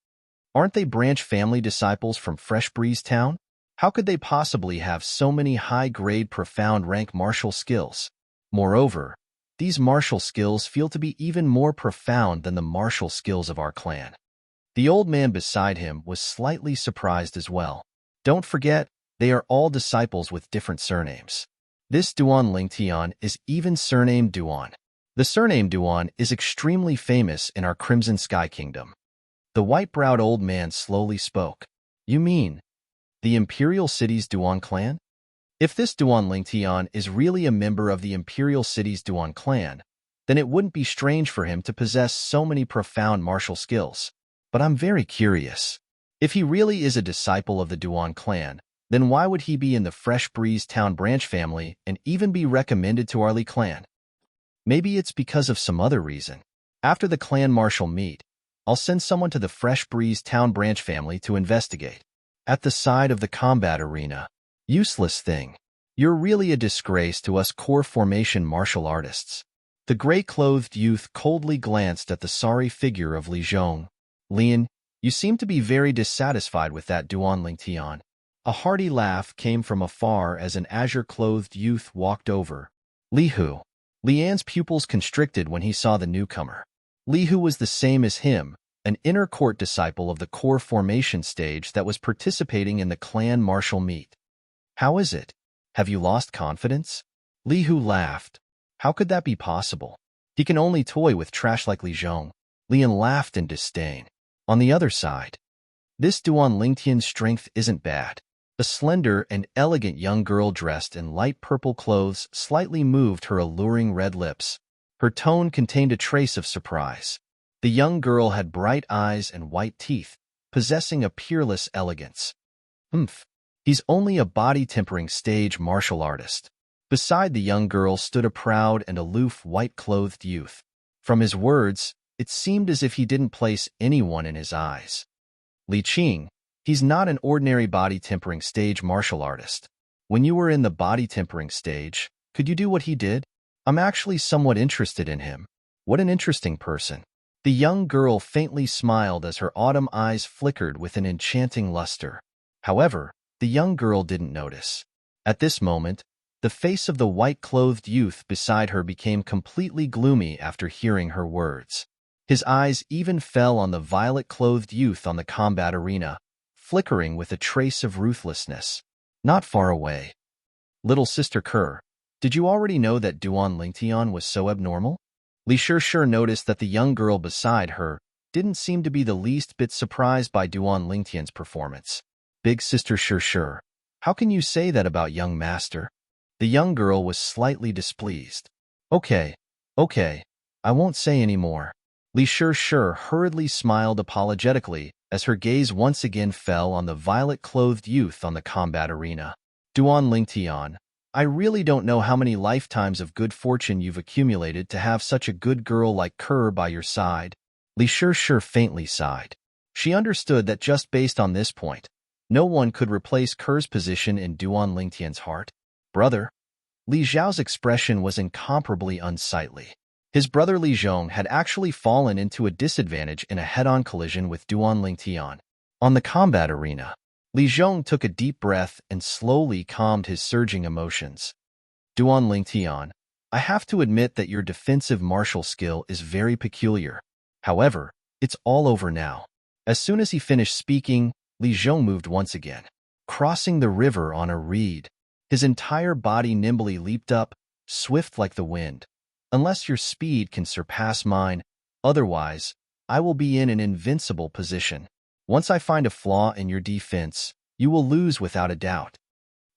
Aren't they branch family disciples from Fresh Breeze Town? How could they possibly have so many high-grade profound rank martial skills? Moreover, these martial skills feel to be even more profound than the martial skills of our clan. The old man beside him was slightly surprised as well. Don't forget, they are all disciples with different surnames. This Duan Lingtian is even surnamed Duan. The surname Duan is extremely famous in our Crimson Sky Kingdom. The white-browed old man slowly spoke. You mean the Imperial City's Duan clan? If this Duan Lingtian is really a member of the Imperial City's Duan clan, then it wouldn't be strange for him to possess so many profound martial skills. But I'm very curious. If he really is a disciple of the Duan clan, then why would he be in the Fresh Breeze Town branch family and even be recommended to our Li clan? Maybe it's because of some other reason. After the clan martial meet, I'll send someone to the Fresh Breeze Town branch family to investigate. At the side of the combat arena. Useless thing. You're really a disgrace to us core formation martial artists. The gray-clothed youth coldly glanced at the sorry figure of Li Zhong. Lian, you seem to be very dissatisfied with that Duan Lingtian. A hearty laugh came from afar as an azure-clothed youth walked over. Li Hu. Lian's pupils constricted when he saw the newcomer. Li Hu was the same as him, an inner court disciple of the core formation stage that was participating in the clan martial meet. How is it? Have you lost confidence? Li Hu laughed. How could that be possible? He can only toy with trash like Li Zhong. Lian laughed in disdain. On the other side, this Duan Lingtian's strength isn't bad. A slender and elegant young girl dressed in light purple clothes slightly moved her alluring red lips. Her tone contained a trace of surprise. The young girl had bright eyes and white teeth, possessing a peerless elegance. He's only a body-tempering stage martial artist. Beside the young girl stood a proud and aloof white-clothed youth. From his words, it seemed as if he didn't place anyone in his eyes. Li Qing, he's not an ordinary body-tempering stage martial artist. When you were in the body-tempering stage, could you do what he did? I'm actually somewhat interested in him. What an interesting person. The young girl faintly smiled as her autumn eyes flickered with an enchanting luster. However, the young girl didn't notice. At this moment, the face of the white-clothed youth beside her became completely gloomy after hearing her words. His eyes even fell on the violet-clothed youth on the combat arena, flickering with a trace of ruthlessness. Not far away. Little Sister Kerr, did you already know that Duan Lingtian was so abnormal? Li Shishir noticed that the young girl beside her didn't seem to be the least bit surprised by Duan Lingtian's performance. Big Sister Shishir, how can you say that about young master? The young girl was slightly displeased. Okay, I won't say any more. Li Shishir hurriedly smiled apologetically as her gaze once again fell on the violet-clothed youth on the combat arena. Duan Lingtian, I really don't know how many lifetimes of good fortune you've accumulated to have such a good girl like Kerr by your side. Li Shishir faintly sighed. She understood that just based on this point, no one could replace Kerr's position in Duan Lingtian's heart. Brother. Li Zhao's expression was incomparably unsightly. His brother Li Zhong had actually fallen into a disadvantage in a head-on collision with Duan Lingtian. On the combat arena, Li Zhong took a deep breath and slowly calmed his surging emotions. Duan Lingtian, I have to admit that your defensive martial skill is very peculiar. However, it's all over now. As soon as he finished speaking, Li Zhong moved once again, crossing the river on a reed. His entire body nimbly leaped up, swift like the wind. Unless your speed can surpass mine, otherwise, I will be in an invincible position. Once I find a flaw in your defense, you will lose without a doubt.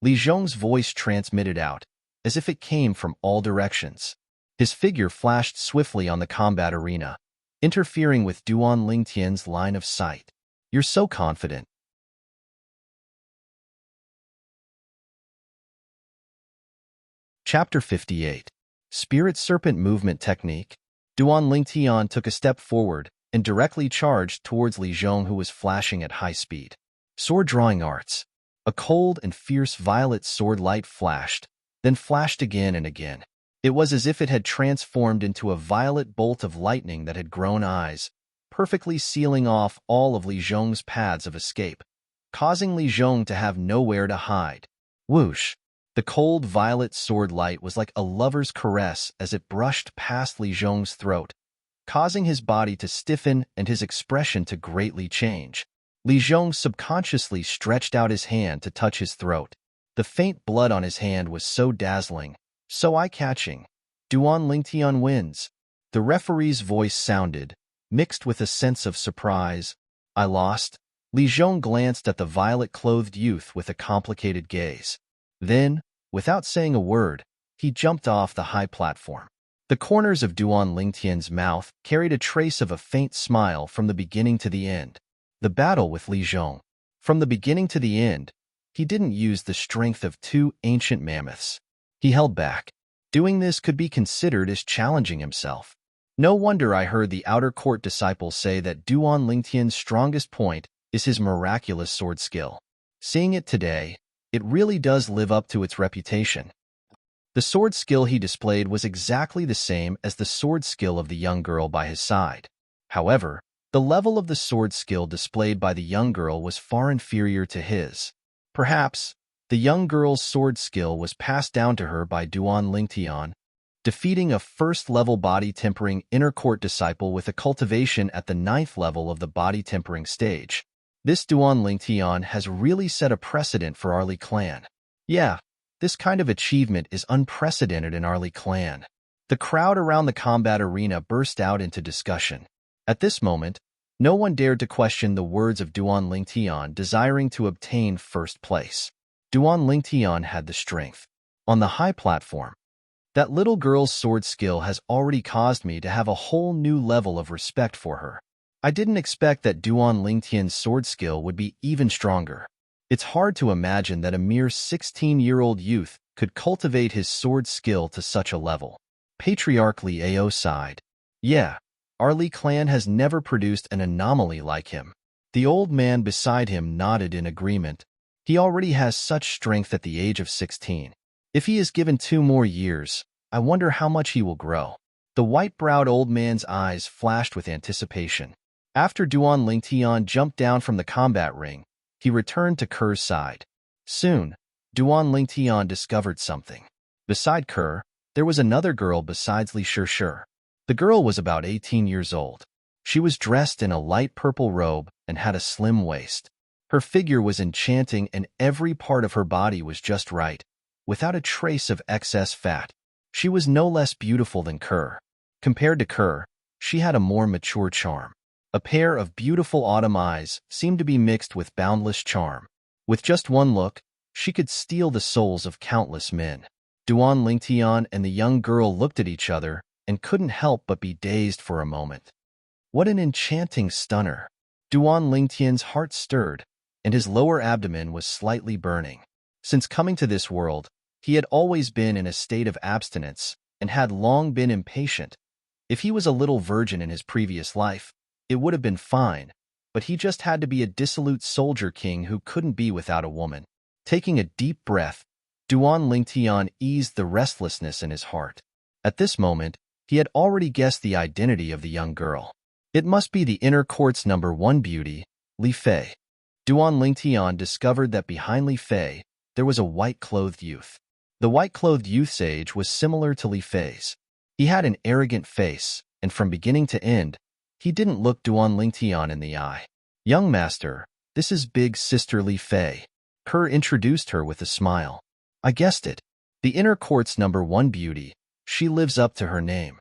Li Zhong's voice transmitted out, as if it came from all directions. His figure flashed swiftly on the combat arena, interfering with Duan Lingtian's line of sight. "You're so confident." Chapter 58. Spirit Serpent Movement Technique. Duan Lingtian took a step forward and directly charged towards Li Zhong, who was flashing at high speed. Sword Drawing Arts. A cold and fierce violet sword light flashed, then flashed again and again. It was as if it had transformed into a violet bolt of lightning that had grown eyes, perfectly sealing off all of Li Zhong's paths of escape, causing Li Zhong to have nowhere to hide. Whoosh! The cold violet sword light was like a lover's caress as it brushed past Li Zhong's throat, causing his body to stiffen and his expression to greatly change. Li Zhong subconsciously stretched out his hand to touch his throat. The faint blood on his hand was so dazzling, so eye-catching. Duan Lingtian wins. The referee's voice sounded, mixed with a sense of surprise. "I lost?" Li Zhong glanced at the violet-clothed youth with a complicated gaze. Then, without saying a word, he jumped off the high platform. The corners of Duan Lingtian's mouth carried a trace of a faint smile from the beginning to the end. The battle with Li Zhong. From the beginning to the end, he didn't use the strength of two ancient mammoths. He held back. Doing this could be considered as challenging himself. No wonder I heard the outer court disciples say that Duan Lingtian's strongest point is his miraculous sword skill. Seeing it today, it really does live up to its reputation. The sword skill he displayed was exactly the same as the sword skill of the young girl by his side. However, the level of the sword skill displayed by the young girl was far inferior to his. Perhaps, the young girl's sword skill was passed down to her by Duan Lingtian, defeating a first-level body-tempering inner court disciple with a cultivation at the 9th level of the body-tempering stage. This Duan Lingtian has really set a precedent for our Li clan. Yeah, this kind of achievement is unprecedented in our Li clan. The crowd around the combat arena burst out into discussion. At this moment, no one dared to question the words of Duan Lingtian desiring to obtain first place. Duan Lingtian had the strength. On the high platform, that little girl's sword skill has already caused me to have a whole new level of respect for her. I didn't expect that Duan Lingtian's sword skill would be even stronger. It's hard to imagine that a mere 16-year-old youth could cultivate his sword skill to such a level. Patriarch Li Ao sighed. Yeah, our Li clan has never produced an anomaly like him. The old man beside him nodded in agreement. He already has such strength at the age of 16. If he is given 2 more years, I wonder how much he will grow. The white-browed old man's eyes flashed with anticipation. After Duan Lingtian jumped down from the combat ring, he returned to Ker's side. Soon, Duan Lingtian discovered something. Beside Ker, there was another girl besides Li Shishir. The girl was about 18 years old. She was dressed in a light purple robe and had a slim waist. Her figure was enchanting and every part of her body was just right, without a trace of excess fat. She was no less beautiful than Ker. Compared to Ker, she had a more mature charm. A pair of beautiful autumn eyes seemed to be mixed with boundless charm. With just one look, she could steal the souls of countless men. Duan Lingtian and the young girl looked at each other and couldn't help but be dazed for a moment. What an enchanting stunner! Duan Lingtian's heart stirred, and his lower abdomen was slightly burning. Since coming to this world, he had always been in a state of abstinence and had long been impatient. If he was a little virgin in his previous life, it would have been fine, but he just had to be a dissolute soldier king who couldn't be without a woman. Taking a deep breath, Duan Lingtian eased the restlessness in his heart. At this moment, he had already guessed the identity of the young girl. It must be the inner court's #1 beauty, Li Fei. Duan Lingtian discovered that behind Li Fei, there was a white-clothed youth. The white-clothed youth's age was similar to Li Fei's. He had an arrogant face, and from beginning to end, he didn't look Duan Lingtian in the eye. "Young master, this is big sister Li Fei." Ker introduced her with a smile. "I guessed it. The inner court's #1 beauty. She lives up to her name."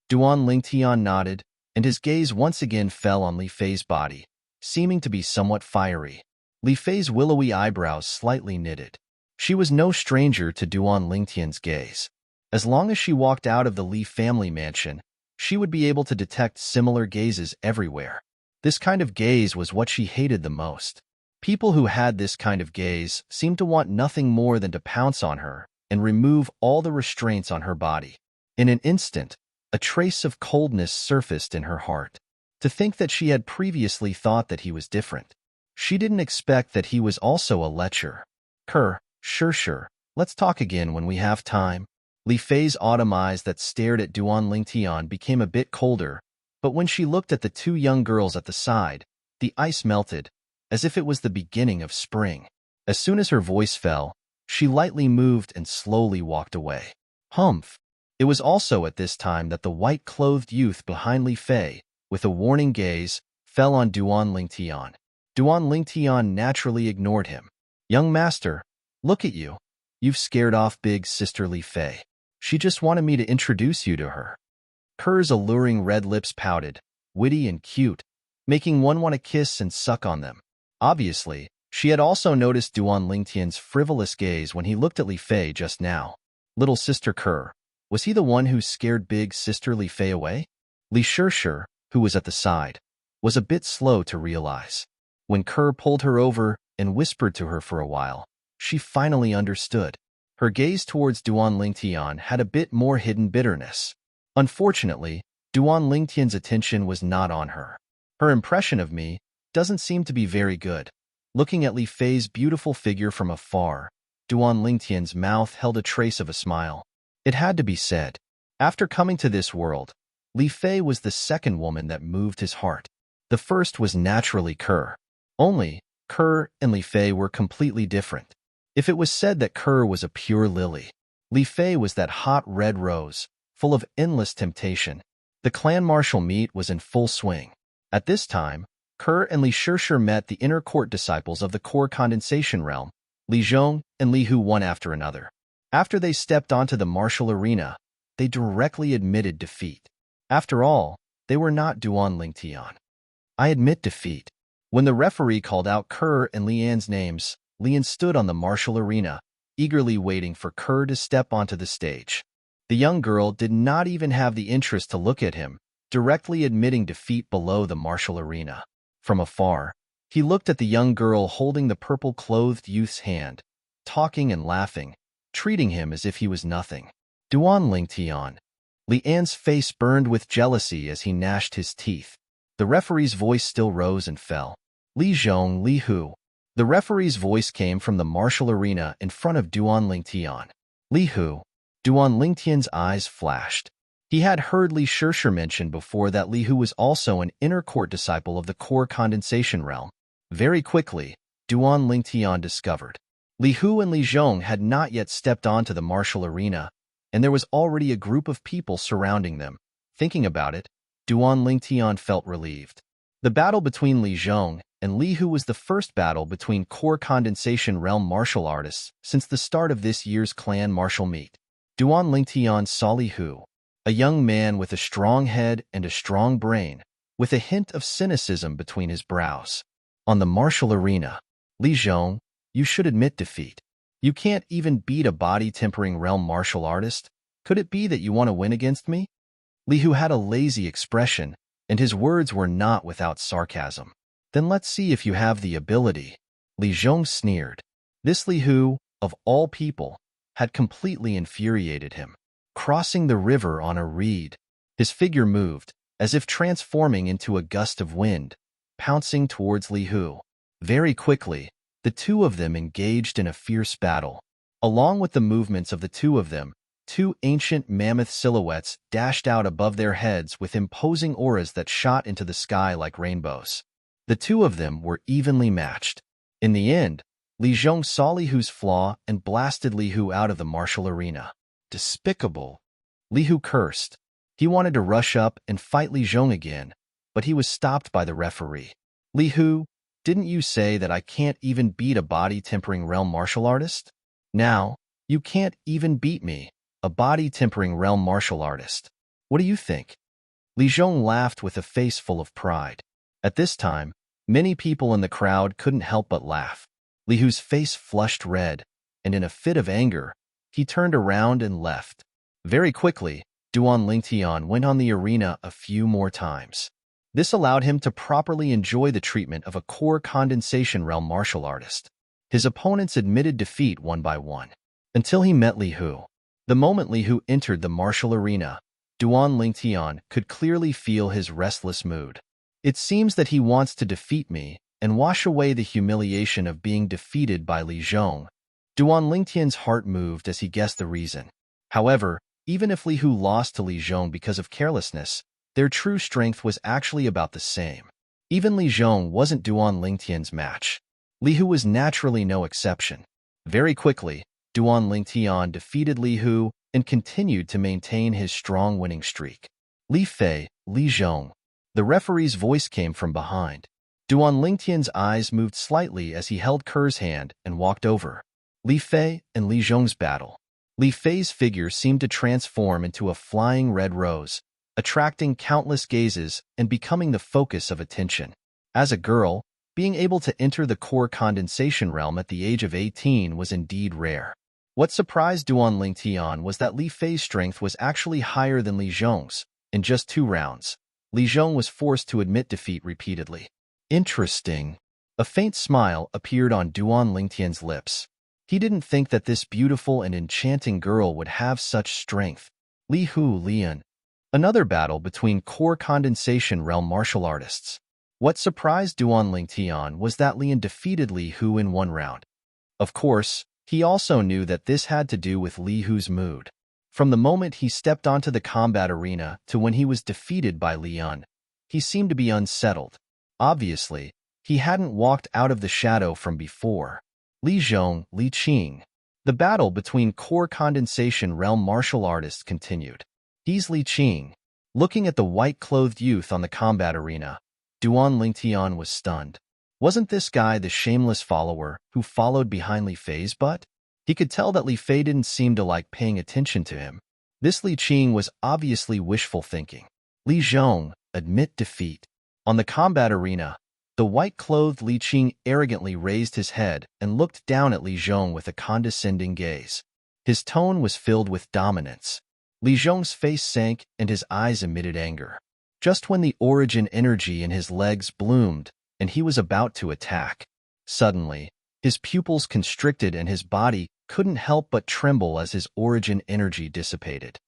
Duan Lingtian nodded, and his gaze once again fell on Li Fei's body, seeming to be somewhat fiery. Li Fei's willowy eyebrows slightly knitted. She was no stranger to Duan Lingtian's gaze. As long as she walked out of the Li family mansion, she would be able to detect similar gazes everywhere. This kind of gaze was what she hated the most. People who had this kind of gaze seemed to want nothing more than to pounce on her and remove all the restraints on her body. In an instant, a trace of coldness surfaced in her heart. To think that she had previously thought that he was different. She didn't expect that he was also a lecher. Sure, let's talk again when we have time. Li Fei's autumn eyes that stared at Duan Lingtian became a bit colder, but when she looked at the two young girls at the side, the ice melted, as if it was the beginning of spring. As soon as her voice fell, she lightly moved and slowly walked away. Humph! It was also at this time that the white-clothed youth behind Li Fei, with a warning gaze, fell on Duan Lingtian. Duan Lingtian naturally ignored him. Young master, look at you. You've scared off big sister Li Fei. She just wanted me to introduce you to her. Ker's alluring red lips pouted, witty and cute, making one want to kiss and suck on them. Obviously, she had also noticed Duan Lingtian's frivolous gaze when he looked at Li Fei just now. Little sister Ker, was he the one who scared big sister Li Fei away? Li Shishir, who was at the side, was a bit slow to realize. When Ker pulled her over and whispered to her for a while, she finally understood. Her gaze towards Duan Lingtian had a bit more hidden bitterness. Unfortunately, Duan Lingtian's attention was not on her. Her impression of me doesn't seem to be very good. Looking at Li Fei's beautiful figure from afar, Duan Lingtian's mouth held a trace of a smile. It had to be said. After coming to this world, Li Fei was the second woman that moved his heart. The first was naturally Ker. Only, Ker and Li Fei were completely different. If it was said that Ker was a pure lily, Li Fei was that hot red rose, full of endless temptation. The clan martial meet was in full swing. At this time, Ker and Li Shishir met the inner court disciples of the core condensation realm, Li Zhong and Li Hu one after another. After they stepped onto the martial arena, they directly admitted defeat. After all, they were not Duan Lingtian. I admit defeat. When the referee called out Ker and Lian's names, Lian stood on the martial arena, eagerly waiting for Ker to step onto the stage. The young girl did not even have the interest to look at him, directly admitting defeat below the martial arena. From afar, he looked at the young girl holding the purple-clothed youth's hand, talking and laughing, treating him as if he was nothing. Duan Lingtian. Lian's face burned with jealousy as he gnashed his teeth. The referee's voice still rose and fell. Li Zhong, Li Hu. The referee's voice came from the martial arena in front of Duan Lingtian. Li Hu. Duan Lingtian's eyes flashed. He had heard Li Shishir mention before that Li Hu was also an inner court disciple of the core condensation realm. Very quickly, Duan Lingtian discovered. Li Hu and Li Zhong had not yet stepped onto the martial arena, and there was already a group of people surrounding them. Thinking about it, Duan Lingtian felt relieved. The battle between Li Zhong and Li Hu was the first battle between core condensation realm martial artists since the start of this year's clan martial meet. Duan Lingtian saw Li Hu, a young man with a strong head and a strong brain, with a hint of cynicism between his brows. On the martial arena, Li Zhong, you should admit defeat. You can't even beat a body-tempering realm martial artist. Could it be that you want to win against me? Li Hu had a lazy expression, and his words were not without sarcasm. Then let's see if you have the ability. Li Zhong sneered. This Li Hu, of all people, had completely infuriated him. Crossing the river on a reed, his figure moved, as if transforming into a gust of wind, pouncing towards Li Hu. Very quickly, the two of them engaged in a fierce battle. Along with the movements of the two of them, two ancient mammoth silhouettes dashed out above their heads with imposing auras that shot into the sky like rainbows. The two of them were evenly matched. In the end, Li Zhong saw Li Hu's flaw and blasted Li Hu out of the martial arena. Despicable. Li Hu cursed. He wanted to rush up and fight Li Zhong again, but he was stopped by the referee. Li Hu, didn't you say that I can't even beat a body-tempering realm martial artist? Now, you can't even beat me, a body-tempering realm martial artist. What do you think? Li Zhong laughed with a face full of pride. At this time, many people in the crowd couldn't help but laugh. Li Hu's face flushed red, and in a fit of anger, he turned around and left. Very quickly, Duan Lingtian went on the arena a few more times. This allowed him to properly enjoy the treatment of a core condensation realm martial artist. His opponents admitted defeat one by one, until he met Li Hu. The moment Li Hu entered the martial arena, Duan Lingtian could clearly feel his restless mood. It seems that he wants to defeat me and wash away the humiliation of being defeated by Li Zhong. Duan Lingtian's heart moved as he guessed the reason. However, even if Li Hu lost to Li Zhong because of carelessness, their true strength was actually about the same. Even Li Zhong wasn't Duan Lingtian's match. Li Hu was naturally no exception. Very quickly, Duan Lingtian defeated Li Hu and continued to maintain his strong winning streak. Li Fei, Li Zhong. The referee's voice came from behind. Duan Lingtian's eyes moved slightly as he held Ker's hand and walked over. Li Fei and Li Zhong's battle. Li Fei's figure seemed to transform into a flying red rose, attracting countless gazes and becoming the focus of attention. As a girl, being able to enter the core condensation realm at the age of 18 was indeed rare. What surprised Duan Lingtian was that Li Fei's strength was actually higher than Li Zhong's. In just 2 rounds, Li Zhong was forced to admit defeat repeatedly. Interesting. A faint smile appeared on Duan Lingtian's lips. He didn't think that this beautiful and enchanting girl would have such strength. Li Hu Lian. Another battle between core condensation realm martial artists. What surprised Duan Lingtian was that Lian defeated Li Hu in 1 round. Of course, he also knew that this had to do with Li Hu's mood. From the moment he stepped onto the combat arena to when he was defeated by Lian, he seemed to be unsettled. Obviously, he hadn't walked out of the shadow from before. Li Zhong, Li Qing. The battle between core condensation realm martial artists continued. He's Li Qing. Looking at the white-clothed youth on the combat arena, Duan Lingtian was stunned. Wasn't this guy the shameless follower who followed behind Li Fei's butt? He could tell that Li Fei didn't seem to like paying attention to him. This Li Qing was obviously wishful thinking. Li Zhong, admit defeat. On the combat arena, the white-clothed Li Qing arrogantly raised his head and looked down at Li Zhong with a condescending gaze. His tone was filled with dominance. Li Zhong's face sank and his eyes emitted anger. Just when the origin energy in his legs bloomed and he was about to attack, suddenly, his pupils constricted and his body couldn't help but tremble as his origin energy dissipated.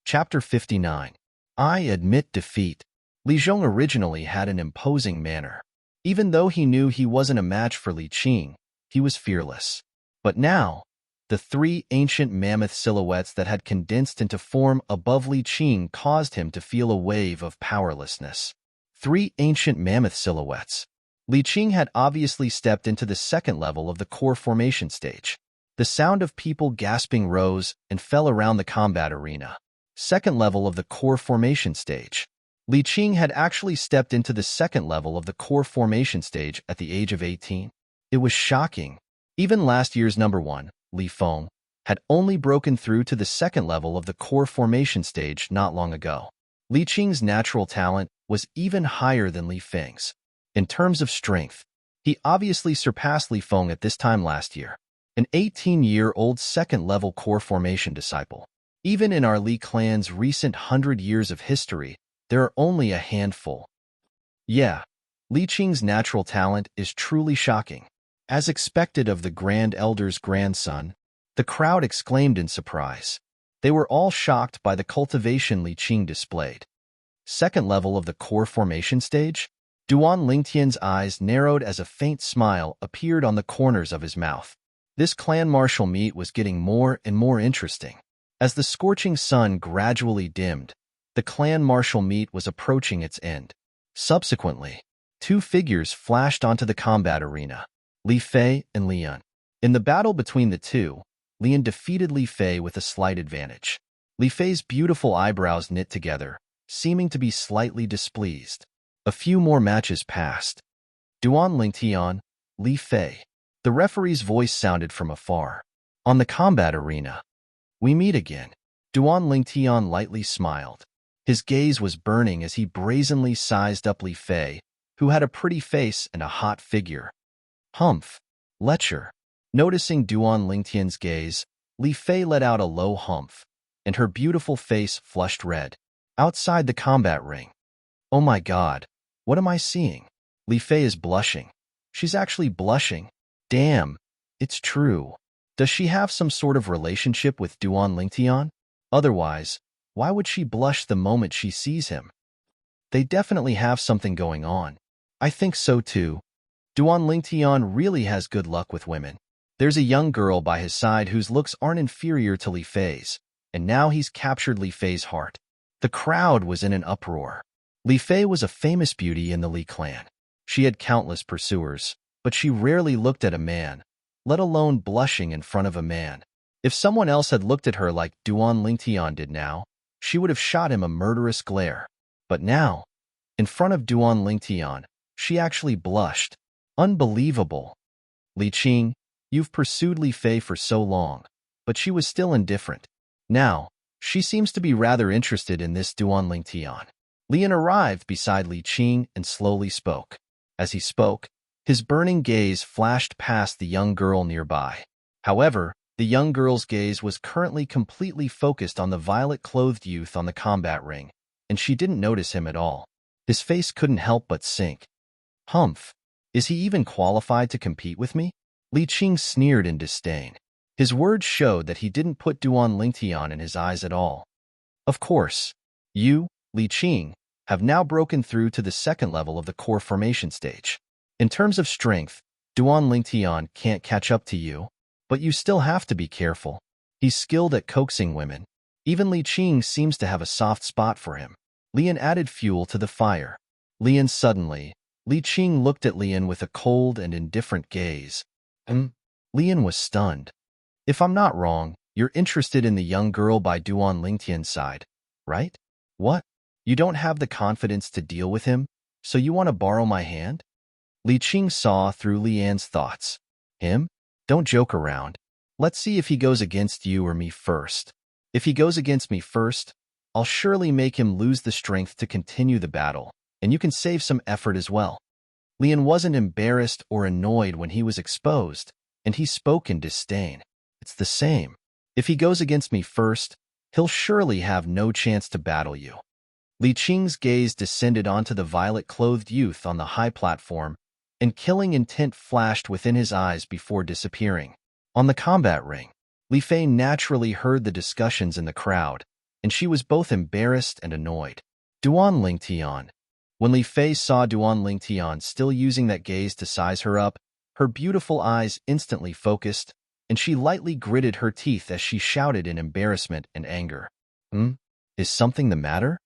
Chapter 59. I admit defeat. Li Zhong originally had an imposing manner. Even though he knew he wasn't a match for Li Qing, he was fearless. But now, the 3 ancient mammoth silhouettes that had condensed into form above Li Qing caused him to feel a wave of powerlessness. 3 ancient mammoth silhouettes. Li Qing had obviously stepped into the 2nd level of the core formation stage. The sound of people gasping rose and fell around the combat arena. 2nd level of the core formation stage. Li Qing had actually stepped into the 2nd level of the core formation stage at the age of 18. It was shocking. Even last year's number 1, Li Feng, had only broken through to the 2nd level of the core formation stage not long ago. Li Qing's natural talent was even higher than Li Feng's. In terms of strength, he obviously surpassed Li Feng at this time last year, an 18-year-old 2nd level core formation disciple. Even in our Li clan's recent 100 years of history, there are only a handful. Yeah, Li Qing's natural talent is truly shocking. As expected of the Grand Elder's grandson, the crowd exclaimed in surprise. They were all shocked by the cultivation Li Qing displayed. 2nd level of the core formation stage? Duan Lingtian's eyes narrowed as a faint smile appeared on the corners of his mouth. This clan martial meet was getting more and more interesting. As the scorching sun gradually dimmed, the clan martial meet was approaching its end. Subsequently, 2 figures flashed onto the combat arena, Li Fei and Lian. In the battle between the 2, Lian defeated Li Fei with a slight advantage. Li Fei's beautiful eyebrows knit together, seeming to be slightly displeased. A few more matches passed. Duan Lingtian, Li Fei. The referee's voice sounded from afar. On the combat arena. We meet again. Duan Lingtian lightly smiled. His gaze was burning as he brazenly sized up Li Fei, who had a pretty face and a hot figure. Humph. Lecher. Noticing Duan Lingtian's gaze, Li Fei let out a low humph, and her beautiful face flushed red. Outside the combat ring. Oh my god, what am I seeing? Li Fei is blushing. She's actually blushing. Damn, it's true. Does she have some sort of relationship with Duan Lingtian? Otherwise, why would she blush the moment she sees him? They definitely have something going on. I think so too. Duan Lingtian really has good luck with women. There's a young girl by his side whose looks aren't inferior to Li Fei's, and now he's captured Li Fei's heart. The crowd was in an uproar. Li Fei was a famous beauty in the Li clan. She had countless pursuers, but she rarely looked at a man, let alone blushing in front of a man. If someone else had looked at her like Duan Lingtian did now, she would have shot him a murderous glare. But now, in front of Duan Lingtian, she actually blushed. Unbelievable. Li Qing, you've pursued Li Fei for so long, but she was still indifferent. Now, she seems to be rather interested in this Duan Lingtian. Lian arrived beside Li Qing and slowly spoke. As he spoke, his burning gaze flashed past the young girl nearby. However, the young girl's gaze was currently completely focused on the violet-clothed youth on the combat ring, and she didn't notice him at all. His face couldn't help but sink. Humph. Is he even qualified to compete with me? Li Qing sneered in disdain. His words showed that he didn't put Duan Lingtian in his eyes at all. Of course, you, Li Qing, have now broken through to the second level of the core formation stage. In terms of strength, Duan Lingtian can't catch up to you, but you still have to be careful. He's skilled at coaxing women. Even Li Qing seems to have a soft spot for him. Lian added fuel to the fire. Lian suddenly, Li Qing looked at Lian with a cold and indifferent gaze. Lian was stunned. If I'm not wrong, you're interested in the young girl by Duan Lingtian's side, right? What? You don't have the confidence to deal with him, so you want to borrow my hand? Li Qing saw through Lian's thoughts. Him? Don't joke around. Let's see if he goes against you or me first. If he goes against me first, I'll surely make him lose the strength to continue the battle, and you can save some effort as well. Lian wasn't embarrassed or annoyed when he was exposed, and he spoke in disdain. It's the same. If he goes against me first, he'll surely have no chance to battle you. Li Qing's gaze descended onto the violet-clothed youth on the high platform, and killing intent flashed within his eyes before disappearing. On the combat ring, Li Fei naturally heard the discussions in the crowd, and she was both embarrassed and annoyed. Duan Lingtian. When Li Fei saw Duan Lingtian still using that gaze to size her up, her beautiful eyes instantly focused, and she lightly gritted her teeth as she shouted in embarrassment and anger. Is something the matter?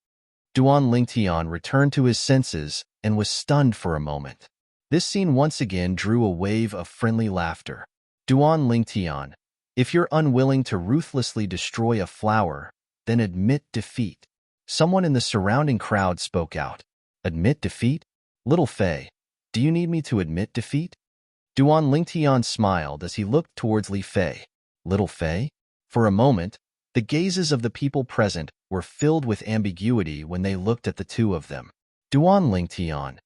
Duan Lingtian returned to his senses and was stunned for a moment. This scene once again drew a wave of friendly laughter. Duan Lingtian, if you're unwilling to ruthlessly destroy a flower, then admit defeat. Someone in the surrounding crowd spoke out. Admit defeat? Little Fei, do you need me to admit defeat? Duan Lingtian smiled as he looked towards Li Fei. Little Fei? For a moment, the gazes of the people present were filled with ambiguity when they looked at the two of them. Duan Lingtian.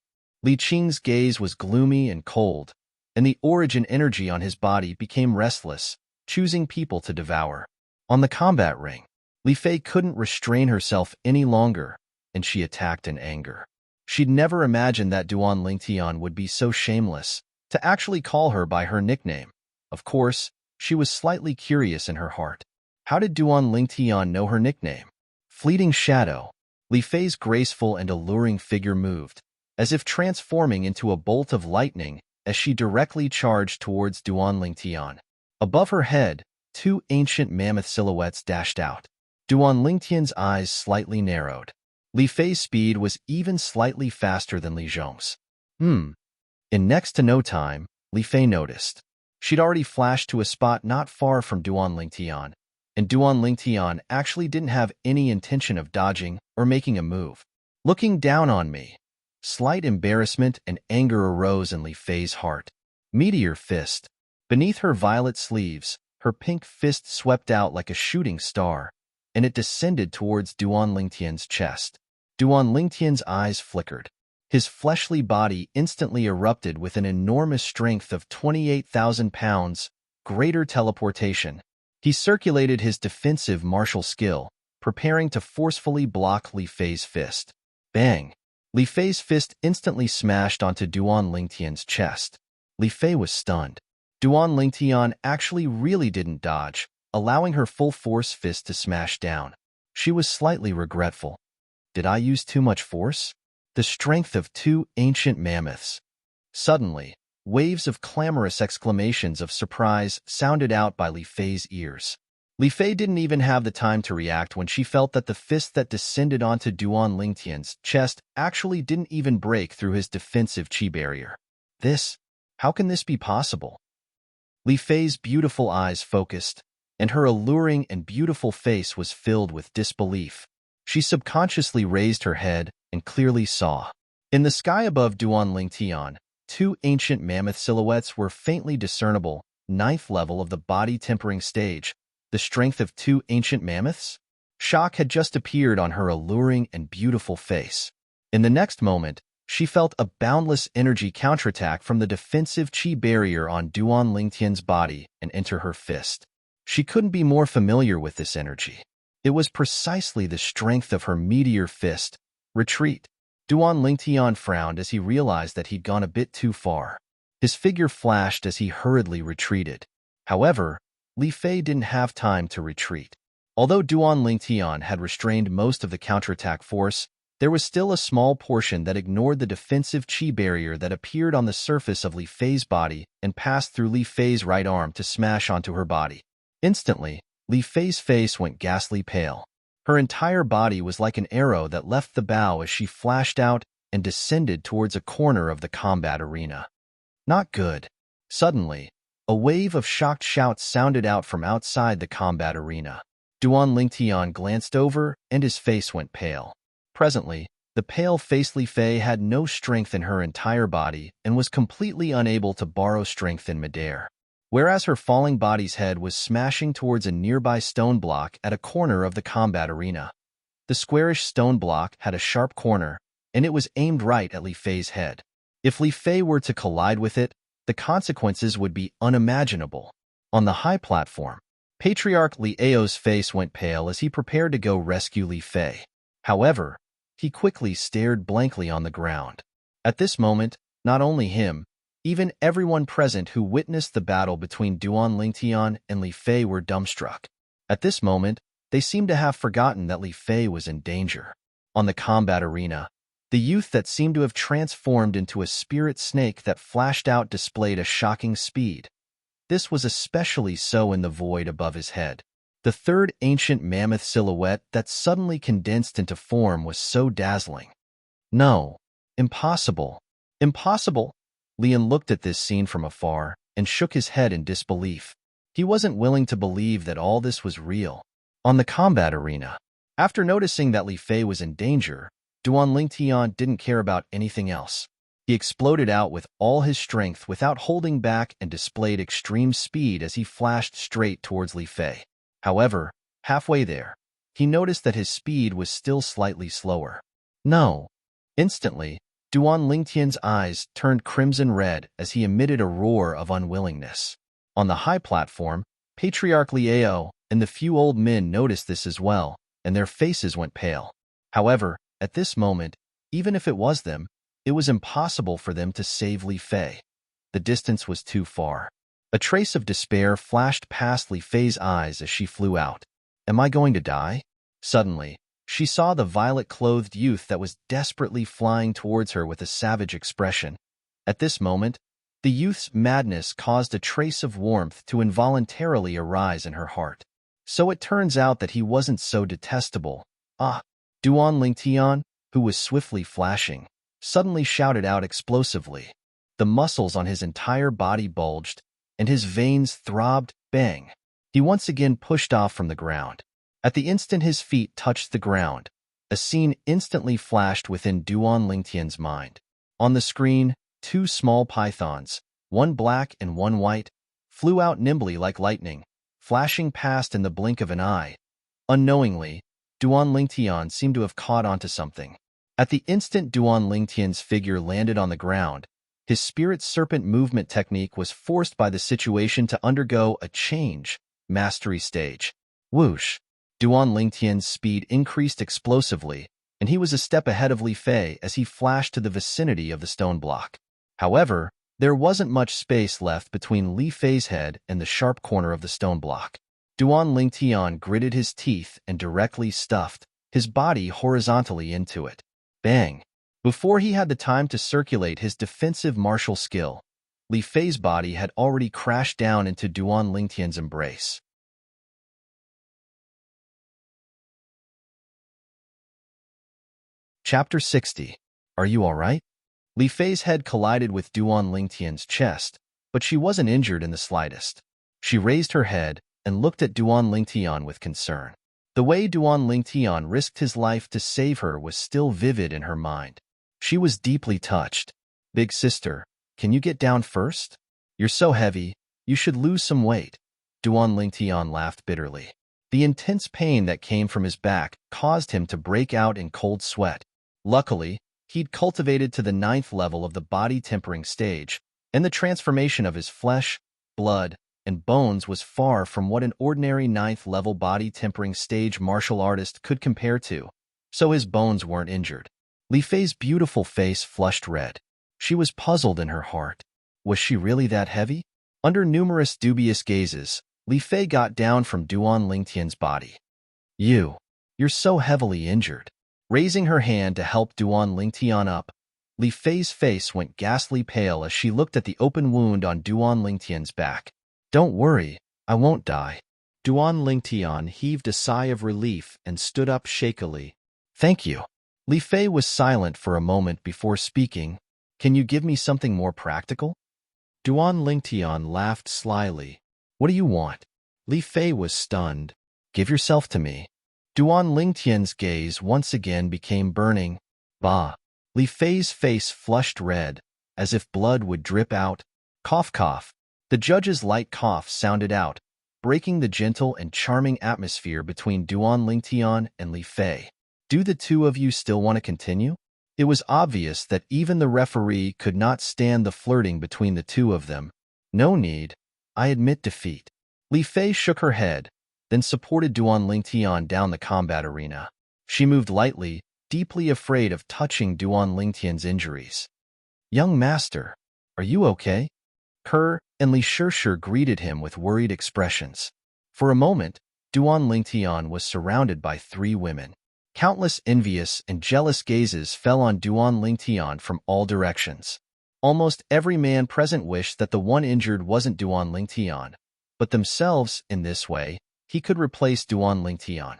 Li Qing's gaze was gloomy and cold, and the origin energy on his body became restless, choosing people to devour. On the combat ring, Li Fei couldn't restrain herself any longer, and she attacked in anger. She'd never imagined that Duan Lingtian would be so shameless, to actually call her by her nickname. Of course, she was slightly curious in her heart. How did Duan Lingtian know her nickname? Fleeting Shadow. Li Fei's graceful and alluring figure moved, as if transforming into a bolt of lightning as she directly charged towards Duan Lingtian. Above her head, two ancient mammoth silhouettes dashed out. Duan Lingtian's eyes slightly narrowed. Li Fei's speed was even slightly faster than Li Zhong's. In next to no time, Li Fei noticed. She'd already flashed to a spot not far from Duan Lingtian, and Duan Lingtian actually didn't have any intention of dodging or making a move. Looking down on me. Slight embarrassment and anger arose in Li Fei's heart. Meteor fist. Beneath her violet sleeves, her pink fist swept out like a shooting star, and it descended towards Duan Lingtian's chest. Duan Lingtian's eyes flickered. His fleshly body instantly erupted with an enormous strength of 28,000 pounds, greater teleportation. He circulated his defensive martial skill, preparing to forcefully block Li Fei's fist. Bang! Li Fei's fist instantly smashed onto Duan Lingtian's chest. Li Fei was stunned. Duan Lingtian actually really didn't dodge, allowing her full-force fist to smash down. She was slightly regretful. Did I use too much force? The strength of two ancient mammoths. Suddenly, waves of clamorous exclamations of surprise sounded out by Li Fei's ears. Li Fei didn't even have the time to react when she felt that the fist that descended onto Duan Lingtian's chest actually didn't even break through his defensive chi barrier. How can this be possible? Li Fei's beautiful eyes focused, and her alluring and beautiful face was filled with disbelief. She subconsciously raised her head and clearly saw. In the sky above Duan Lingtian, two ancient mammoth silhouettes were faintly discernible, ninth level of the body tempering stage. The strength of two ancient mammoths? Shock had just appeared on her alluring and beautiful face. In the next moment, she felt a boundless energy counterattack from the defensive chi barrier on Duan Lingtian's body and enter her fist. She couldn't be more familiar with this energy. It was precisely the strength of her meteor fist. Retreat. Duan Lingtian frowned as he realized that he'd gone a bit too far. His figure flashed as he hurriedly retreated. However, Li Fei didn't have time to retreat. Although Duan Lingtian had restrained most of the counterattack force, there was still a small portion that ignored the defensive chi barrier that appeared on the surface of Li Fei's body and passed through Li Fei's right arm to smash onto her body. Instantly, Li Fei's face went ghastly pale. Her entire body was like an arrow that left the bow as she flashed out and descended towards a corner of the combat arena. Not good. Suddenly, a wave of shocked shouts sounded out from outside the combat arena. Duan Lingtian glanced over and his face went pale. Presently, the pale-faced Li Fei had no strength in her entire body and was completely unable to borrow strength in midair. Whereas her falling body's head was smashing towards a nearby stone block at a corner of the combat arena. The squarish stone block had a sharp corner, and it was aimed right at Li Fei's head. If Li Fei were to collide with it, the consequences would be unimaginable. On the high platform, Patriarch Li Ao's face went pale as he prepared to go rescue Li Fei. However, he quickly stared blankly on the ground. At this moment, not only him, even everyone present who witnessed the battle between Duan Lingtian and Li Fei were dumbstruck. At this moment, they seemed to have forgotten that Li Fei was in danger. On the combat arena, the youth that seemed to have transformed into a spirit snake that flashed out displayed a shocking speed. This was especially so in the void above his head. The third ancient mammoth silhouette that suddenly condensed into form was so dazzling. No. Impossible. Impossible. Lian looked at this scene from afar and shook his head in disbelief. He wasn't willing to believe that all this was real. On the combat arena, after noticing that Li Fei was in danger, Duan Lingtian didn't care about anything else. He exploded out with all his strength without holding back and displayed extreme speed as he flashed straight towards Li Fei. However, halfway there, he noticed that his speed was still slightly slower. No. Instantly, Duan Lingtian's eyes turned crimson red as he emitted a roar of unwillingness. On the high platform, Patriarch Li Ao and the few old men noticed this as well, and their faces went pale. However, at this moment, even if it was them, it was impossible for them to save Li Fei. The distance was too far. A trace of despair flashed past Li Fei's eyes as she flew out. Am I going to die? Suddenly, she saw the violet-clothed youth that was desperately flying towards her with a savage expression. At this moment, the youth's madness caused a trace of warmth to involuntarily arise in her heart. So it turns out that he wasn't so detestable. Ah! Duan Lingtian, who was swiftly flashing, suddenly shouted out explosively. The muscles on his entire body bulged, and his veins throbbed. Bang! He once again pushed off from the ground. At the instant his feet touched the ground, a scene instantly flashed within Duan Lingtian's mind. On the screen, two small pythons, one black and one white, flew out nimbly like lightning, flashing past in the blink of an eye. Unknowingly, Duan Lingtian seemed to have caught onto something. At the instant Duan Lingtian's figure landed on the ground, his spirit serpent movement technique was forced by the situation to undergo a change, mastery stage. Whoosh! Duan Lingtian's speed increased explosively, and he was a step ahead of Li Fei as he flashed to the vicinity of the stone block. However, there wasn't much space left between Li Fei's head and the sharp corner of the stone block. Duan Lingtian gritted his teeth and directly stuffed his body horizontally into it. Bang! Before he had the time to circulate his defensive martial skill, Li Fei's body had already crashed down into Duan Lingtian's embrace. Chapter 60. Are you alright? Li Fei's head collided with Duan Lingtian's chest, but she wasn't injured in the slightest. She raised her head and looked at Duan Lingtian with concern. The way Duan Lingtian risked his life to save her was still vivid in her mind. She was deeply touched. Big sister, can you get down first? You're so heavy, you should lose some weight. Duan Lingtian laughed bitterly. The intense pain that came from his back caused him to break out in cold sweat. Luckily, he'd cultivated to the 9th level of the body tempering stage, and the transformation of his flesh, blood, and bones was far from what an ordinary 9th level body tempering stage martial artist could compare to, so his bones weren't injured. Li Fei's beautiful face flushed red. She was puzzled in her heart. Was she really that heavy? Under numerous dubious gazes, Li Fei got down from Duan Lingtian's body. You're so heavily injured. Raising her hand to help Duan Lingtian up, Li Fei's face went ghastly pale as she looked at the open wound on Duan Lingtian's back. Don't worry, I won't die. Duan Lingtian heaved a sigh of relief and stood up shakily. Thank you. Li Fei was silent for a moment before speaking. Can you give me something more practical? Duan Lingtian laughed slyly. What do you want? Li Fei was stunned. Give yourself to me. Duan Lingtian's gaze once again became burning. Bah! Li Fei's face flushed red, as if blood would drip out. Cough, cough. The judge's light cough sounded out, breaking the gentle and charming atmosphere between Duan Lingtian and Li Fei. Do the two of you still want to continue? It was obvious that even the referee could not stand the flirting between the two of them. No need. I admit defeat. Li Fei shook her head, then supported Duan Lingtian down the combat arena. She moved lightly, deeply afraid of touching Duan Lingtian's injuries. Young master, are you okay? Kerr and Li Shishir greeted him with worried expressions. For a moment, Duan Lingtian was surrounded by 3 women. Countless envious and jealous gazes fell on Duan Lingtian from all directions. Almost every man present wished that the one injured wasn't Duan Lingtian, but themselves. In this way, he could replace Duan Lingtian.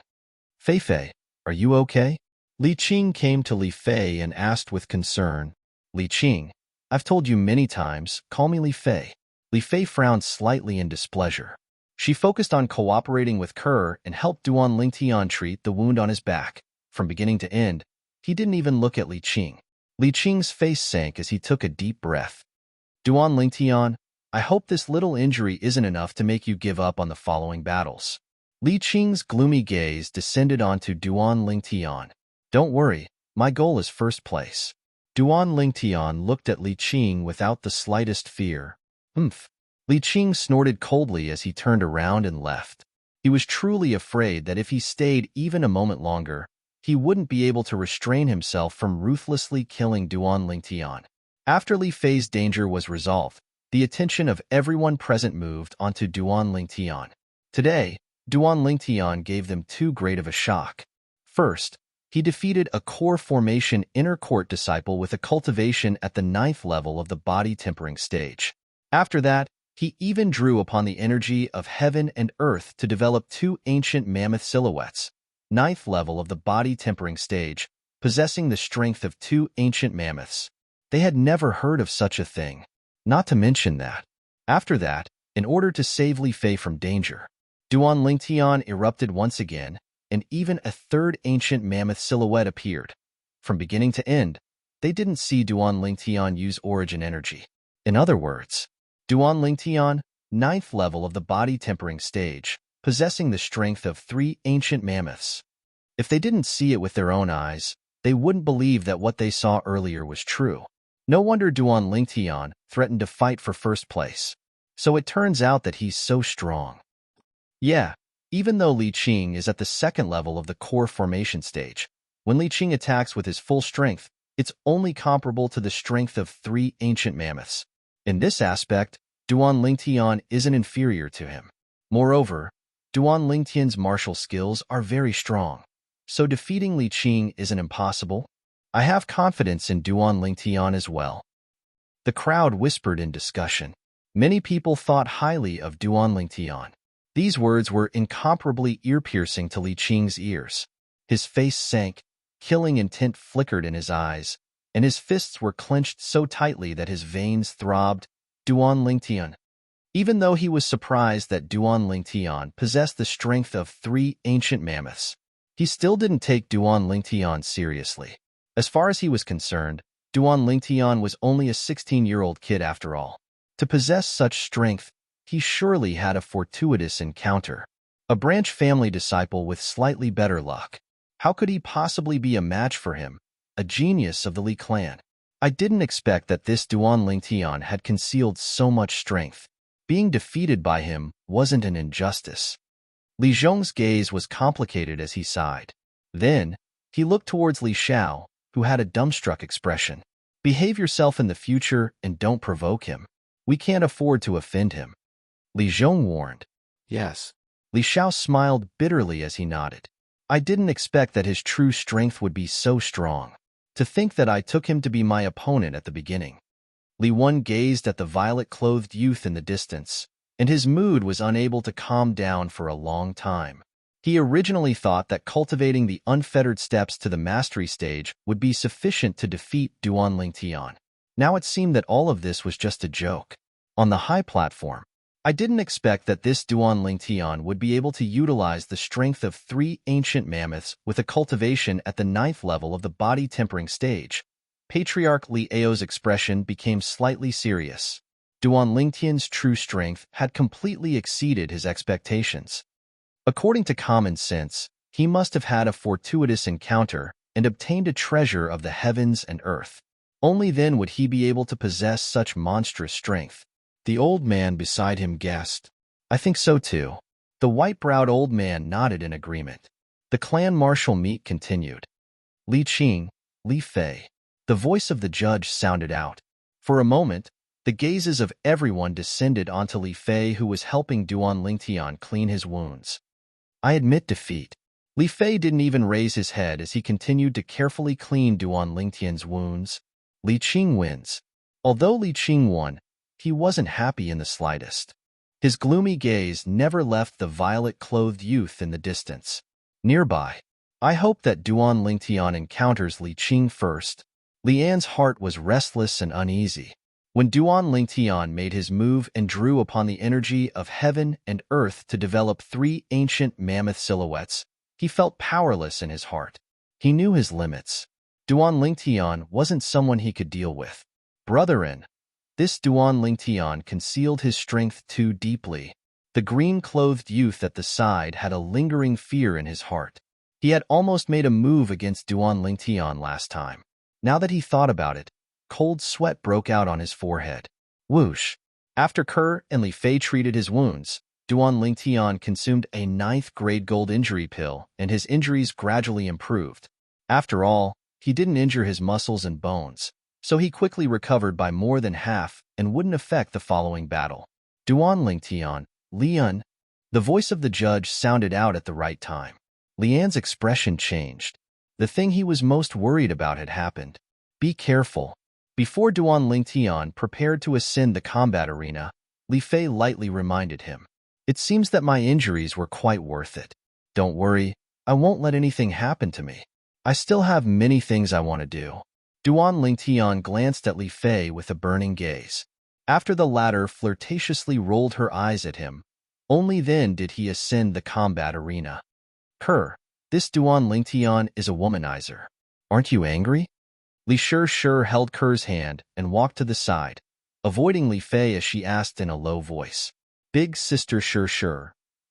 Fei, are you okay? Li Qing came to Li Fei and asked with concern. Li Qing, I've told you many times, call me Li Fei. Li Fei frowned slightly in displeasure. She focused on cooperating with Kerr and helped Duan Lingtian treat the wound on his back. From beginning to end, he didn't even look at Li Qing. Li Qing's face sank as he took a deep breath. Duan Lingtian, I hope this little injury isn't enough to make you give up on the following battles. Li Qing's gloomy gaze descended onto Duan Lingtian. Don't worry, my goal is first place. Duan Lingtian looked at Li Qing without the slightest fear. Humph. Li Qing snorted coldly as he turned around and left. He was truly afraid that if he stayed even a moment longer, he wouldn't be able to restrain himself from ruthlessly killing Duan Lingtian. After Li Fei's danger was resolved, the attention of everyone present moved onto Duan Lingtian. Today, Duan Lingtian gave them too great of a shock. First, he defeated a core formation inner court disciple with a cultivation at the 9th level of the body tempering stage. After that, he even drew upon the energy of heaven and earth to develop 2 ancient mammoth silhouettes, 9th level of the body tempering stage, possessing the strength of 2 ancient mammoths. They had never heard of such a thing. Not to mention that. After that, in order to save Li Fei from danger, Duan Lingtian erupted once again, and even a 3rd ancient mammoth silhouette appeared. From beginning to end, they didn't see Duan Lingtian use origin energy. In other words, Duan Lingtian, 9th level of the body tempering stage, possessing the strength of 3 ancient mammoths. If they didn't see it with their own eyes, they wouldn't believe that what they saw earlier was true. No wonder Duan Lingtian threatened to fight for first place. So it turns out that he's so strong. Yeah, even though Li Qing is at the second level of the core formation stage, when Li Qing attacks with his full strength, it's only comparable to the strength of 3 ancient mammoths. In this aspect, Duan Lingtian isn't inferior to him. Moreover, Duan Lingtian's martial skills are very strong, so defeating Li Qing isn't impossible. I have confidence in Duan Lingtian as well. The crowd whispered in discussion. Many people thought highly of Duan Lingtian. These words were incomparably ear-piercing to Li Qing's ears. His face sank, killing intent flickered in his eyes, and his fists were clenched so tightly that his veins throbbed. Duan Lingtian. Even though he was surprised that Duan Lingtian possessed the strength of 3 ancient mammoths, he still didn't take Duan Lingtian seriously. As far as he was concerned, Duan Lingtian was only a 16-year-old kid after all. To possess such strength, he surely had a fortuitous encounter. A branch family disciple with slightly better luck. How could he possibly be a match for him, a genius of the Li clan? I didn't expect that this Duan Lingtian had concealed so much strength. Being defeated by him wasn't an injustice. Li Zhong's gaze was complicated as he sighed. Then, he looked towards Li Xiao, who had a dumbstruck expression. Behave yourself in the future and don't provoke him. We can't afford to offend him. Li Zhong warned. Yes. Li Xiao smiled bitterly as he nodded. I didn't expect that his true strength would be so strong. To think that I took him to be my opponent at the beginning. Li Wen gazed at the violet-clothed youth in the distance, and his mood was unable to calm down for a long time. He originally thought that cultivating the unfettered steps to the mastery stage would be sufficient to defeat Duan Lingtian. Now it seemed that all of this was just a joke. On the high platform, I didn't expect that this Duan Lingtian would be able to utilize the strength of 3 ancient mammoths with a cultivation at the 9th level of the body tempering stage. Patriarch Li Ao's expression became slightly serious. Duan Lingtian's true strength had completely exceeded his expectations. According to common sense, he must have had a fortuitous encounter and obtained a treasure of the heavens and earth. Only then would he be able to possess such monstrous strength. The old man beside him guessed. I think so too. The white-browed old man nodded in agreement. The clan martial meet continued. Li Qing, Li Fei. The voice of the judge sounded out. For a moment, the gazes of everyone descended onto Li Fei, who was helping Duan Lingtian clean his wounds. I admit defeat. Li Fei didn't even raise his head as he continued to carefully clean Duan Lingtian's wounds. Li Qing wins. Although Li Qing won, he wasn't happy in the slightest. His gloomy gaze never left the violet-clothed youth in the distance. Nearby, I hope that Duan Lingtian encounters Li Qing first. Li An's heart was restless and uneasy. When Duan Lingtian made his move and drew upon the energy of heaven and earth to develop 3 ancient mammoth silhouettes, he felt powerless in his heart. He knew his limits. Duan Lingtian wasn't someone he could deal with. Brethren, this Duan Lingtian concealed his strength too deeply. The green-clothed youth at the side had a lingering fear in his heart. He had almost made a move against Duan Lingtian last time. Now that he thought about it, cold sweat broke out on his forehead. Whoosh! After Kerr and Li Fei treated his wounds, Duan Lingtian consumed a 9th-grade gold injury pill, and his injuries gradually improved. After all, he didn't injure his muscles and bones, so he quickly recovered by more than half and wouldn't affect the following battle. Duan Lingtian, Lian. The voice of the judge sounded out at the right time. Lian's expression changed. The thing he was most worried about had happened. Be careful. Before Duan Lingtian prepared to ascend the combat arena, Li Fei lightly reminded him. It seems that my injuries were quite worth it. Don't worry, I won't let anything happen to me. I still have many things I want to do. Duan Lingtian glanced at Li Fei with a burning gaze. After the latter flirtatiously rolled her eyes at him, only then did he ascend the combat arena. Kerr, this Duan Lingtian is a womanizer. Aren't you angry? Li Shi held Kerr's hand and walked to the side, avoiding Li Fei as she asked in a low voice. Big sister Shi,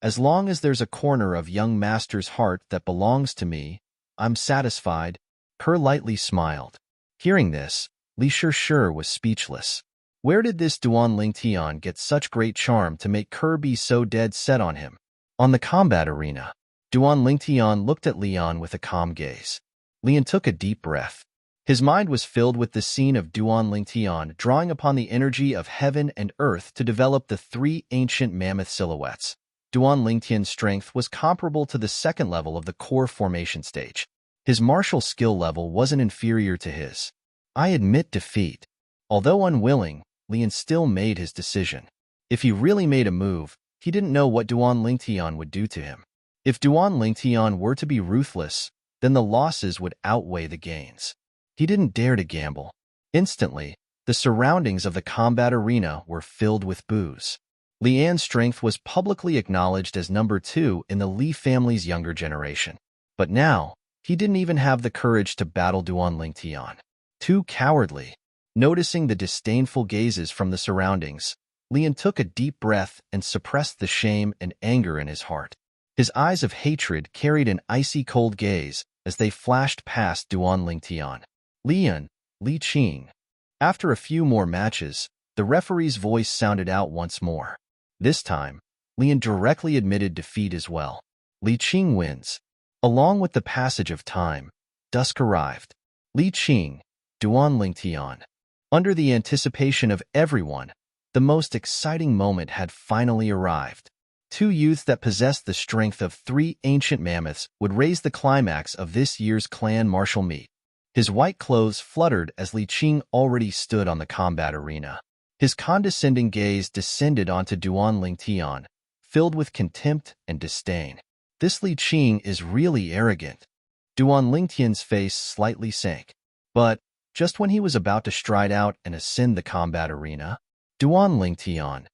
as long as there's a corner of young master's heart that belongs to me, I'm satisfied. Kerr lightly smiled. Hearing this, Li Shishir was speechless. Where did this Duan Lingtian get such great charm to make Kerr be so dead set on him? On the combat arena, Duan Lingtian looked at Lian with a calm gaze. Lian took a deep breath. His mind was filled with the scene of Duan Lingtian drawing upon the energy of heaven and earth to develop the three ancient mammoth silhouettes. Duan Lingtian's strength was comparable to the second level of the core formation stage. His martial skill level wasn't inferior to his. I admit defeat. Although unwilling, Lian still made his decision. If he really made a move, he didn't know what Duan Lingtian would do to him. If Duan Lingtian were to be ruthless, then the losses would outweigh the gains. He didn't dare to gamble. Instantly, the surroundings of the combat arena were filled with boos. Lian's strength was publicly acknowledged as number 2 in the Li family's younger generation. But now, he didn't even have the courage to battle Duan Lingtian. Too cowardly. Noticing the disdainful gazes from the surroundings, Lian took a deep breath and suppressed the shame and anger in his heart. His eyes of hatred carried an icy cold gaze as they flashed past Duan Lingtian. Lian, Li Qing. After a few more matches, the referee's voice sounded out once more. This time, Lian directly admitted defeat as well. Li Qing wins. Along with the passage of time, dusk arrived. Li Qing, Duan Lingtian. Under the anticipation of everyone, the most exciting moment had finally arrived. Two youths that possessed the strength of three ancient mammoths would raise the climax of this year's clan martial meet. His white clothes fluttered as Li Qing already stood on the combat arena. His condescending gaze descended onto Duan Lingtian, filled with contempt and disdain. This Li Qing is really arrogant. Duan Lingtian's face slightly sank. But, just when he was about to stride out and ascend the combat arena, Duan Lingtian,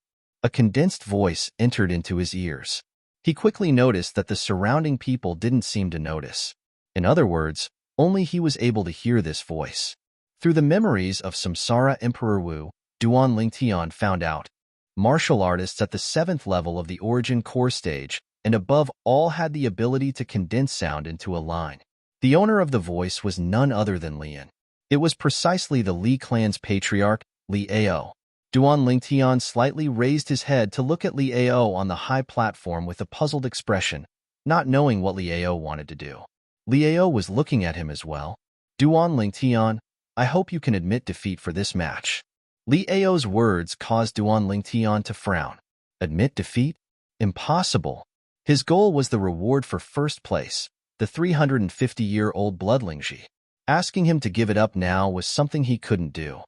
a condensed voice entered into his ears. He quickly noticed that the surrounding people didn't seem to notice. In other words, only he was able to hear this voice. Through the memories of Samsara Emperor Wu, Duan Lingtian found out. Martial artists at the 7th level of the Origin Core stage, and above all had the ability to condense sound into a line. The owner of the voice was none other than Lian. It was precisely the Li clan's patriarch, Li Ao. Duan Lingtian slightly raised his head to look at Li Ao on the high platform with a puzzled expression, not knowing what Li Ao wanted to do. Li Ao was looking at him as well. Duan Lingtian, I hope you can admit defeat for this match. Li Ao's words caused Duan Lingtian to frown. Admit defeat? Impossible. His goal was the reward for first place, the 350-year-old Bloodlingji. Asking him to give it up now was something he couldn't do.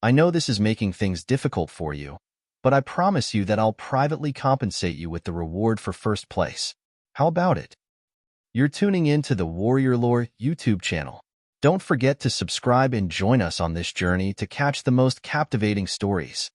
I know this is making things difficult for you, but I promise you that I'll privately compensate you with the reward for first place. How about it? You're tuning in to the Warrior Lore YouTube channel. Don't forget to subscribe and join us on this journey to catch the most captivating stories.